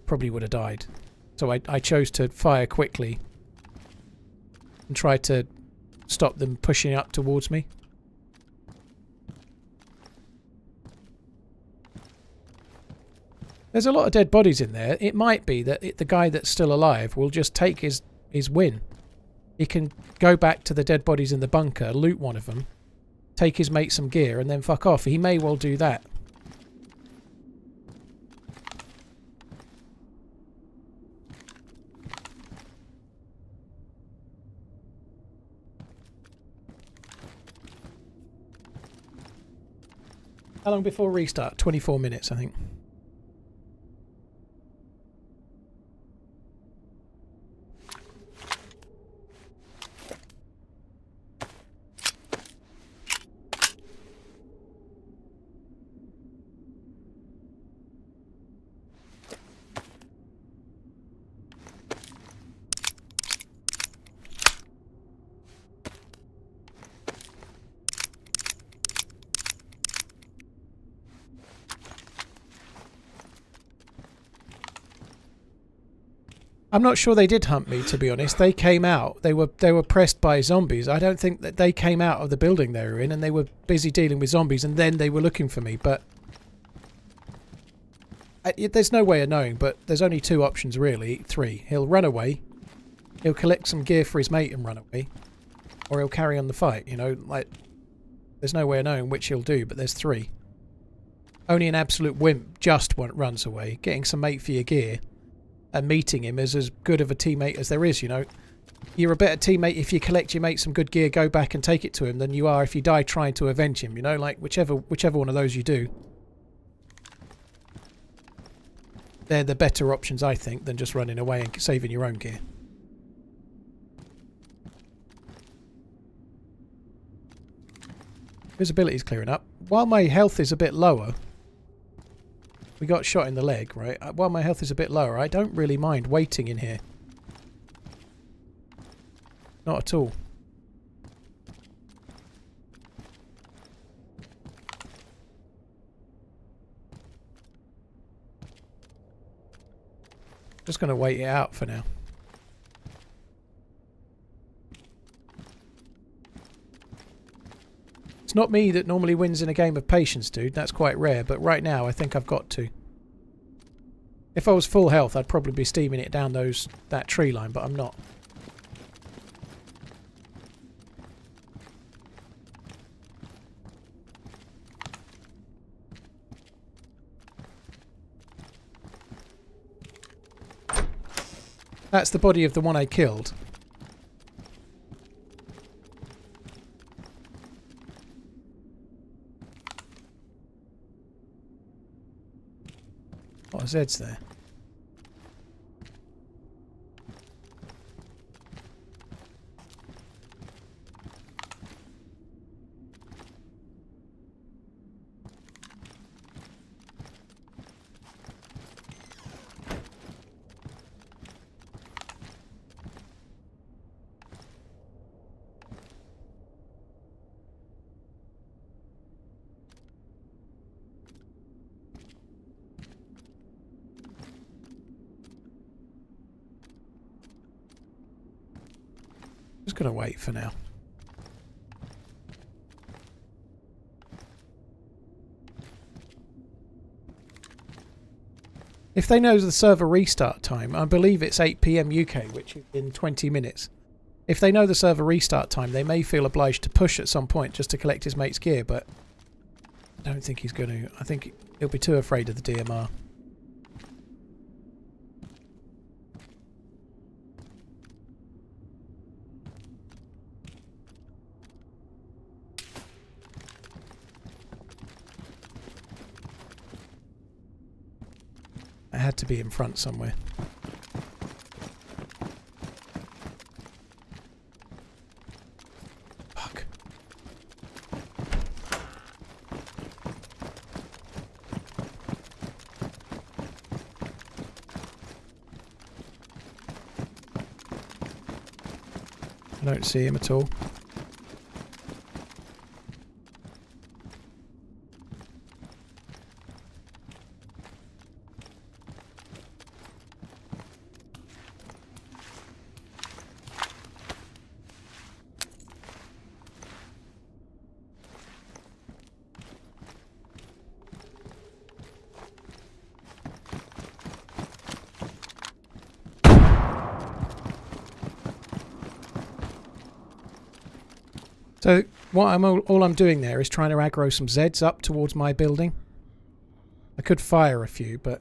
probably would have died. So I chose to fire quickly and try to stop them pushing up towards me. There's a lot of dead bodies in there. It might be that the guy that's still alive will just take his win. He can go back to the dead bodies in the bunker, loot one of them, take his mate some gear, and then fuck off. He may well do that. How long before restart? 24 minutes, I think. I'm not sure they did hunt me, to be honest. They came out. They were pressed by zombies. I don't think that they came out of the building they were in and they were busy dealing with zombies and then they were looking for me. But there's no way of knowing, but there's only two options really. Three. He'll run away. He'll collect some gear for his mate and run away. Or he'll carry on the fight, you know. Like, there's no way of knowing which he'll do, but there's three. Only an absolute wimp just runs away. Getting some mate for your gear and meeting him is as good of a teammate as there is, you know. You're a better teammate if you collect your mate some good gear, go back and take it to him, than you are if you die trying to avenge him, you know. Like, whichever one of those you do. They're the better options, I think, than just running away and saving your own gear. Visibility's clearing up. While my health is a bit lower, we got shot in the leg, right? While my health is a bit lower, I don't really mind waiting in here. Not at all. Just going to wait it out for now. It's not me that normally wins in a game of patience, dude. That's quite rare, but right now I think I've got to. If I was full health, I'd probably be steaming it down that tree line, but I'm not. That's the body of the one I killed. What Zed's there? Just gonna wait for now. If they know the server restart time, I believe it's 8 PM UK, which is in 20 minutes. If they know the server restart time, they may feel obliged to push at some point just to collect his mate's gear, but I don't think he's going to. I think he'll be too afraid of the DMR. I had to be in front somewhere. Fuck. I don't see him at all. So what all I'm doing there is trying to aggro some Zeds up towards my building. I could fire a few, but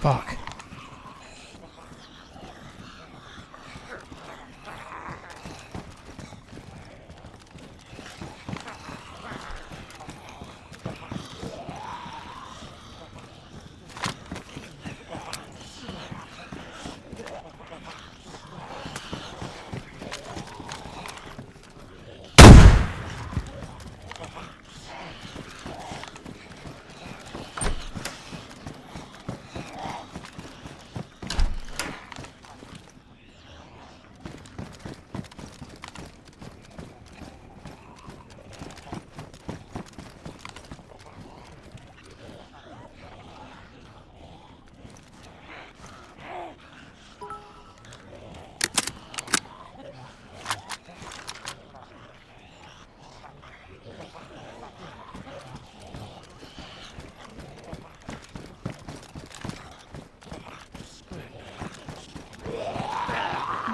fuck.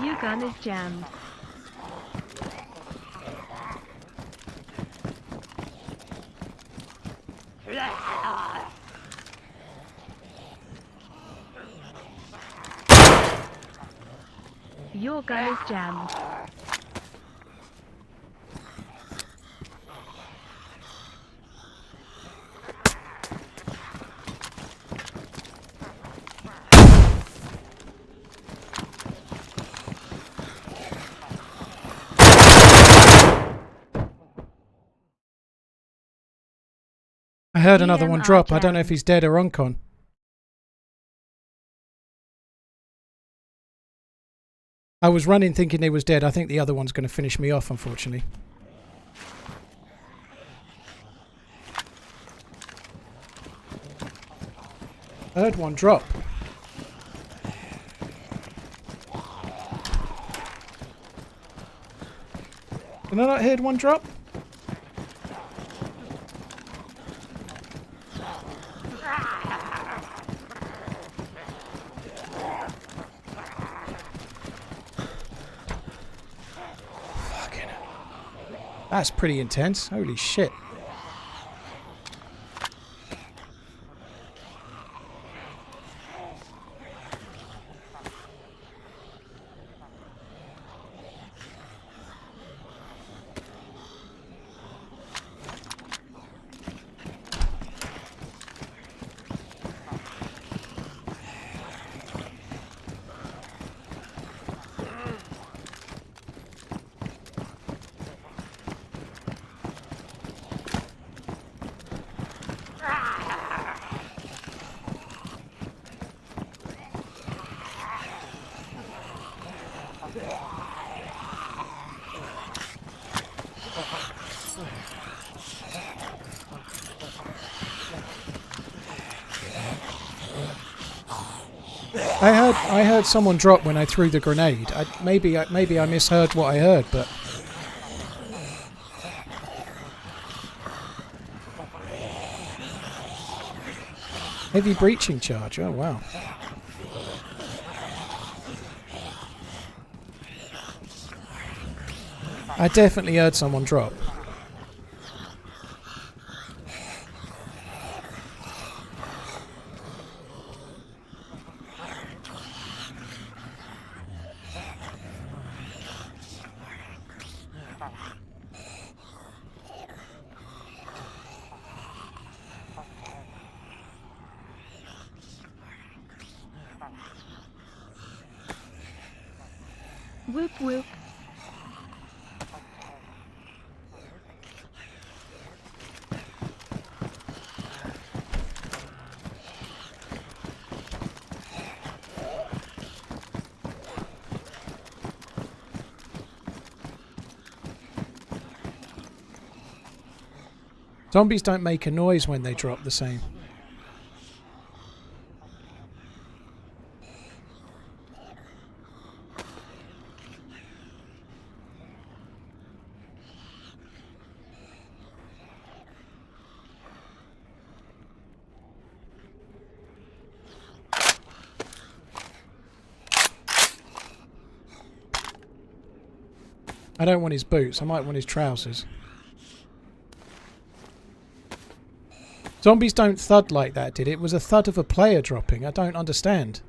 Your gun is jammed. Your gun is jammed. I heard another one DMR drop. I don't know if jammed. he's dead or uncon. I was running thinking they was dead. I think the other one's going to finish me off, unfortunately. I heard one drop. Did I not hear one drop? Fucking. That's pretty intense. Holy shit. I heard someone drop when I threw the grenade. Maybe I misheard what I heard, but heavy breaching charge. Oh wow. I definitely heard someone drop. Whoop whoop. Zombies don't make a noise when they drop the same. I don't want his boots. I might want his trousers. Zombies don't thud like that, did it? It was a thud of a player dropping. I don't understand.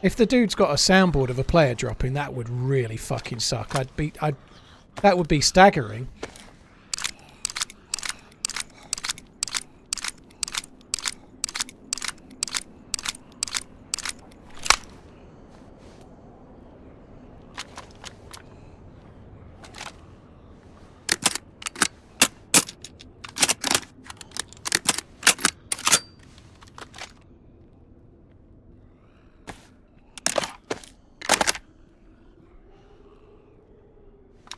If the dude's got a soundboard of a player dropping, that would really fucking suck. That would be staggering.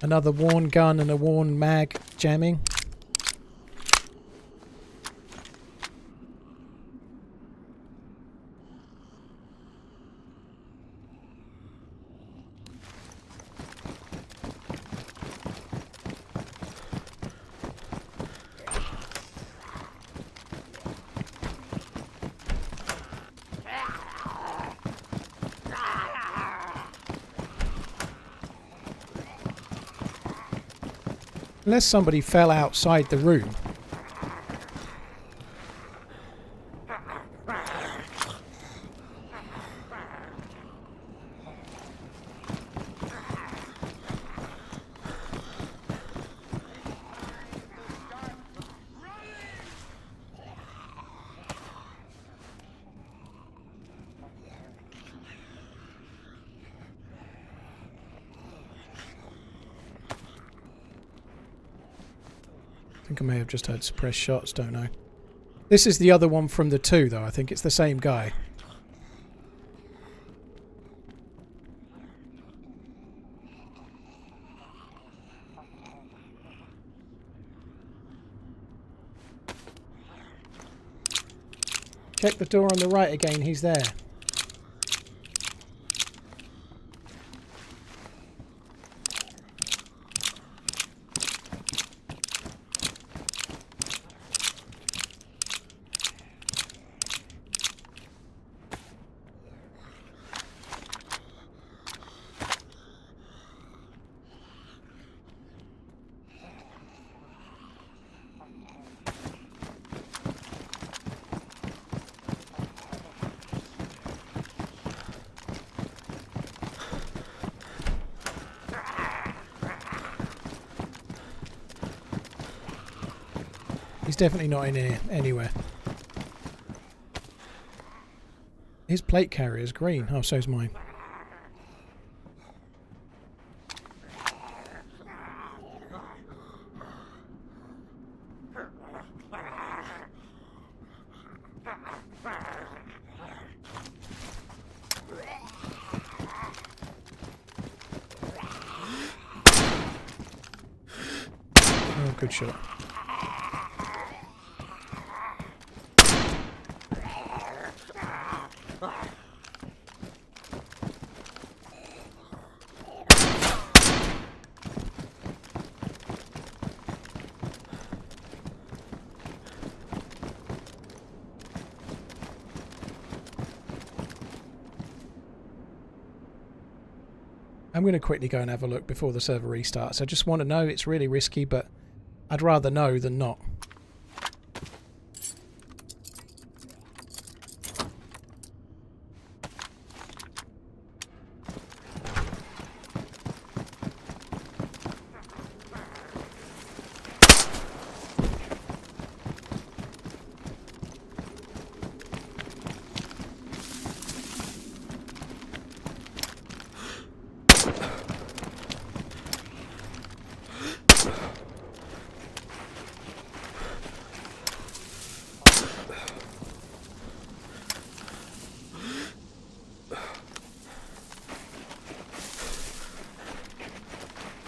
Another worn gun and a worn mag jamming. Unless somebody fell outside the room. think I may have just heard suppressed shots, don't know. This is the other one from the 2 though, I think it's the same guy. Check the door on the right again, he's there. He's definitely not in here anywhere. His plate carrier is green. Oh, so's mine. Oh, good shot. I'm going to quickly go and have a look before the server restarts. I just want to know. It's really risky, but I'd rather know than not.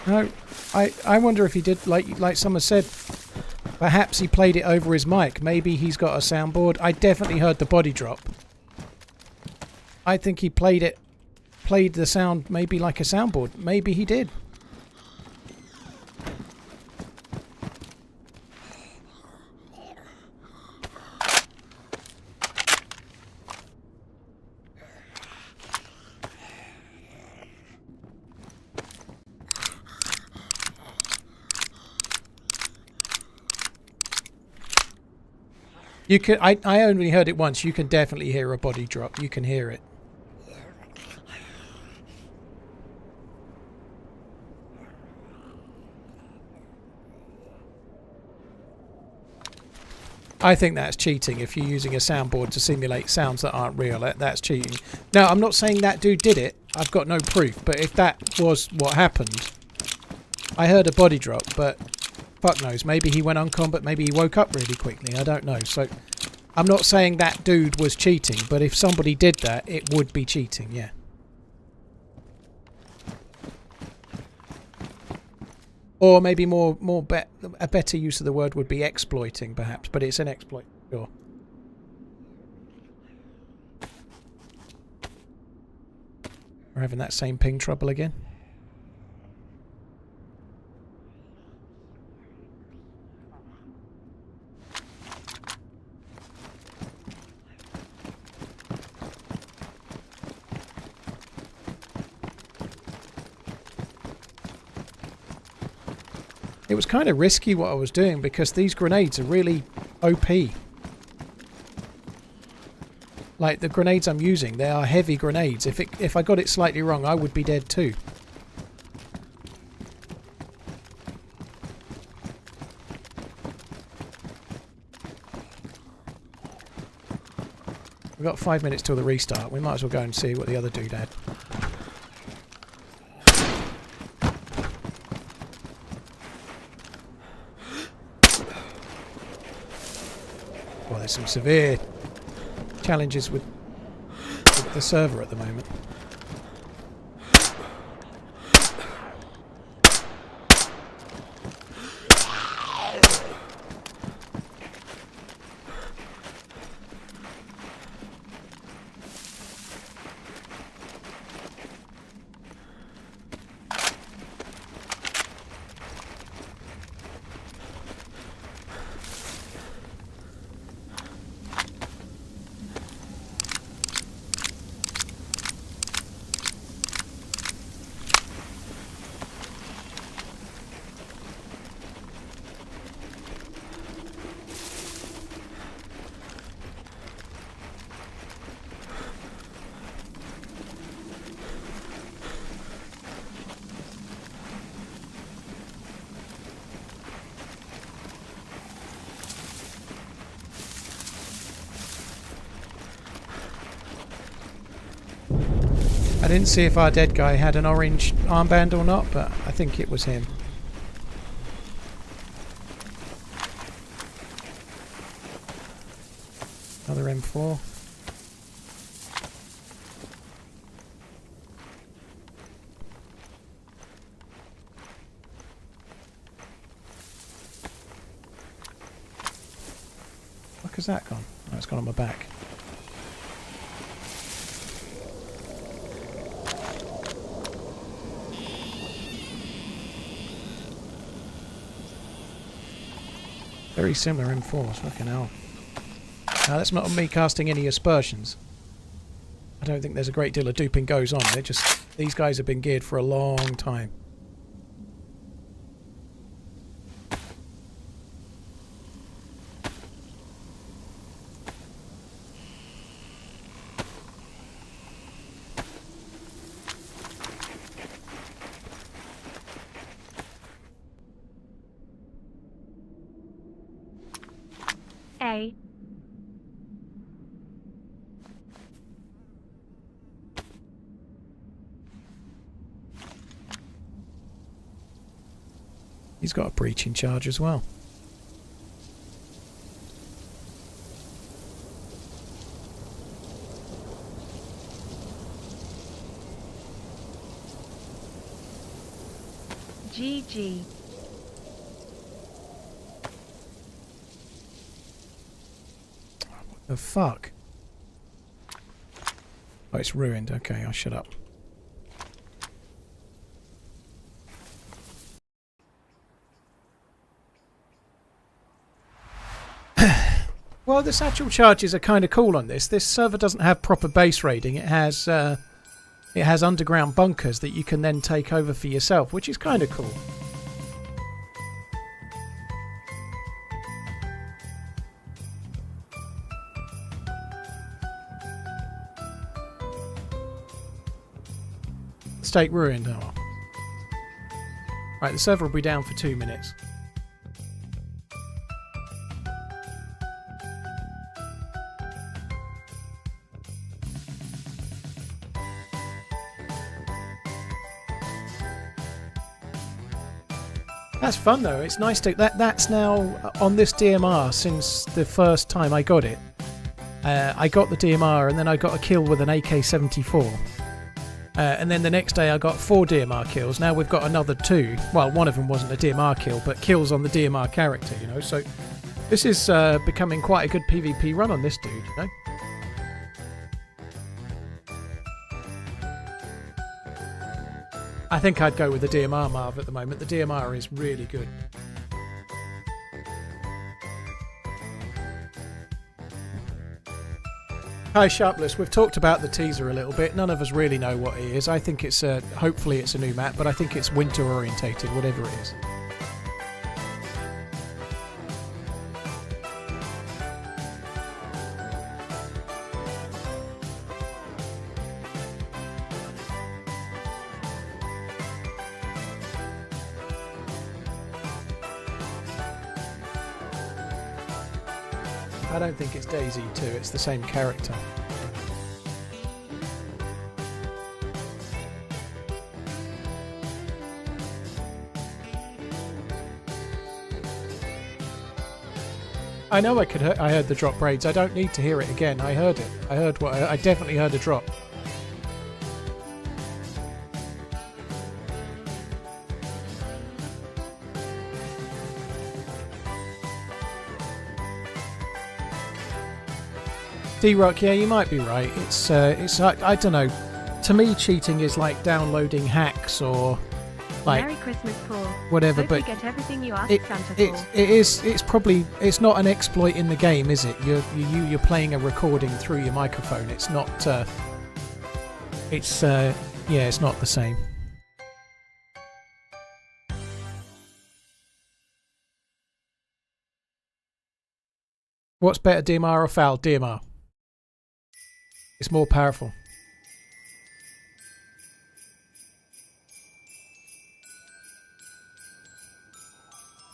No, I wonder if he did, like someone said, perhaps he played it over his mic. Maybe he's got a soundboard. I definitely heard the body drop. I think he played the sound maybe like a soundboard. Maybe he did. You can. I only heard it once. You can definitely hear a body drop. You can hear it. I think that's cheating if you're using a soundboard to simulate sounds that aren't real. That's cheating. Now, I'm not saying that dude did it. I've got no proof. But if that was what happened, I heard a body drop, but fuck knows. Maybe he went uncon, but maybe he woke up really quickly. I don't know. So I'm not saying that dude was cheating, but if somebody did that, it would be cheating, yeah. Or maybe a better use of the word would be exploiting, perhaps, but it's an exploit, sure. We're having that same ping trouble again. It was kind of risky what I was doing because these grenades are really OP. Like the grenades I'm using, they are heavy grenades. If I got it slightly wrong, I would be dead too. We've got 5 minutes till the restart. We might as well go and see what the other dude had. there's some severe challenges with the server at the moment. I didn't see if our dead guy had an orange armband or not, but I think it was him. Another M4. Fuck has that gone? Oh, it's gone on my back. Very similar M4s, fucking hell. Now that's not me casting any aspersions. I don't think there's a great deal of duping goes on. They're just, these guys have been geared for a long time. A. He's got a breaching charge as well. GG. The fuck? Oh, it's ruined. Okay, I'll shut up. Well, the satchel charges are kind of cool on this. This server doesn't have proper base raiding. It has underground bunkers that you can then take over for yourself, which is kind of cool. State ruined. Oh. Right, the server will be down for 2 minutes. That's fun though. It's nice to that's now on this DMR since the first time I got it. I got the DMR and then I got a kill with an AK-74. And then the next day I got 4 DMR kills. Now we've got another 2. Well, one of them wasn't a DMR kill, but kills on the DMR character, you know. So this is becoming quite a good PvP run on this dude, you know. I think I'd go with the DMR Marv at the moment. The DMR is really good. Hi Sharpless, we've talked about the teaser a little bit. None of us really know what it is. I think it's hopefully it's a new map, but I think it's winter orientated, whatever it is. I don't think it's DayZ 2, it's the same character. I know I heard the drop raids. I don't need to hear it again. I heard it. I definitely heard a drop. D-Rock, yeah, you might be right. It's I don't know. To me, cheating is like downloading hacks or like Merry Christmas, Paul. whatever. Hope but you get everything you ask Santa for. It's probably not an exploit in the game, is it? You're playing a recording through your microphone. It's not. It's not the same. What's better, DMR or FAL? DMR. It's more powerful.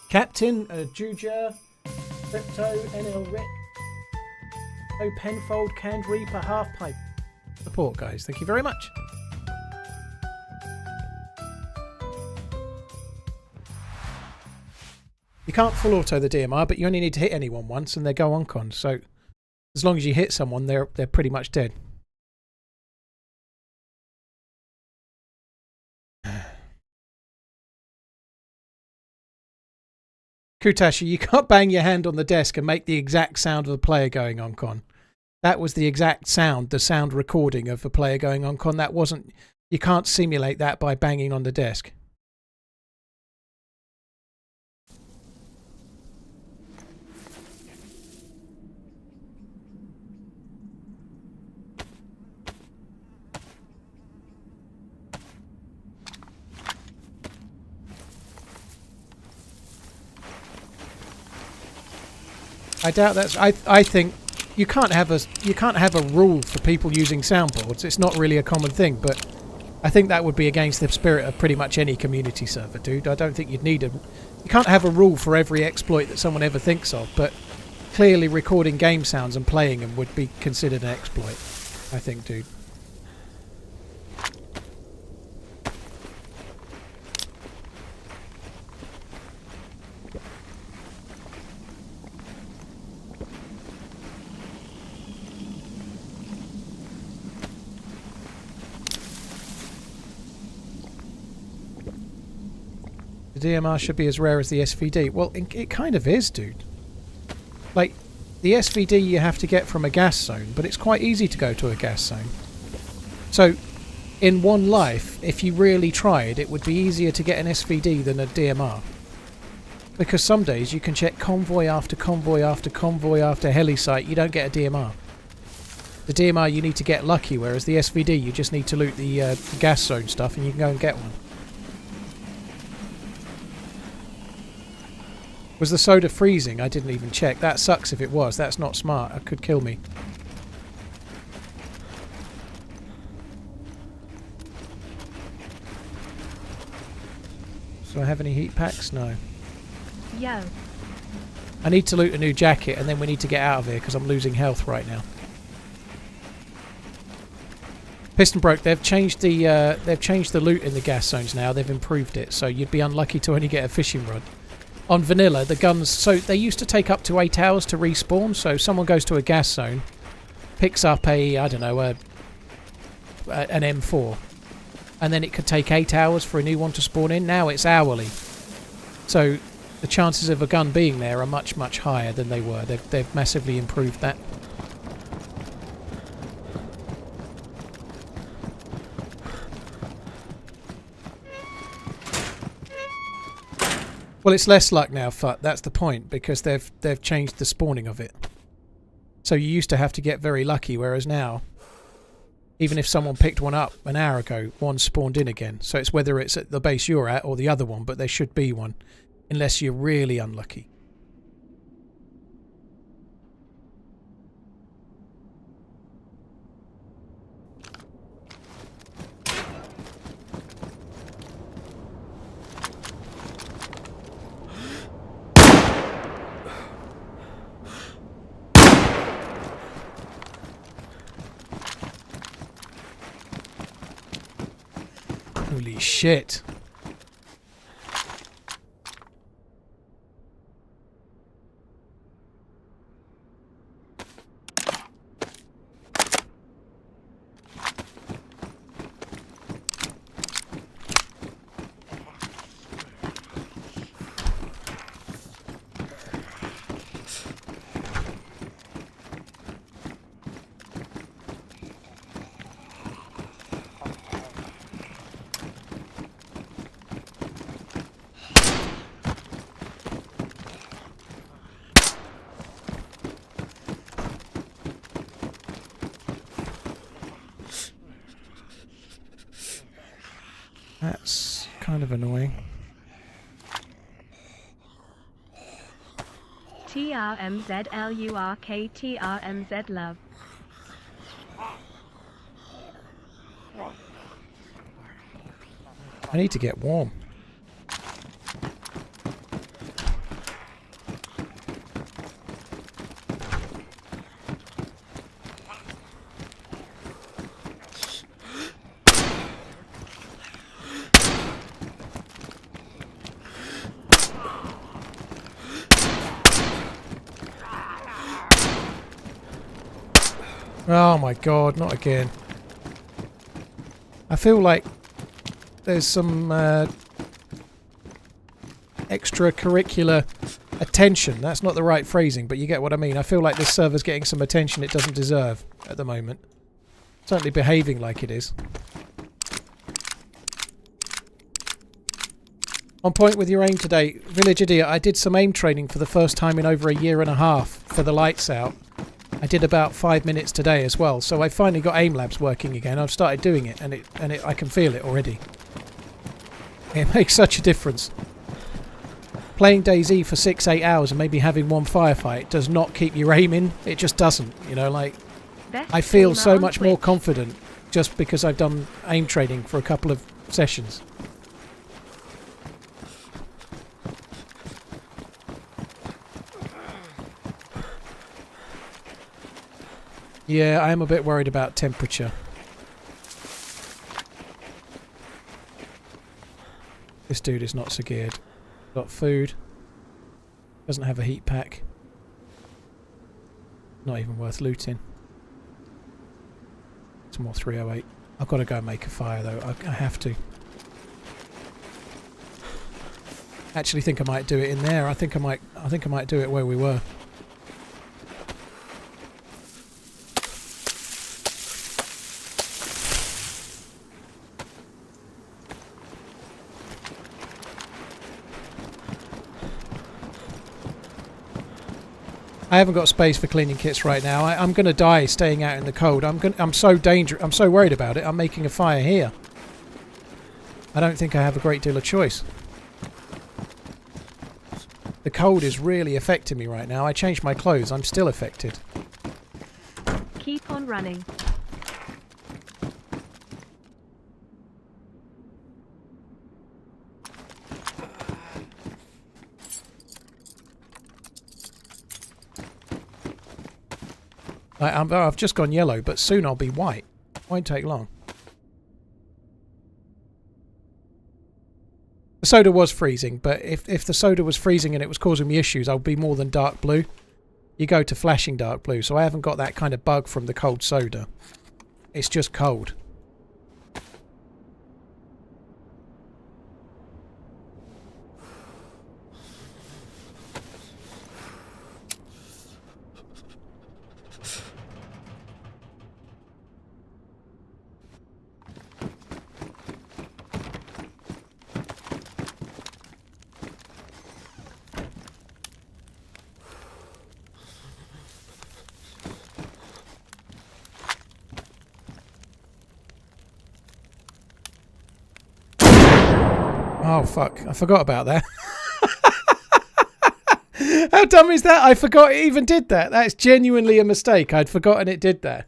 Captain, Juja, Crypto, NL Rick, O Penfold, Canned Reaper, Halfpipe. Support, guys. Thank you very much. You can't full auto the DMR, but you only need to hit anyone once and they go on con. So as long as you hit someone, they're pretty much dead. Kutashi, you can't bang your hand on the desk and make the exact sound of a player going on con. That was the exact sound, the sound recording of a player going on con. That wasn't... You can't simulate that by banging on the desk. I doubt that's. I think you can't have a rule for people using soundboards. It's not really a common thing, but I think that would be against the spirit of pretty much any community server, dude. I don't think you'd need a. You can't have a rule for every exploit that someone ever thinks of, but clearly recording game sounds and playing them would be considered an exploit. I think, dude. The DMR should be as rare as the SVD. Well, it kind of is, dude. Like, the SVD you have to get from a gas zone, but it's quite easy to go to a gas zone. So, in one life, if you really tried, it would be easier to get an SVD than a DMR. Because some days you can check convoy after convoy after convoy after heli site, you don't get a DMR. The DMR you need to get lucky, whereas the SVD you just need to loot the gas zone stuff and you can go and get one. Was the soda freezing? I didn't even check. That sucks if it was. That's not smart. It could kill me. Do I have any heat packs? No. Yo. I need to loot a new jacket and then we need to get out of here because I'm losing health right now. Piston broke. They've changed the loot in the gas zones now. They've improved it, so you'd be unlucky to only get a fishing rod. On vanilla, the guns, so they used to take up to 8 hours to respawn, so someone goes to a gas zone, picks up a, I don't know, an M4, and then it could take 8 hours for a new one to spawn in. Now it's hourly. So the chances of a gun being there are much, much higher than they were. They've massively improved that. Well, it's less luck now, Fut. That's the point, because they've changed the spawning of it. So you used to have to get very lucky, whereas now, even if someone picked one up an hour ago, one spawned in again. So it's whether it's at the base you're at or the other one, but there should be one, unless you're really unlucky. Holy shit. That's kind of annoying. TRMZ LURK TRMZ love. I need to get warm. Oh my god, not again. I feel like there's some extracurricular attention. That's not the right phrasing, but you get what I mean. I feel like this server's getting some attention it doesn't deserve at the moment. Certainly behaving like it is. On point with your aim today, Village Idiot, I did some aim training for the first time in over a year and a half for the lights out. I did about 5 minutes today as well, so I finally got aim labs working again. I've started doing it, and I can feel it already. It makes such a difference. Playing DayZ for 6-8 hours and maybe having one firefight does not keep you aiming. It just doesn't, you know, like... I feel so much more confident just because I've done aim training for a couple of sessions. Yeah, I am a bit worried about temperature. This dude is not so geared. Got food. Doesn't have a heat pack. Not even worth looting. Some more 308. I've got to go and make a fire though. I have to. Actually think I might do it in there. I think I might do it where we were. I haven't got space for cleaning kits right now. I'm going to die staying out in the cold. I'm so worried about it. I'm making a fire here. I don't think I have a great deal of choice. The cold is really affecting me right now. I changed my clothes. I'm still affected. Keep on running. I've just gone yellow, but soon I'll be white. Won't take long. The soda was freezing, but if the soda was freezing and it was causing me issues, I'll be more than dark blue. You go to flashing dark blue, so I haven't got that kind of bug from the cold soda. It's just cold. Oh fuck, I forgot about that. How dumb is that? I forgot it even did that. That's genuinely a mistake. I'd forgotten it did that.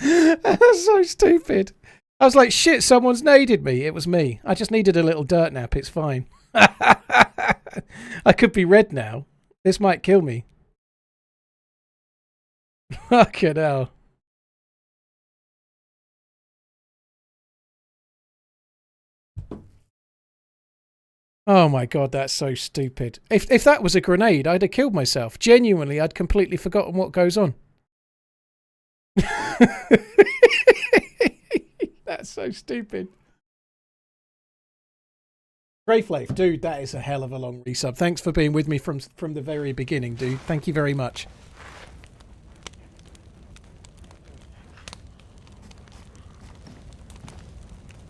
That's so stupid. I was like, shit, someone's naded me. It was me. I just needed a little dirt nap. It's fine. I could be red now. This might kill me. Fucking hell. Oh my god, that's so stupid. If that was a grenade, I'd have killed myself. Genuinely, I'd completely forgotten what goes on. That's so stupid. Greyflake, dude, that is a hell of a long resub. Thanks for being with me from the very beginning, dude. Thank you very much.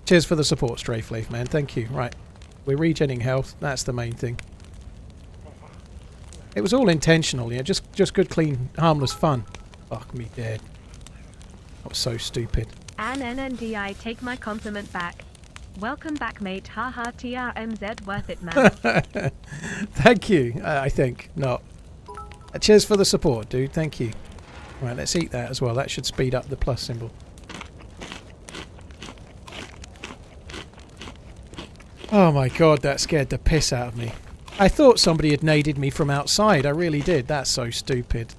Cheers for the support, Strayfleaf, man. Thank you. Right. We're regenerating health. That's the main thing. It was all intentional, yeah. Just good, clean, harmless fun. Fuck me dead. That was so stupid. NNNDI, take my compliment back. Welcome back, mate. Haha, TRMZ, worth it, man. Thank you, I think. Not. Cheers for the support, dude. Thank you. Right, let's eat that as well. That should speed up the plus symbol. Oh my god, that scared the piss out of me. I thought somebody had naded me from outside. I really did. That's so stupid.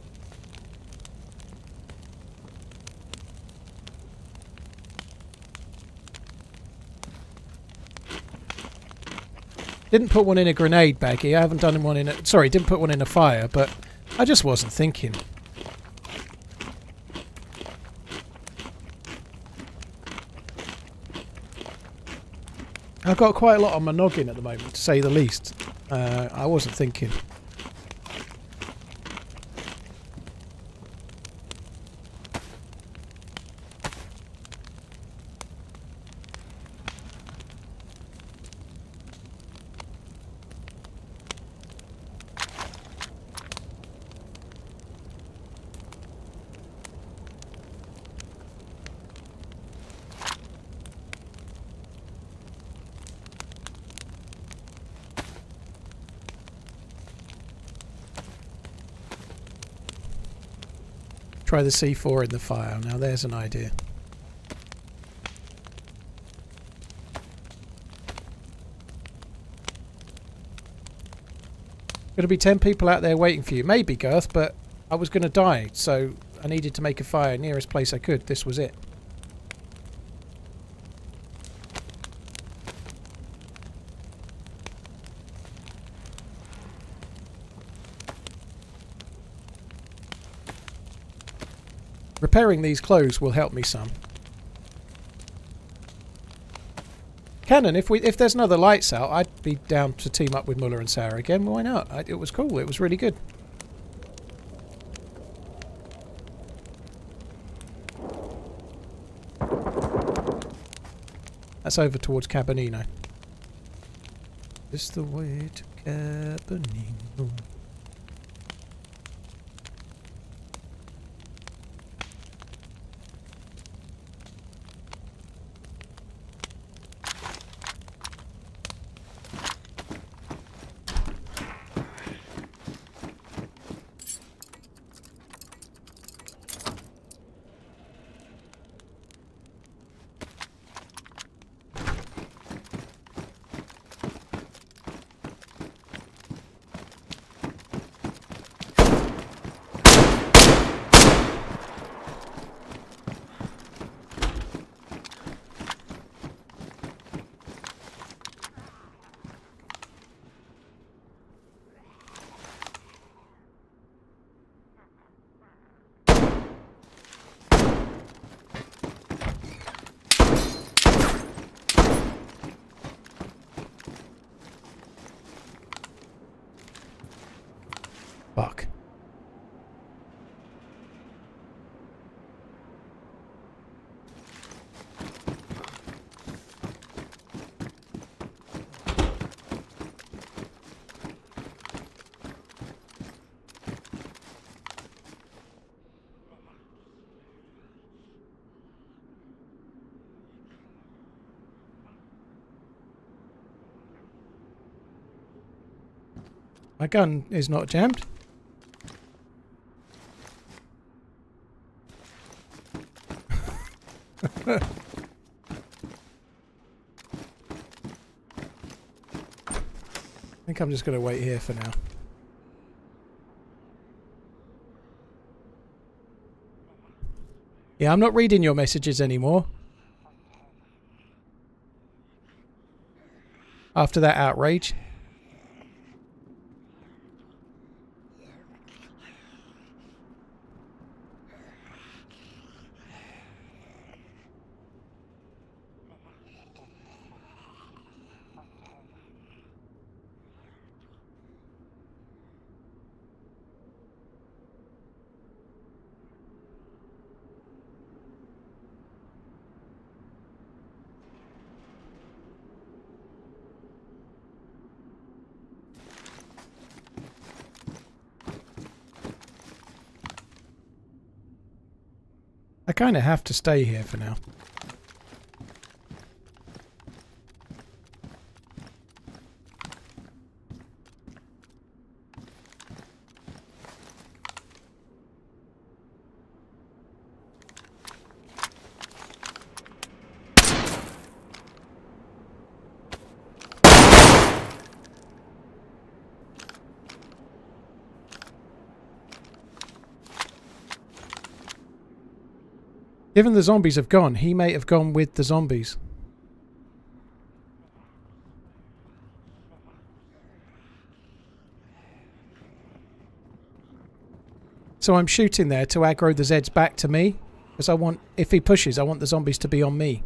Didn't put one in a grenade baggie. I haven't done one in a... Sorry, didn't put one in a fire, but I just wasn't thinking. I've got quite a lot on my noggin at the moment, to say the least. I wasn't thinking. Try the C4 in the fire. Now there's an idea. Going to be 10 people out there waiting for you. Maybe, Girth, but I was going to die, so I needed to make a fire nearest place I could. This was it. Repairing these clothes will help me some. Cannon, if there's another lights out, I'd be down to team up with Muller and Sarah again. Why not? It was cool. It was really good. That's over towards Cabanino. This the way to Cabanino. Fuck. My gun is not jammed. I think I'm just going to wait here for now. Yeah, I'm not reading your messages anymore. After that outrage. I kind of have to stay here for now. Given the zombies have gone, he may have gone with the zombies. So I'm shooting there to aggro the Zeds back to me. Because I want, if he pushes, I want the zombies to be on me.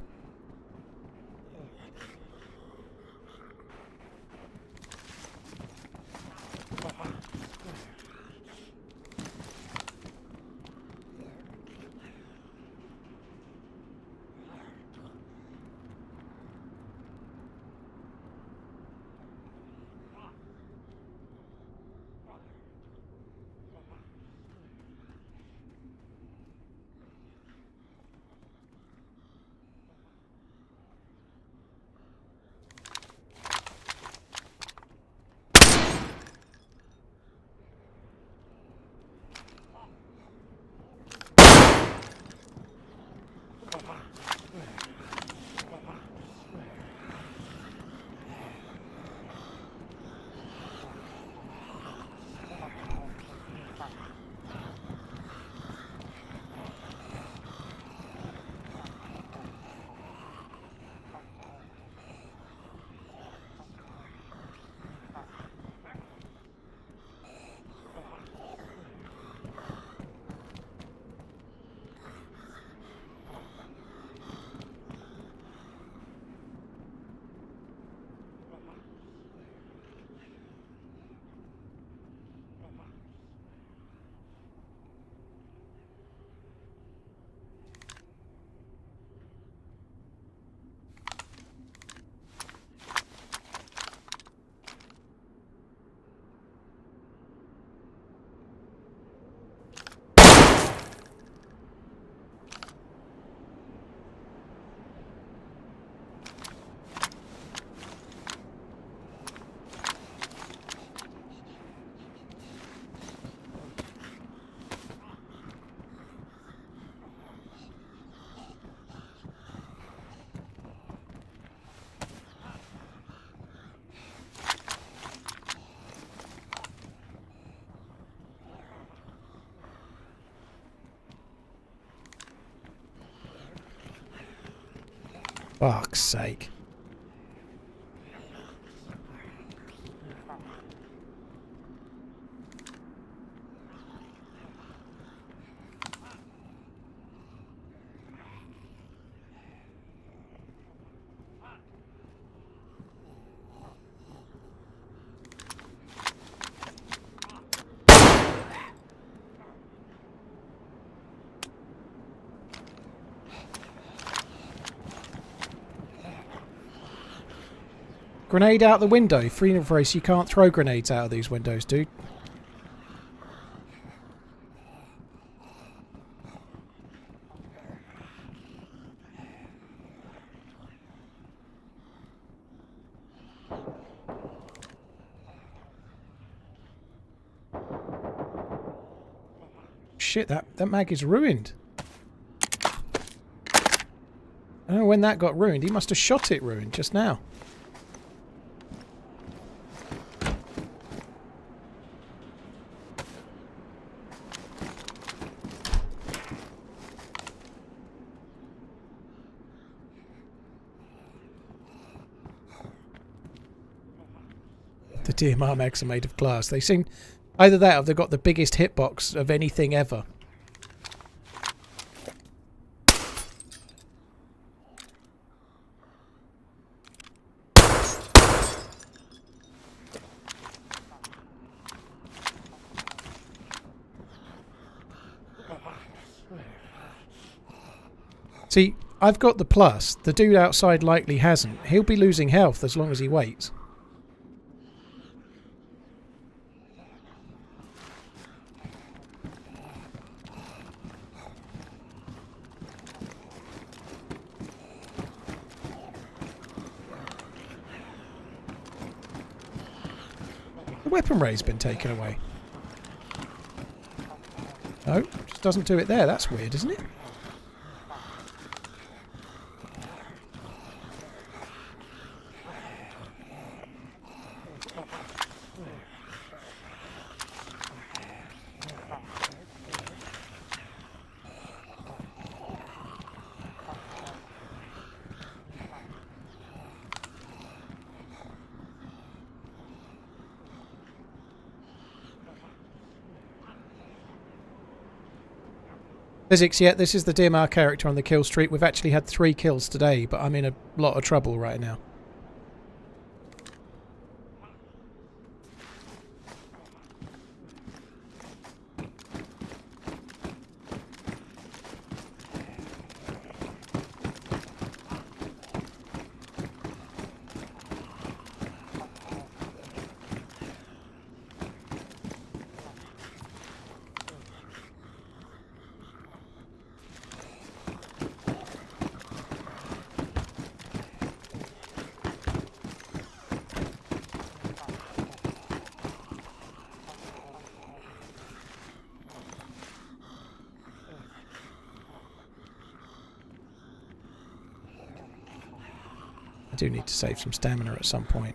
Fuck's sake. Grenade out the window. Freedom race, you can't throw grenades out of these windows, dude. Shit, that mag is ruined. I don't know when that got ruined. He must have shot it ruined just now. The DMR mags are made of glass. They seem... Either that or they've got the biggest hitbox of anything ever. See, I've got the plus. The dude outside likely hasn't. He'll be losing health as long as he waits. The weapon ray's been taken away. No, just doesn't do it there. That's weird, isn't it? Physics, yeah, this is the DMR character on the kill streak. We've actually had 3 kills today, but I'm in a lot of trouble right now. I do need to save some stamina at some point.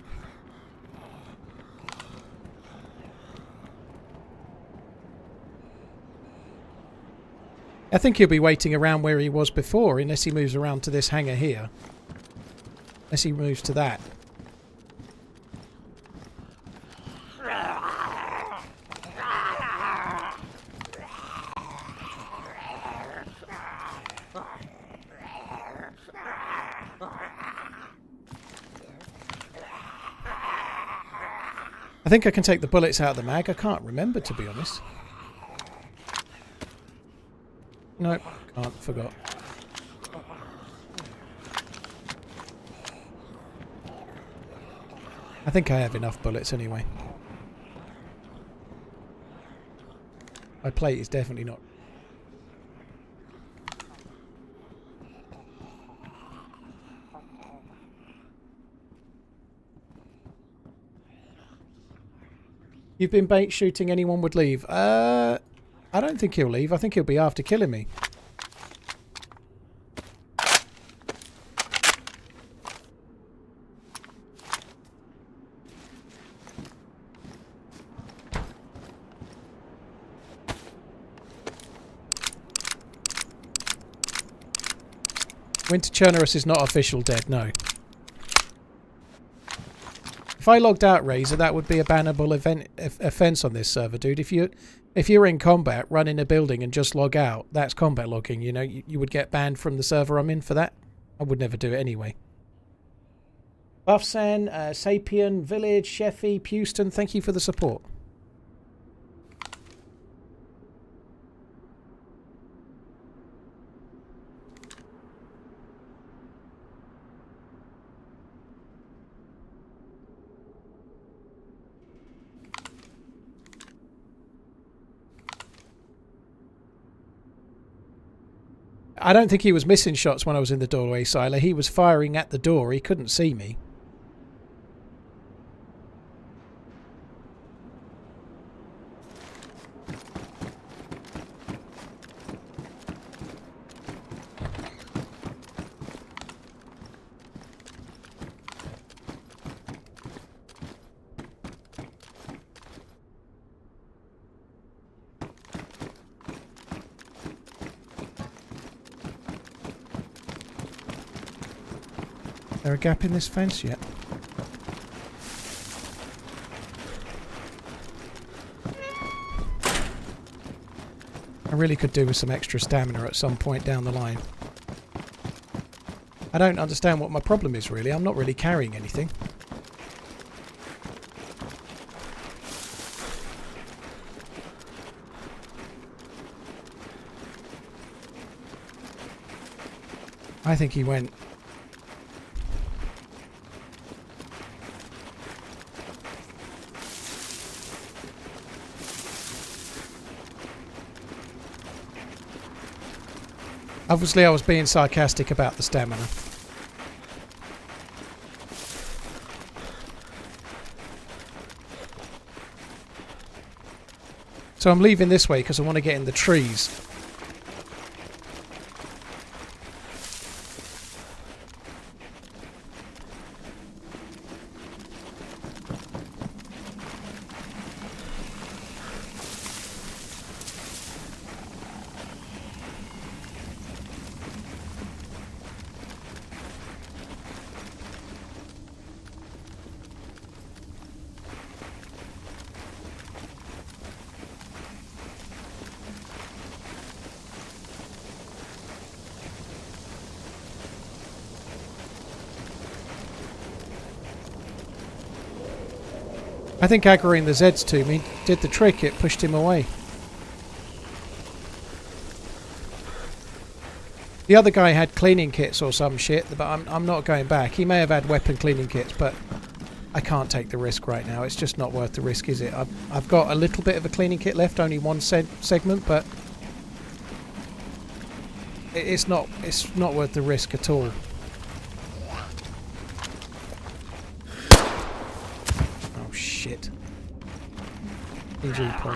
I think he'll be waiting around where he was before, unless he moves around to this hangar here. Unless he moves to that. I think I can take the bullets out of the mag. I can't remember, to be honest. Nope, can't. Forgot. I think I have enough bullets anyway. My plate is definitely not... You've been bait shooting, anyone would leave. I don't think he'll leave. I think he'll be after killing me. Winter Churnerus is not official dead, no. If I logged out Razor, that would be a bannable offence on this server, dude. If you're in combat, run in a building and just log out, that's combat logging, you know. You would get banned from the server I'm in for that. I would never do it anyway. Buffsan, Sapien, Village, Sheffy, Pewston, thank you for the support. I don't think he was missing shots when I was in the doorway, Siler. He was firing at the door. He couldn't see me. Is there a gap in this fence yet? I really could do with some extra stamina at some point down the line. I don't understand what my problem is really. I'm not really carrying anything. I think he went... Obviously I was being sarcastic about the stamina. So I'm leaving this way because I want to get in the trees. I think aggroing the Zeds to me did the trick. It pushed him away. The other guy had cleaning kits or some shit, but I'm not going back. He may have had weapon cleaning kits, but I can't take the risk right now. It's just not worth the risk, is it? I've got a little bit of a cleaning kit left, only one segment, but it's not worth the risk at all. Oh shit. GG, Paul.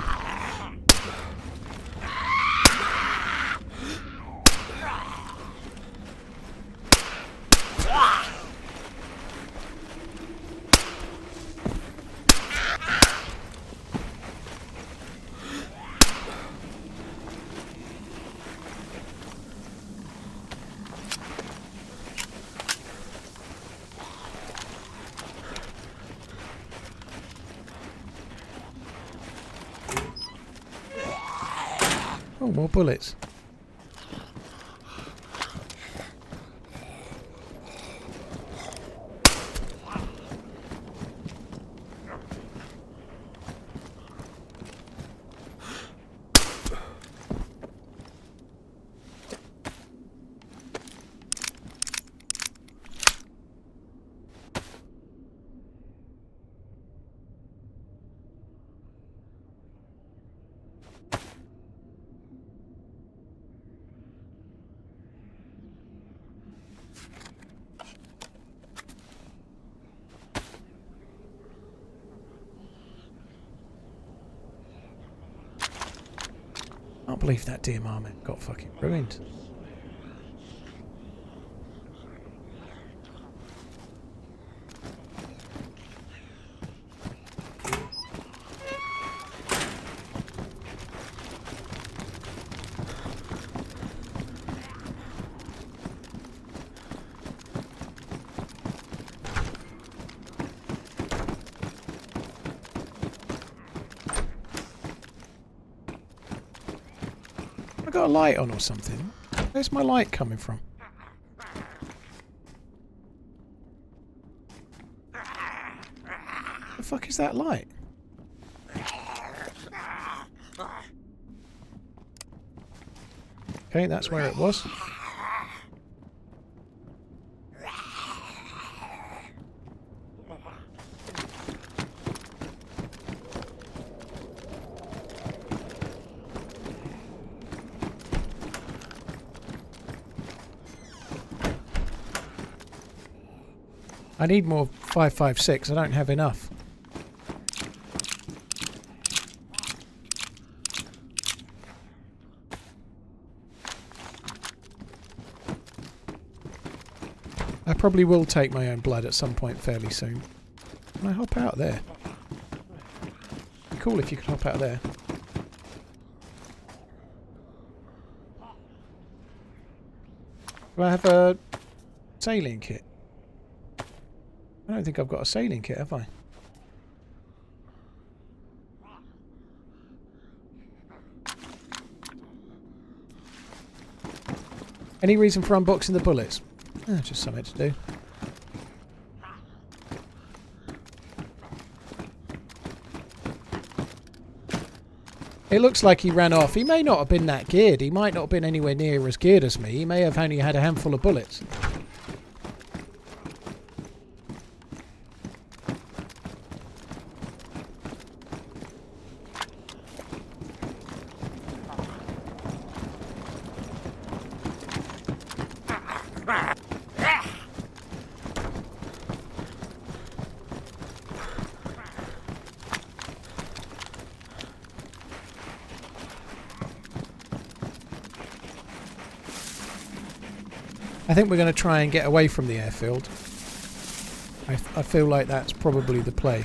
Oh, more bullets. I can't believe that DMR man got fucking ruined. Got a light on or something. Where's my light coming from? The fuck is that light? Okay, that's where it was. I need more 5.56. I don't have enough. I probably will take my own blood at some point fairly soon. Can I hop out there? It'd be cool if you could hop out there. Do I have a sailing kit? I don't think I've got a sailing kit, have I? Any reason for unboxing the bullets? Just something to do. It looks like he ran off. He may not have been that geared. He might not have been anywhere near as geared as me. He may have only had a handful of bullets. I think we're going to try and get away from the airfield. I feel like that's probably the play.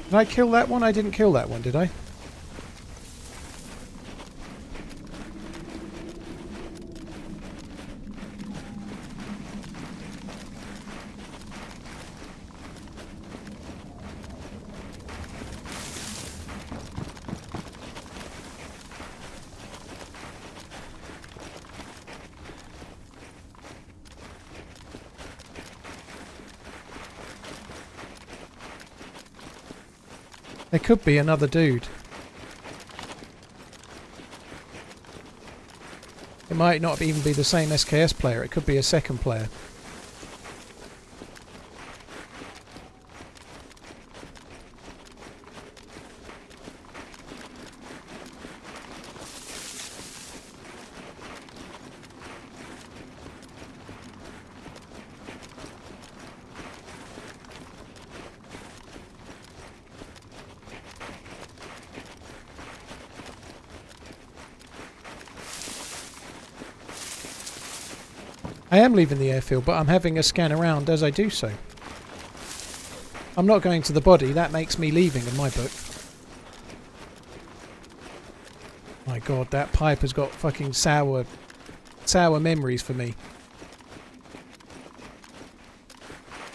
Did I kill that one? I didn't kill that one, did I? There could be another dude. It might not even be the same SKS player, it could be a second player. I am leaving the airfield, but I'm having a scan around as I do so. I'm not going to the body, that makes me leaving in my book. My god, that pipe has got fucking sour memories for me.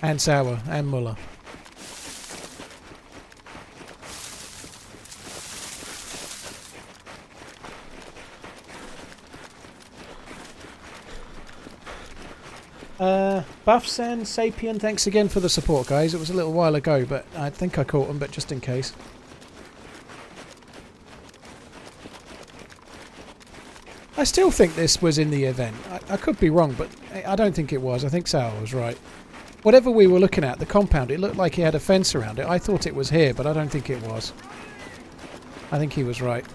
And sour, and Muller. Buffs and Sapien, thanks again for the support, guys. It was a little while ago, but I think I caught them, but just in case. I still think this was in the event. I could be wrong, but I don't think it was. I think Sauer was right. Whatever we were looking at, the compound, it looked like he had a fence around it. I thought it was here, but I don't think it was. I think he was right.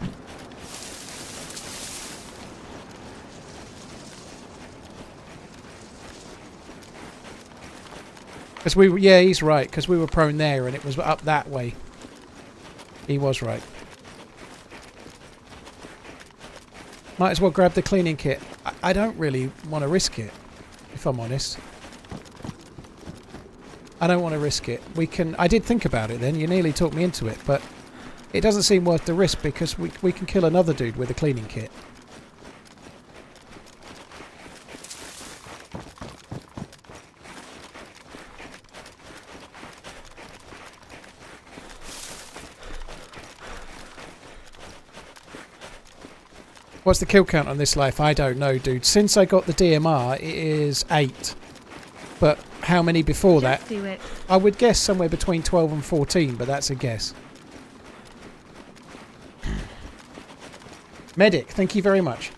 Because yeah, he's right, because we were prone there and it was up that way. He was right. Might as well grab the cleaning kit. I don't really want to risk it, if I'm honest. I don't want to risk it. I did think about it then, you nearly talked me into it, but it doesn't seem worth the risk because we can kill another dude with a cleaning kit. What's the kill count on this life? I don't know, dude. Since I got the DMR, it is 8. But how many before that? Do it. I would guess somewhere between 12 and 14, but that's a guess. Medic, thank you very much.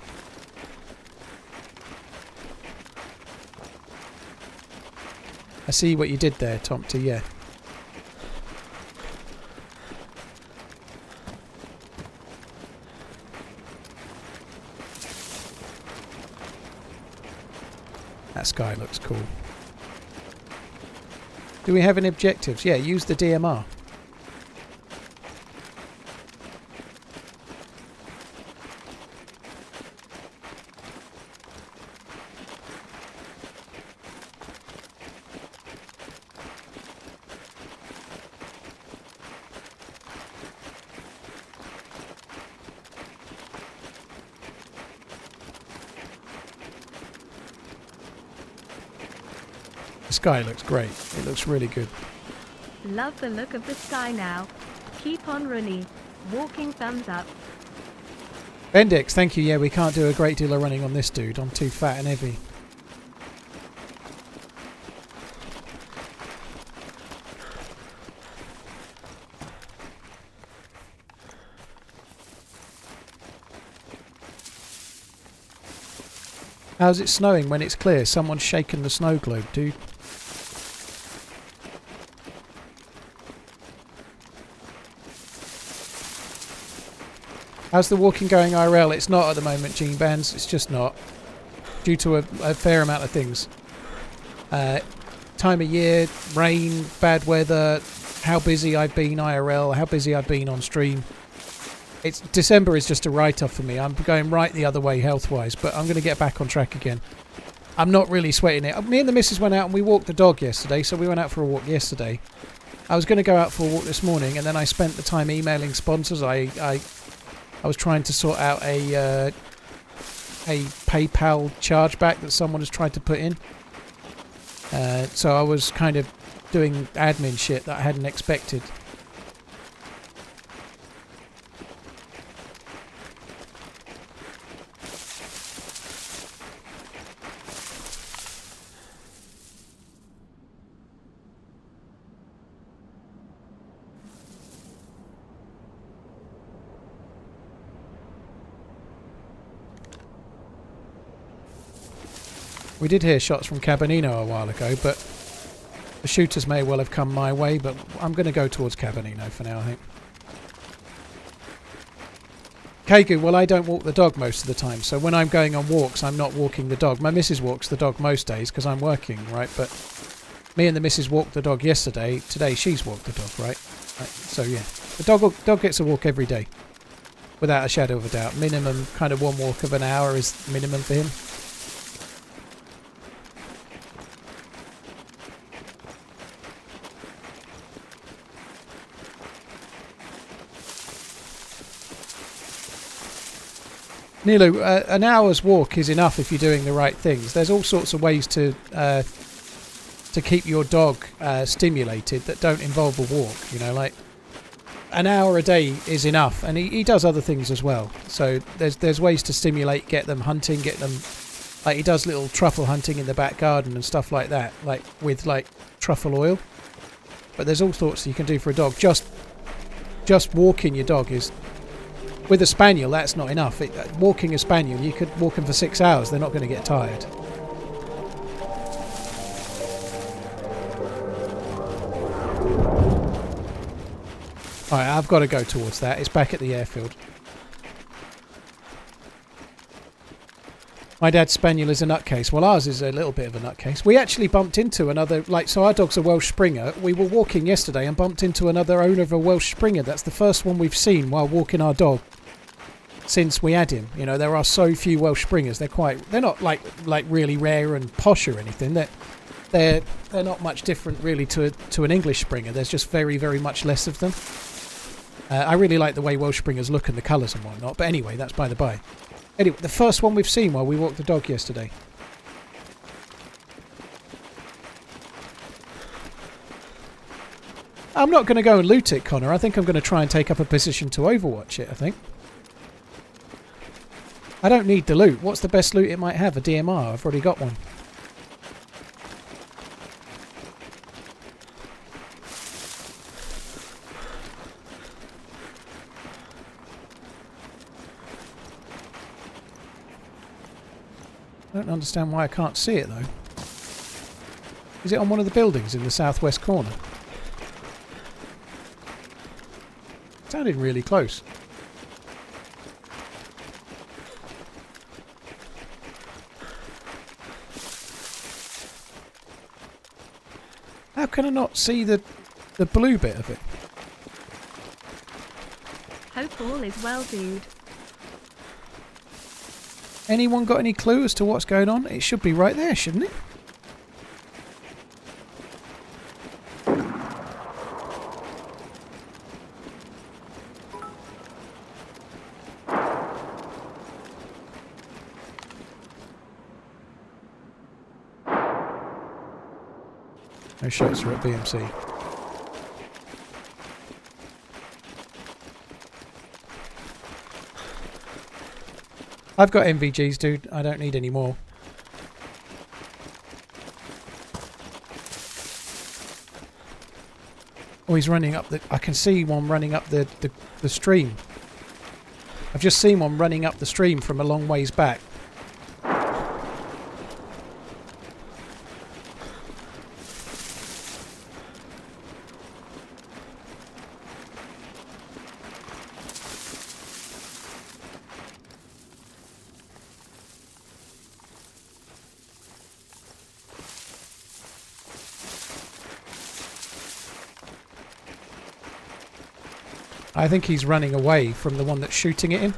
I see what you did there, Tomty, yeah. That sky looks cool. Do we have any objectives? Yeah, use the DMR. The sky looks great. It looks really good. Love the look of the sky now. Keep on running. Walking thumbs up. Bendix, thank you. Yeah, we can't do a great deal of running on this dude. I'm too fat and heavy. How's it snowing when it's clear? Someone's shaken the snow globe, dude. How's the walking going IRL? It's not at the moment, Gene Bands. It's just not. Due to a fair amount of things. Time of year, rain, bad weather, how busy I've been IRL, how busy I've been on stream. December is just a write-off for me. I'm going right the other way health-wise, but I'm going to get back on track again. I'm not really sweating it. Me and the missus went out and we walked the dog yesterday, so we went out for a walk yesterday. I was going to go out for a walk this morning, and then I spent the time emailing sponsors. I was trying to sort out a PayPal chargeback that someone has tried to put in. So I was kind of doing admin shit that I hadn't expected. We did hear shots from Cabanino a while ago, but the shooters may well have come my way, but I'm going to go towards Cabanino for now, I think. Kegu, well, I don't walk the dog most of the time, so when I'm going on walks, I'm not walking the dog. My missus walks the dog most days because I'm working, right? But me and the missus walked the dog yesterday. Today, she's walked the dog, right? So, yeah. The dog gets a walk every day, without a shadow of a doubt. Minimum, kind of one walk of an hour is minimum for him. Nilu, an hour's walk is enough if you're doing the right things. There's all sorts of ways to keep your dog stimulated that don't involve a walk. You know, like an hour a day is enough, and he does other things as well. So there's ways to stimulate, get them hunting, get them like he does little truffle hunting in the back garden and stuff like that, like with like truffle oil. But there's all sorts you can do for a dog. Just walking your dog is. With a spaniel, that's not enough. Walking a spaniel, you could walk them for 6 hours. They're not going to get tired. Alright, I've got to go towards that. It's back at the airfield. My dad's spaniel is a nutcase. Well, ours is a little bit of a nutcase. We actually bumped into another... So our dog's a Welsh Springer. We were walking yesterday and bumped into another owner of a Welsh Springer. That's the first one we've seen while walking our dog since we had him. You know, there are so few Welsh Springers. They're not like really rare and posh or anything. They're not much different really to an English Springer. There's just very, very much less of them. I really like the way Welsh Springers look and the colours and whatnot. But anyway, that's by the by. Anyway, the first one we've seen while we walked the dog yesterday. I'm not going to go and loot it, Connor. I think I'm going to try and take up a position to overwatch it, I think. I don't need the loot. What's the best loot it might have? A DMR. I've already got one. I don't understand why I can't see it, though. Is it on one of the buildings in the southwest corner? It sounded really close. How can I not see the blue bit of it? Hope all is well, dude. Anyone got any clue as to what's going on? It should be right there, shouldn't it? No shots are at BMC. I've got MVGs, dude. I don't need any more. Oh, he's running up the... I can see one running up the stream. I've just seen one running up the stream from a long ways back. I think he's running away from the one that's shooting at him.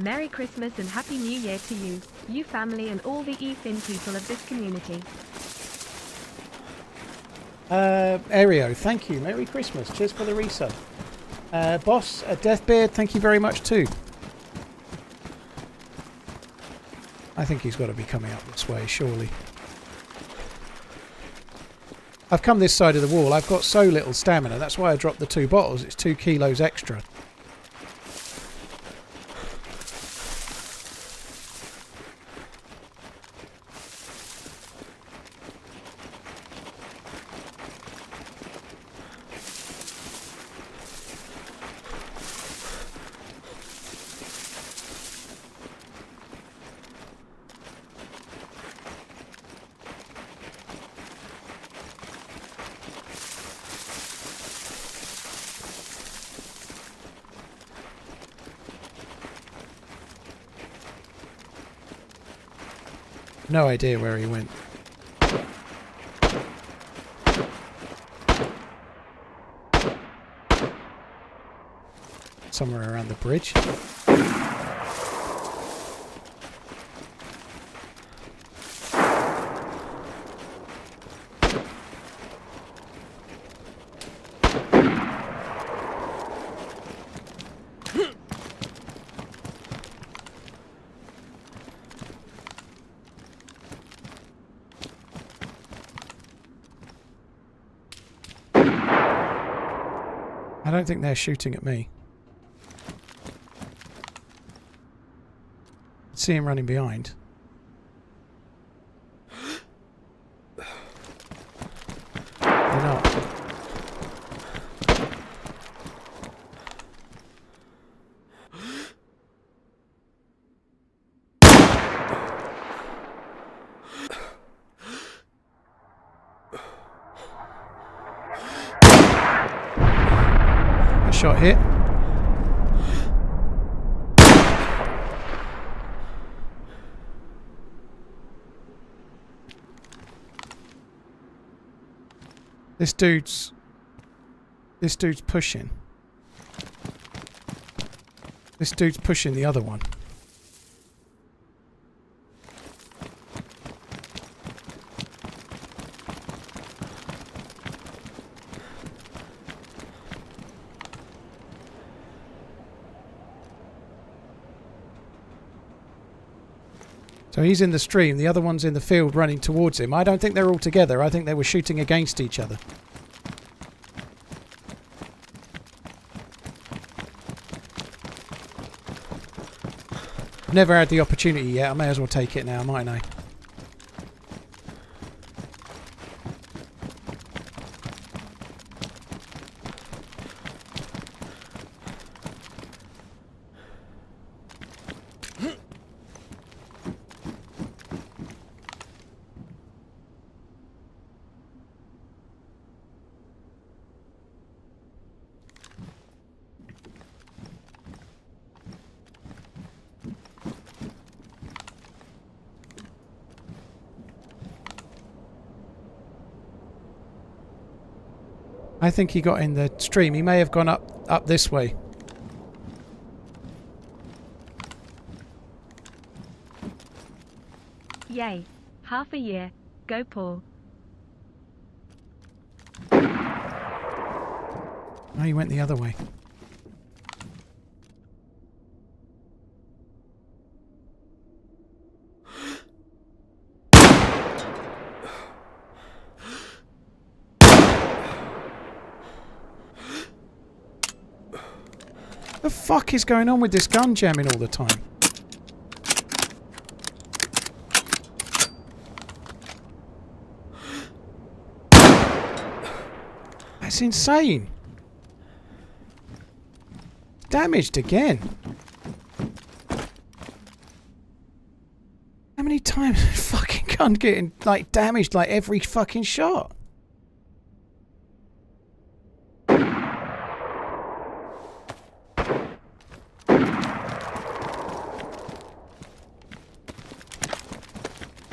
Merry Christmas and Happy New Year to you, you family and all the EFIN people of this community. Aereo, thank you. Merry Christmas. Cheers for the resub. Boss, Deathbeard, thank you very much too. I think he's got to be coming up this way, surely. I've come this side of the wall. I've got so little stamina. That's why I dropped the 2 bottles. It's 2 kilos extra. No idea where he went. Somewhere around the bridge. I don't think they're shooting at me. I see him running behind. They're not. Shot hit. This dude's pushing. This dude's pushing the other one. So he's in the stream, the other one's in the field running towards him. I don't think they're all together. I think they were shooting against each other. I've never had the opportunity yet. I may as well take it now, mightn't I? I think he got in the stream. He may have gone up this way. Yay. Half a year. Go Paul. No, he went the other way. The fuck is going on with this gun jamming all the time? That's insane. Damaged again. How many times fucking gun getting like damaged like every fucking shot?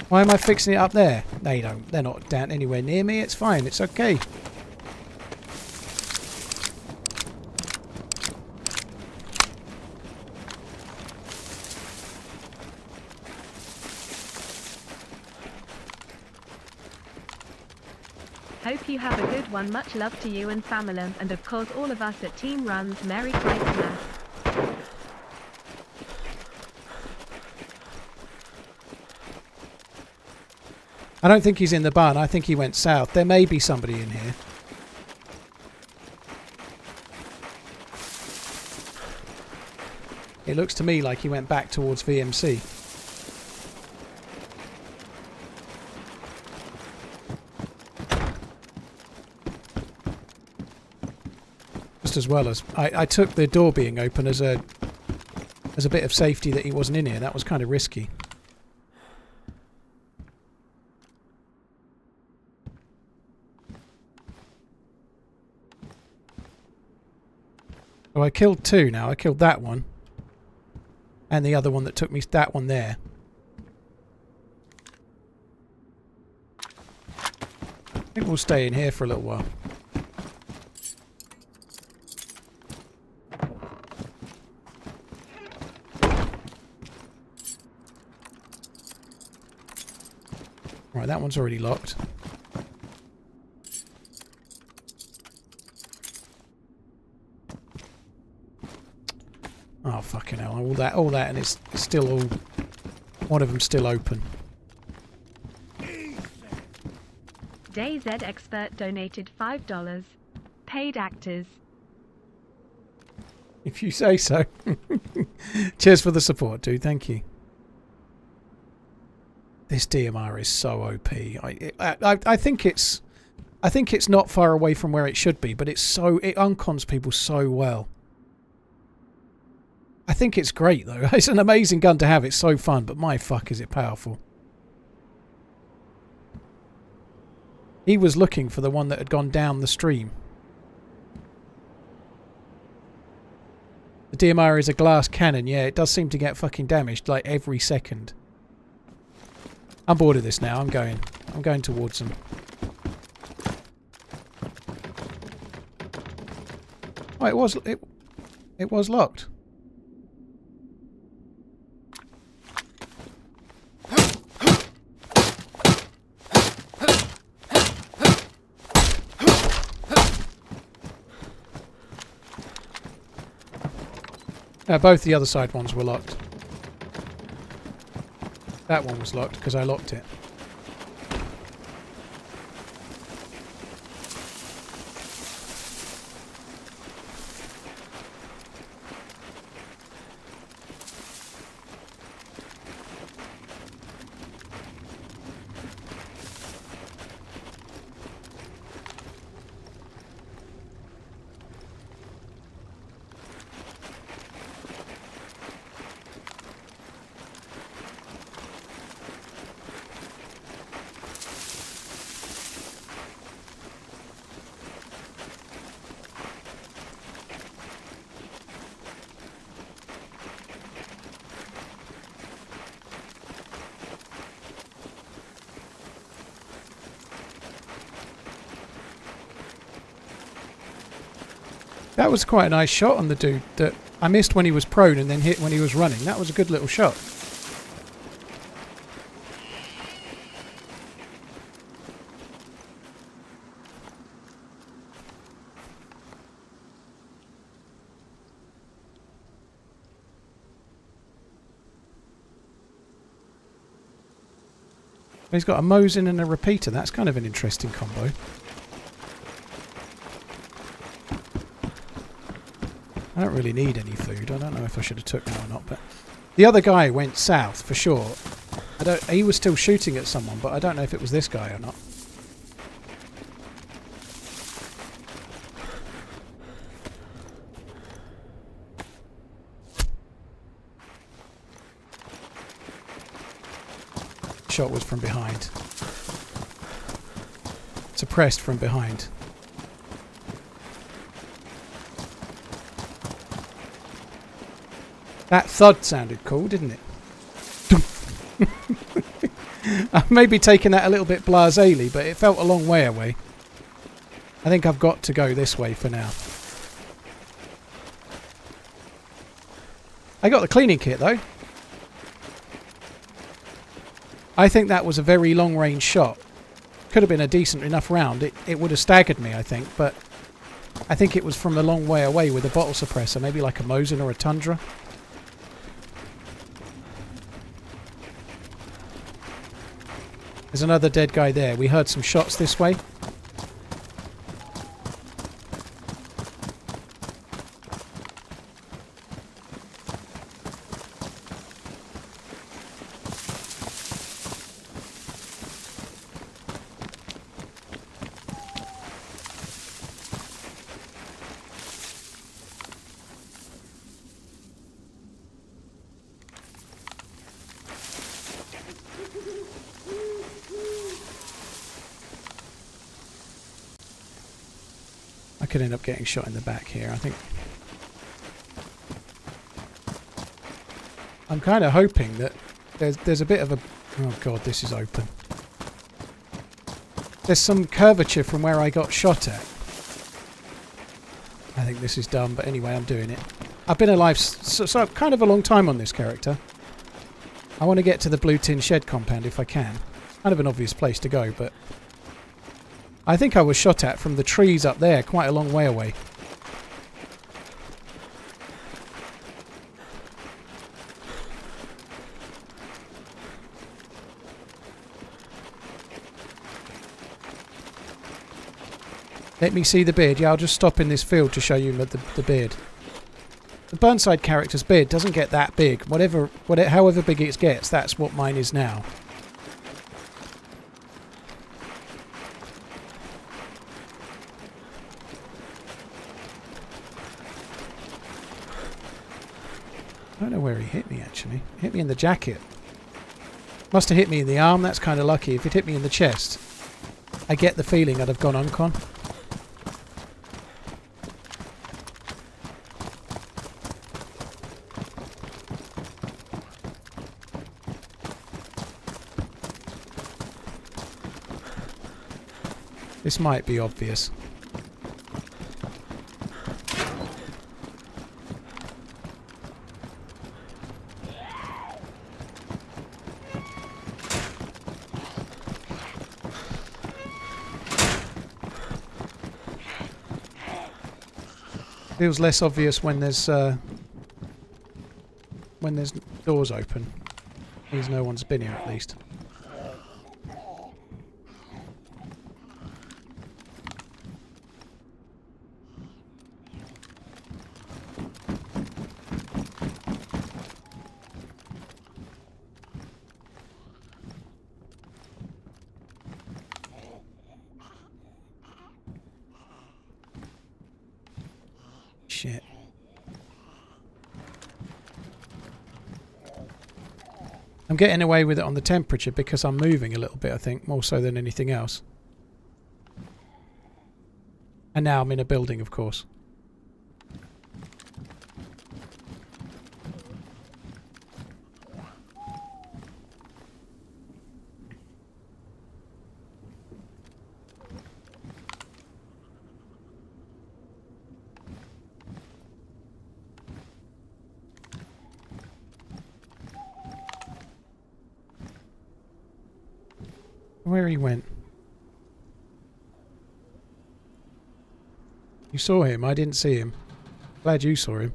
Why am I fixing it up there? They don't. They're not down anywhere near me. It's fine. It's okay. Hope you have a good one. Much love to you and family, and of course all of us at Team Runs. Merry Christmas. I don't think he's in the barn. I think he went south. There may be somebody in here. It looks to me like he went back towards VMC. Just as well as I took the door being open as a bit of safety that he wasn't in here. That was kind of risky. So I killed two now. I killed that one. And the other one that took me, that one there. I think we'll stay in here for a little while. Right, that one's already locked. Oh, fucking hell. All that, and it's still all... One of them's still open. DayZ Expert donated $5. Paid actors. If you say so. Cheers for the support, dude. Thank you. This DMR is so OP. I think it's not far away from where it should be, but it uncons people so well. I think it's great though. It's an amazing gun to have. It's so fun, but my fuck is it powerful. He was looking for the one that had gone down the stream. The DMR is a glass cannon. Yeah, it does seem to get fucking damaged like every second. I'm bored of this now. I'm going towards them. Oh, it was locked. Both the other side ones were locked. That one was locked because I locked it. That was quite a nice shot on the dude that I missed when he was prone and then hit when he was running. That was a good little shot. He's got a Mosin and a repeater. That's kind of an interesting combo. I don't really need any food. I don't know if I should have took that or not, but the other guy went south for sure. He was still shooting at someone, but I don't know if it was this guy or not. shot was from behind. Suppressed from behind. That thud sounded cool, didn't it? I've maybe taken that a little bit blasely, but it felt a long way away. I think I've got to go this way for now. I got the cleaning kit though. I think that was a very long range shot. Could have been a decent enough round. It would have staggered me, I think, but I think it was from a long way away with a bottle suppressor, maybe like a Mosin or a Tundra. There's another dead guy there. We heard some shots this way. I could end up getting shot in the back here, I think. I'm kind of hoping that there's a bit of a... Oh god, this is open. There's some curvature from where I got shot at. I think this is dumb, but anyway, I'm doing it. I've been alive so kind of a long time on this character. I want to get to the Blue Tin Shed compound if I can. It's kind of an obvious place to go, but... I think I was shot at from the trees up there, quite a long way away. Let me see the beard. Yeah, I'll just stop in this field to show you the beard. The Burnside character's beard doesn't get that big. However big it gets, that's what mine is now. I don't know where he hit me, actually. He hit me in the jacket. Must have hit me in the arm. That's kind of lucky. If it hit me in the chest, I get the feeling I'd have gone uncon. This might be obvious. Feels less obvious when there's doors open. Means no one's been here at least. Shit. I'm getting away with it on the temperature because I'm moving a little bit, I think, more so than anything else. And now I'm in a building, of course. Where he went. You saw him, I didn't see him. Glad you saw him.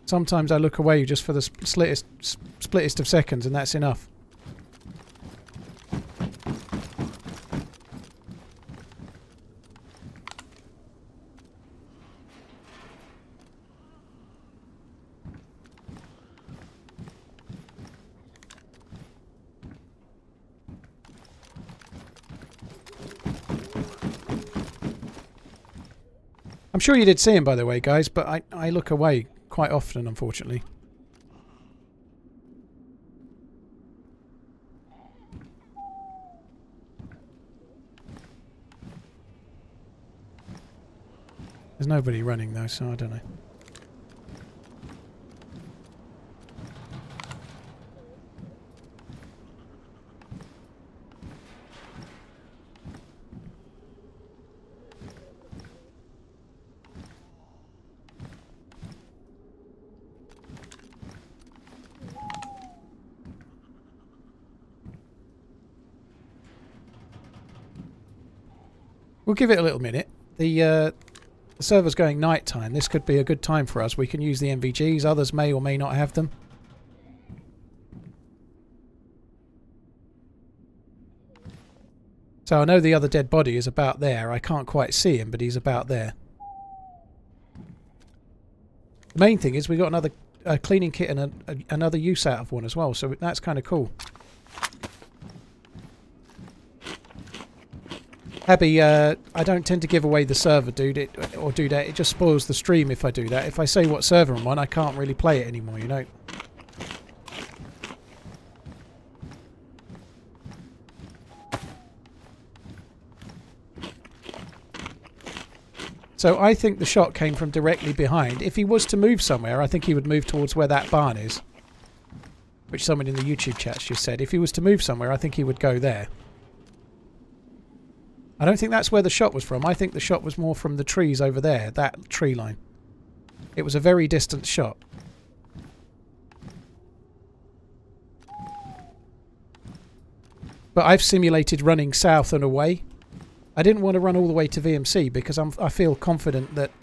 Sometimes I look away just for the splittest of seconds and that's enough. I'm sure you did see him, by the way, guys, but I look away quite often, unfortunately. There's nobody running though, so I don't know. We'll give it a little minute. The server's going nighttime. This could be a good time for us. We can use the MVGs. Others may or may not have them. So I know the other dead body is about there. I can't quite see him, but he's about there. The main thing is we got another cleaning kit and another use out of one as well. So that's kind of cool. Abby, I don't tend to give away the server, dude, or do that. It just spoils the stream if I do that. If I say what server I'm on, I can't really play it anymore, you know. So I think the shot came from directly behind. If he was to move somewhere, I think he would move towards where that barn is. Which someone in the YouTube chat just said. If he was to move somewhere, I think he would go there. I don't think that's where the shot was from. I think the shot was more from the trees over there, that tree line. It was a very distant shot. But I've simulated running south and away. I didn't want to run all the way to VMC because I feel confident that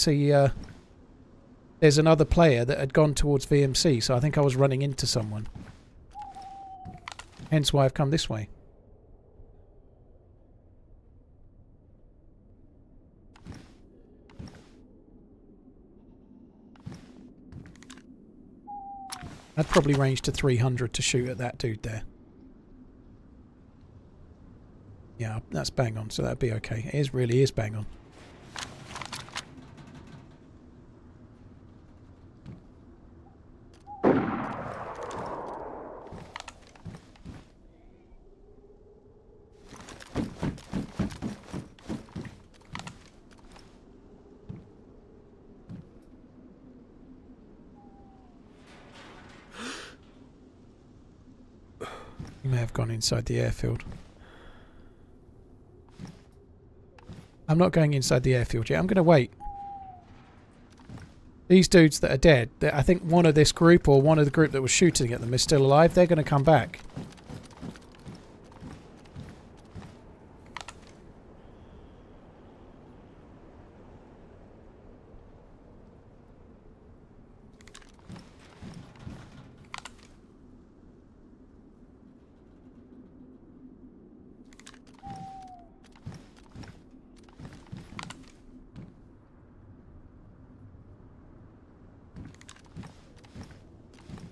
there's another player that had gone towards VMC, so I think I was running into someone. Hence why I've come this way. I'd probably range to 300 to shoot at that dude there. Yeah, that's bang on, so that'd be okay. It really is bang on. You may have gone inside the airfield. I'm not going inside the airfield yet. I'm going to wait. These dudes that are dead, I think one of this group or one of the group that was shooting at them is still alive. They're going to come back.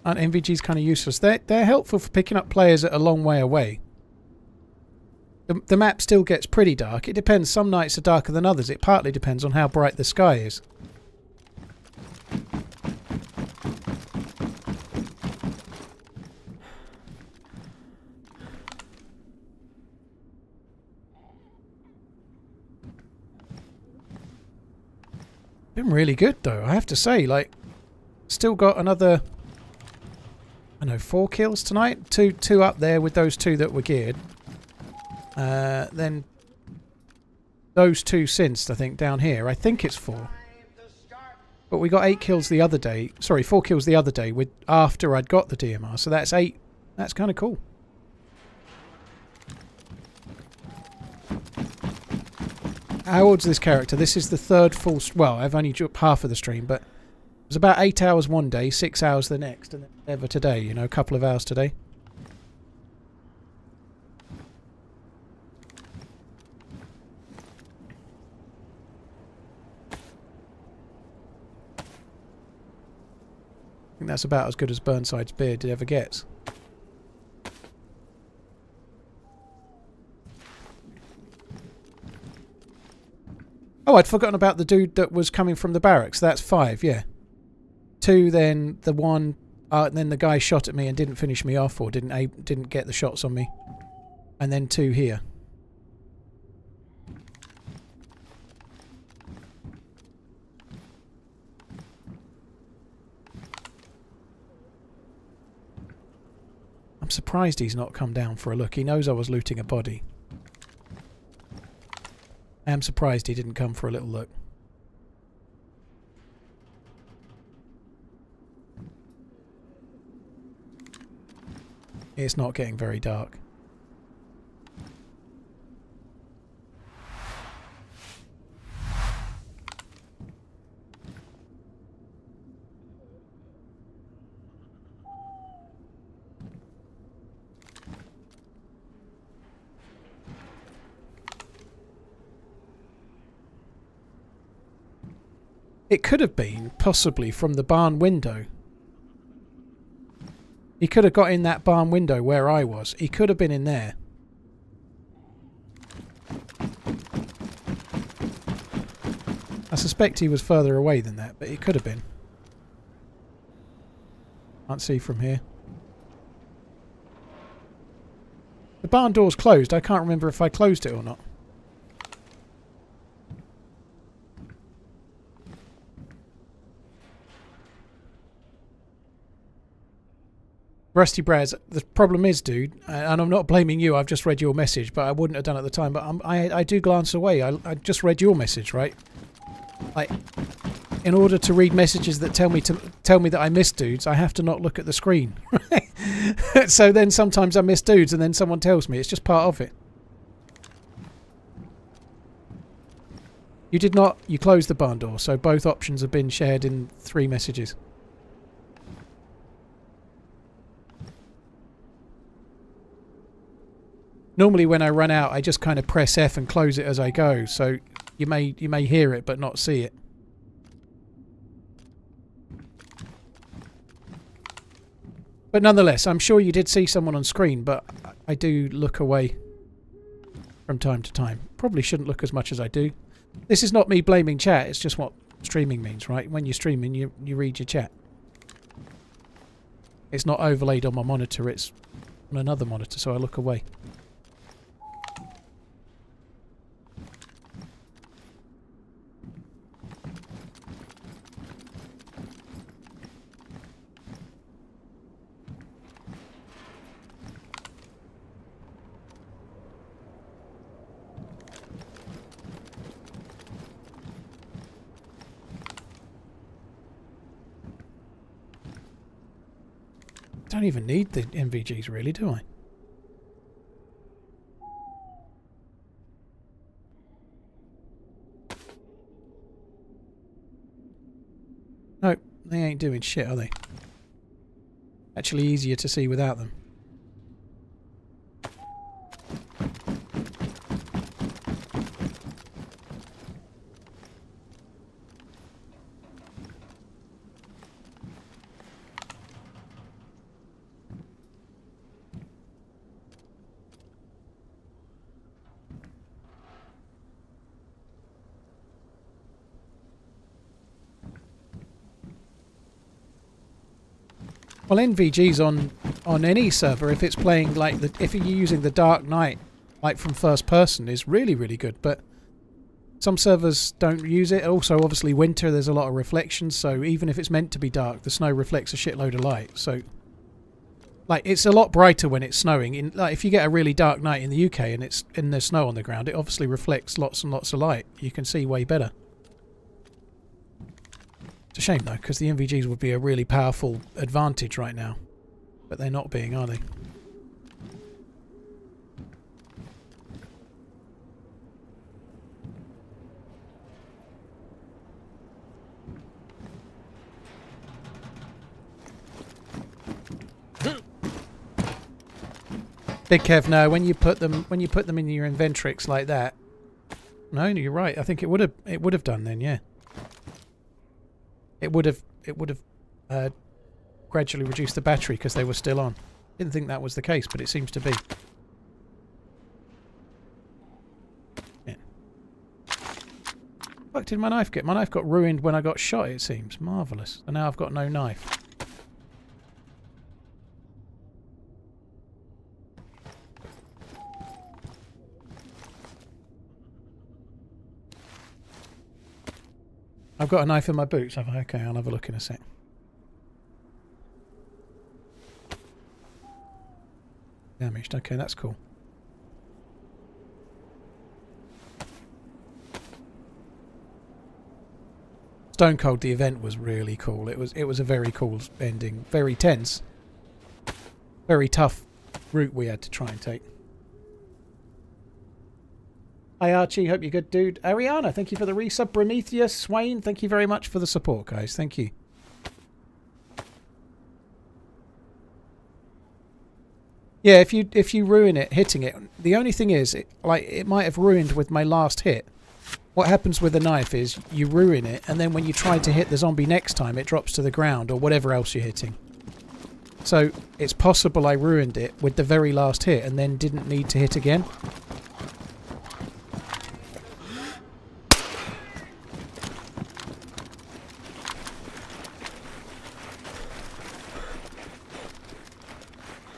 And MVG's kind of useless. They're helpful for picking up players at a long way away. The map still gets pretty dark. It depends. Some nights are darker than others. It partly depends on how bright the sky is. Been really good though, I have to say. Like, still got another, I know, 4 kills tonight. Two up there with those 2 that were geared. Then those 2 since, I think, down here. I think it's 4. But we got 8 kills the other day. Sorry, 4 kills the other day with after I'd got the DMR. So that's 8. That's kind of cool. How old's this character? This is the 3rd full... Well, I've only dropped half of the stream, but... It was about 8 hours one day, 6 hours the next, and then ever today, you know, a couple of hours today. I think that's about as good as Burnside's beard ever gets. Oh, I'd forgotten about the dude that was coming from the barracks. That's 5, yeah. 2, then the 1, and then the guy shot at me and didn't finish me off, or didn't get the shots on me. And then 2 here. surprised he's not come down for a look. He knows I was looting a body. I am surprised he didn't come for a little look. It's not getting very dark. It could have been, possibly, from the barn window. He could have got in that barn window where I was. He could have been in there. I suspect he was further away than that, but he could have been. Can't see from here. The barn door's closed. I can't remember if I closed it or not. Rusty Braz, the problem is, dude, and I'm not blaming you, I've just read your message, but I wouldn't have done it at the time, but I do glance away. I just read your message, right? Like, in order to read messages that tell me that I miss dudes, I have to not look at the screen. So then sometimes I miss dudes and then someone tells me. It's just part of it. You did not, you closed the barn door, so both options have been shared in 3 messages. Normally when I run out, I just kind of press F and close it as I go, so you may hear it but not see it. But nonetheless, I'm sure you did see someone on screen, but I do look away from time to time. Probably shouldn't look as much as I do. This is not me blaming chat, it's just what streaming means, right? When you're streaming, you read your chat. It's not overlaid on my monitor, it's on another monitor, so I look away. I don't even need the MVGs really, do I? Nope, they ain't doing shit, are they? Actually easier to see without them. Well, NVG's on any server, if it's playing like if you're using the Dark Knight, like from first person, is really, really good. But some servers don't use it. Also, obviously, winter, there's a lot of reflections, so even if it's meant to be dark, the snow reflects a shitload of light. So, like, it's a lot brighter when it's snowing. Like, if you get a really dark night in the UK and there's snow on the ground, it obviously reflects lots and lots of light. You can see way better. It's a shame though, because the MVGs would be a really powerful advantage right now. But they're not being, are they? Big Kev, no, when you put them in your Inventrix like that. No, you're right. I think it would have done then, yeah. It would have gradually reduced the battery because they were still on. Didn't think that was the case, but it seems to be. Yeah. What did my knife get? My knife got ruined when I got shot, it seems. Marvellous. And now I've got no knife. I've got a knife in my boots, have I? Okay, I'll have a look in a sec. damaged. Okay, that's cool. Stone Cold, the event was really cool. It was a very cool ending. Very tense. Very tough route we had to try and take. Hi Archie, hope you're good, dude. Ariana, thank you for the resub. Prometheus, Swain, thank you very much for the support, guys. Thank you. Yeah, if you ruin it hitting it, the only thing is, it might have ruined with my last hit. What happens with a knife is you ruin it, and then when you try to hit the zombie next time, it drops to the ground or whatever else you're hitting. So it's possible I ruined it with the very last hit and then didn't need to hit again.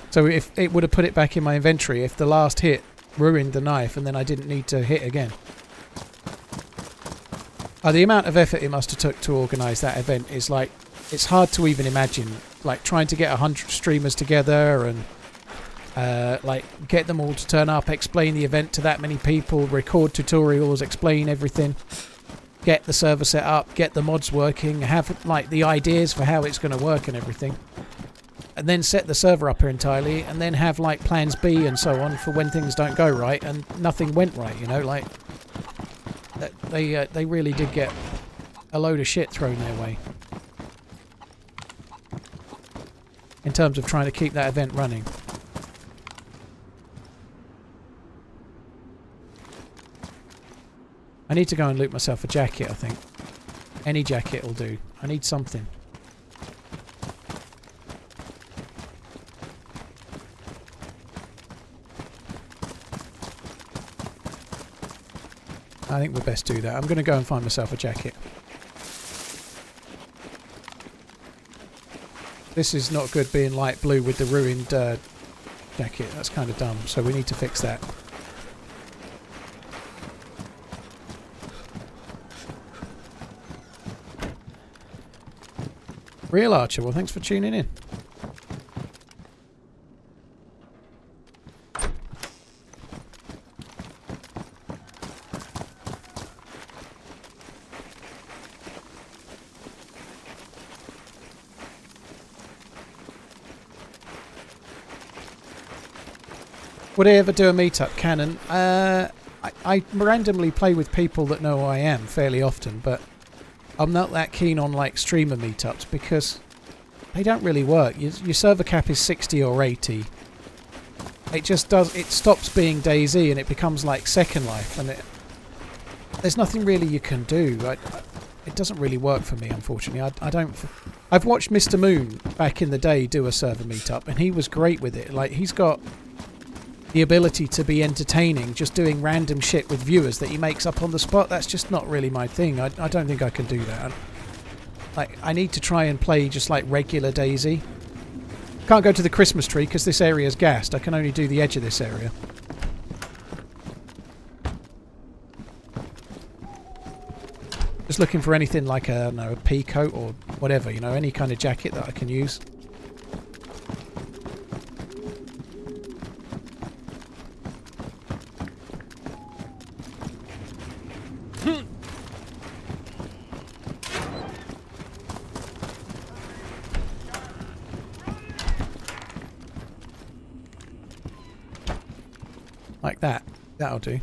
So if it would have put it back in my inventory if the last hit ruined the knife and then I didn't need to hit again. The amount of effort it must have took to organise that event is like, it's hard to even imagine. Like trying to get 100 streamers together and like get them all to turn up, explain the event to that many people, record tutorials, explain everything, get the server set up, get the mods working, have like the ideas for how it's going to work and everything. And then set the server up entirely, and then have like plans B and so on for when things don't go right and nothing went right, you know, like they really did get a load of shit thrown their way in terms of trying to keep that event running. I need to go and loot myself a jacket, I think. Any jacket will do. I need something. I think we'd best do that. I'm going to go and find myself a jacket. This is not good being light blue with the ruined jacket. That's kind of dumb, so we need to fix that. Real Archer, well thanks for tuning in. Would I ever do a meetup, Canon? I randomly play with people that know who I am fairly often, but I'm not that keen on like streamer meetups because they don't really work. Your server cap is 60 or 80. It just does. It stops being DayZ and it becomes like Second Life, and there's nothing really you can do. It doesn't really work for me, unfortunately. I don't. I've watched Mr. Moon back in the day do a server meetup, and he was great with it. Like he's got the ability to be entertaining just doing random shit with viewers that he makes up on the spot. That's just not really my thing. I don't think I can do that. I need to try and play just like regular DayZ. Can't go to the Christmas tree because this area is gassed. I can only do the edge of this area. Just looking for anything like a, I don't know, a pea coat or whatever, you know, any kind of jacket that I can use. Like that. That'll do.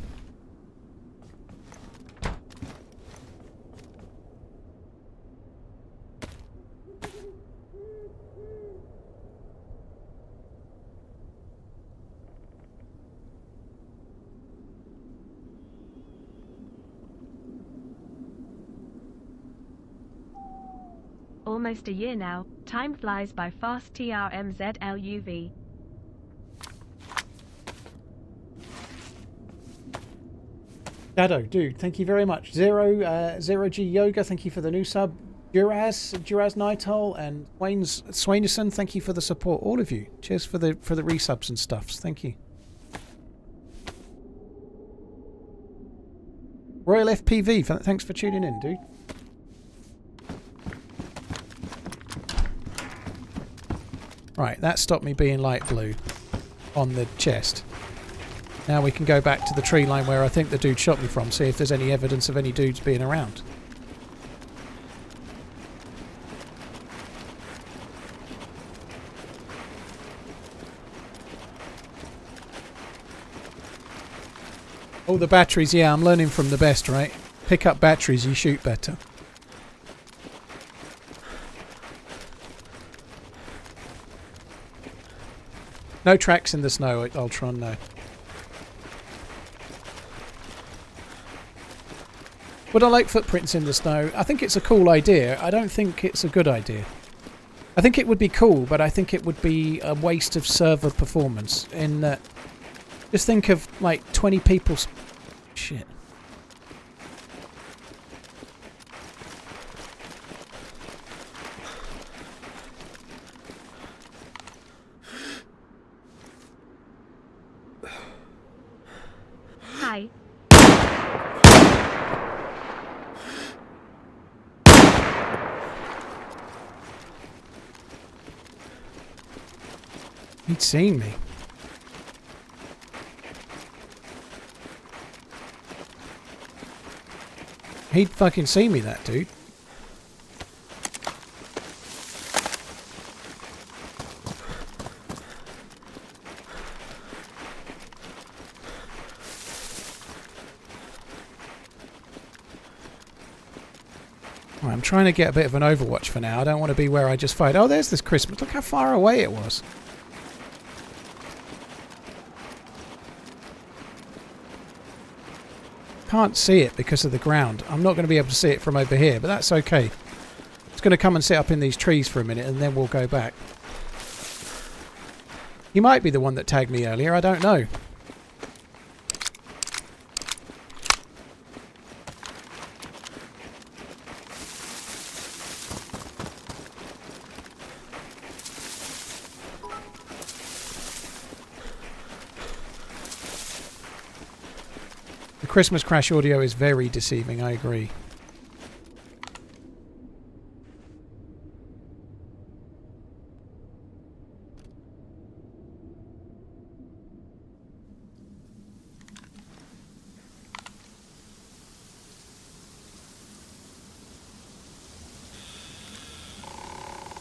Almost a year now. Time flies by fast. TRMZ LUV. Shadow, dude, thank you very much. Zero G Yoga, thank you for the new sub. Duraz Nighthole, and Swainison, thank you for the support. All of you, cheers for the resubs and stuffs. Thank you. Royal FPV, thanks for tuning in, dude. Right, that stopped me being light blue. on the chest. Now we can go back to the tree line where I think the dude shot me from, see if there's any evidence of any dudes being around. Oh, the batteries, yeah, I'm learning from the best, right? Pick up batteries, you shoot better. No tracks in the snow at Ultron, no. Would I like footprints in the snow? I think it's a cool idea. I don't think it's a good idea. I think it would be cool, but I think it would be a waste of server performance in that... Just think of, like, 20 people... Shit. Hi. He'd seen me. He'd fucking seen me, that dude. Right, I'm trying to get a bit of an overwatch for now. I don't want to be where I just fight. Oh, there's this Christmas. Look how far away it was. Can't see it because of the ground. I'm not going to be able to see it from over here, but that's okay. It's going to come and sit up in these trees for a minute and then we'll go back. He might be the one that tagged me earlier, I don't know. Christmas crash audio is very deceiving, I agree.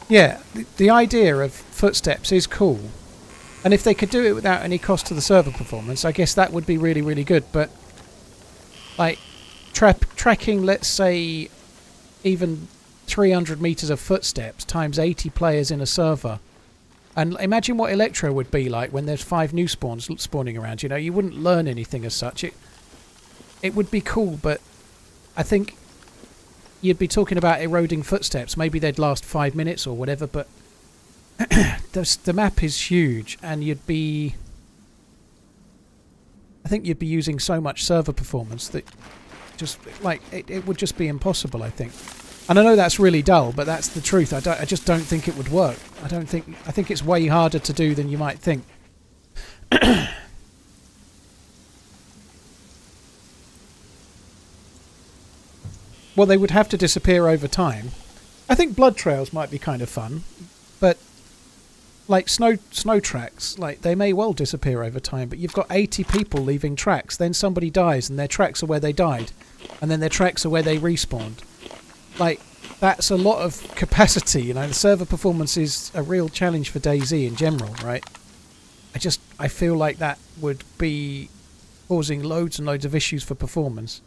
Yeah, the idea of footsteps is cool. And if they could do it without any cost to the server performance, I guess that would be really, really good, but like tracking, let's say, even 300 meters of footsteps times 80 players in a server. And imagine what Electro would be like when there's 5 new spawns spawning around. You know, you wouldn't learn anything as such. It would be cool, but I think you'd be talking about eroding footsteps. Maybe they'd last 5 minutes or whatever, but the map is huge, and you'd be... I think you'd be using so much server performance that just, like, it would just be impossible, I think. And I know that's really dull, but that's the truth. I just don't think it would work. I think it's way harder to do than you might think. Well, they would have to disappear over time. I think blood trails might be kind of fun, but like snow tracks, like they may well disappear over time, but you've got 80 people leaving tracks, then somebody dies and their tracks are where they died, and then their tracks are where they respawned. Like, that's a lot of capacity, you know. The server performance is a real challenge for DayZ in general, right? I feel like that would be causing loads and loads of issues for performance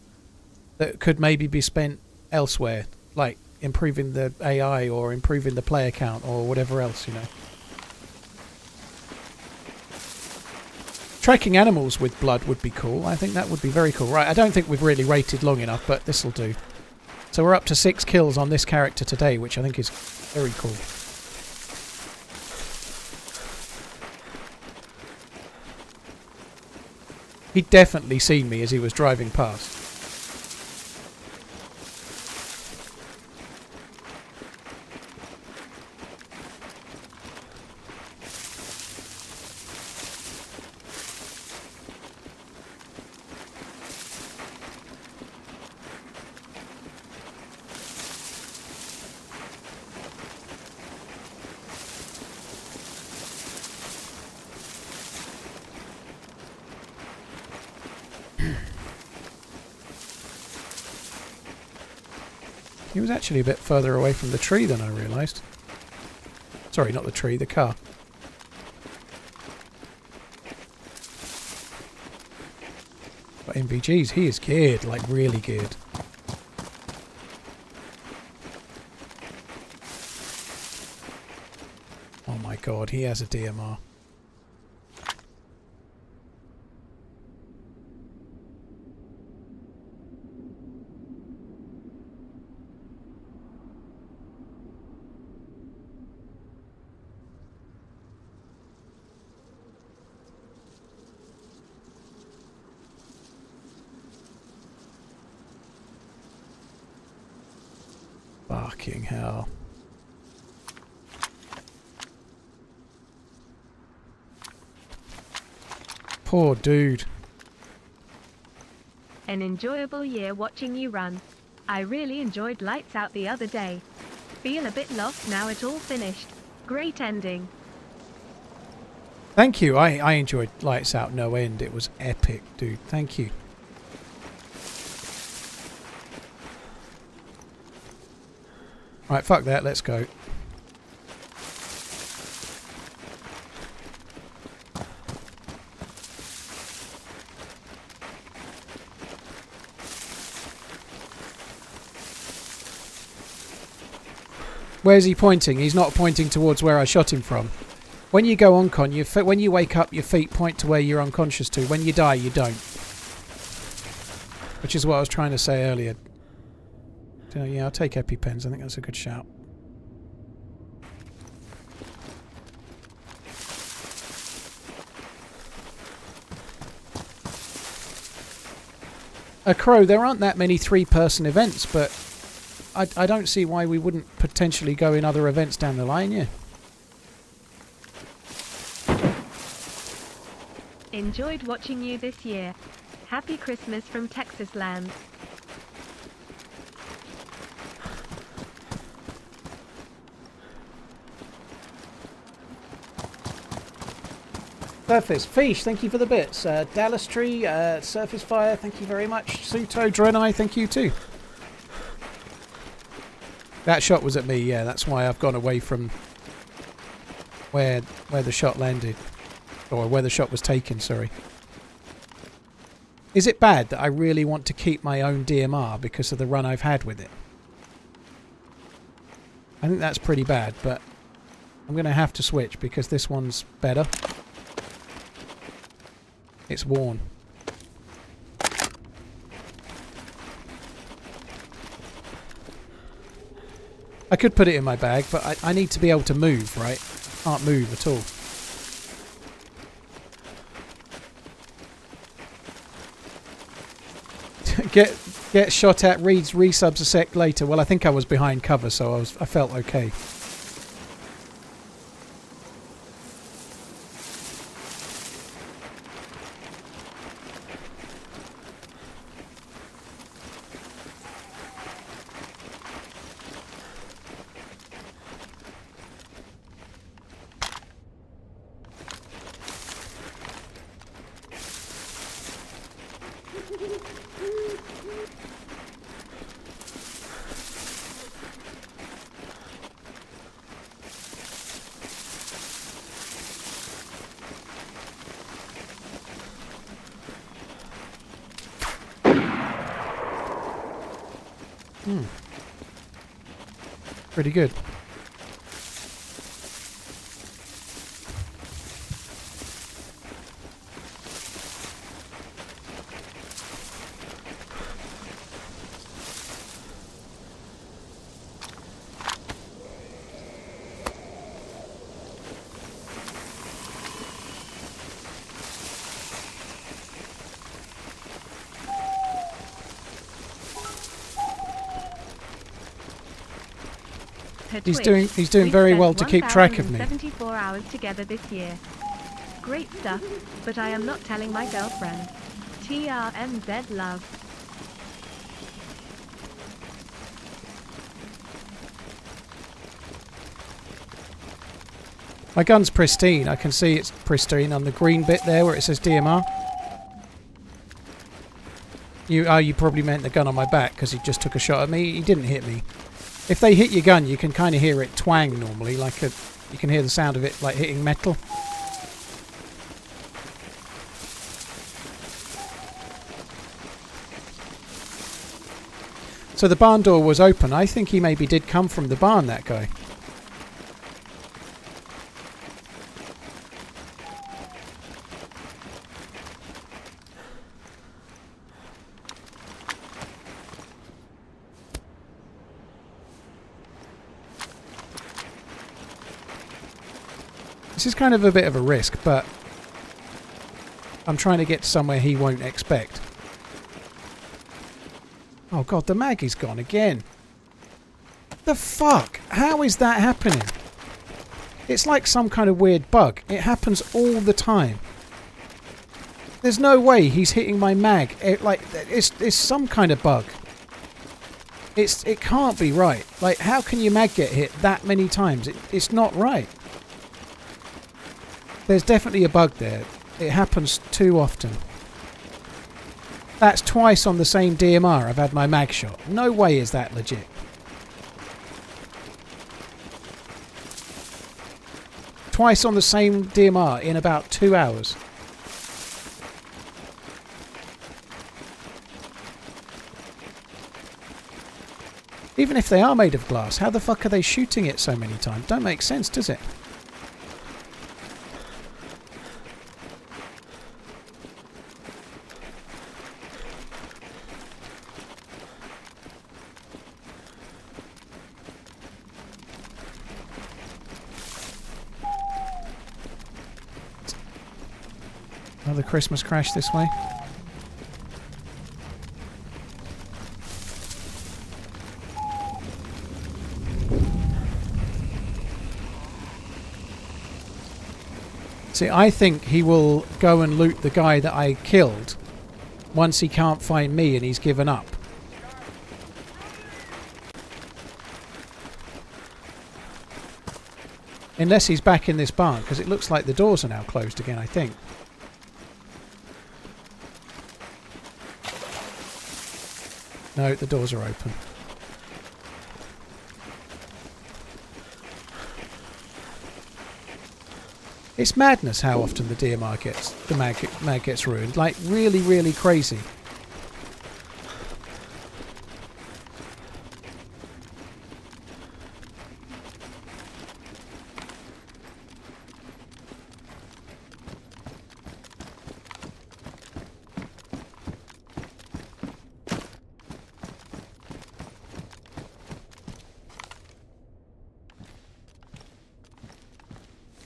that could maybe be spent elsewhere, like improving the AI or improving the player count or whatever else, you know. Tracking animals with blood would be cool. I think that would be very cool. Right, I don't think we've really rated long enough, but this'll do. So we're up to 6 kills on this character today, which I think is very cool. He'd definitely seen me as he was driving past. He was actually a bit further away from the tree than I realised. Sorry, not the tree, the car. But MVGs, he is geared, like really geared. Oh my god, he has a DMR. Fucking hell. Poor dude. An enjoyable year watching you run. I really enjoyed Lights Out the other day. Feel a bit lost now it all finished. Great ending. Thank you. I enjoyed Lights Out no end. It was epic, dude. Thank you. Right, fuck that. Let's go. Where's he pointing? He's not pointing towards where I shot him from. When you go on-con, when you wake up, your feet point to where you're unconscious to. When you die, you don't. Which is what I was trying to say earlier. So, yeah, I'll take EpiPens. I think that's a good shout. A Crow, there aren't that many three-person events, but I don't see why we wouldn't potentially go in other events down the line, yeah. Enjoyed watching you this year. Happy Christmas from Texas land. Surface Fish, thank you for the bits. Dallas Tree, Surface Fire, thank you very much. Suto Drenai, thank you too. That shot was at me, yeah, that's why I've gone away from where the shot landed. Or where the shot was taken, sorry. Is it bad that I really want to keep my own DMR because of the run I've had with it? I think that's pretty bad, but I'm going to have to switch because this one's better. It's worn. I could put it in my bag, but I need to be able to move, right? I can't move at all. Get shot at, reads resubs a sec later. Well, I think I was behind cover, so I felt okay. Pretty good. He's doing very well to keep track of me. 74 hours together this year. Great stuff, but I am not telling my girlfriend. TRMZ love. My gun's pristine. I can see it's pristine on the green bit there where it says DMR. You probably meant the gun on my back because he just took a shot at me. He didn't hit me. If they hit your gun, you can kind of hear it twang normally, like you can hear the sound of it like hitting metal. So the barn door was open. I think he maybe did come from the barn, that guy. This is kind of a bit of a risk, but I'm trying to get to somewhere he won't expect. Oh god, the mag is gone again. The fuck? How is that happening? It's like some kind of weird bug. It happens all the time. There's no way he's hitting my mag. It's some kind of bug. It can't be right. Like, how can your mag get hit that many times? It's not right. There's definitely a bug there. It happens too often. That's twice on the same DMR I've had my mag shot. No way is that legit. Twice on the same DMR in about 2 hours. Even if they are made of glass, how the fuck are they shooting it so many times? Don't make sense, does it? Another Christmas crash this way. See, I think he will go and loot the guy that I killed once he can't find me and he's given up. Unless he's back in this barn, because it looks like the doors are now closed again, I think. No, the doors are open. It's madness how often the DMR gets, the mag gets ruined. Like, really, really crazy.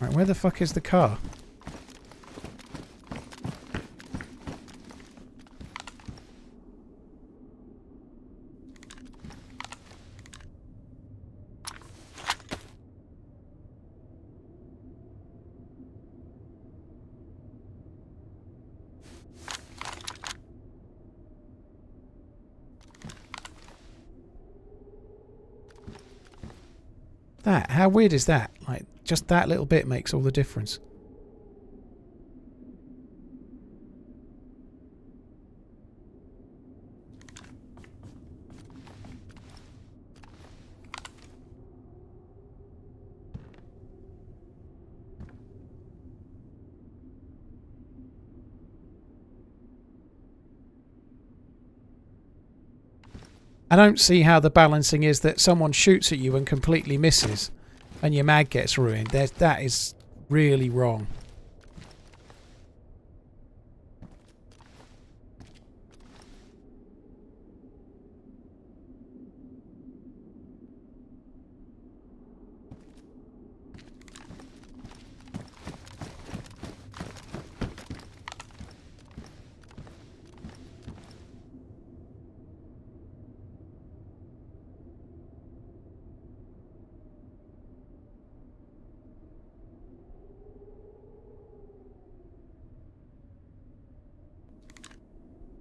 Right, where the fuck is the car? That, how weird is that? Like, just that little bit makes all the difference. I don't see how the balancing is that someone shoots at you and completely misses and your mag gets ruined. That is really wrong.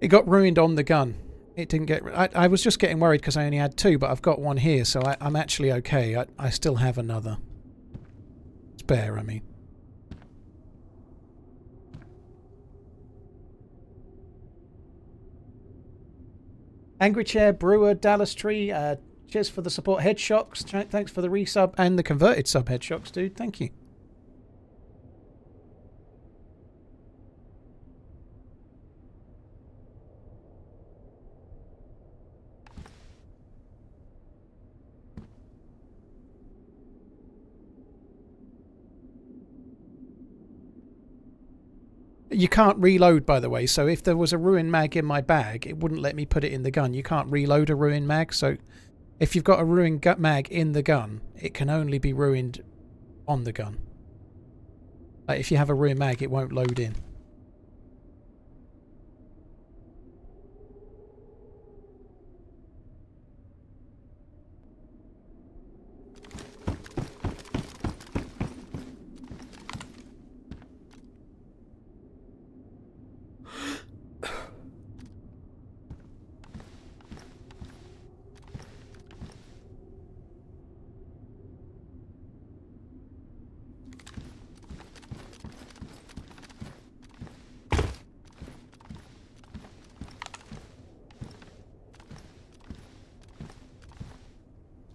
It got ruined on the gun. It didn't get... I was just getting worried because I only had two, but I've got one here, so I'm actually okay. I still have another. Spare, I mean. Angry Chair, Brewer, Dallas Tree, cheers for the support. Headshocks, thanks for the resub and the converted sub. Headshocks, dude, thank you. You can't reload, by the way, so if there was a ruin mag in my bag, it wouldn't let me put it in the gun. You can't reload a ruin mag, so if you've got a ruin mag in the gun, it can only be ruined on the gun. Like if you have a ruin mag, it won't load in.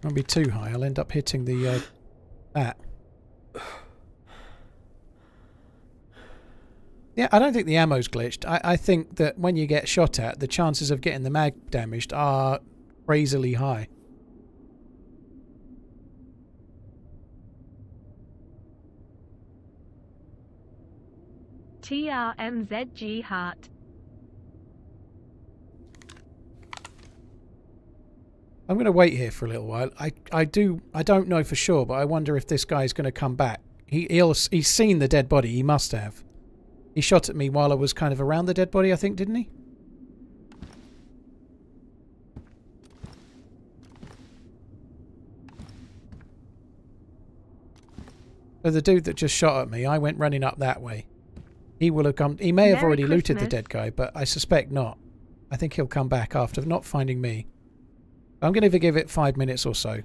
Won't be too high. I'll end up hitting the that. Yeah, I don't think the ammo's glitched. I think that when you get shot at, the chances of getting the mag damaged are crazily high. TRMZ heart. I'm going to wait here for a little while. I don't know for sure, but I wonder if this guy's going to come back. He's seen the dead body. He must have. He shot at me while I was kind of around the dead body, I think, didn't he? So the dude that just shot at me, I went running up that way. He will have come. He may have already looted the dead guy, but I suspect not. I think he'll come back after not finding me. I'm going to give it 5 minutes or so.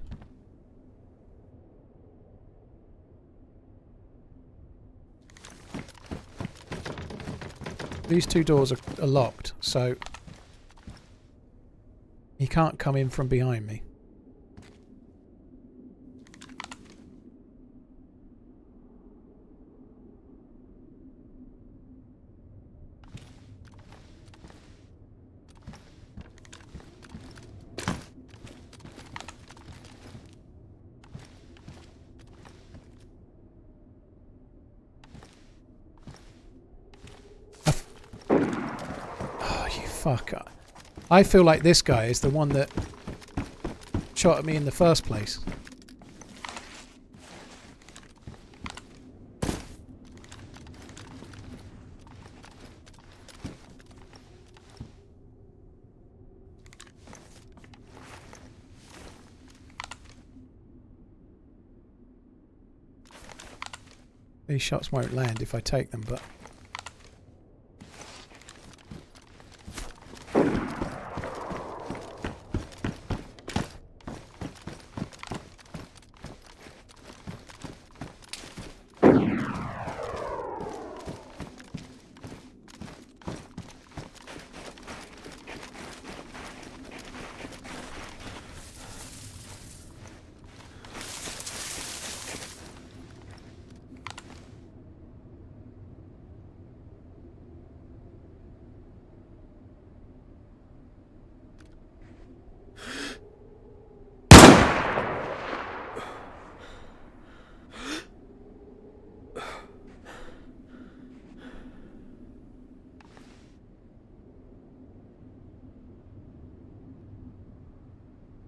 These two doors are locked, so he can't come in from behind me. Fuck. I feel like this guy is the one that shot at me in the first place. These shots won't land if I take them, but...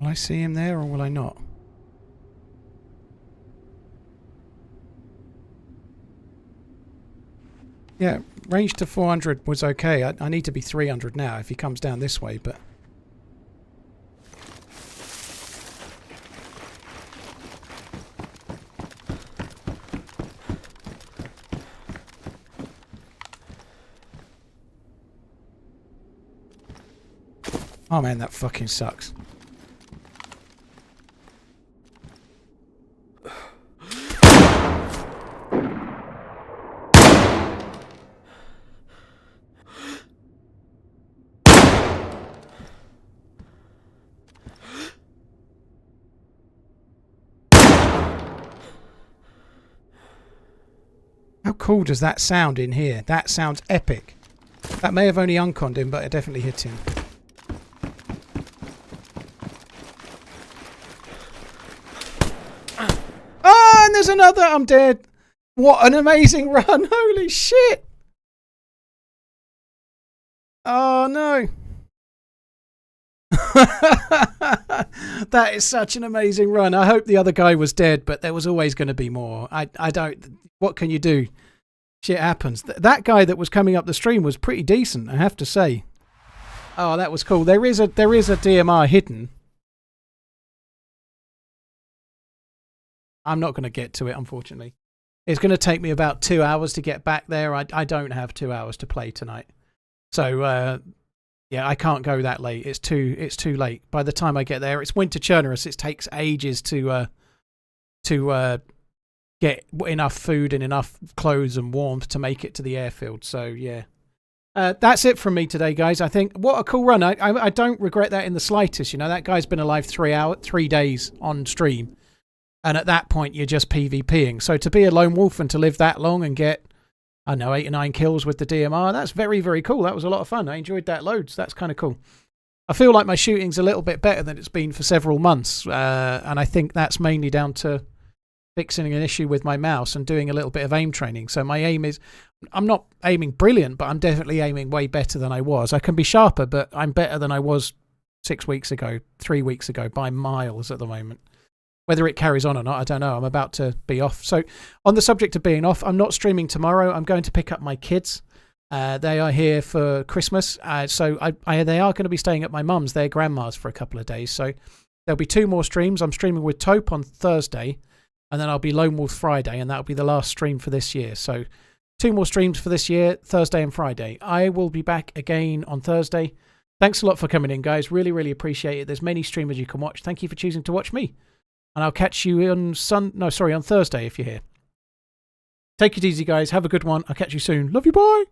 Will I see him there or will I not? Yeah, range to 400 was okay. I need to be 300 now if he comes down this way, but... Oh man, that fucking sucks. cool does that sound in here? That sounds epic. That may have only unconned him, but it definitely hit him. Oh, and there's another. I'm dead. What an amazing run. Holy shit. Oh, no. That is such an amazing run. I hope the other guy was dead, but there was always going to be more. I don't... What can you do? Shit happens. That guy that was coming up the stream was pretty decent, I have to say. Oh, that was cool. There is a DMR hidden. I'm not going to get to it, unfortunately. It's going to take me about 2 hours to get back there. I don't have 2 hours to play tonight. So, yeah, I can't go that late. It's too late. By the time I get there, it's winter churnerous. It takes ages to get enough food and enough clothes and warmth to make it to the airfield. So, yeah. That's it from me today, guys. I think what a cool run. I don't regret that in the slightest. You know, that guy's been alive 3 days on stream. And at that point, you're just PvPing. So to be a lone wolf and to live that long and get, I don't know, 8 or 9 kills with the DMR, that's very, very cool. That was a lot of fun. I enjoyed that loads. That's kind of cool. I feel like my shooting's a little bit better than it's been for several months. And I think that's mainly down to fixing an issue with my mouse and doing a little bit of aim training. So my aim is, I'm not aiming brilliant, but I'm definitely aiming way better than I was. I can be sharper, but I'm better than I was 6 weeks ago, 3 weeks ago, by miles at the moment. Whether it carries on or not, I don't know. I'm about to be off. So on the subject of being off, I'm not streaming tomorrow. I'm going to pick up my kids. They are here for Christmas. So they are going to be staying at my mum's, their grandma's, for a couple of days. So there'll be 2 more streams. I'm streaming with Taupe on Thursday, and then I'll be Lone Wolf Friday, and that'll be the last stream for this year. So 2 more streams for this year, Thursday and Friday. I will be back again on Thursday. Thanks a lot for coming in, guys. Really, really appreciate it. There's many streamers you can watch. Thank you for choosing to watch me. And I'll catch you on on Thursday if you're here. Take it easy, guys. Have a good one. I'll catch you soon. Love you. Bye.